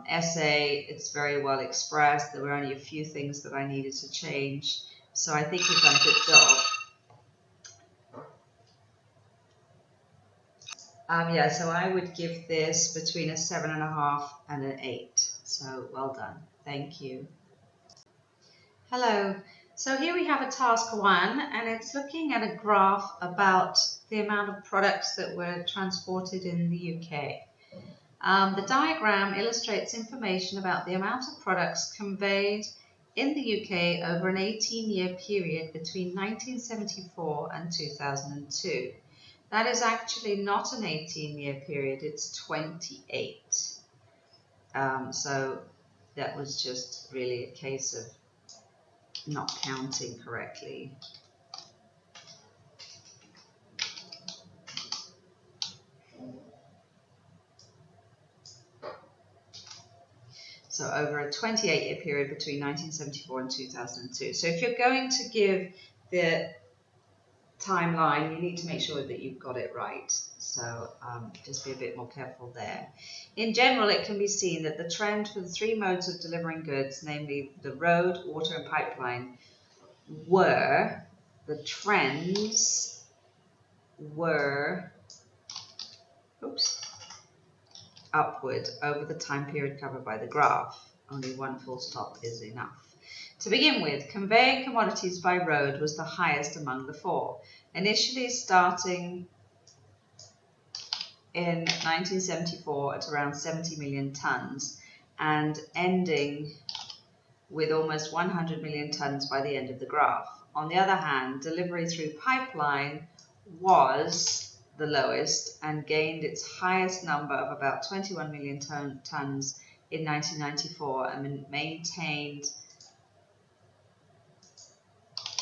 essay. It's very well expressed. There were only a few things that I needed to change. So I think you've done a good job. Yeah, so I would give this between a 7.5 and an 8. So well done. Thank you. Hello. So here we have a task 1, and it's looking at a graph about the amount of products that were transported in the UK. The diagram illustrates information about the amount of products conveyed in the UK over an 18-year period between 1974 and 2002. That is actually not an 18-year period, it's 28. So that was just really a case of not counting correctly. So over a 28-year period between 1974 and 2002. So if you're going to give the timeline, you need to make sure that you've got it right. So just be a bit more careful there. In general, it can be seen that the trend for the 3 modes of delivering goods, namely the road, water, and pipeline, the trends were upward over the time period covered by the graph. Only one full stop is enough. To begin with, conveying commodities by road was the highest among the 4, initially starting in 1974 at around 70 million tonnes and ending with almost 100 million tonnes by the end of the graph. On the other hand, delivery through pipeline was the lowest and gained its highest number of about 21 million tonnes in 1994 and maintained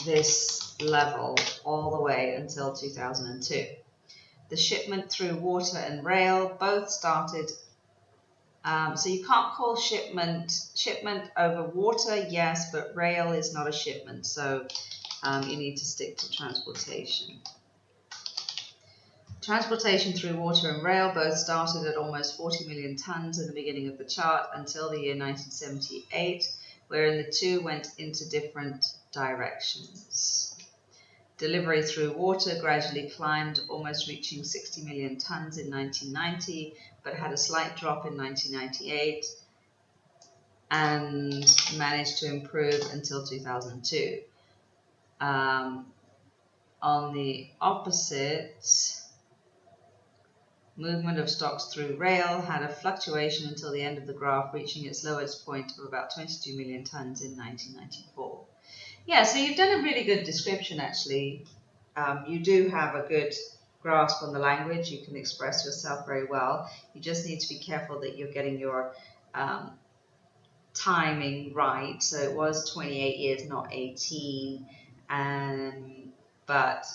this level all the way until 2002. The shipment through water and rail both started, so you can't call shipment over water, yes, but rail is not a shipment, so you need to stick to transportation. Transportation through water and rail both started at almost 40 million tonnes in the beginning of the chart until the year 1978, wherein the two went into different directions. Delivery through water gradually climbed, almost reaching 60 million tonnes in 1990, but had a slight drop in 1998 and managed to improve until 2002. On the opposite, Movement of stocks through rail had a fluctuation until the end of the graph, reaching its lowest point of about 22 million tons in 1994. Yeah, so you've done a really good description, actually. You do have a good grasp on the language. You can express yourself very well. You just need to be careful that you're getting your timing right. So it was 28 years, not 18. But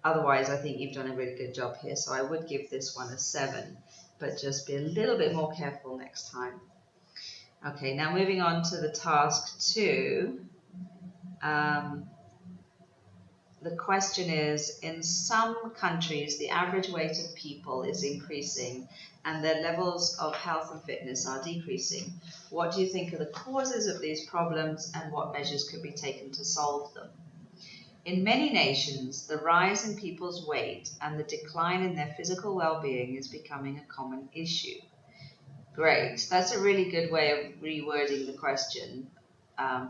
otherwise, I think you've done a really good job here. So I would give this one a 7, but just be a little bit more careful next time. Okay, now moving on to the task 2. The question is, in some countries, the average weight of people is increasing and their levels of health and fitness are decreasing. What do you think are the causes of these problems and what measures could be taken to solve them? In many nations, the rise in people's weight and the decline in their physical well-being is becoming a common issue. Great, that's a really good way of rewording the question.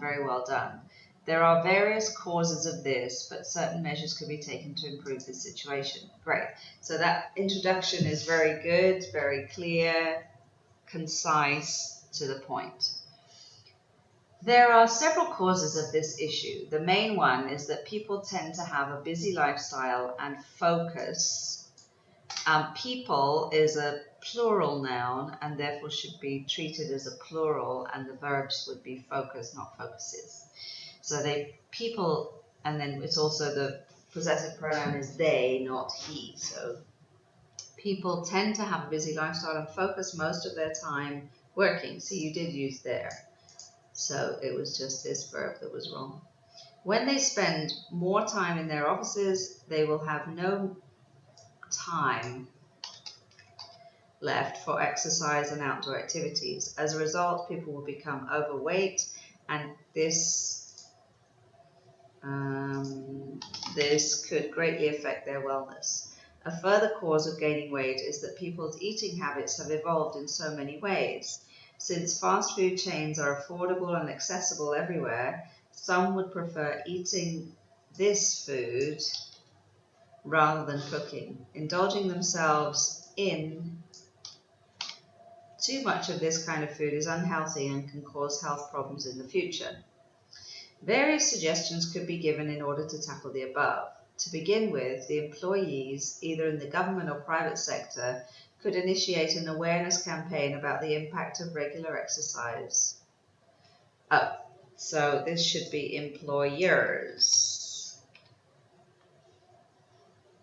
Very well done. There are various causes of this, but certain measures could be taken to improve this situation. Great. So that introduction is very good, very clear, concise, to the point. There are several causes of this issue. The main one is that people tend to have a busy lifestyle and focus. People is a plural noun and therefore should be treated as a plural, and the verbs would be focus, not focuses. So people, and then it's also the possessive pronoun is they, not he. So people tend to have a busy lifestyle and focus most of their time working. See, you did use there. So it was just this verb that was wrong. When they spend more time in their offices, they will have no time left for exercise and outdoor activities. As a result, people will become overweight, and this could greatly affect their wellness. A further cause of gaining weight is that people's eating habits have evolved in so many ways. Since fast food chains are affordable and accessible everywhere, some would prefer eating this food rather than cooking. Indulging themselves in too much of this kind of food is unhealthy and can cause health problems in the future. Various suggestions could be given in order to tackle the above. To begin with, the employees, either in the government or private sector, could initiate an awareness campaign about the impact of regular exercise. Oh, so this should be employers.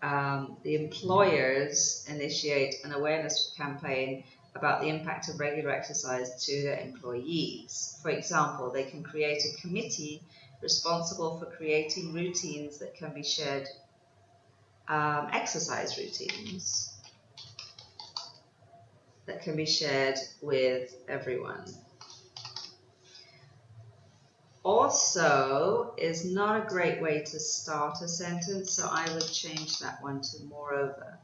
The employers initiate an awareness campaign about the impact of regular exercise to their employees. For example, they can create a committee responsible for creating routines that can be shared, exercise routines that can be shared with everyone. Also is not a great way to start a sentence, so I would change that one to moreover.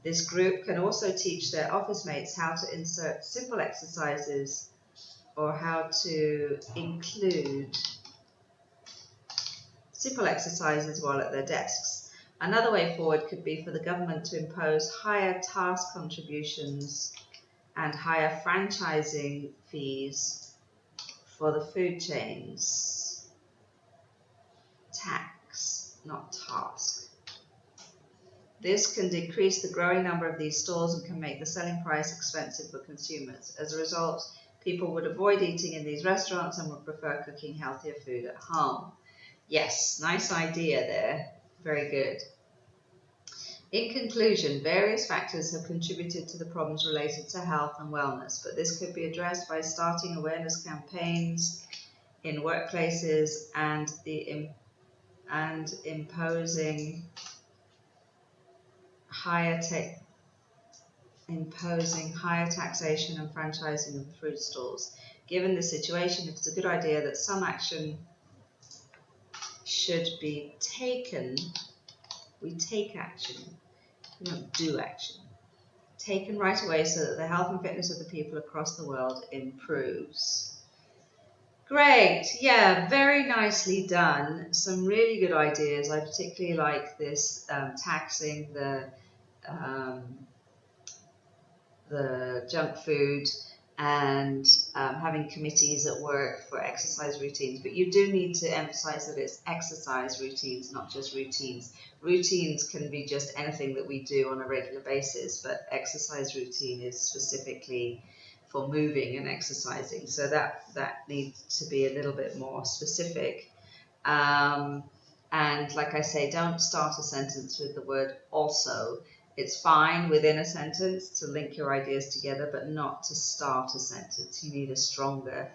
This group can also teach their office mates how to insert simple exercises or how to include simple exercises while at their desks. Another way forward could be for the government to impose higher task contributions and higher franchising fees for the food chains. Tax, not task. This can decrease the growing number of these stores and can make the selling price expensive for consumers. As a result, people would avoid eating in these restaurants and would prefer cooking healthier food at home. Yes, nice idea there. Very good. In conclusion, various factors have contributed to the problems related to health and wellness, but this could be addressed by starting awareness campaigns in workplaces and imposing higher taxation and franchising of the food stalls. Given the situation, it's a good idea that some action should be taken. We take action. We don't do action. Taken right away so that the health and fitness of the people across the world improves. Great, yeah, very nicely done. Some really good ideas. I particularly like this taxing the the junk food, and having committees at work for exercise routines. But you do need to emphasize that it's exercise routines, not just routines. Routines can be just anything that we do on a regular basis, but exercise routine is specifically for moving and exercising. So that needs to be a little bit more specific. And like I say, don't start a sentence with the word also. It's fine within a sentence to link your ideas together, but not to start a sentence. You need a stronger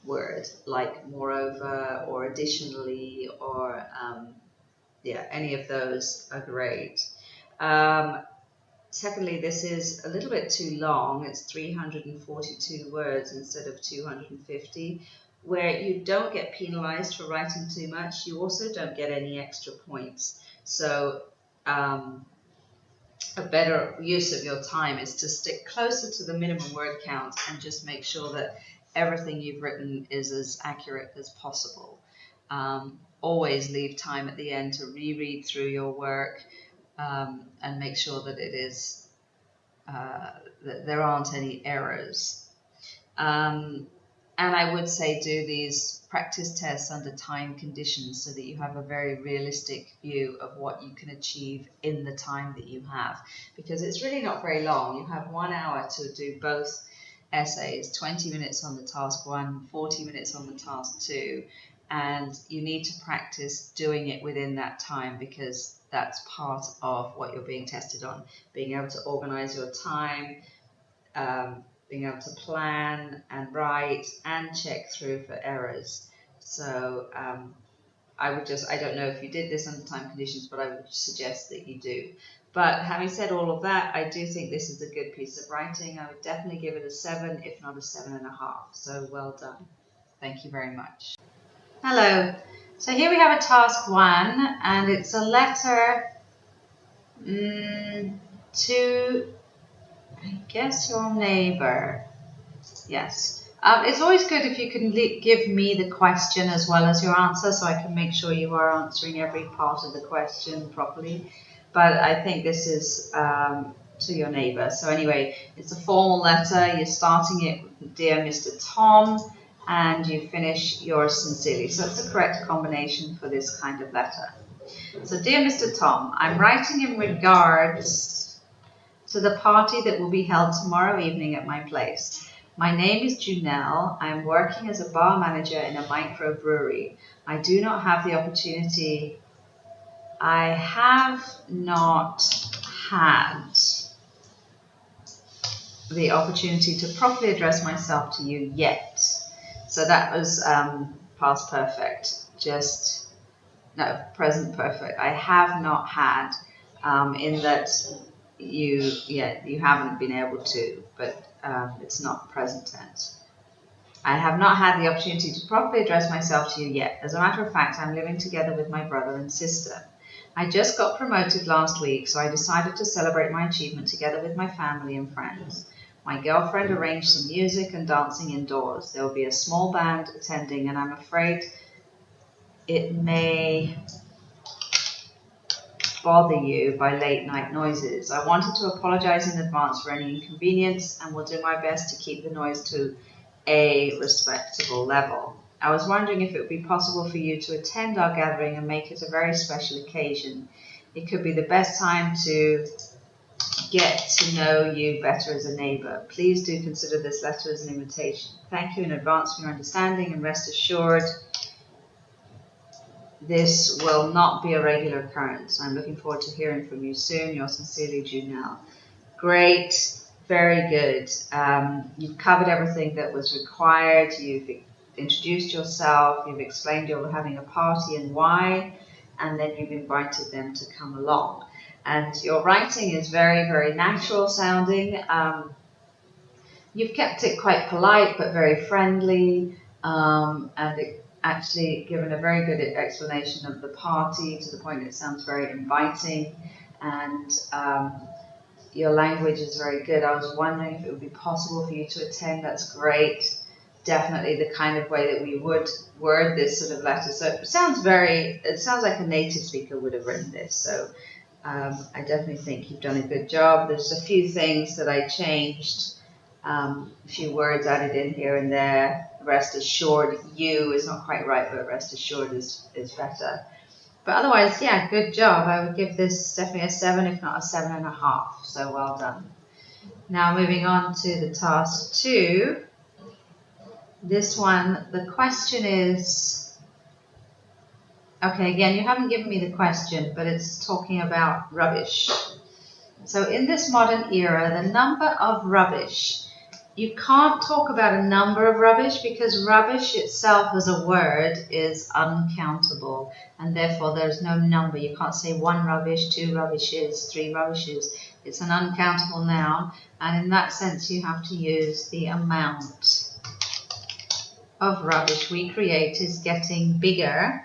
word, like moreover or additionally, or yeah, any of those are great. Secondly, this is a little bit too long. It's 342 words instead of 250, where you don't get penalized for writing too much. You also don't get any extra points. So a better use of your time is to stick closer to the minimum word count and just make sure that everything you've written is as accurate as possible. Always leave time at the end to reread through your work and make sure that it is that there aren't any errors. And I would say do these practice tests under time conditions so that you have a very realistic view of what you can achieve in the time that you have. Because it's really not very long. You have 1 hour to do both essays, 20 minutes on the task 1, 40 minutes on the task 2. And you need to practice doing it within that time because that's part of what you're being tested on. Being able to organize your time, being able to plan and write and check through for errors. So I don't know if you did this under time conditions, but I would suggest that you do. But having said all of that, I do think this is a good piece of writing. I would definitely give it a 7, if not a 7.5. So well done. Thank you very much. Hello. So here we have a task 1, and it's a letter to, I guess, your neighbor. Yes. It's always good if you can give me the question as well as your answer, so I can make sure you are answering every part of the question properly. But I think this is to your neighbor. So anyway, it's a formal letter. You're starting it with Dear Mr. Tom, and you finish yours sincerely. So it's the correct combination for this kind of letter. So Dear Mr. Tom, I'm writing in regards to the party that will be held tomorrow evening at my place. My name is Junel. I am working as a bar manager in a microbrewery. I have not had the opportunity to properly address myself to you yet. So that was past perfect. Present perfect. I have not had, in that you haven't been able to, but it's not present tense. I have not had the opportunity to properly address myself to you yet. As a matter of fact, I'm living together with my brother and sister. I just got promoted last week, so I decided to celebrate my achievement together with my family and friends. My girlfriend arranged some music and dancing indoors. There will be a small band attending, and I'm afraid it may bother you by late night noises. I wanted to apologize in advance for any inconvenience and will do my best to keep the noise to a respectable level. I was wondering if it would be possible for you to attend our gathering and make it a very special occasion. It could be the best time to get to know you better as a neighbor. Please do consider this letter as an invitation. Thank you in advance for your understanding, and rest assured this will not be a regular occurrence. I'm looking forward to hearing from you soon. Yours sincerely, Junel. Great, very good. You've covered everything that was required. You've introduced yourself. You've explained you're having a party and why, and then you've invited them to come along. And your writing is very, very natural sounding. You've kept it quite polite but very friendly, and actually given a very good explanation of the party to the point it sounds very inviting, and your language is very good. I was wondering if it would be possible for you to attend. That's great. Definitely the kind of way that we would word this sort of letter. So it sounds like a native speaker would have written this. So I definitely think you've done a good job. There's a few things that I changed, a few words added in here and there. Rest assured, you is not quite right, but rest assured is better. But otherwise, yeah, good job. I would give this definitely a 7, if not a 7.5. So well done. Now moving on to the task 2. This one, the question is, okay, again, you haven't given me the question, but it's talking about rubbish. So in this modern era, the number of rubbish, you can't talk about a number of rubbish because rubbish itself as a word is uncountable, and therefore there's no number. You can't say 1 rubbish, 2 rubbishes, 3 rubbishes. It's an uncountable noun, and in that sense you have to use the amount of rubbish we create is getting bigger,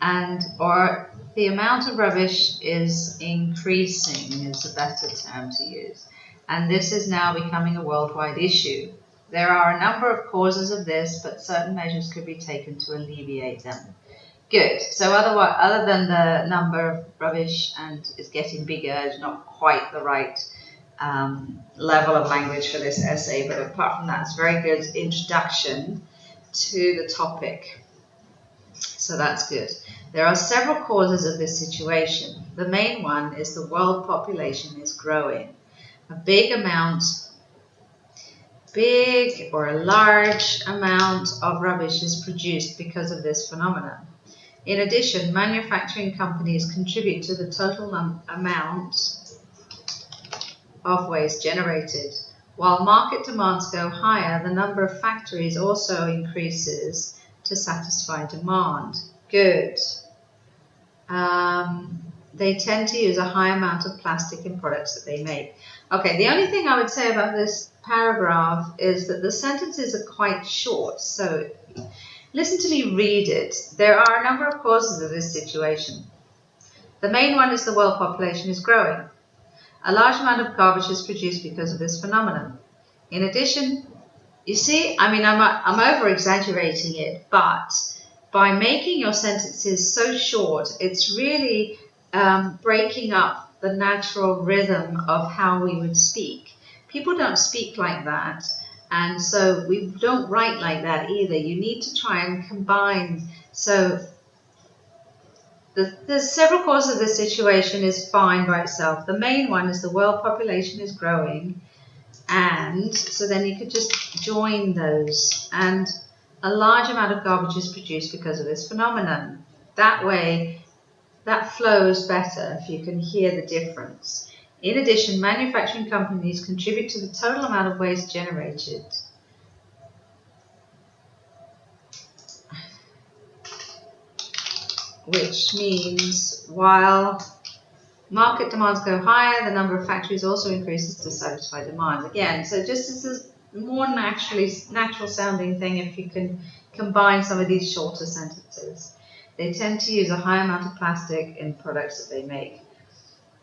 and or the amount of rubbish is increasing is a better term to use. And this is now becoming a worldwide issue. There are a number of causes of this, but certain measures could be taken to alleviate them. Good. So other than the number of rubbish and it's getting bigger is not quite the right level of language for this essay, but apart from that, it's a very good introduction to the topic. So that's good. There are several causes of this situation. The main one is the world population is growing. A big or a large amount of rubbish is produced because of this phenomenon. In addition, manufacturing companies contribute to the total amount of waste generated. While market demands go higher, the number of factories also increases to satisfy demand. Good. They tend to use a high amount of plastic in products that they make. Okay, the only thing I would say about this paragraph is that the sentences are quite short, so listen to me read it. There are a number of causes of this situation. The main one is the world population is growing. A large amount of garbage is produced because of this phenomenon. In addition, you see, I mean, I'm over-exaggerating it, but by making your sentences so short, it's really breaking up the natural rhythm of how we would speak. People don't speak like that, and so we don't write like that either. You need to try and combine. So there's several causes of this situation is fine by itself. The main one is the world population is growing, and so then you could just join those, and a large amount of garbage is produced because of this phenomenon. That way, that flows better if you can hear the difference. In addition, manufacturing companies contribute to the total amount of waste generated. Which means while market demands go higher, the number of factories also increases to satisfy demand. Again, so just as a more natural sounding thing if you can combine some of these shorter sentences. They tend to use a high amount of plastic in products that they make.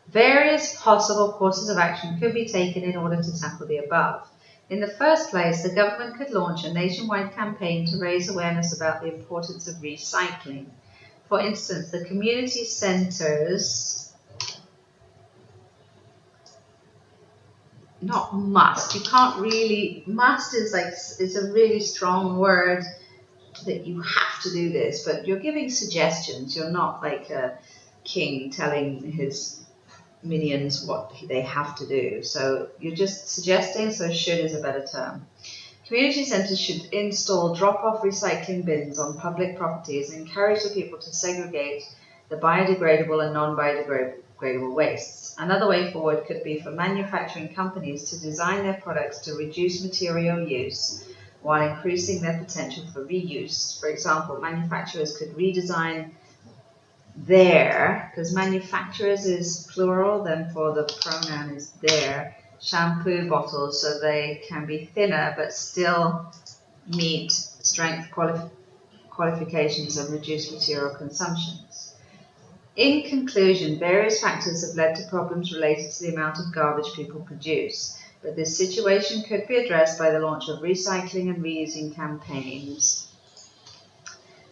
Various possible courses of action could be taken in order to tackle the above. In the first place, the government could launch a nationwide campaign to raise awareness about the importance of recycling. For instance, the community centres, not must, you can't really, must is like, it's a really strong word that you have to do this, but you're giving suggestions. You're not like a king telling his minions what they have to do. So you're just suggesting, so should is a better term. Community centres should install drop-off recycling bins on public properties and encourage the people to segregate the biodegradable and non-biodegradable wastes. Another way forward could be for manufacturing companies to design their products to reduce material use while increasing their potential for reuse. For example, manufacturers could redesign their, because manufacturers is plural, then for the pronoun is their, shampoo bottles so they can be thinner but still meet strength qualifications and reduce material consumptions. In conclusion, various factors have led to problems related to the amount of garbage people produce, but this situation could be addressed by the launch of recycling and reusing campaigns.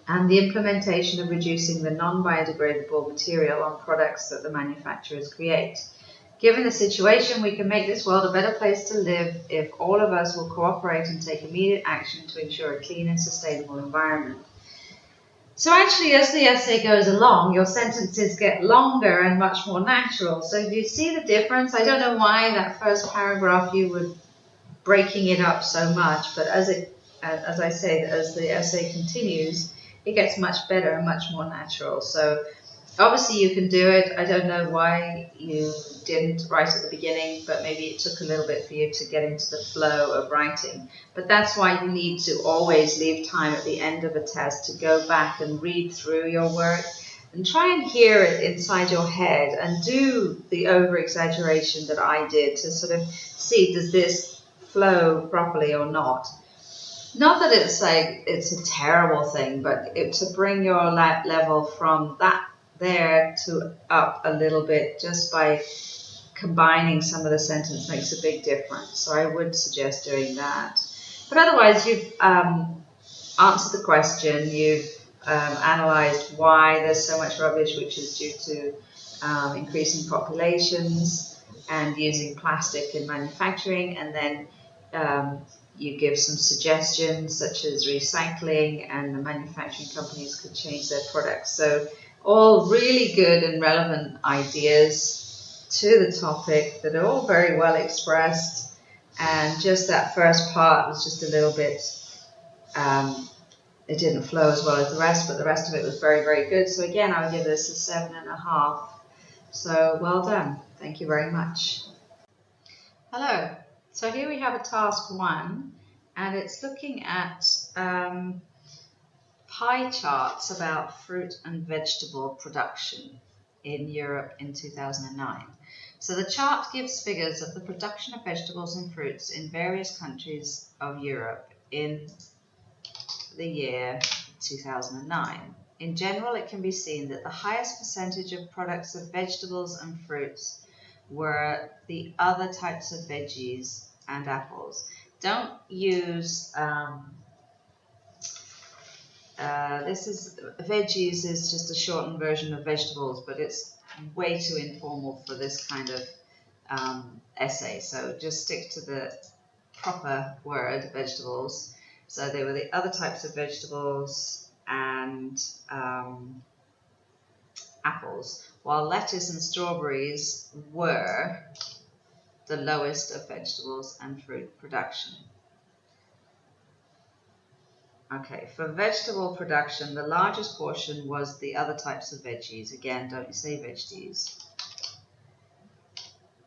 and the implementation of reducing the non-biodegradable material on products that the manufacturers create. Given the situation, we can make this world a better place to live if all of us will cooperate and take immediate action to ensure a clean and sustainable environment. So actually, as the essay goes along, your sentences get longer and much more natural. So do you see the difference? I don't know why that first paragraph you were breaking it up so much, but as I say, as the essay continues, it gets much better and much more natural. So obviously you can do it. I don't know why you didn't right at the beginning, but maybe it took a little bit for you to get into the flow of writing. But that's why you need to always leave time at the end of a test to go back and read through your work and try and hear it inside your head and do the over-exaggeration that I did to sort of see, does this flow properly or not? Not that it's like it's a terrible thing, but to bring your level from that there to up a little bit just by combining some of the sentence makes a big difference. So I would suggest doing that. But otherwise, you've answered the question, you've analysed why there's so much rubbish, which is due to increasing populations and using plastic in manufacturing, and then you give some suggestions such as recycling, and the manufacturing companies could change their products. So all really good and relevant ideas to the topic that are all very well expressed, and just that first part was just a little bit, it didn't flow as well as the rest, but the rest of it was very, very good. So again, I would give this a 7.5. So well done. Thank you very much. Hello. So here we have a task 1, and it's looking at pie charts about fruit and vegetable production in Europe in 2009. So the chart gives figures of the production of vegetables and fruits in various countries of Europe in the year 2009. In general, it can be seen that the highest percentage of products of vegetables and fruits were the other types of veggies and apples. Don't use veggies is just a shortened version of vegetables, but it's way too informal for this kind of essay. So just stick to the proper word, vegetables. So they were the other types of vegetables and apples, while lettuce and strawberries were the lowest of vegetables and fruit production. Okay, for vegetable production, the largest portion was the other types of veggies. Again, don't say veggies.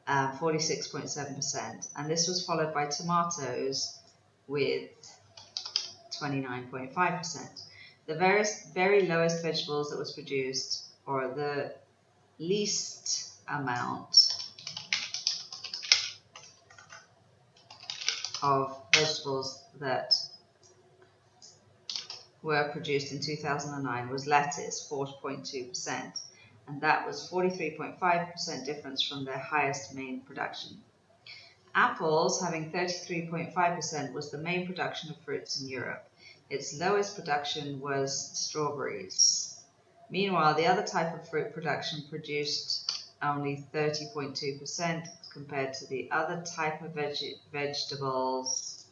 46.7%. And this was followed by tomatoes with 29.5%. The very lowest vegetables that was produced, or the least amount of vegetables that were produced in 2009 was lettuce, 4.2%, and that was 43.5% difference from their highest main production. Apples, having 33.5%, was the main production of fruits in Europe. Its lowest production was strawberries. Meanwhile, the other type of fruit production produced only 30.2% compared to the other type of vegetables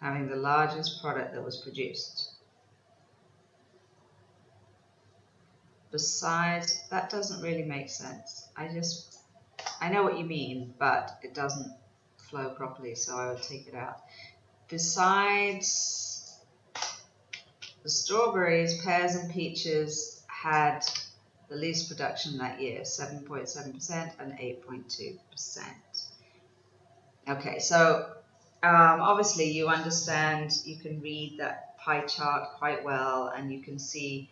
having the largest product that was produced. Besides, that doesn't really make sense. I know what you mean, but it doesn't flow properly, so I would take it out. Besides the strawberries, pears and peaches had the least production that year, 7.7% and 8.2%. Okay, so obviously you understand, you can read that pie chart quite well, and you can see,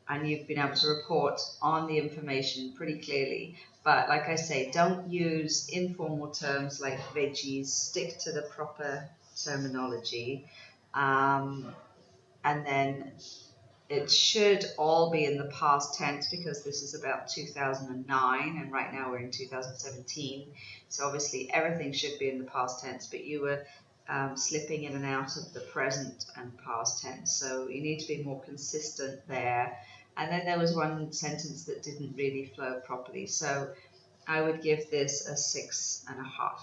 and you've been able to report on the information pretty clearly. But like I say, don't use informal terms like veggies, stick to the proper terminology. And then it should all be in the past tense, because this is about 2009 and right now we're in 2017. So obviously everything should be in the past tense, but you were slipping in and out of the present and past tense. So you need to be more consistent there. And then there was one sentence that didn't really flow properly. So I would give this a 6.5.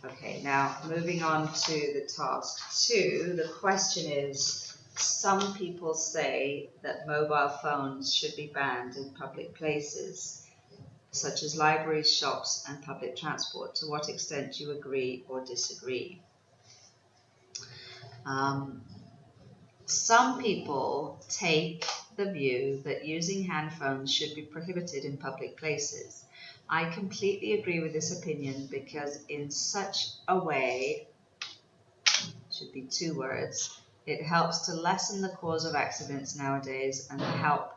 Okay, now moving on to the task 2, the question is, some people say that mobile phones should be banned in public places, such as libraries, shops, and public transport. To what extent do you agree or disagree? Some people take the view that using hand phones should be prohibited in public places. I completely agree with this opinion because in such a way, should be 2 words, it helps to lessen the cause of accidents nowadays and help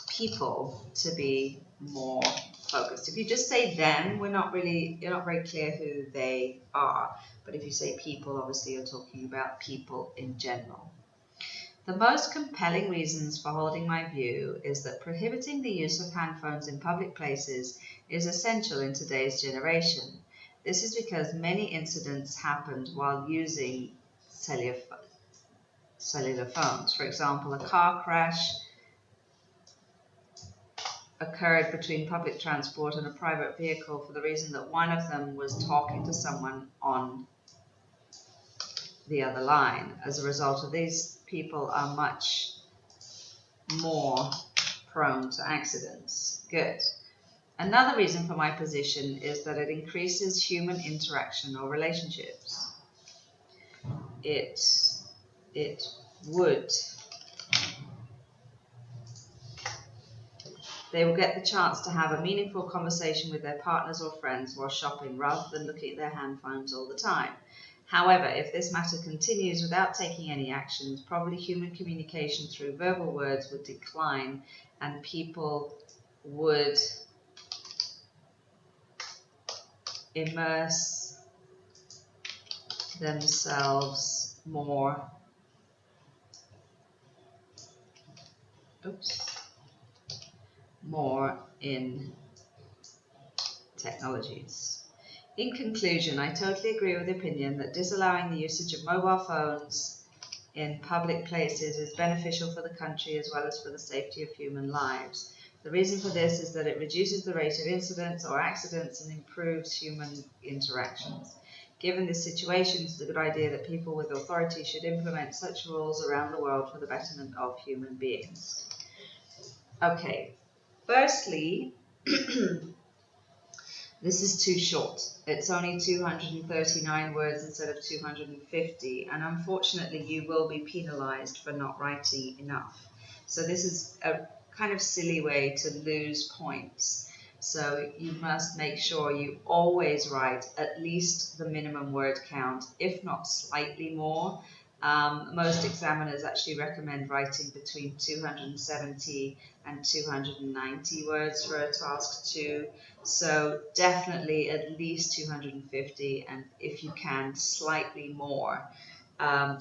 people to be more focused. If you just say them, you're not very clear who they are. But if you say people, obviously you're talking about people in general. The most compelling reasons for holding my view is that prohibiting the use of handphones in public places is essential in today's generation. This is because many incidents happened while using cellular phones. For example, a car crash occurred between public transport and a private vehicle for the reason that one of them was talking to someone on the other line. As a result of these, people are much more prone to accidents. Good. Another reason for my position is that it increases human interaction or relationships. It would. They will get the chance to have a meaningful conversation with their partners or friends while shopping rather than looking at their handphones all the time. However, if this matter continues without taking any actions, probably human communication through verbal words would decline and people would immerse themselves more in technologies. In conclusion, I totally agree with the opinion that disallowing the usage of mobile phones in public places is beneficial for the country as well as for the safety of human lives. The reason for this is that it reduces the rate of incidents or accidents and improves human interactions. Given this situation, it's a good idea that people with authority should implement such rules around the world for the betterment of human beings. Okay, firstly, this is too short. It's only 239 words instead of 250, and unfortunately you will be penalized for not writing enough. So this is a kind of silly way to lose points. So you must make sure you always write at least the minimum word count, if not slightly more. Most examiners actually recommend writing between 270 and 290 words for a task 2. So definitely at least 250, and if you can, slightly more,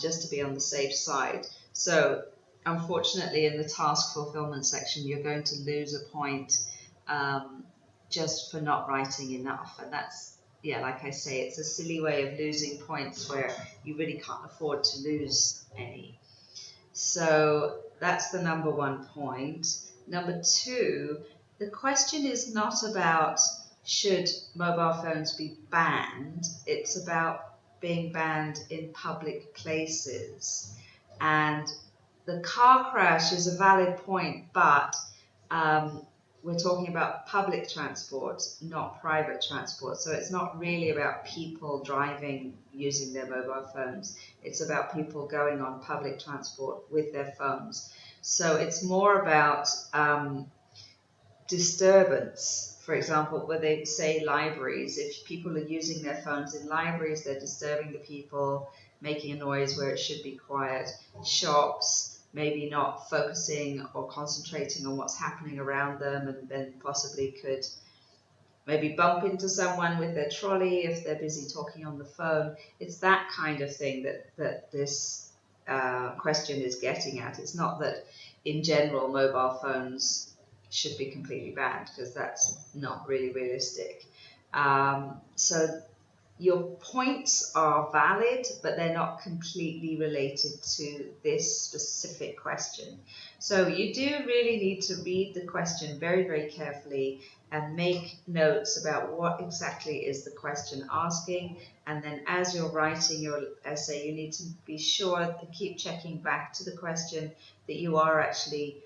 just to be on the safe side. So unfortunately in the task fulfillment section, you're going to lose a point just for not writing enough. And that's, yeah, like I say, it's a silly way of losing points where you really can't afford to lose any. So that's the number 1 point. Number 2, the question is not about should mobile phones be banned, it's about being banned in public places. And the car crash is a valid point, but we're talking about public transport, not private transport. So it's not really about people driving using their mobile phones. It's about people going on public transport with their phones. So it's more about disturbance. For example, where they say libraries, if people are using their phones in libraries, they're disturbing the people, making a noise where it should be quiet. Shops, maybe not focusing or concentrating on what's happening around them, and then possibly could maybe bump into someone with their trolley if they're busy talking on the phone. It's that kind of thing that this question is getting at. It's not that in general mobile phones should be completely banned, because that's not really realistic. So your points are valid, but they're not completely related to this specific question. So you do really need to read the question very, very carefully and make notes about what exactly is the question asking. And then as you're writing your essay, you need to be sure to keep checking back to the question that you are actually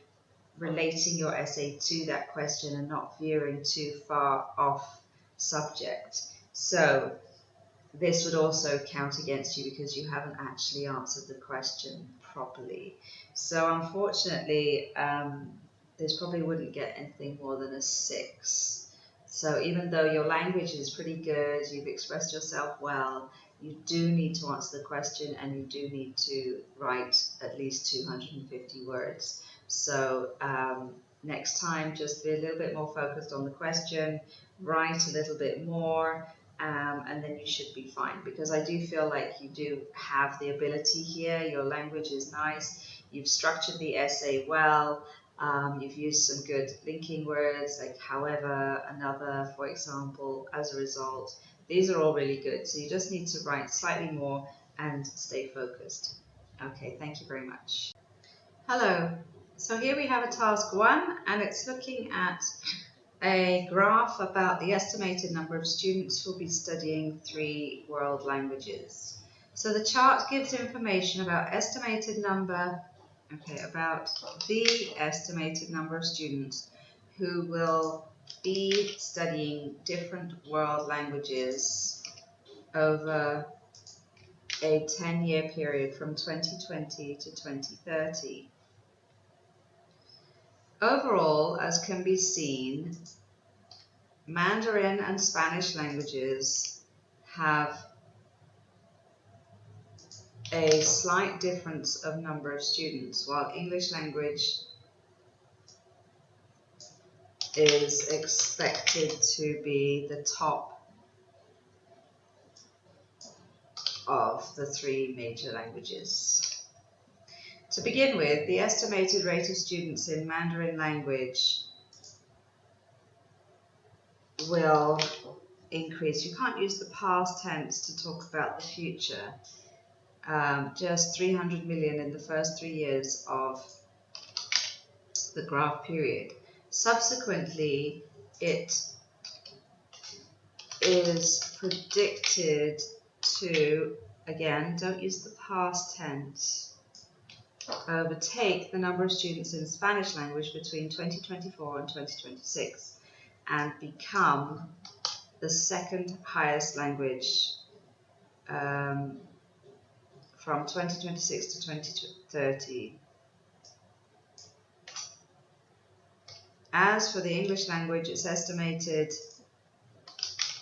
relating your essay to that question and not veering too far off subject. So this would also count against you because you haven't actually answered the question properly. So unfortunately, this probably wouldn't get anything more than a 6. So even though your language is pretty good, you've expressed yourself well, you do need to answer the question and you do need to write at least 250 words. So next time, just be a little bit more focused on the question, write a little bit more, and then you should be fine, because I do feel like you do have the ability here. Your language is nice, you've structured the essay well, you've used some good linking words like however, another, for example, as a result. These are all really good, so you just need to write slightly more and stay focused. Okay, thank you very much. Hello, so here we have a task 1, and it's looking at a graph about the estimated number of students who will be studying 3 world languages. So the chart gives information about the estimated number of students who will be studying different world languages over a 10-year period from 2020 to 2030. Overall, as can be seen, Mandarin and Spanish languages have a slight difference of number of students, while English language is expected to be the top of the 3 major languages. To begin with, the estimated rate of students in Mandarin language will increase. You can't use the past tense to talk about the future. Just 300 million in the first 3 years of the graph period. Subsequently, it is predicted to, again, don't use the past tense, overtake the number of students in Spanish language between 2024 and 2026 and become the 2nd highest language from 2026 to 2030. As for the English language, it's estimated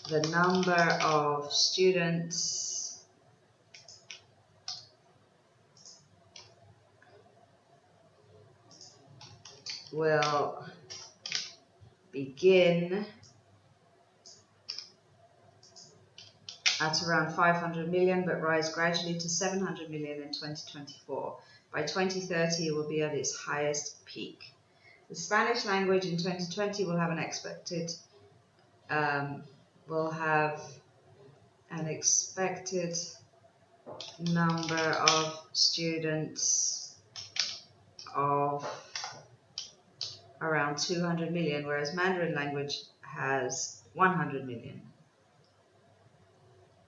the number of students will begin at around 500 million, but rise gradually to 700 million in 2024. By 2030, it will be at its highest peak. The Spanish language in 2020 will have an expected number of students of around 200 million, whereas Mandarin language has 100 million.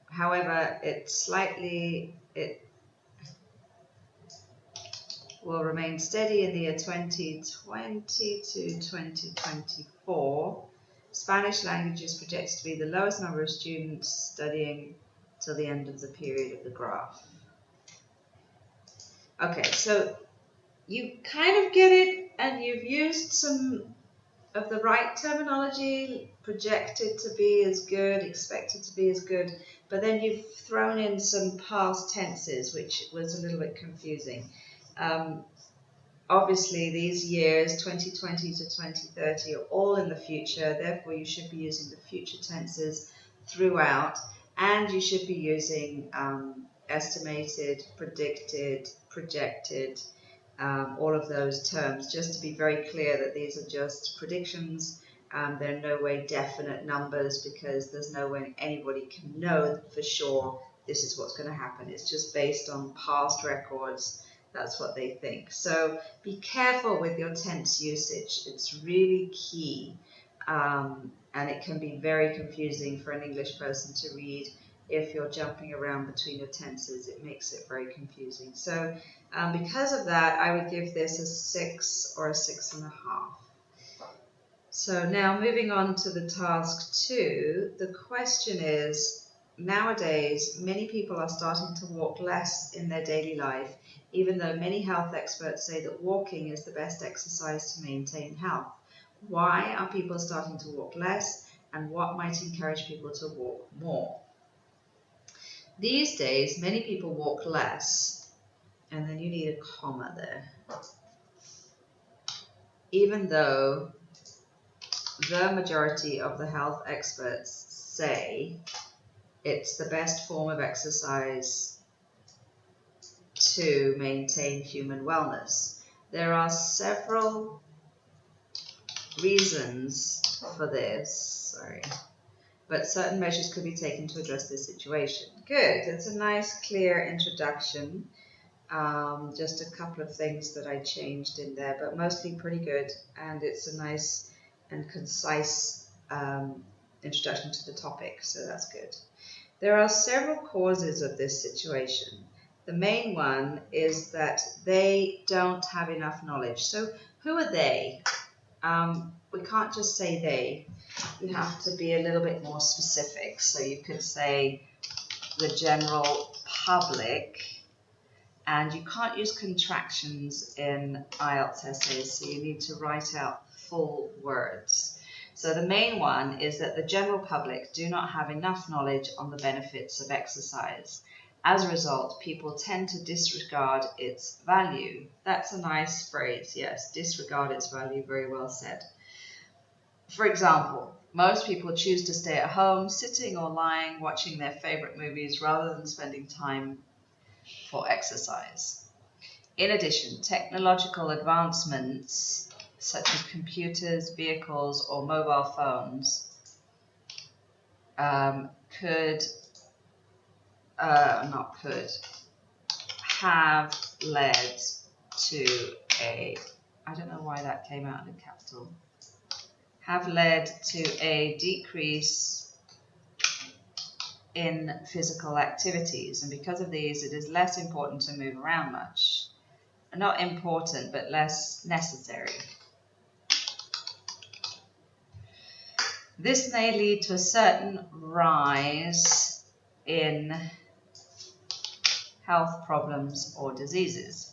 However, it will remain steady in the year 2020 to 2024. Spanish language is projected to be the lowest number of students studying till the end of the period of the graph. Okay, so you kind of get it, and you've used some of the right terminology, projected to be as good, expected to be as good, but then you've thrown in some past tenses, which was a little bit confusing. Obviously, these years, 2020 to 2030, are all in the future, therefore you should be using the future tenses throughout, and you should be using estimated, predicted, projected, all of those terms, just to be very clear that these are just predictions There are no way definite numbers because there's no way anybody can know for sure this is what's going to happen. It's just based on past records. That's what they think. So be careful with your tense usage. It's really key. And it can be very confusing for an English person to read if you're jumping around between your tenses. It makes it very confusing. So because of that, I would give this a 6 or a 6.5. So now moving on to the task 2, the question is, nowadays many people are starting to walk less in their daily life, even though many health experts say that walking is the best exercise to maintain health. Why are people starting to walk less, and what might encourage people to walk more? These days, many people walk less, and then you need a comma there, even though the majority of the health experts say it's the best form of exercise to maintain human wellness. There are several reasons for this, but certain measures could be taken to address this situation. Good, it's a nice clear introduction. Just a couple of things that I changed in there, but mostly pretty good, and it's a nice and concise introduction to the topic, so that's good. There are several causes of this situation. The main one is that they don't have enough knowledge. So who are they? We can't just say they. You have to be a little bit more specific. So you could say the general public, and you can't use contractions in IELTS essays, so you need to write out full words. So the main one is that the general public do not have enough knowledge on the benefits of exercise. As a result, people tend to disregard its value. That's a nice phrase, yes, disregard its value, very well said. For example, most people choose to stay at home, sitting or lying, watching their favorite movies rather than spending time for exercise. In addition, technological advancements such as computers, vehicles, or mobile phones have led to a, I don't know why that came out in a capital, have led to a decrease in physical activities, and because of these it is less important to move around much. Not important, but less necessary. This may lead to a certain rise in health problems or diseases.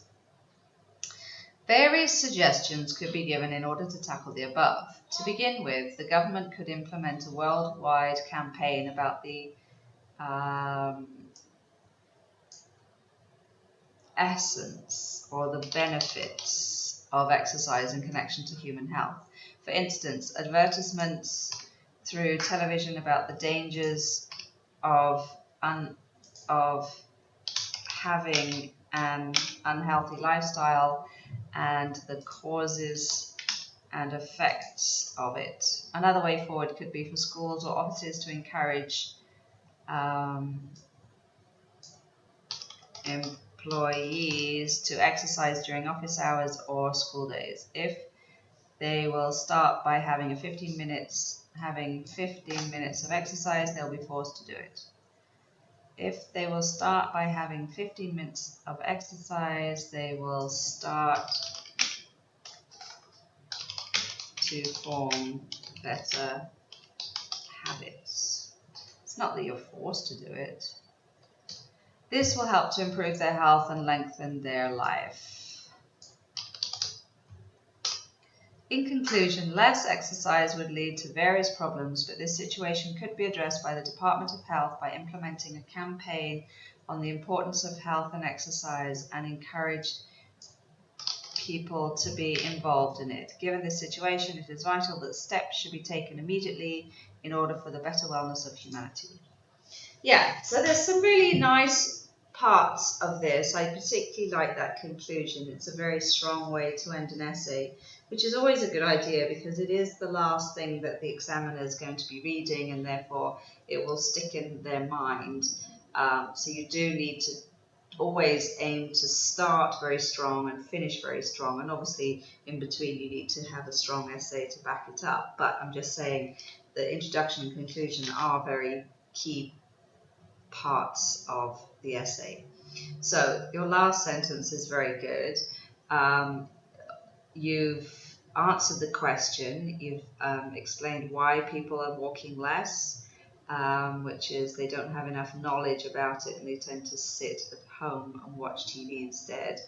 Various suggestions could be given in order to tackle the above. To begin with, the government could implement a worldwide campaign about the essence or the benefits of exercise in connection to human health. For instance, advertisements through television about the dangers of having an unhealthy lifestyle and the causes and effects of it. Another way forward could be for schools or offices to encourage employees to exercise during office hours or school days. If they will start by having 15 minutes of exercise, they'll be forced to do it. If they will start by having 15 minutes of exercise, they will start to form better habits. It's not that you're forced to do it. This will help to improve their health and lengthen their life. In conclusion, less exercise would lead to various problems, but this situation could be addressed by the Department of Health by implementing a campaign on the importance of health and exercise and encourage people to be involved in it. Given this situation, it is vital that steps should be taken immediately in order for the better wellness of humanity. Yeah, so there's some really nice parts of this, I particularly like that conclusion. It's a very strong way to end an essay, which is always a good idea because it is the last thing that the examiner is going to be reading, and therefore it will stick in their mind. So you do need to always aim to start very strong and finish very strong, and obviously in between you need to have a strong essay to back it up. But I'm just saying the introduction and conclusion are very key parts of the essay. So your last sentence is very good. You've answered the question. You've explained why people are walking less, which is they don't have enough knowledge about it and they tend to sit at home and watch TV instead.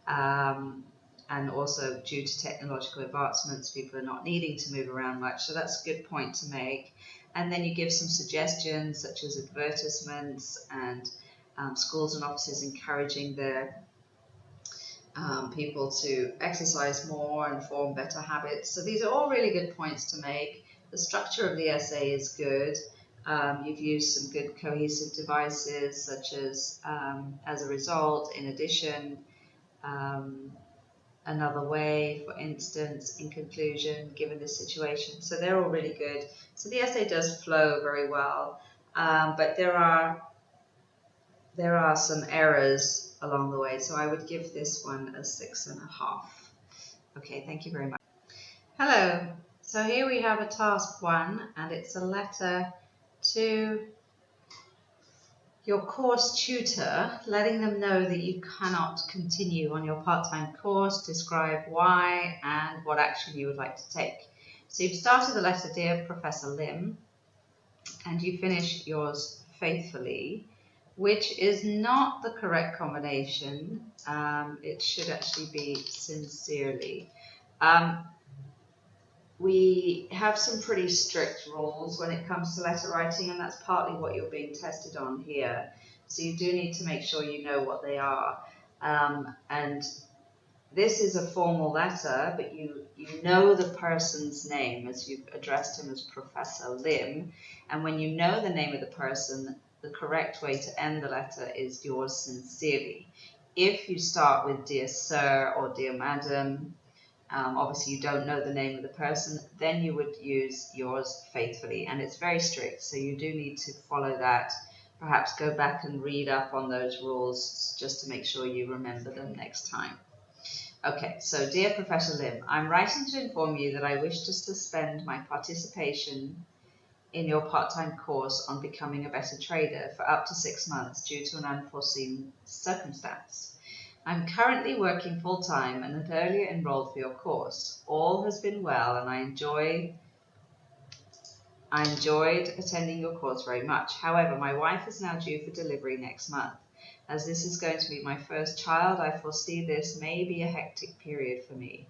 And also due to technological advancements, people are not needing to move around much. So that's a good point to make. And then you give some suggestions such as advertisements and schools and offices encouraging their people to exercise more and form better habits. So these are all really good points to make. The structure of the essay is good. You've used some good cohesive devices such as a result, in addition, another way, for instance, in conclusion, given this situation. So they're all really good. So the essay does flow very well, but there are some errors along the way. So I would give this one a 6.5. Okay, thank you very much. Hello. So here we have a task 1, and it's a letter to your course tutor, letting them know that you cannot continue on your part-time course, describe why, and what action you would like to take. So you've started the letter, Dear Professor Lim, and you finish yours faithfully, which is not the correct combination. It should actually be sincerely. We have some pretty strict rules when it comes to letter writing, and that's partly what you're being tested on here. So you do need to make sure you know what they are. And this is a formal letter, but you know the person's name as you've addressed him as Professor Lim. And when you know the name of the person, the correct way to end the letter is yours sincerely. If you start with Dear Sir or Dear Madam, obviously you don't know the name of the person, then you would use yours faithfully, and it's very strict, so you do need to follow that. Perhaps go back and read up on those rules just to make sure you remember them next time. Okay, so Dear Professor Lim, I'm writing to inform you that I wish to suspend my participation in your part-time course on becoming a better trader for up to 6 months due to an unforeseen circumstance. I'm currently working full-time and had earlier enrolled for your course. All has been well, and I enjoyed attending your course very much. However, my wife is now due for delivery next month. As this is going to be my first child, I foresee this may be a hectic period for me.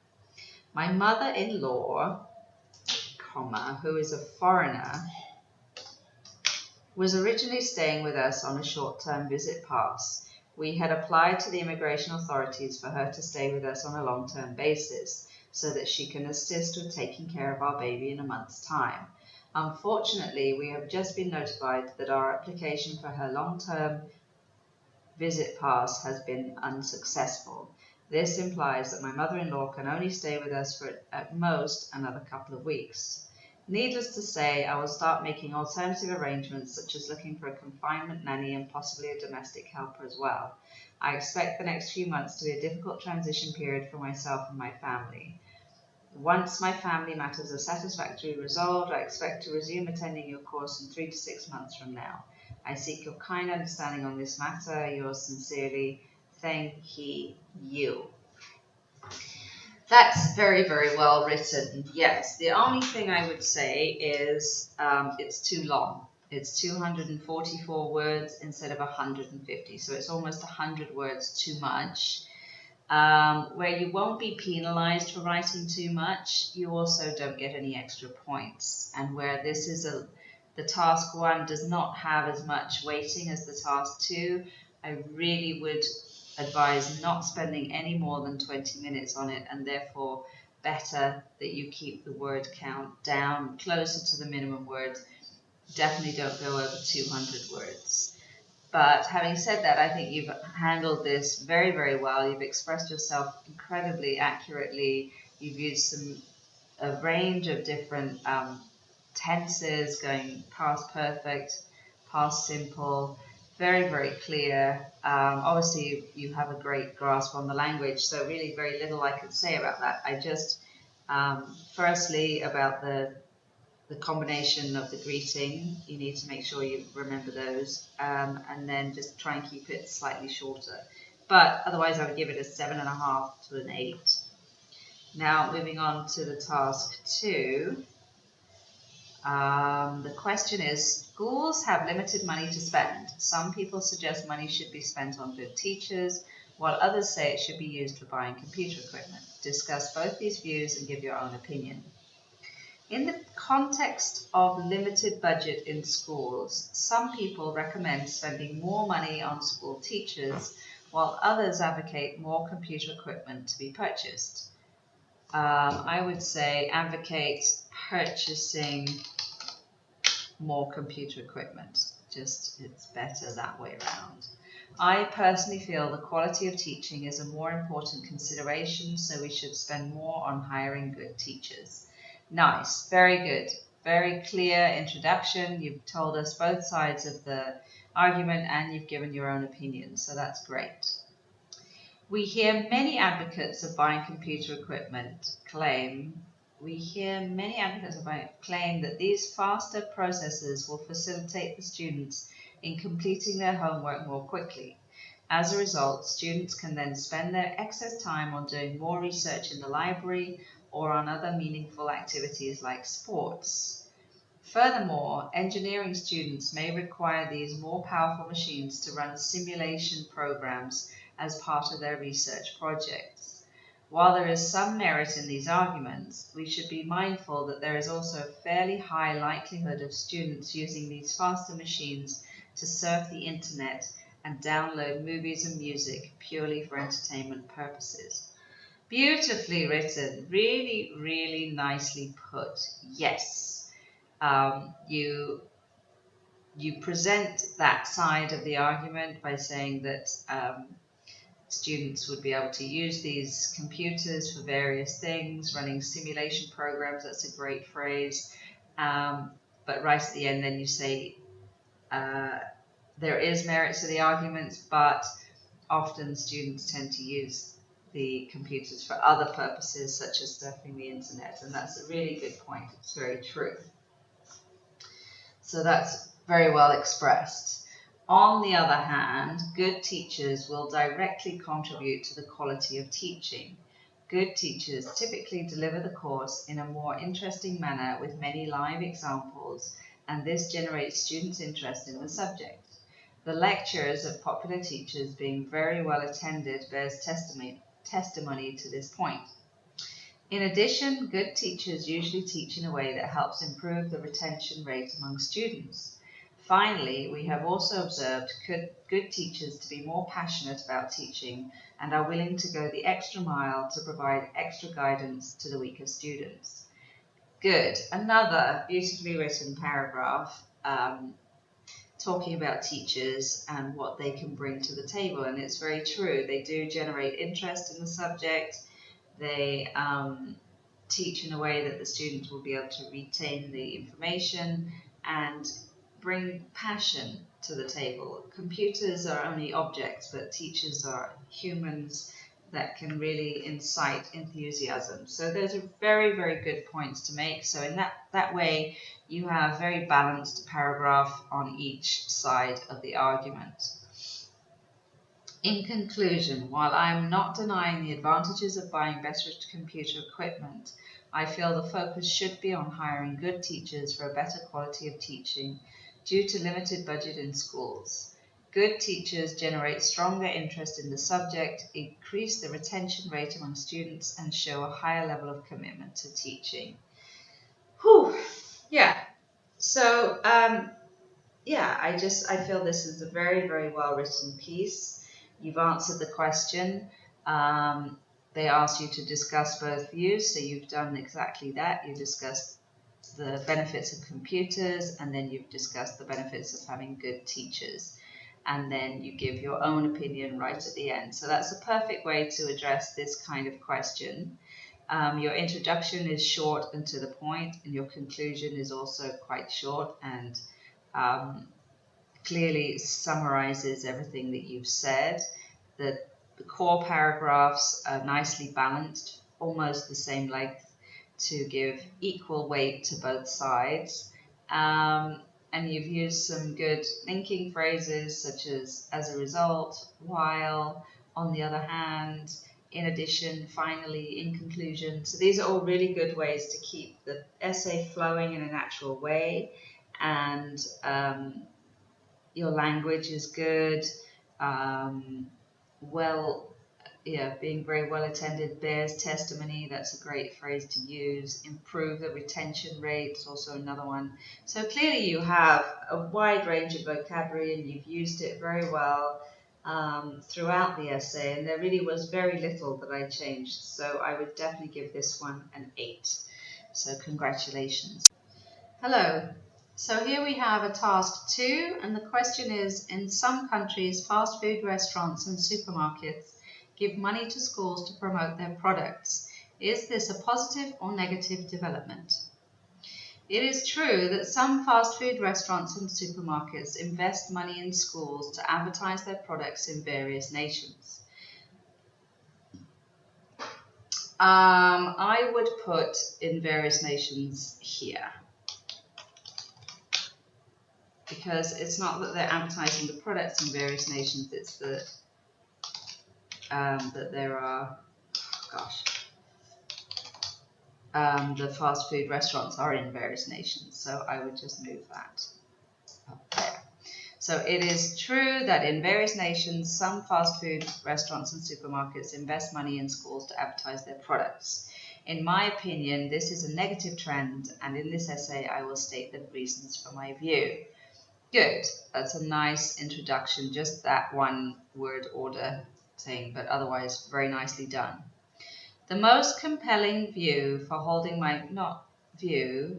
My mother-in-law, who is a foreigner, was originally staying with us on a short-term visit pass. We had applied to the immigration authorities for her to stay with us on a long-term basis so that she can assist with taking care of our baby in a month's time. Unfortunately, we have just been notified that our application for her long-term visit pass has been unsuccessful. This implies that my mother-in-law can only stay with us for at most another couple of weeks. Needless to say, I will start making alternative arrangements such as looking for a confinement nanny and possibly a domestic helper as well. I expect the next few months to be a difficult transition period for myself and my family. Once my family matters are satisfactorily resolved, I expect to resume attending your course in 3 to 6 months from now. I seek your kind understanding on this matter. Yours sincerely, thank you. That's very, very well written. Yes, the only thing I would say is it's too long. It's 244 words instead of 150, so it's almost 100 words too much. Where you won't be penalized for writing too much, you also don't get any extra points. And where this is the task 1 does not have as much weighting as the task 2, I really would advise not spending any more than 20 minutes on it, and therefore better that you keep the word count down closer to the minimum words. Definitely don't go over 200 words. But having said that, I think you've handled this very, very well. You've expressed yourself incredibly accurately. You've used a range of different tenses, going past perfect, past simple, very, very clear. Obviously, you have a great grasp on the language, so really very little I could say about that. I just, firstly, about the combination of the greeting, you need to make sure you remember those, and then just try and keep it slightly shorter. But otherwise, I would give it a 7.5 to an 8. Now, moving on to the task 2. The question is, schools have limited money to spend. Some people suggest money should be spent on good teachers, while others say it should be used for buying computer equipment. Discuss both these views and give your own opinion. In the context of limited budget in schools, some people recommend spending more money on school teachers, while others advocate more computer equipment to be purchased. I would say advocate purchasing more computer equipment. Just, it's better that way around. I personally feel the quality of teaching is a more important consideration, so we should spend more on hiring good teachers. Nice, very good, very clear introduction. You've told us both sides of the argument and you've given your own opinion, so that's great. We hear many advocates of buying computer equipment claim that these faster processes will facilitate the students in completing their homework more quickly. As a result, students can then spend their excess time on doing more research in the library or on other meaningful activities like sports. Furthermore, engineering students may require these more powerful machines to run simulation programs as part of their research projects. While there is some merit in these arguments, we should be mindful that there is also a fairly high likelihood of students using these faster machines to surf the internet and download movies and music purely for entertainment purposes. Beautifully written, really, really nicely put. Yes, you present that side of the argument by saying that students would be able to use these computers for various things, running simulation programs. That's a great phrase. But right at the end, then you say there is merit to the arguments, but often students tend to use the computers for other purposes, such as surfing the internet, and that's a really good point. It's very true. So that's very well expressed. On the other hand, good teachers will directly contribute to the quality of teaching. Good teachers typically deliver the course in a more interesting manner with many live examples, and this generates students' interest in the subject. The lectures of popular teachers being very well attended bears testimony to this point. In addition, good teachers usually teach in a way that helps improve the retention rate among students. Finally, we have also observed good teachers to be more passionate about teaching and are willing to go the extra mile to provide extra guidance to the weaker students. Good. Another beautifully written paragraph talking about teachers and what they can bring to the table, and it's very true. They do generate interest in the subject. They teach in a way that the students will be able to retain the information and bring passion to the table. Computers are only objects, but teachers are humans that can really incite enthusiasm. So those are very, very good points to make. So in that way, you have a very balanced paragraph on each side of the argument. In conclusion, while I am not denying the advantages of buying better computer equipment, I feel the focus should be on hiring good teachers for a better quality of teaching due to limited budget in schools. Good teachers generate stronger interest in the subject, increase the retention rate among students, and show a higher level of commitment to teaching. Whew, yeah. So, I feel this is a very, very well written piece. You've answered the question. They asked you to discuss both views, so you've done exactly that. You discussed the benefits of computers, and then you've discussed the benefits of having good teachers. and then you give your own opinion right at the end. So that's a perfect way to address this kind of question. Your introduction is short and to the point, and your conclusion is also quite short and clearly summarizes everything that you've said. The core paragraphs are nicely balanced, almost the same length, to give equal weight to both sides. And you've used some good linking phrases such as a result, while, on the other hand, in addition, finally, in conclusion. So these are all really good ways to keep the essay flowing in a natural way, and your language is good. Being very well attended bears testimony. That's a great phrase to use. Improve the retention rate is also another one. So clearly you have a wide range of vocabulary and you've used it very well throughout the essay, and there really was very little that I changed. So I would definitely give this one an 8. So congratulations. Hello. So here we have a task 2, and the question is, in some countries, fast food restaurants and supermarkets give money to schools to promote their products. Is this a positive or negative development? It is true that some fast food restaurants and supermarkets invest money in schools to advertise their products in various nations. I would put in various nations here, because it's not that they're advertising the products in various nations, it's that that there are, the fast food restaurants are in various nations, so I would just move that up there. So it is true that in various nations, some fast food restaurants and supermarkets invest money in schools to advertise their products. In my opinion, this is a negative trend, and in this essay I will state the reasons for my view. Good, that's a nice introduction, just that one word order thing, but otherwise very nicely done. The most compelling view for holding my, the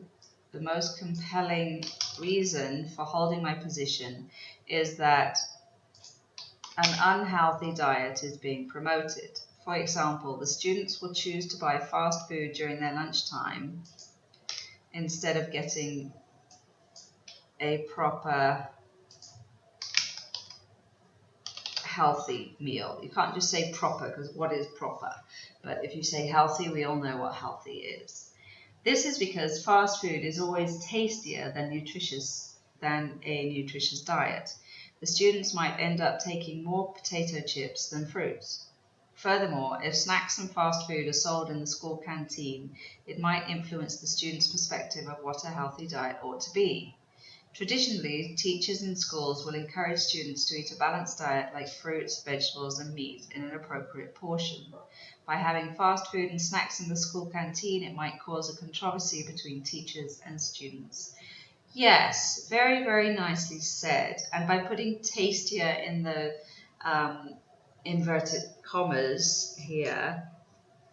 most compelling reason for holding my position is that an unhealthy diet is being promoted. For example, the students will choose to buy fast food during their lunchtime instead of getting a proper healthy meal. You can't just say proper, because what is proper? But if you say healthy, we all know what healthy is. This is because fast food is always tastier than a nutritious diet. The students might end up taking more potato chips than fruits. Furthermore, if snacks and fast food are sold in the school canteen, it might influence the students' perspective of what a healthy diet ought to be. Traditionally, teachers in schools will encourage students to eat a balanced diet like fruits, vegetables, and meat in an appropriate portion. By having fast food and snacks in the school canteen, it might cause a controversy between teachers and students. Yes, very, very nicely said. And by putting tastier in the inverted commas here,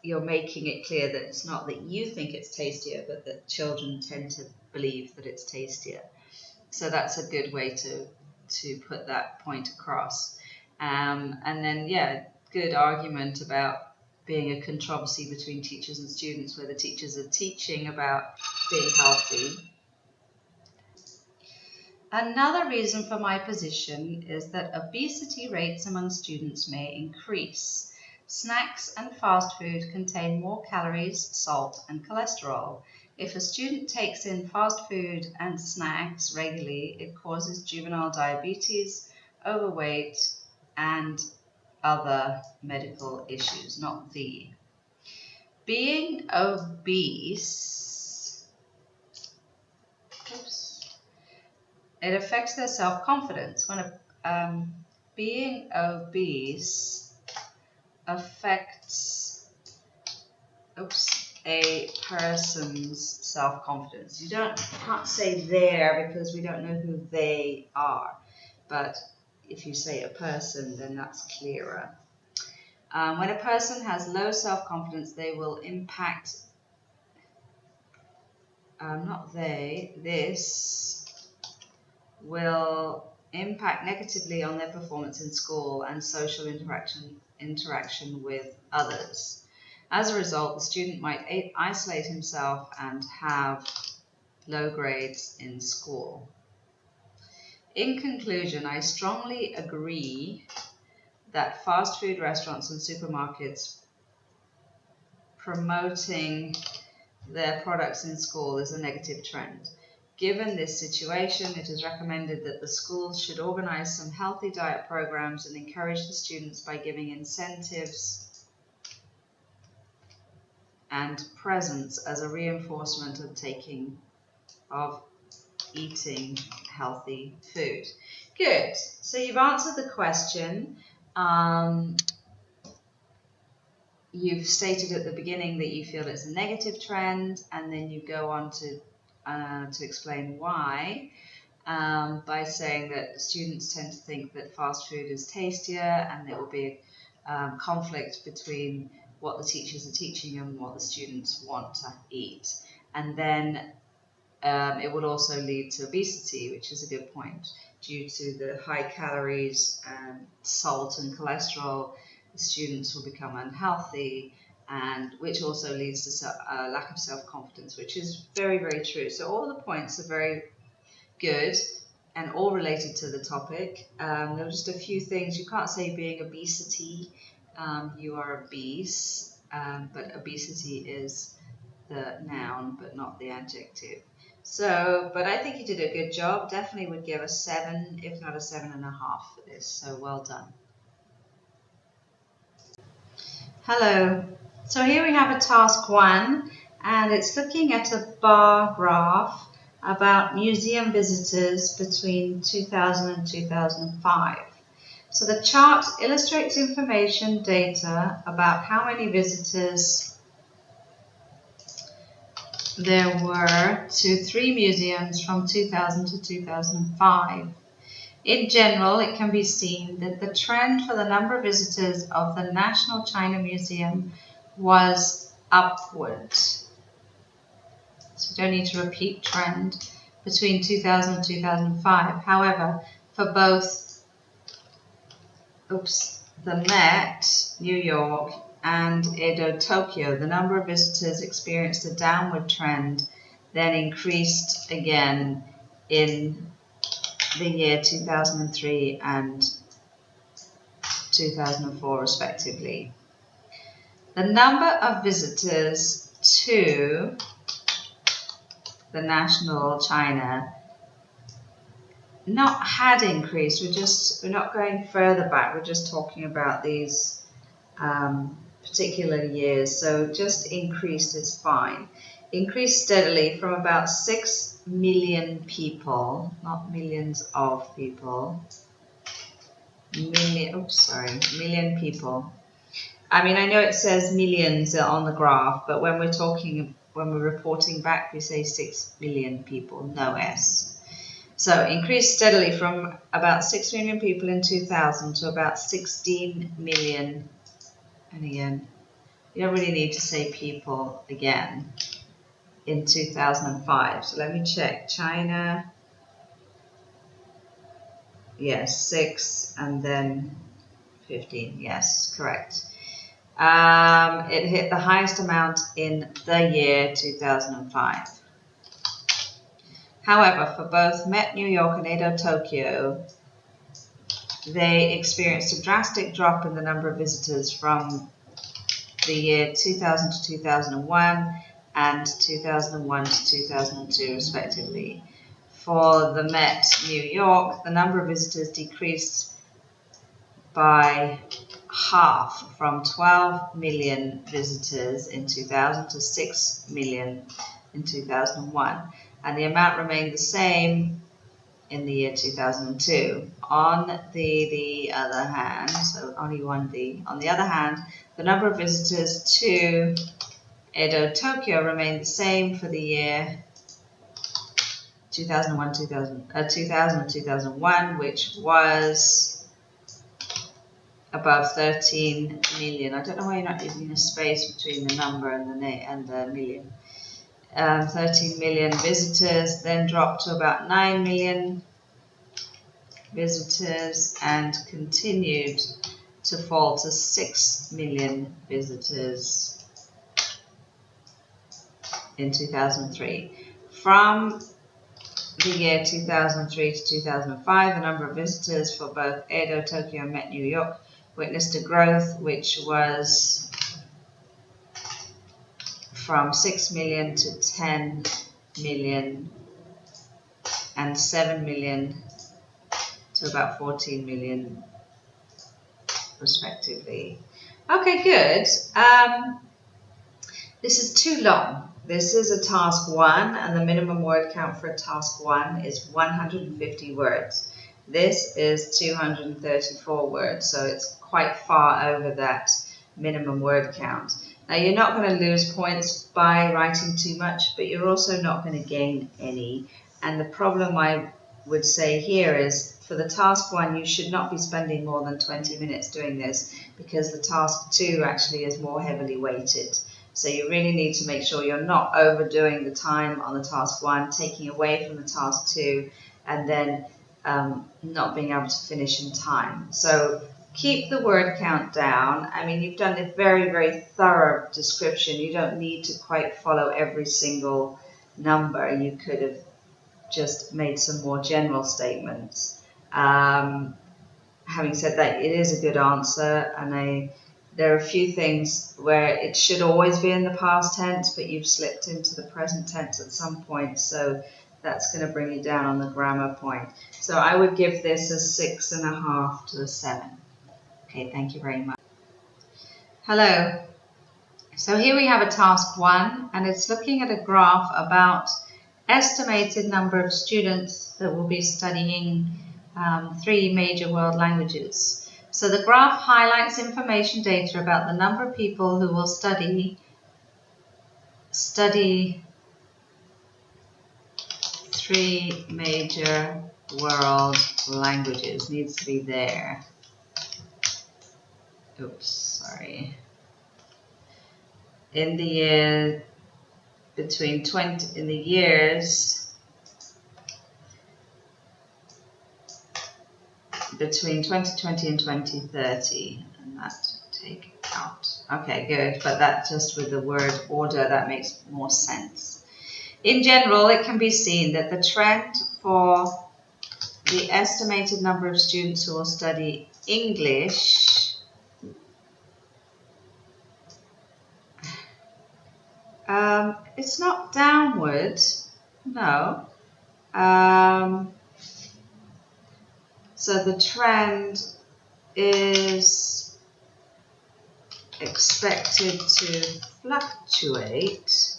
you're making it clear that it's not that you think it's tastier, but that children tend to believe that it's tastier. So that's a good way to put that point across. And then, yeah, good argument about being a controversy between teachers and students, where the teachers are teaching about being healthy. Another reason for my position is that obesity rates among students may increase. Snacks and fast food contain more calories, salt, and cholesterol. If a student takes in fast food and snacks regularly, it causes juvenile diabetes, overweight, and other medical issues, not the. Being obese, it affects their self-confidence. Being obese affects a person's self-confidence. You can't say there because we don't know who they are, but if you say a person, then that's clearer. When a person has low self-confidence, they will impact, this will impact negatively on their performance in school and social interaction with others. As a result, the student might isolate himself and have low grades in school. In conclusion, I strongly agree that fast food restaurants and supermarkets promoting their products in school is a negative trend. Given this situation, it is recommended that the schools should organize some healthy diet programs and encourage the students by giving incentives and presents as a reinforcement of eating healthy food. Good. So you've answered the question. You've stated at the beginning that you feel it's a negative trend, and then you go on to explain why, by saying that students tend to think that fast food is tastier, and there will be conflict between what the teachers are teaching and what the students want to eat. And then it would also lead to obesity, which is a good point, due to the high calories and salt and cholesterol. The students will become unhealthy, and which also leads to a lack of self-confidence, which is very, very true. So all the points are very good and all related to the topic. There are just a few things. You can't say being obesity, you are obese, but obesity is the noun, but not the adjective. So, but I think you did a good job. Definitely would give a 7, if not a 7.5 for this. So well done. Hello. So here we have a task 1, and it's looking at a bar graph about museum visitors between 2000 and 2005. So the chart illustrates information data about how many visitors there were to 3 museums from 2000 to 2005. In general, it can be seen that the trend for the number of visitors of the National China Museum was upward. So you don't need to repeat trend between 2000 and 2005. However, for both the Met, New York, and Edo, Tokyo, the number of visitors experienced a downward trend, then increased again in the year 2003 and 2004 respectively. The number of visitors to the National China had increased. We're not going further back, we're just talking about these particular years, so just increased is fine. Increased steadily from about 6 million people, not millions of people, million people. I mean, I know it says millions on the graph, but when we're reporting back, we say 6 million people, no S. So increased steadily from about 6 million people in 2000 to about 16 million. And again, you don't really need to say people again in 2005. So let me check. China, yes, 6 and then 15. Yes, correct. It hit the highest amount in the year 2005. However, for both Met, New York, and Edo, Tokyo, they experienced a drastic drop in the number of visitors from the year 2000 to 2001 and 2001 to 2002 respectively. For the Met New York, the number of visitors decreased by half, from 12 million visitors in 2000 to 6 million in 2001, and the amount remained the same in the year 2002. On the other hand, so only one D, on the other hand, the number of visitors to Edo, Tokyo remained the same for the year 2000 and 2001, which was above 13 million. I don't know why you're not using a space between the number and the million. 13 million visitors, then dropped to about 9 million visitors and continued to fall to 6 million visitors in 2003. From the year 2003 to 2005, the number of visitors for both Edo, Tokyo, and Met New York witnessed a growth which was from 6 million to 10 million and 7 million to about 14 million respectively. Okay, good. This is too long. This is a task 1, and the minimum word count for a task 1 is 150 words. This is 234 words, so it's quite far over that minimum word count. Now, you're not going to lose points by writing too much, but you're also not going to gain any. And the problem I would say here is, for the task 1, you should not be spending more than 20 minutes doing this, because the task 2 actually is more heavily weighted. So you really need to make sure you're not overdoing the time on the task 1, taking away from the task 2, and then not being able to finish in time. So keep the word count down. I mean, you've done a very, very thorough description. You don't need to quite follow every single number. You could have just made some more general statements. Having said that, it is a good answer, and there are a few things where it should always be in the past tense, but you've slipped into the present tense at some point, so that's going to bring you down on the grammar point. So I would give this a 6.5 to a 7. Okay, thank you very much. Hello. So here we have a task 1, and it's looking at a graph about estimated number of students that will be studying 3 major world languages. So the graph highlights information data about the number of people who will study 3 major world languages. Needs to be there. Oops, sorry. In the year between 20 in the years between 2020 and 2030, and that take out. Okay, good, but that just with the word order, that makes more sense. In general, it can be seen that the trend for the estimated number of students who will study English it's not downward, no. So the trend is expected to fluctuate,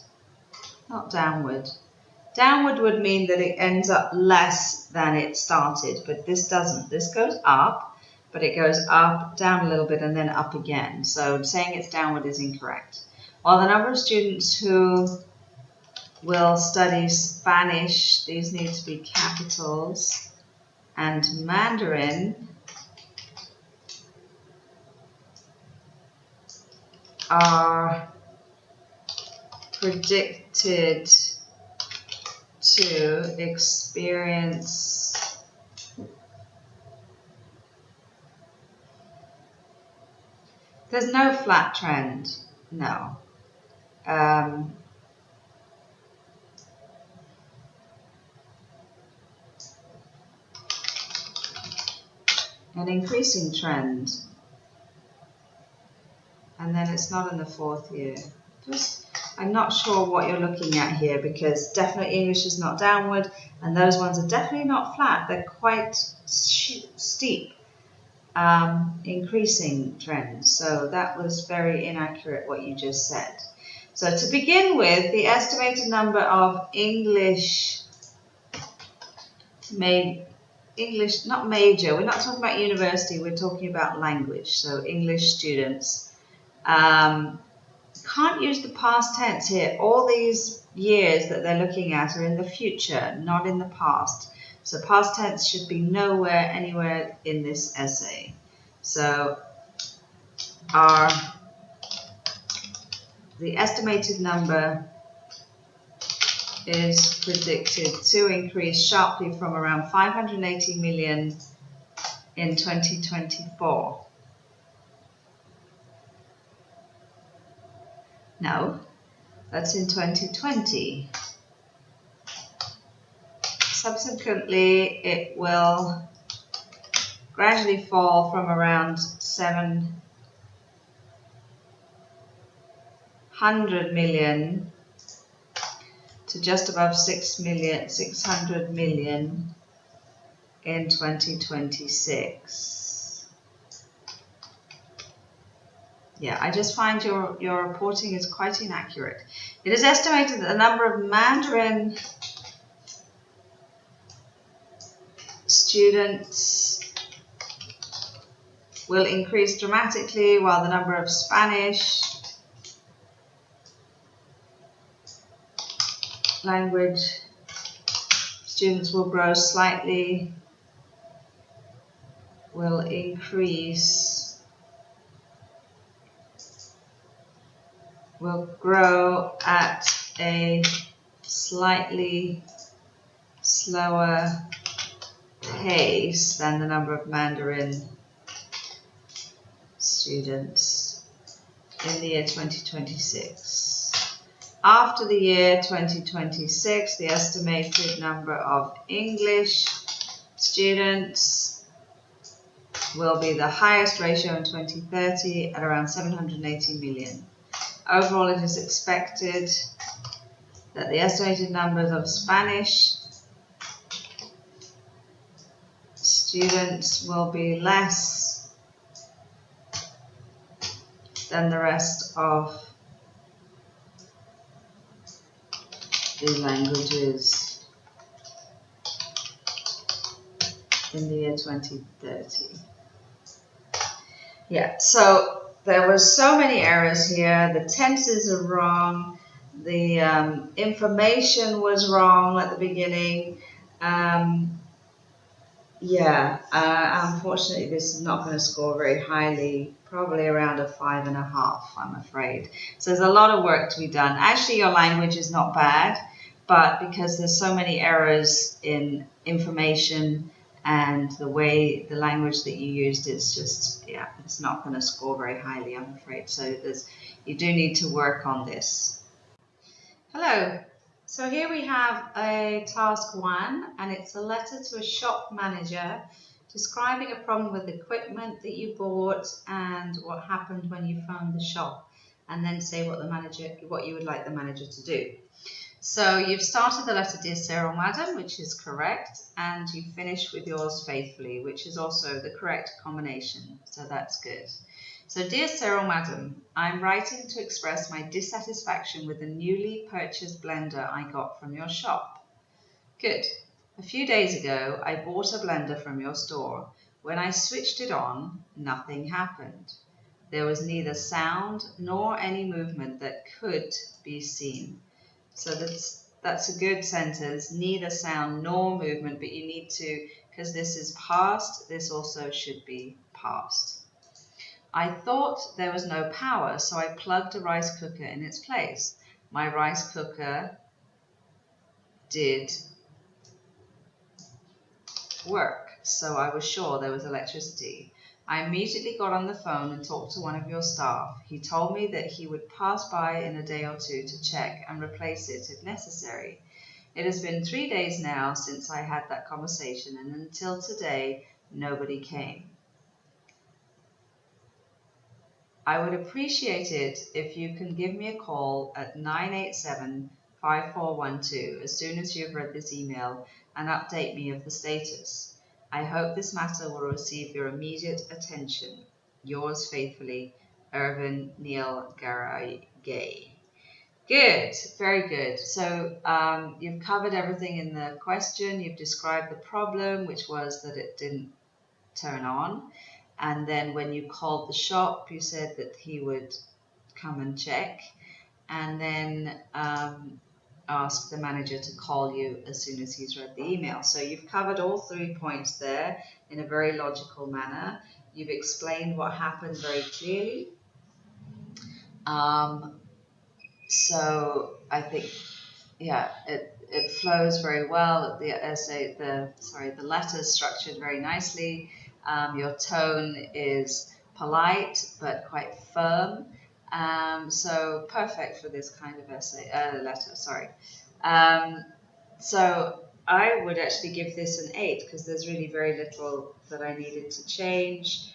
not downward. Downward would mean that it ends up less than it started, but this doesn't. This goes up, but it goes up, down a little bit, and then up again. So saying it's downward is incorrect. While the number of students who will study Spanish, these need to be capitals, and Mandarin are predicted to experience there's no flat trend, no. An increasing trend, and then it's not in the 4th year. I'm not sure what you're looking at here, because definitely English is not downward, and those ones are definitely not flat. They're quite steep, increasing trends. So that was very inaccurate what you just said. So to begin with, the estimated number of English, not major, we're not talking about university, we're talking about language, so English students. Can't use the past tense here. All these years that they're looking at are in the future, not in the past. So past tense should be nowhere, anywhere in this essay. So the estimated number is predicted to increase sharply from around 580 million in 2024? No, that's in 2020. Subsequently, it will gradually fall from around 700 million to just above 600 million in 2026. Yeah, I just find your reporting is quite inaccurate. It is estimated that the number of Mandarin students will increase dramatically, while the number of Spanish language students will grow slightly, will increase, will grow at a slightly slower pace than the number of Mandarin students in the year 2026. After the year 2026, the estimated number of English students will be the highest ratio in 2030 at around 780 million. Overall, it is expected that the estimated numbers of Spanish students will be less than the rest of the languages in the year 2030. Yeah, so there were so many errors here. The tenses are wrong. The information was wrong at the beginning. Unfortunately, this is not going to score very highly, probably around a 5.5, I'm afraid. So there's a lot of work to be done. Actually, your language is not bad, but because there's so many errors in information and the way the language that you used is just, yeah, it's not going to score very highly, I'm afraid. So you do need to work on this. Hello. So here we have a task 1, and it's a letter to a shop manager describing a problem with equipment that you bought and what happened when you phoned the shop, and then say what you would like the manager to do. So you've started the letter, Dear Sheryl Madam, which is correct, and you finish with yours faithfully, which is also the correct combination, so that's good. So, Dear Sheryl Madam, I'm writing to express my dissatisfaction with the newly purchased blender I got from your shop. Good. A few days ago, I bought a blender from your store. When I switched it on, nothing happened. There was neither sound nor any movement that could be seen. So that's a good sentence, neither sound nor movement, but you need to, because this is past, this also should be past. I thought there was no power, so I plugged a rice cooker in its place. My rice cooker did work, so I was sure there was electricity. I immediately got on the phone and talked to one of your staff. He told me that he would pass by in a day or two to check and replace it if necessary. It has been 3 days now since I had that conversation, and until today, nobody came. I would appreciate it if you can give me a call at 987-5412 as soon as you've read this email and update me of the status. I hope this matter will receive your immediate attention. Yours faithfully, Irvin Neil Garay Gay. Good, very good. So you've covered everything in the question. You've described the problem, which was that it didn't turn on. And then when you called the shop, you said that he would come and check, and then ask the manager to call you as soon as he's read the email. So you've covered all 3 points there in a very logical manner. You've explained what happened very clearly. So I think, yeah, it flows very well. The essay, the letter is structured very nicely. Your tone is polite but quite firm. So perfect for this kind of letter, sorry. So I would actually give this an 8 because there's really very little that I needed to change.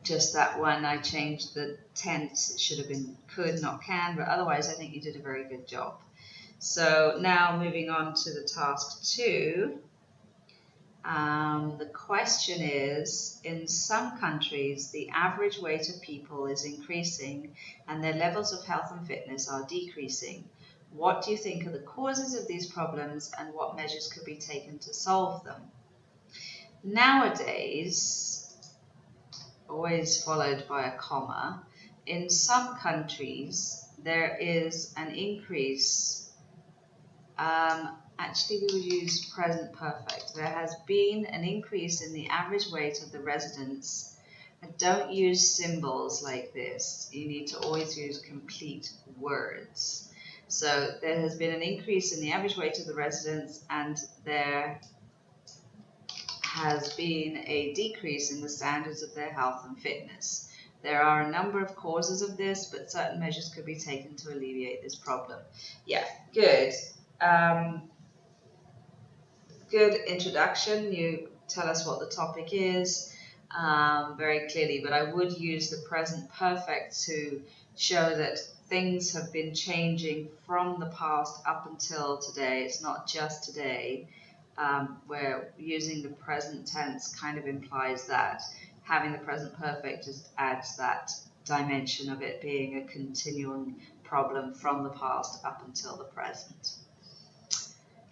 Just that one, I changed the tense. It should have been could, not can, but otherwise I think you did a very good job. So now moving on to the task 2. The question is, in some countries, the average weight of people is increasing and their levels of health and fitness are decreasing. What do you think are the causes of these problems and what measures could be taken to solve them? Nowadays, always followed by a comma, in some countries there is an increase. Actually, we would use present perfect. There has been an increase in the average weight of the residents. And don't use symbols like this. You need to always use complete words. So there has been an increase in the average weight of the residents, and there has been a decrease in the standards of their health and fitness. There are a number of causes of this, but certain measures could be taken to alleviate this problem. Yeah, good. Good introduction. You tell us what the topic is very clearly, but I would use the present perfect to show that things have been changing from the past up until today. It's not just today. Where using the present tense kind of implies that. Having the present perfect just adds that dimension of it being a continuing problem from the past up until the present.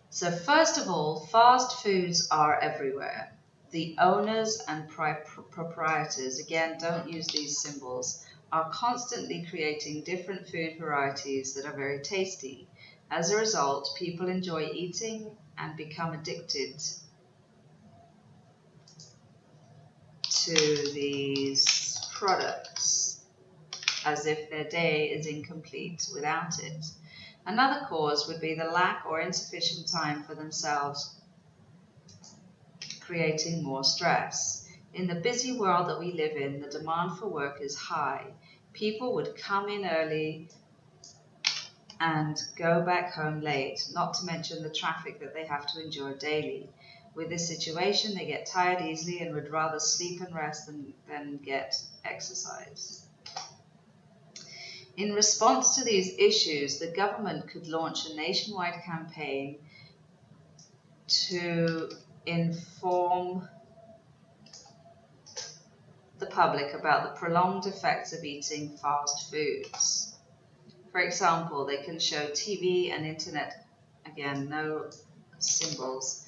So first of all, fast foods are everywhere. The owners and proprietors, again, don't use these symbols, are constantly creating different food varieties that are very tasty. As a result, people enjoy eating and become addicted to these products as if their day is incomplete without it. Another cause would be the lack or insufficient time for themselves, creating more stress. In the busy world that we live in, the demand for work is high. People would come in early and go back home late, not to mention the traffic that they have to endure daily. With this situation, they get tired easily and would rather sleep and rest than get exercise. In response to these issues, the government could launch a nationwide campaign to inform the public about the prolonged effects of eating fast foods. For example, they can show TV and internet, again, no symbols,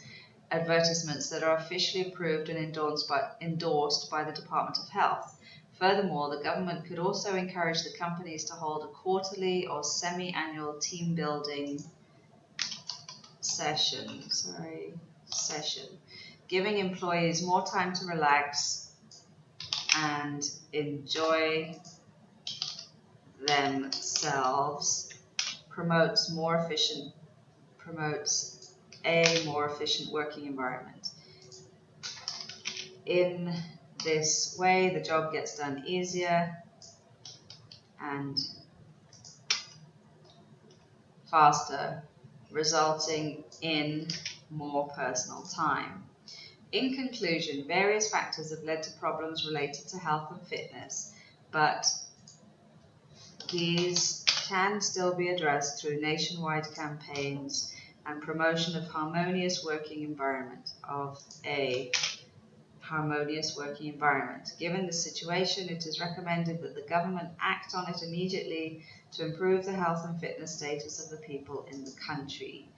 advertisements that are officially approved and endorsed by the Department of Health. Furthermore, the government could also encourage the companies to hold a quarterly or semi-annual team building session, giving employees more time to relax and enjoy themselves, promotes a more efficient working environment. In this way, the job gets done easier and faster, resulting in more personal time. In conclusion, various factors have led to problems related to health and fitness, but these can still be addressed through nationwide campaigns and promotion of harmonious working environment, Given the situation, it is recommended that the government act on it immediately to improve the health and fitness status of the people in the country.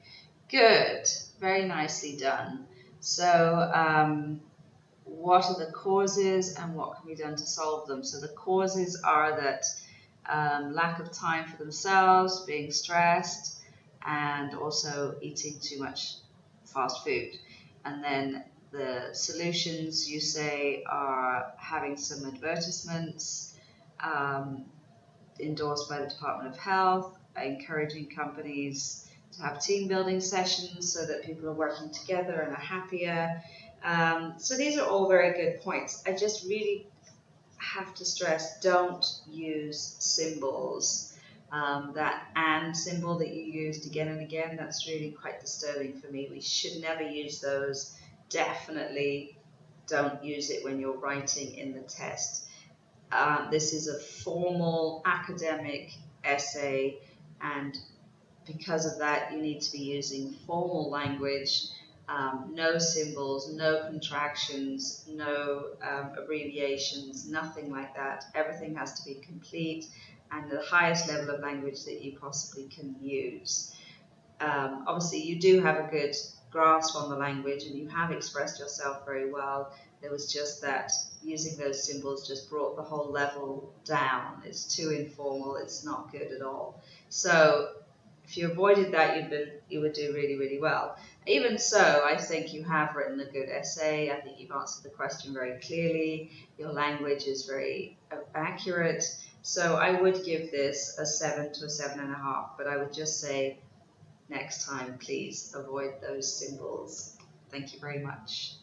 Good, very nicely done. So, what are the causes and what can be done to solve them? So the causes are that lack of time for themselves, being stressed, and also eating too much fast food. And then the solutions, you say, are having some advertisements endorsed by the Department of Health, encouraging companies to have team building sessions so that people are working together and are happier, So these are all very good points. I just really have to stress, don't use symbols. That and symbol that you used again and again, that's really quite disturbing for me. We should never use those. Definitely don't use it when you're writing in the test. This is a formal academic essay, and because of that, you need to be using formal language, no symbols, no contractions, no abbreviations, nothing like that. Everything has to be complete and the highest level of language that you possibly can use. Obviously, you do have a good grasp on the language and you have expressed yourself very well. There was just that using those symbols just brought the whole level down. It's too informal, it's not good at all. So if you avoided that, you would do really, really well. Even so, I think you have written a good essay. I think you've answered the question very clearly. Your language is very accurate. So I would give this a 7 to a 7.5, but I would just say next time, please avoid those symbols. Thank you very much.